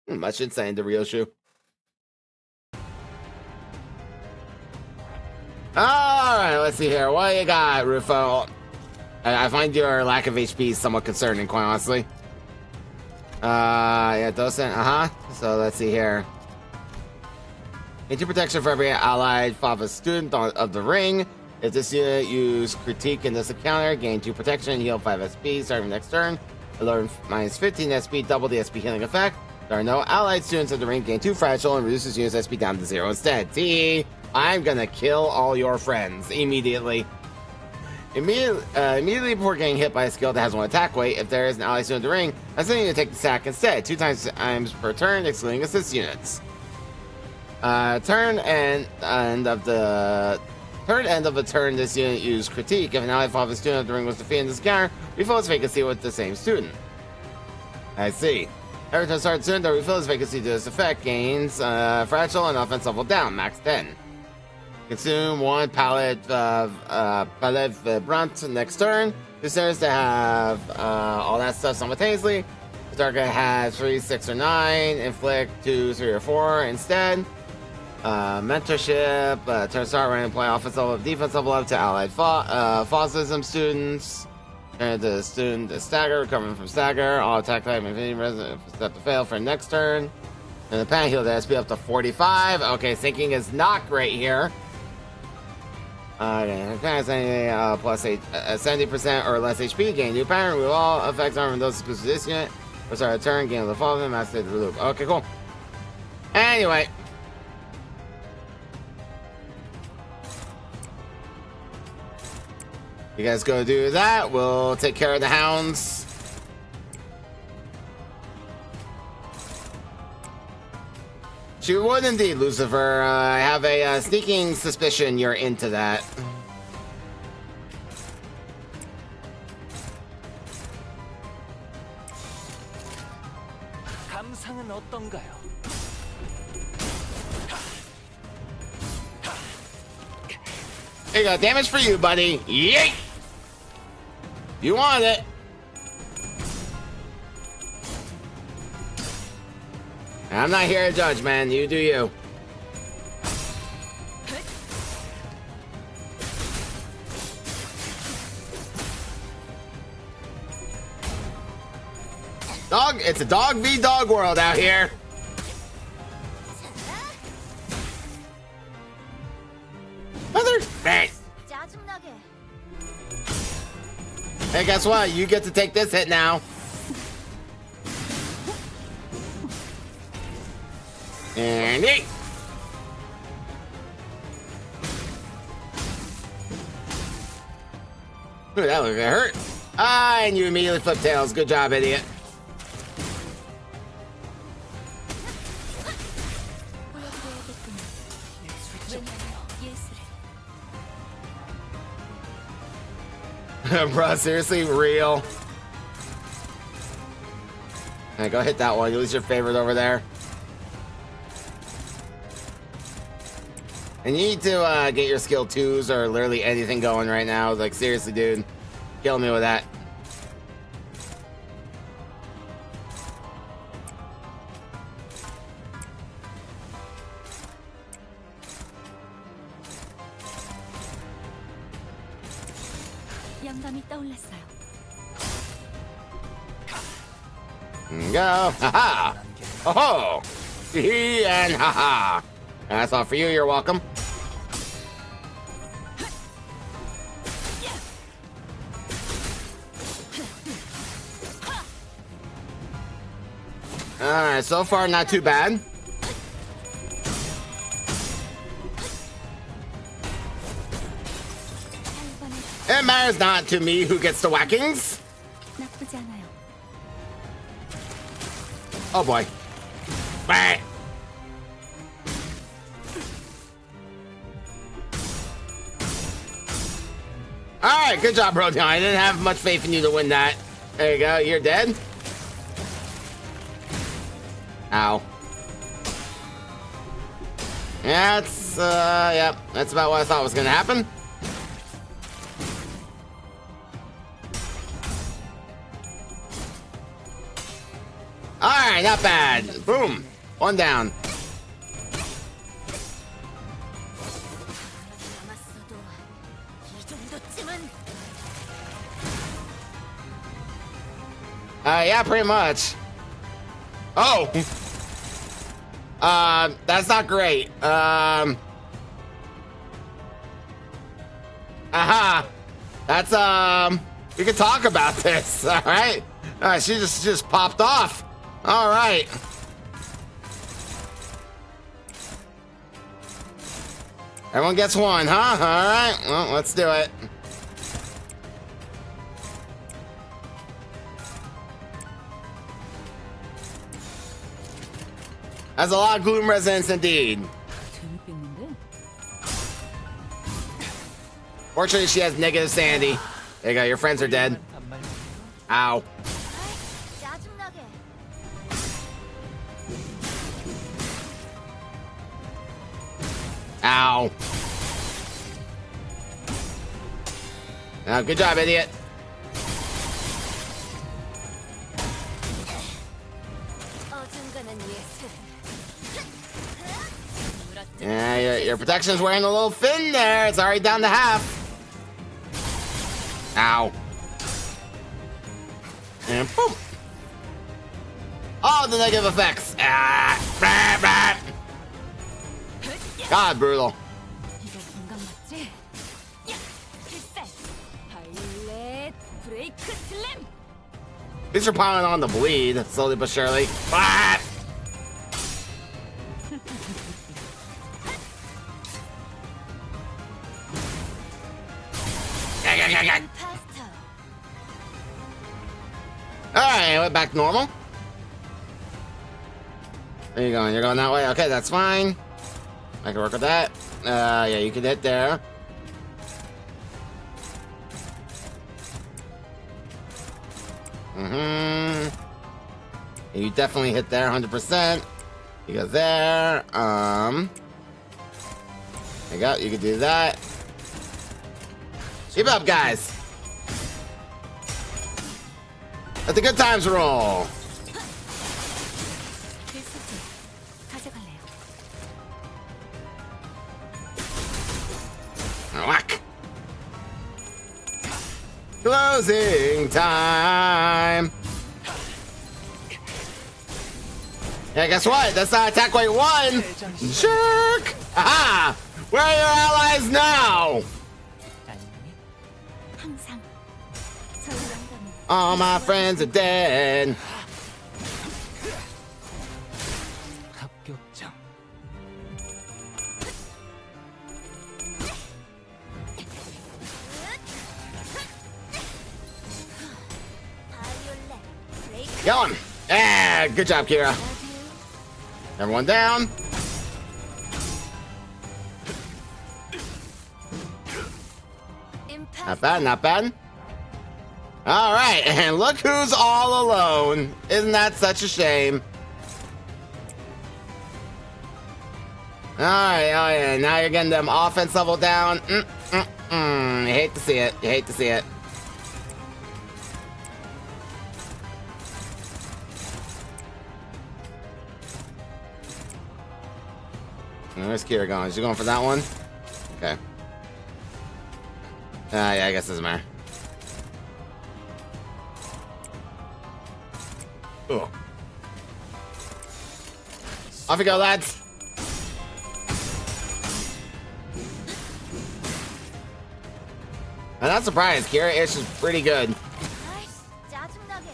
Much insane to Ryoshu. Alright, let's see here. What you got, Rufo? I find your lack of HP somewhat concerning, quite honestly. Yeah, docent, So let's see here. Into protection for every allied Fava student of the ring. If this unit use critique in this encounter, gain 2 protection, heal 5 SP starting next turn. Lower minus 15 SP, double the SP healing effect. There are no allied students in the ring, gain 2 fragile, and reduces unit's SP down to 0 instead. T, I'm gonna kill all your friends immediately. Immediately before getting hit by a skill that has 1 attack weight, if there is an ally student in the ring, I'm sending you to take the sack instead, 2 times per turn, excluding assist units. Turn end of the turn, this unit use critique. If an ally follows a student of the ring was defeated in this encounter, refill its vacancy with the same student. I see. Every time start student that refills its vacancy to this effect gains fragile and offense level down, max 10. Consume 1 pallet brunt next turn. This turns to have all that stuff simultaneously. The target has 3, 6, or 9. Inflict 2, 3, or 4 instead. Mentorship. Turn start running play offense level, defense level up to allied Fossilizm students. Turn the student to stagger, recovering from stagger. All attack type infinity resident set to fail for next turn. And the pan heal the SP up to 45. Okay, sinking is not great here. Okay, plus 70% or less HP, gain new pattern. We all effects armor those exclusive to this unit. For start a turn, gain the following, master the loop. Okay, cool. Anyway. You guys go do that. We'll take care of the hounds. She would indeed, Lucifer. I have a sneaking suspicion you're into that. 감상은 어떤가요? There you go, damage for you, buddy. Yeet! You want it. I'm not here to judge, man. You do you. Dog, it's a dog v dog world out here. Mother, hey, guess what? You get to take this hit now. And eat. Ooh, that looked hurt. Ah, and you immediately flip tails. Good job, idiot. Bro, seriously, real. Alright, go hit that one. You lose your favorite over there. And you need to get your skill 2s or literally anything going right now. Like, seriously, dude. Kill me with that. 영감이 떠올랐어요. Go. Haha. Oh. Hee and haha. That's all for you. You're welcome. Alright, so far not too bad. It matters not to me who gets the whackings. 나쁘지 않아요. Oh boy. Bah. Alright, good job, Rodan. I didn't have much faith in you to win that. There you go, you're dead. Ow. That's, yep, that's about what I thought was gonna happen. Alright, not bad. Boom. 1 down. Yeah, pretty much. Oh! That's not great. Aha! That's, we can talk about this, alright? She just popped off. Alright. Everyone gets one, huh? Alright, well, let's do it. That's a lot of gloom resonance indeed. 재밌겠는데? Fortunately, she has negative sanity. There you go, your friends are dead. Ow. 짜증나게. Ow. Oh, good job, idiot. 어중간한 예술. Yeah, your protection's wearing a little thin there. It's already down to half. Ow. And boom. All the negative effects. Ah, bah, bah. God, brutal. 이거 공감 맞지? 야, 필살. 바이올렛 브레이크 슬램. At least you're piling on the bleed, slowly but surely. Ah! 파스타. Alright, we're back to normal. Where you going? You're going that way? Okay, that's fine. I can work with that. Yeah, you can hit there. You definitely hit there, 100%. You go there. There you go. You can do that. Keep up, guys. Let the good times roll. 필수지. 가져갈래요. Whack. Closing time. Yeah, guess what? That's not attack weight 1. Jerk. Aha! Where are your allies now? 항상 저희 영감은 All my friends are dead. 합격점. 바이올렛 브레이크 Going. Yeah, good job, Kira. Everyone down. 임팩트. Not bad, not bad. All right, and look who's all alone. Isn't that such a shame? All right, oh yeah, now you're getting them offense level down. You hate to see it. You hate to see it. Where's Kira going? Is she going for that one? Okay. Yeah, I guess it doesn't matter. Ugh. Off you go, lads. I'm not surprised. Kira Ish is pretty good. 아이씨, 짜증나게.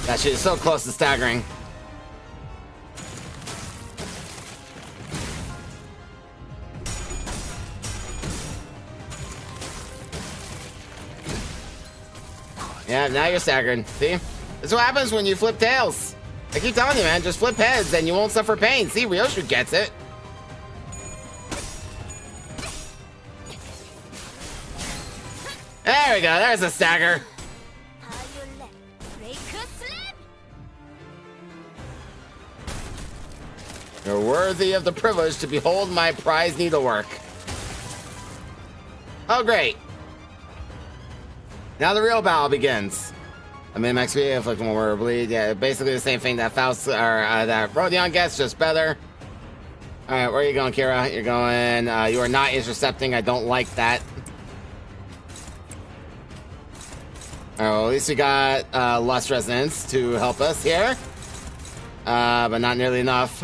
That shit is so close to staggering. Yeah, now you're staggering. See? This is what happens when you flip tails. I keep telling you, man, just flip heads and you won't suffer pain. See, Ryoshu gets it. There we go, there's a stagger. 바이올렛 브레이크 슬램. You're worthy of the privilege to behold my prize needlework. Oh, great. Now the real battle begins. I mean, max speed, inflict one word bleed. Yeah, basically the same thing that Faust or that Rodion gets, just better. All right, where are you going, Kira? You're going. You are not intercepting. I don't like that. All right, well, at least we got Lust Resonance to help us here, but not nearly enough.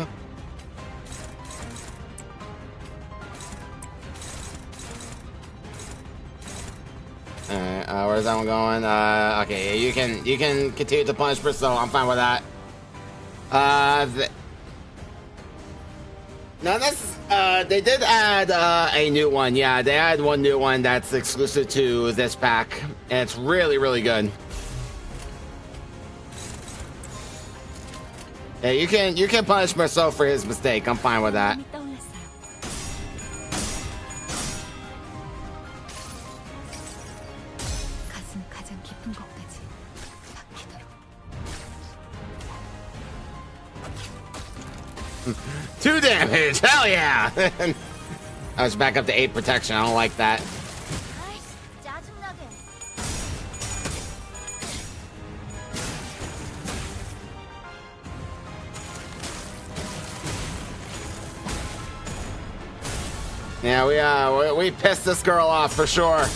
where's that one going? Okay, you can continue to punish Bristol. I'm fine with that. Now this, they did add a new one. Yeah, they added one new one that's exclusive to this pack, and it's really, really good. Yeah, you can punish Marceau for his mistake. I'm fine with that. 마음이 떠올랐어요. 가슴 가장 깊은 곳까지 박히도록. 2 damage. Hell yeah. I was back up to 8 protection. I don't like that. 아이씨, 짜증나게. Yeah, we pissed this girl off for sure.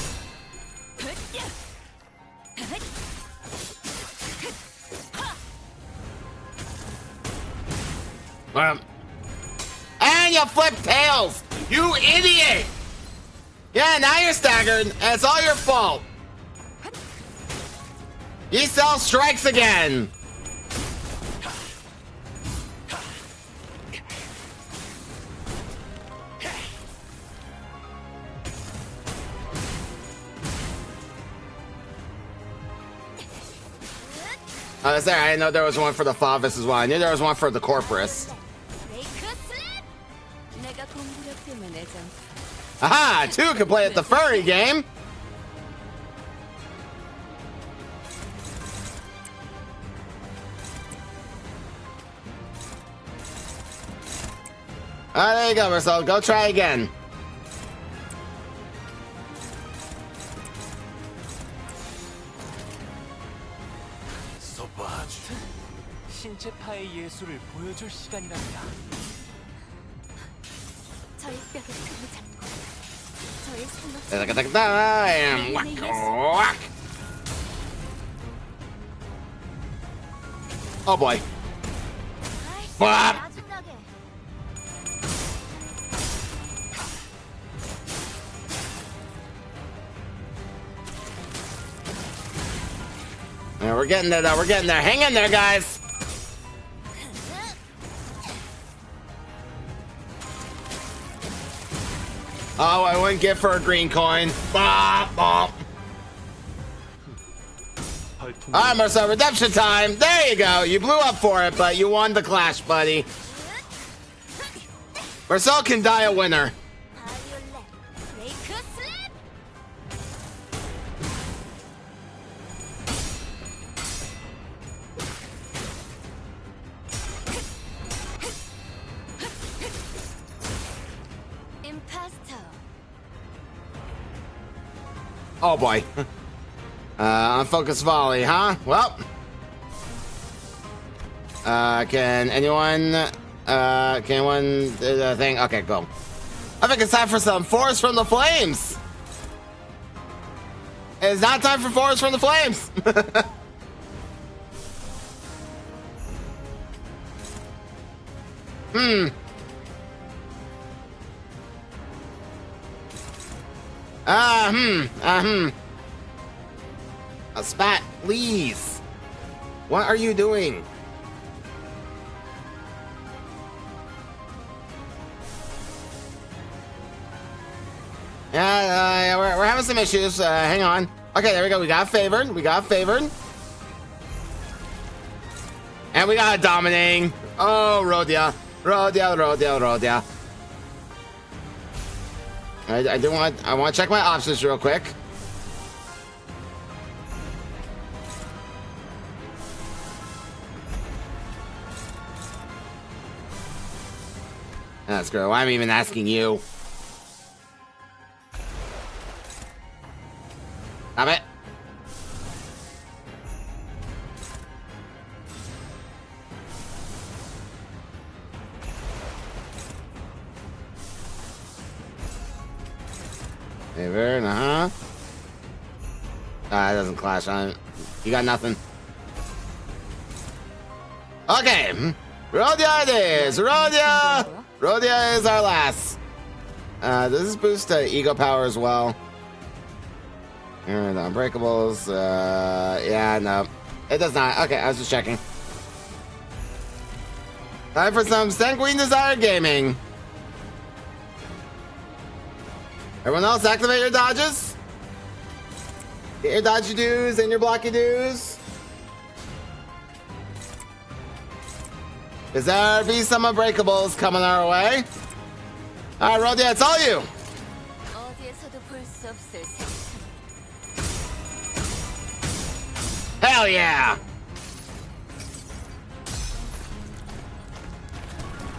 And you flip tails, you idiot! Yeah, now you're staggered, and it's all your fault. Giselle strikes again. Oh, that's there. I didn't know there was one for the Favis as well. I knew there was one for the Corporus. 내가 공부력 때문에 좀 Aha! 2 can play at the furry game. Ah, there you go, Marcel. Go try again. 신체파의 예술을 보여줄 시간이랍니다. 저의 뼈를 틈을 잡고 저의 생각 And whack, whack. Oh boy. 아이씨, Bop. 짜증나게. Yeah, we're getting there, though. We're getting there. Hang in there, guys. Oh, I wouldn't give her a green coin. Bop, bop. All right, Marcel, redemption time. There you go. You blew up for it, but you won the clash, buddy. Marcel can die a winner. 바이올렛, 브레이크 슬랩. 임파스터. Oh boy. Unfocused volley, huh? Well. Can anyone do the thing? Okay, go. I think it's time for some Forest from the Flames. It's not time for Forest from the Flames. A spat, please. What are you doing? Yeah, we're having some issues. Hang on. Okay, there we go. We got favored. We got favored. And we got dominating. Oh, Rodia. Rodia. I want to check my options real quick. That's good. Why am I even asking you? Stop it. Favor, it doesn't clash on it. You got nothing. Okay. Rodia it is. Rodia is our last. Does this boost ego power as well? And unbreakables. Yeah, no. It does not. Okay, I was just checking. Time for some Sanguine Desire Gaming. Everyone else, activate your dodges. Get your dodgy doos and your blocky doos. Because there be some unbreakables coming our way. Alright, Rodia, it's all you. 어디에서도 볼 수 없을 Hell yeah!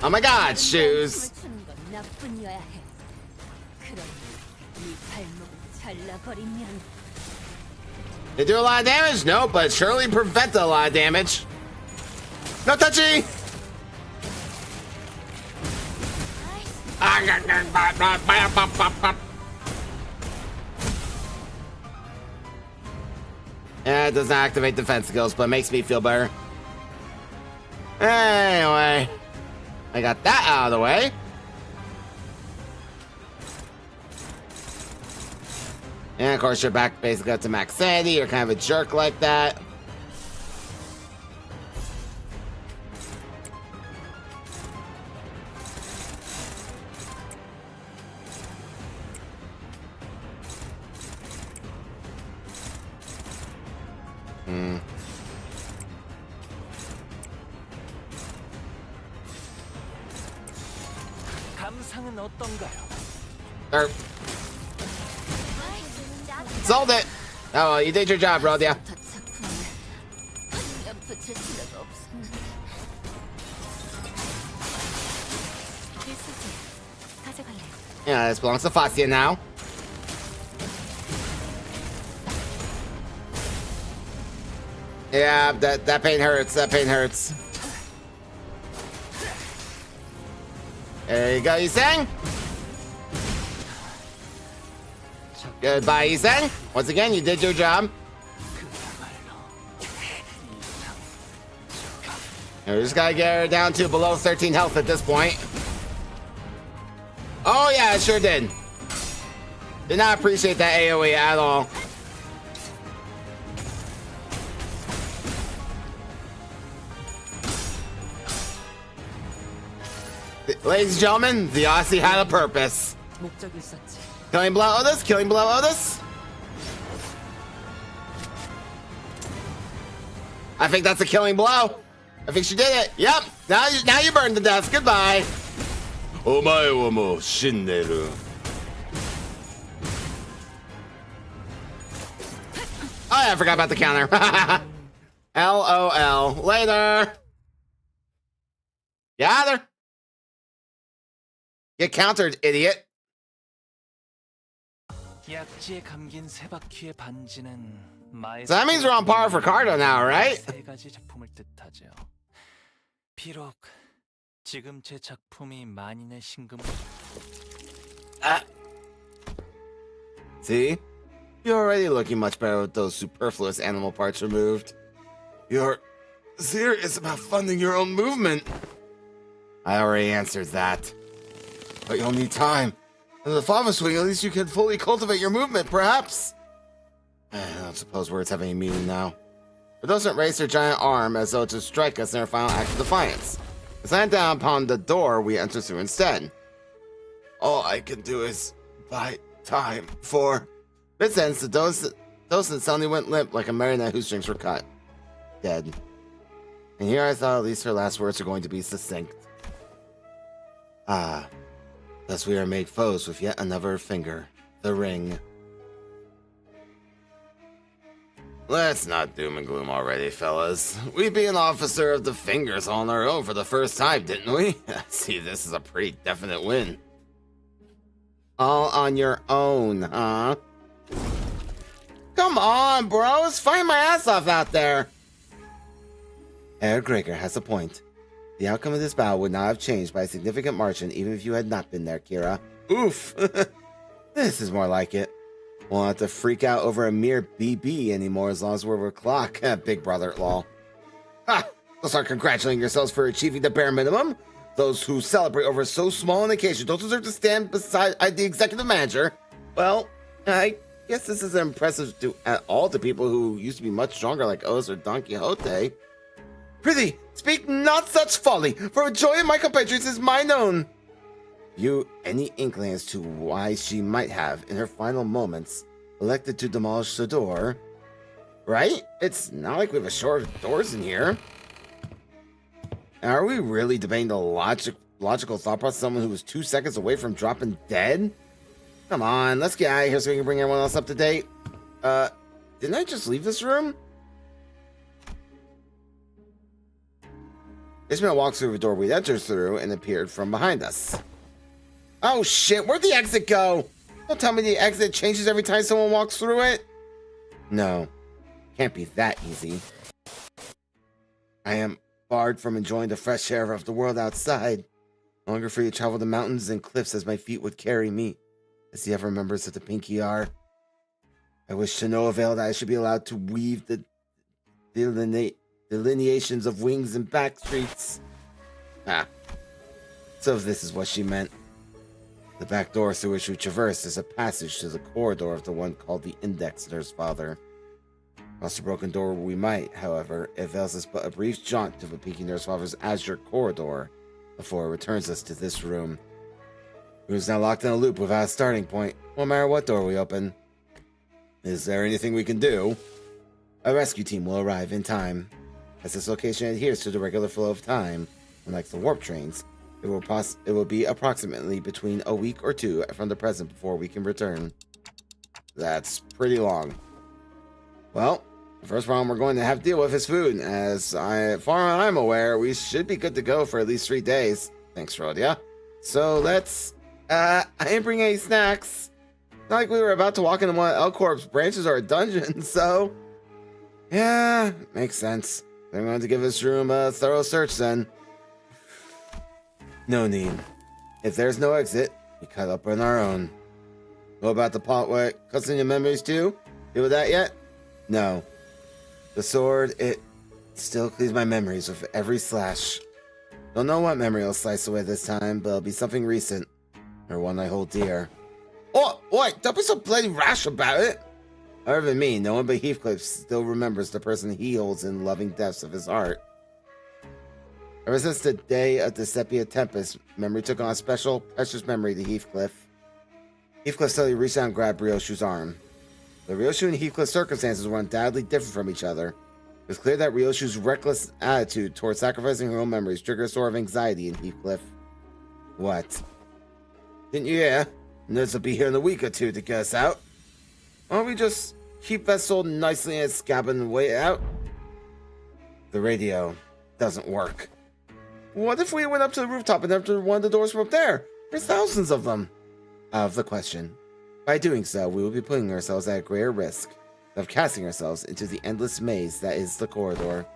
Oh my god, shoes. 춤을 추는 건 나뿐이어야 해. 그러니 네 발목을 잘라버리면 They do a lot of damage? No, but surely prevent a lot of damage. No touchy! Yeah, it doesn't activate defense skills, but it makes me feel better. Anyway, I got that out of the way. And of course, you're back basically up to max sanity. You're kind of a jerk like that. 감상은 어떤가요? Sold it. Oh, well, you did your job, Rodia. 더 작품을 그냥 붙일 수가 없었는데. 일수지 가져갈래. Yeah, this belongs to Fastia now. Yeah, that pain hurts. That pain hurts. There you go, Yiseng. Goodbye, Yiseng. Once again, you did your job. We just gotta get her down to below 13 health at this point. Oh yeah, it sure did. Did not appreciate that AoE at all. Ladies and gentlemen, the Odyssey had a purpose. 목적이 있었지. Killing below Otis, killing below Otis. I think that's a killing blow. I think she did it. Yep. Now you burned to death. Goodbye. Omae wa mou shinneru. Oh yeah, I forgot about the counter. LOL. Later. Yeah, there. Get countered, idiot. 약지에 감긴 세 바퀴의 반지는 So that means we're on par for Cardo now, right? 세 가지 작품을 뜻하죠. 비록 지금 제 작품이 만인의 신금을 See? You're already looking much better with those superfluous animal parts removed. You're serious about funding your own movement. I already answered that. But you'll need time. In the Fava Swing, at least you can fully cultivate your movement, perhaps. I don't suppose words have any meaning now. But doesn't raise her giant arm as though to strike us in our final act of defiance. Slam down upon the door we enter through instead. All I can do is buy time for... Mid-sentence, the docent suddenly went limp like a marionette whose strings were cut. Dead. And here I thought at least her last words are going to be succinct. Ah. Thus we are made foes with yet another finger. The ring. Let's not doom and gloom already, fellas. We beat an officer of the fingers on our own for the first time, didn't we? See, this is a pretty definite win. All on your own, huh? Come on, bros! Fight my ass off out there! Herr Gregor has a point. The outcome of this battle would not have changed by a significant margin even if you had not been there, Kira. Oof! This is more like it. Won't have to freak out over a mere BB anymore as long as we're over clock. Big brother, lol. Ha! Don't start congratulating yourselves for achieving the bare minimum. Those who celebrate over so small an occasion don't deserve to stand beside the executive manager. Well, I Yes, this isn't impressive at all to people who used to be much stronger like Oz or Don Quixote. Prithee, speak not such folly, for joy of my compatriots is mine own. You any inkling as to why she might have, in her final moments, elected to demolish the door? Right? It's not like we have a short of doors in here. Are we really debating the logical thought process of someone who was 2 seconds away from dropping dead? Come on, let's get out of here so we can bring everyone else up to date. Didn't I just leave this room? Ishmael walked through the door we entered through and appeared from behind us. Oh shit, where'd the exit go? Don't tell me the exit changes every time someone walks through it. No, can't be that easy. I am barred from enjoying the fresh air of the world outside. No longer free to travel the mountains and cliffs as my feet would carry me, as the ever members of the Pinky are. I wish to no avail that I should be allowed to weave the delineations of wings and back streets. Ah, so this is what she meant. The back door through which we traversed is a passage to the corridor of the one called the Index Nurse Father. Across the broken door we might, however, it avails us but a brief jaunt to the Pinky Nurse Father's azure corridor before it returns us to this room. It was now locked in a loop without a starting point, no matter what door we open. Is there anything we can do? A rescue team will arrive in time. As this location adheres to the regular flow of time, unlike the warp trains, it will be approximately between a week or two from the present before we can return. That's pretty long. Well, the first problem we're going to have to deal with is food. As far as I'm aware, we should be good to go for at least 3 days. Thanks, Rhodia. So let's... I didn't bring any snacks. Not like we were about to walk into one of L Corp's branches or a dungeon, so... Yeah, makes sense. I'm going to give this room a thorough search then. No need. If there's no exit, we cut up on our own. Know about the part where it cuts in your memories too? Deal with that yet? No. The sword, it still cleaves my memories with every slash. Don't know what memory will slice away this time, but it'll be something recent. Or one I hold dear. Oh, wait, don't be so bloody rash about it. Other than me, no one but Heathcliff still remembers the person he holds in loving depths of his heart. Ever since the day of the Sepia Tempest, memory took on a special, precious memory to Heathcliff. Heathcliff suddenly reached out and grabbed Ryoshu's arm. The Ryoshu and Heathcliff's circumstances were undoubtedly different from each other. It was clear that Ryoshu's reckless attitude towards sacrificing her own memories triggered a sort of anxiety in Heathcliff. What? Didn't you hear? Nurse will be here in a week or two to get us out. Why don't we just keep that sword nicely in its scab and wait it out? The radio doesn't work. What if we went up to the rooftop and entered one of the doors from up there? There's thousands of them. Out of the question. By doing so, we will be putting ourselves at a greater risk of casting ourselves into the endless maze that is the corridor.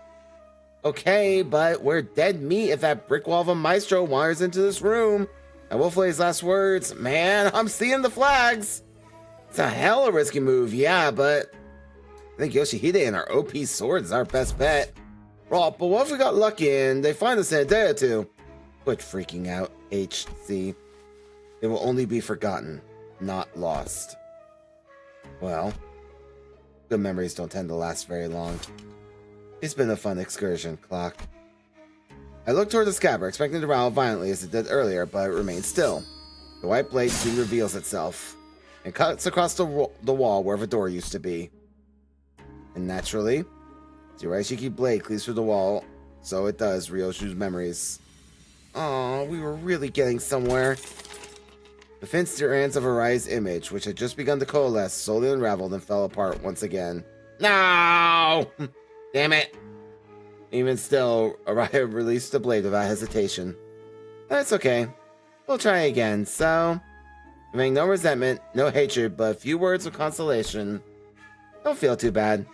Okay, but we're dead meat if that brick wall of a maestro wanders into this room. And Wolflay's last words, man, I'm seeing the flags. It's a hella risky move, yeah, but I think Yoshihide and our OP sword is our best bet. Oh, but what if we got lucky and they find us in a day or two? Quit freaking out, HC. It will only be forgotten, not lost. Well, good memories don't tend to last very long. It's been a fun excursion, Clock. I looked toward the scabbard, expecting to rattle violently as it did earlier, but it remained still. The white blade soon reveals itself, and cuts across the wall where the door used to be. And naturally, the Raishiki blade cleaves through the wall, so it does Ryoshu's memories. Aw, we were really getting somewhere. The thin strands of Arai's image, which had just begun to coalesce, slowly unraveled and fell apart once again. No! Damn it! Even still, Araya released the blade without hesitation. That's okay. We'll try again, so... Having no resentment, no hatred, but a few words of consolation. Don't feel too bad.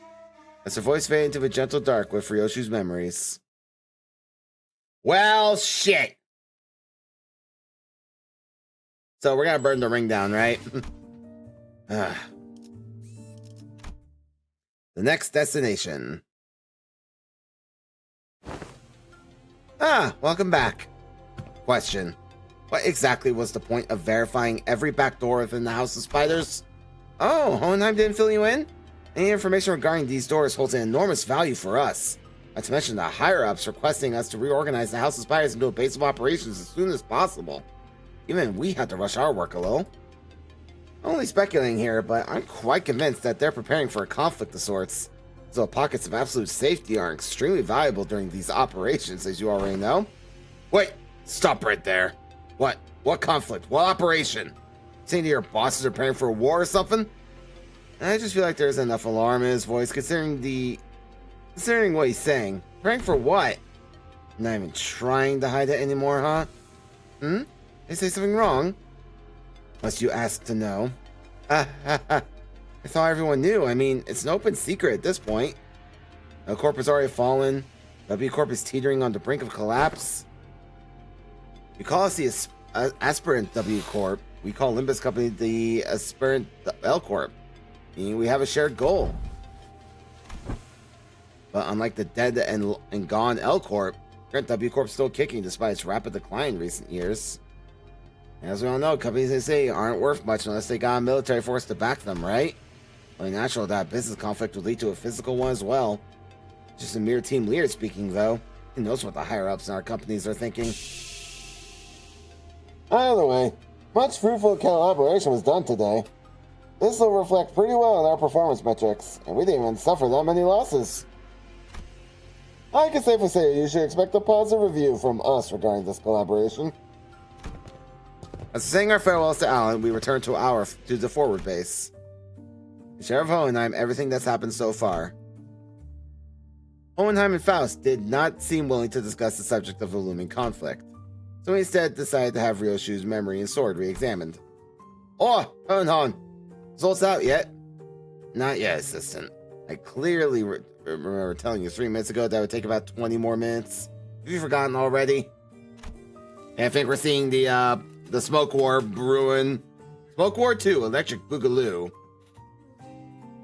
As her voice faded into the gentle dark with Ryoshu's memories. Well, shit! So we're gonna burn the ring down, right? The next destination. Welcome back. Question. What exactly was the point of verifying every back door within the House of Spiders? Oh, Hohenheim didn't fill you in? Any information regarding these doors holds an enormous value for us. Not to mention the higher-ups requesting us to reorganize the House of Spiders into a base of operations as soon as possible. Even we had to rush our work a little. Only speculating here, but I'm quite convinced that they're preparing for a conflict of sorts. So pockets of absolute safety are extremely valuable during these operations, as you already know. Wait, stop right there. What? What conflict? What operation? Saying that your bosses are preparing for a war or something? I just feel like there's enough alarm in his voice, considering what he's saying. Preparing for what? Not even trying to hide it anymore, huh? Did I say something wrong? Unless you ask to know. I thought everyone knew. I mean, it's an open secret at this point. L Corp has already fallen. W Corp is teetering on the brink of collapse. You call us the aspirant W Corp. We call Limbus Company the aspirant L Corp. Meaning we have a shared goal. But unlike the dead and gone L Corp, current W Corp is still kicking despite its rapid decline in recent years. As we all know, companies they say aren't worth much unless they got a military force to back them, right? Only natural that business conflict would lead to a physical one as well. Just a mere team leader speaking, though. Who knows what the higher-ups in our companies are thinking? Either way, much fruitful collaboration was done today. This will reflect pretty well on our performance metrics, and we didn't even suffer that many losses. I can safely say you should expect a positive review from us regarding this collaboration. As saying our farewells to Alan, we return to the forward base. Sheriff Hohenheim, everything that's happened so far. Hohenheim and Faust did not seem willing to discuss the subject of the looming conflict, so we instead decided to have Ryoshu's memory and sword re-examined. Oh, Hohenheim! Results out yet? Not yet, Assistant. I clearly remember telling you 3 minutes ago that it would take about 20 more minutes. Have you forgotten already? I think we're seeing the Smoke War brewing. Smoke War 2, Electric Boogaloo.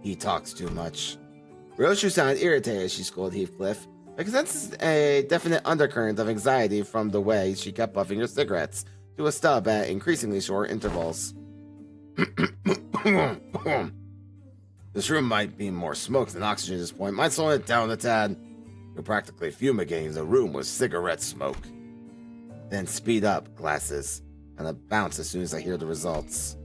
He talks too much. Ryoshu sounded irritated as she scolded Heathcliff. I could sense a definite undercurrent of anxiety from the way she kept puffing her cigarettes to a stub at increasingly short intervals. This room might be more smoke than oxygen at this point. Might slow it down a tad. You're practically fumigating the room with cigarette smoke. Then speed up, glasses, and a bounce as soon as I hear the results.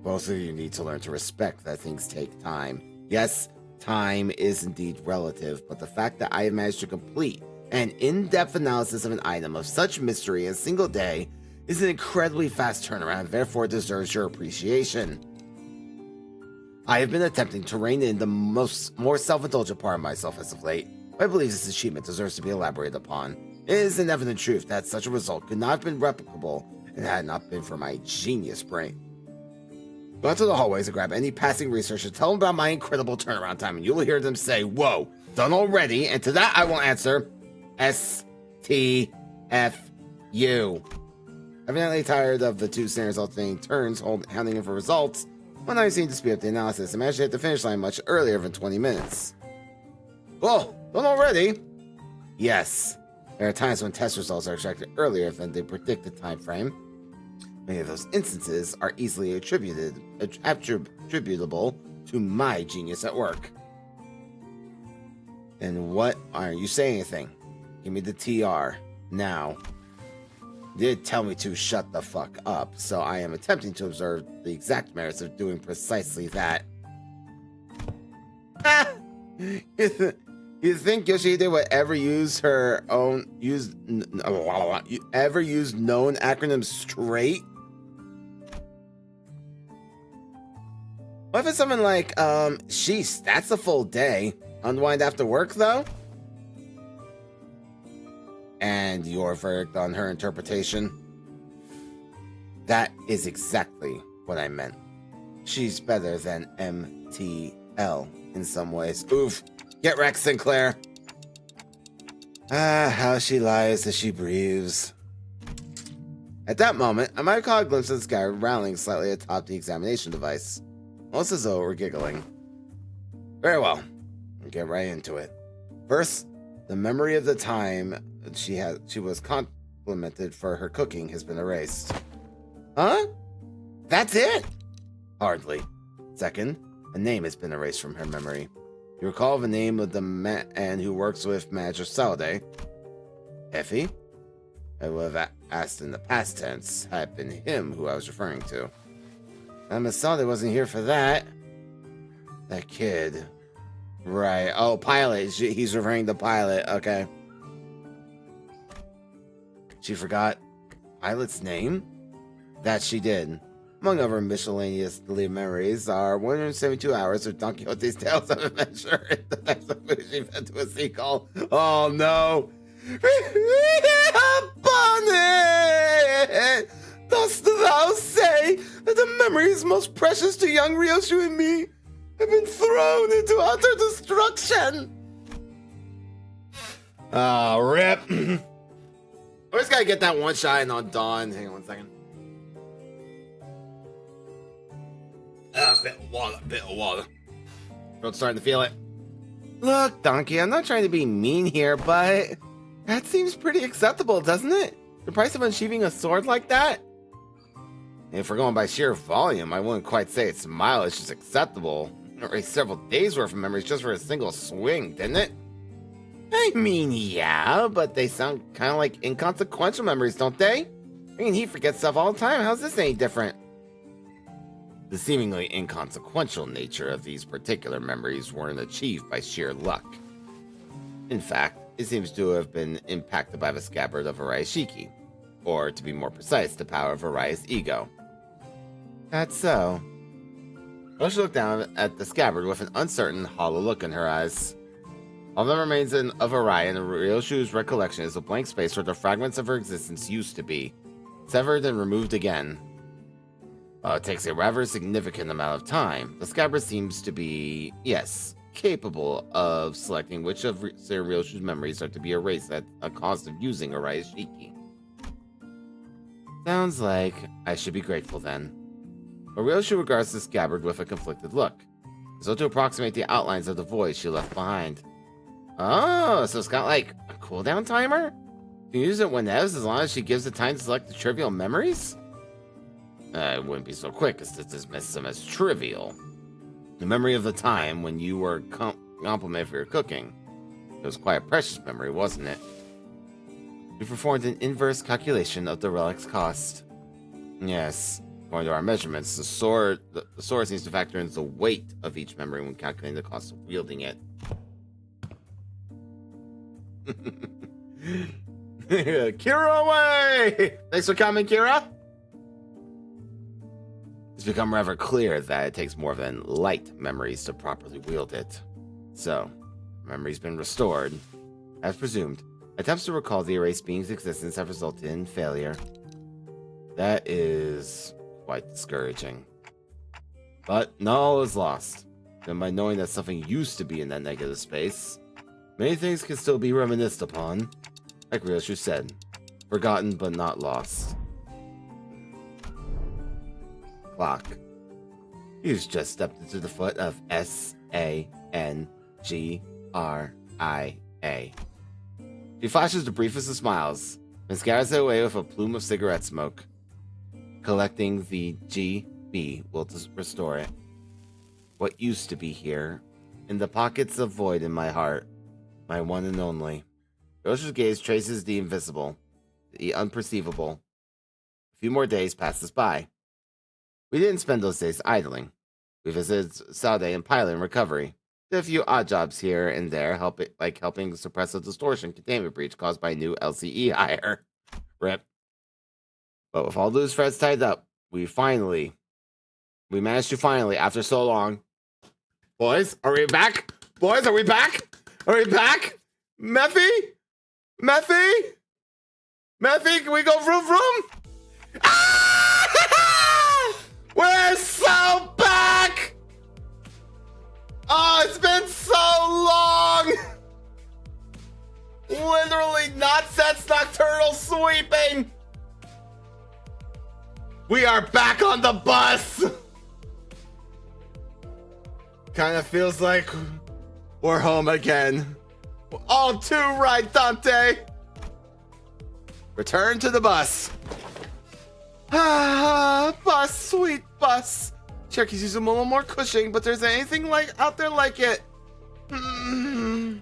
Both of you need to learn to respect that things take time. Yes, time is indeed relative, but the fact that I have managed to complete an in-depth analysis of an item of such mystery in a single day is an incredibly fast turnaround, therefore deserves your appreciation. I have been attempting to rein in the more self-indulgent part of myself as of late, but I believe this achievement deserves to be elaborated upon. It is an evident truth that such a result could not have been replicable and had it not been for my genius brain. Go out to the hallways and grab any passing researcher, tell them about my incredible turnaround time, and you will hear them say, "Whoa, done already?" And to that I will answer, STFU. Evidently tired of the two snares alternating turns, hounding him for results, when I seemed to speed up the analysis and managed to hit the finish line much earlier than 20 minutes. Oh, done already? Yes. There are times when test results are extracted earlier than the predicted time frame. Many of those instances are easily attributable to my genius at work. And what are you saying anything? Give me the TR now. You did tell me to shut the fuck up, so I am attempting to observe the exact merits of doing precisely that. You think Yoshihide would ever use known acronyms straight? What if it's something like, sheesh, that's a full day. Unwind after work, though? And your verdict on her interpretation? That is exactly what I meant. She's better than MTL in some ways. Oof. Get wrecked, Sinclair. Ah, how she lies as she breathes. At that moment, I might have caught a glimpse of this guy rattling slightly atop the examination device. Almost as though we're giggling. Very well. We'll get right into it. First, the memory of the time she was complimented for her cooking has been erased. Huh? That's it? Hardly. Second, a name has been erased from her memory. You recall the name of the man who works with Manager Saladay? Effie? I would have asked in the past tense had it been him who I was referring to. Miss Saladay wasn't here for that. That kid. Right. Oh, Pilot. He's referring to Pilot. Okay. She forgot Pilot's name? That she did. Among other miscellaneous deleted memories are 172 hours of Don Quixote's Tales of Adventure and the next of which she fed to a seagull. Oh no! Bonnet! Dost thou say that the memories most precious to young Ryoshu and me have been thrown into utter destruction? Oh, rip. I just gotta get that one shot in on Dawn. Hang on 1 second. Bit of water. Throat's starting to feel it. Look, Donkey, I'm not trying to be mean here, but that seems pretty acceptable, doesn't it? The price of unsheathing a sword like that? If we're going by sheer volume, I wouldn't quite say it's mileage, just acceptable. Erased several days worth of memories just for a single swing, didn't it? I mean, yeah, but they sound kind of like inconsequential memories, don't they? I mean, he forgets stuff all the time. How's this any different? The seemingly inconsequential nature of these particular memories weren't achieved by sheer luck. In fact, it seems to have been impacted by the scabbard of Arai's Shiki, or to be more precise, the power of Arai's ego. That's so. Roshi looked down at the scabbard with an uncertain, hollow look in her eyes. All that remains of Arai in Ryoshu's recollection is a blank space where the fragments of her existence used to be, severed and removed again. It takes a rather significant amount of time. The scabbard seems to be, yes, capable of selecting which of Ryoshu's memories are to be erased at a cost of using Arai's Shiki. Sounds like I should be grateful then. But Ryoshu regards the scabbard with a conflicted look, as though to approximate the outlines of the void she left behind. Oh, so it's got like a cooldown timer? You can use it whenever, as long as she gives it time to select the trivial memories? It wouldn't be so quick as to dismiss them as trivial. The memory of the time when you were complimented for your cooking. It was quite a precious memory, wasn't it? We performed an inverse calculation of the relic's cost. Yes, according to our measurements, the sword seems to factor in the weight of each memory when calculating the cost of wielding it. Kira away! Thanks for coming, Kira! It's become rather clear that it takes more than light memories to properly wield it. So, memory's been restored. As presumed, attempts to recall the erased being's existence have resulted in failure. That is quite discouraging. But not all is lost. And by knowing that something used to be in that negative space, many things can still be reminisced upon. Like Ryoshu said, forgotten but not lost. Clock. He's just stepped into the foot of S-A-N-G-R-I-A. He flashes the briefest of smiles and scatters it away with a plume of cigarette smoke. Collecting the GB will restore it. What used to be here, in the pockets of void in my heart, my one and only. Ryoshu's gaze traces the invisible, the unperceivable. A few more days pass us by. We didn't spend those days idling. We visited Salday and Pilot in recovery. Did a few odd jobs here and there, helping suppress a distortion containment breach caused by a new LCE hire. Rip. But with all loose threads tied up, we managed to finally, after so long. Boys, are we back? Boys, are we back? Are we back? Mephi? Mephi? Mephi, can we go vroom vroom? Ah! We're so back! Oh, it's been so long! Literally not sets nocturnal sweeping! We are back on the bus! Kinda feels like we're home again. All too right, Dante! Return to the bus. Ah, bus, sweet bus. Cherokee's using a little more cushioning, but there's anything like out there like it. Damn.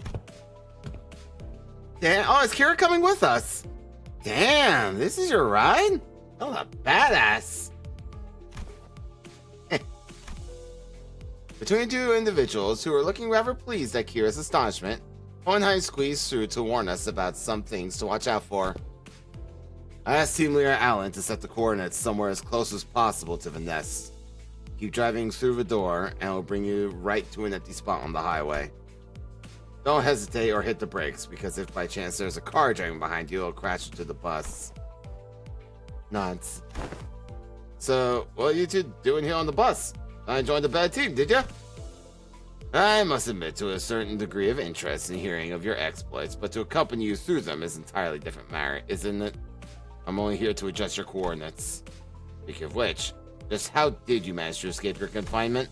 Oh, is Kira coming with us? Damn, this is your ride? Oh, a badass. Between two individuals who were looking rather pleased at Kira's astonishment, Hohenheim squeezed through to warn us about some things to watch out for. I asked Team Leader Alan to set the coordinates somewhere as close as possible to the nest. Keep driving through the door, and it'll bring you right to an empty spot on the highway. Don't hesitate or hit the brakes, because if by chance there's a car driving behind you, it'll crash into the bus. Nods. So, what are you two doing here on the bus? I joined the bad team, did ya? I must admit to a certain degree of interest in hearing of your exploits, but to accompany you through them is entirely different matter, isn't it? I'm only here to adjust your coordinates. Speaking of which, just how did you manage to escape your confinement?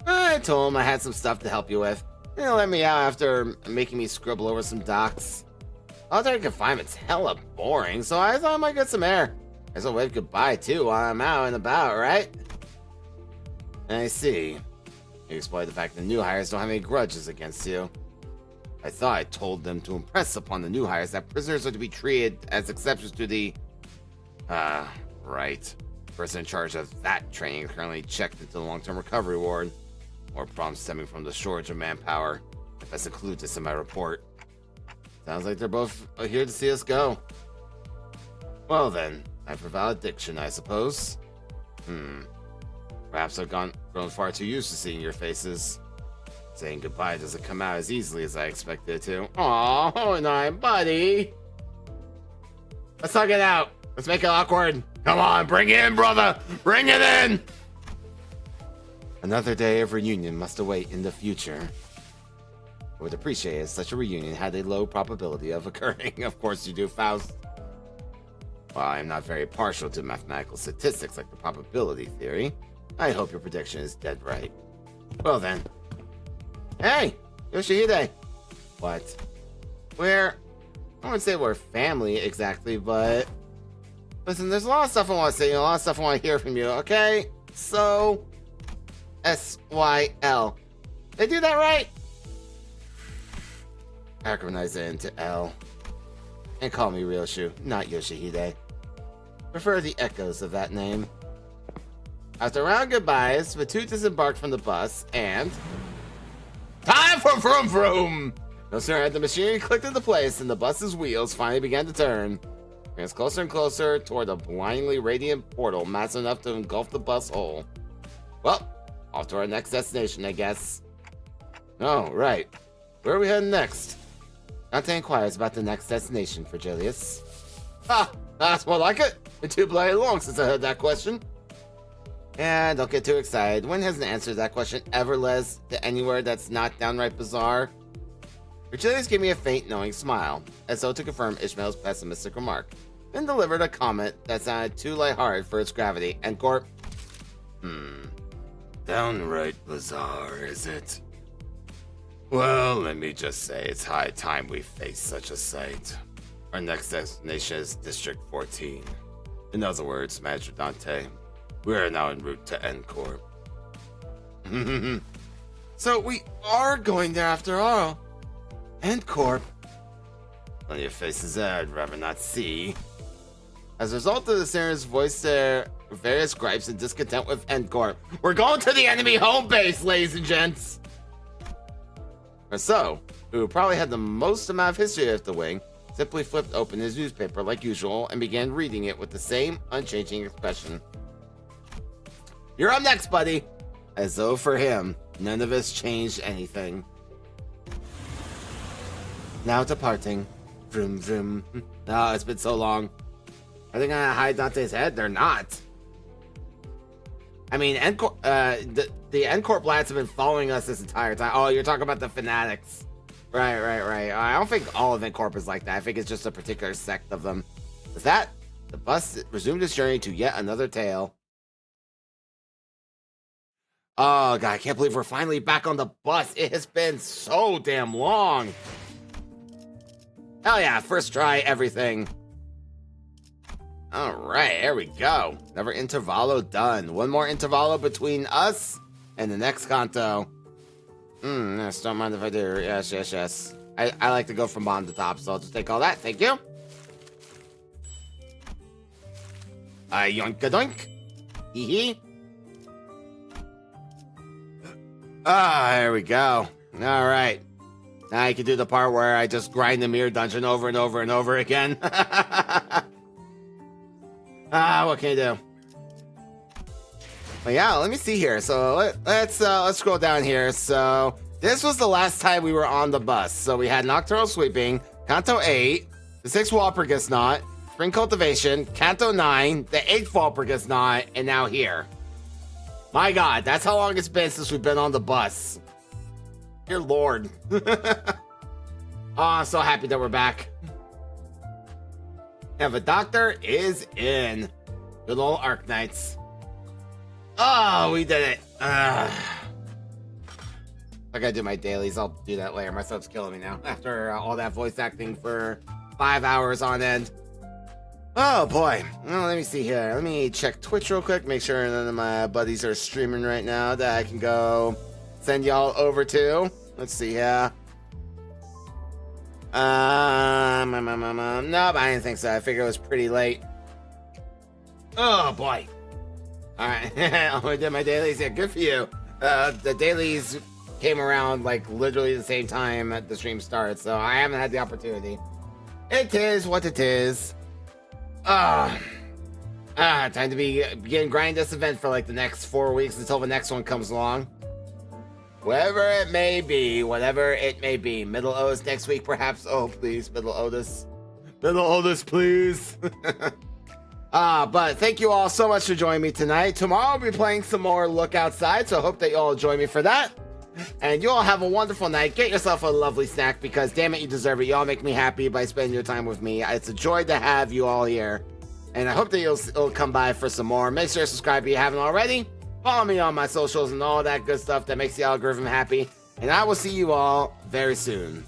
I told him I had some stuff to help you with. He let me out after making me scribble over some docs. Solitary confinement's hella boring, so I thought I might get some air. Guess I'll wave goodbye too while I'm out and about, right? I see. You exploit the fact that new hires don't have any grudges against you. I thought I told them to impress upon the new hires that prisoners are to be treated as exceptions to the... right. The person in charge of that training is currently checked into the long-term recovery ward. More problems stemming from the shortage of manpower. I best include this in my report. Sounds like they're both here to see us go. Well then, time for valediction, I suppose. Perhaps I've grown far too used to seeing your faces. Saying goodbye doesn't come out as easily as I expected it to. Aw, Hohenheim, buddy. Let's hug it out. Let's make it awkward. Come on, bring it in, brother. Bring it in. Another day of reunion must await in the future. I would appreciate if such a reunion had a low probability of occurring. Of course you do, Faust. While I am not very partial to mathematical statistics like the probability theory, I hope your prediction is dead right. Well then. Hey, Yoshihide. What? I wouldn't say we're family exactly, but... Listen, there's a lot of stuff I want to say, and a lot of stuff I want to hear from you, okay? So... S-Y-L. Did I do that right? Acromatize it into L. And call me Ryoshu, not Yoshihide. Prefer the echoes of that name. After round goodbyes, the two disembarked from the bus, and... Time for Vroom Vroom! No sooner had the machinery clicked into place than the bus's wheels finally began to turn. Bring us closer and closer toward a blindingly radiant portal massive enough to engulf the bus whole. Well, off to our next destination, I guess. Oh, right. Where are we heading next? Dante inquires about the next destination, Virgilius. Ha! That's more like it! Been too bloody long since I heard that question. And don't get too excited. When has an answer to that question ever led to anywhere that's not downright bizarre? Virgilius gave me a faint, knowing smile, as though to confirm Ishmael's pessimistic remark, then delivered a comment that sounded too lighthearted for its gravity, and Corp. Downright bizarre, is it? Well, let me just say it's high time we face such a sight. Our next destination is District 14. In other words, Manager Dante, we are now en route to N-Corp. So we are going there after all. N-Corp. Plenty of faces there I'd rather not see. As a result of the senators voiced their various gripes and discontent with N-Corp, we're going to the enemy home base, ladies and gents. Or so, who probably had the most amount of history at the wing, simply flipped open his newspaper like usual and began reading it with the same unchanging expression. You're up next, buddy. As though for him, none of us changed anything. Now departing. Vroom vroom. Oh, it's been so long. Are they gonna hide Dante's head? They're not. I mean, the N-Corp lads have been following us this entire time. Oh, you're talking about the fanatics. Right. I don't think all of N-Corp is like that. I think it's just a particular sect of them. With that, the bus resumed its journey to yet another tale. Oh, God, I can't believe we're finally back on the bus. It has been so damn long. Hell yeah, first try, everything. All right, here we go. Another intervallo done. One more intervallo between us and the next Kanto. Yes, don't mind if I do. Yes. I like to go from bottom to top, so I'll just take all that. Thank you. Yoink-a-doink. Hee-hee. Here we go. All right. Now I can do the part where I just grind the mirror dungeon over and over and over again. What can you do? But yeah, let me see here. So let's scroll down here. So this was the last time we were on the bus. So we had Nocturnal Sweeping, Kanto 8, the 6th Walpurgis Knot, Spring Cultivation, Kanto 9, the 8th Walpurgis Knot, and now here. My God, that's how long it's been since we've been on the bus. Dear Lord. Oh, I'm so happy that we're back. And the doctor is in. Good old Arknights. Oh, we did it. I gotta do my dailies. I'll do that later. My son's killing me now after all that voice acting for 5 hours on end. Oh boy. Well, let me see here. Let me check Twitch real quick. Make sure none of my buddies are streaming right now that I can go send y'all over to. Let's see here. Nope, I didn't think so. I figured it was pretty late. Oh boy. Alright. I did my dailies. Yeah, good for you. The dailies came around like literally the same time the stream started, so I haven't had the opportunity. It is what it is. Time to begin grinding this event for like the next 4 weeks until the next one comes along. Whatever it may be, Middle Otis next week, perhaps. Oh, please, Middle Otis, please. But thank you all so much for joining me tonight. Tomorrow I'll be playing some more Look Outside, so I hope that you all join me for that. And you all have a wonderful night. Get yourself a lovely snack because, damn it, you deserve it. You all make me happy by spending your time with me. It's a joy to have you all here. And I hope that you'll come by for some more. Make sure to subscribe if you haven't already. Follow me on my socials and all that good stuff that makes the algorithm happy. And I will see you all very soon.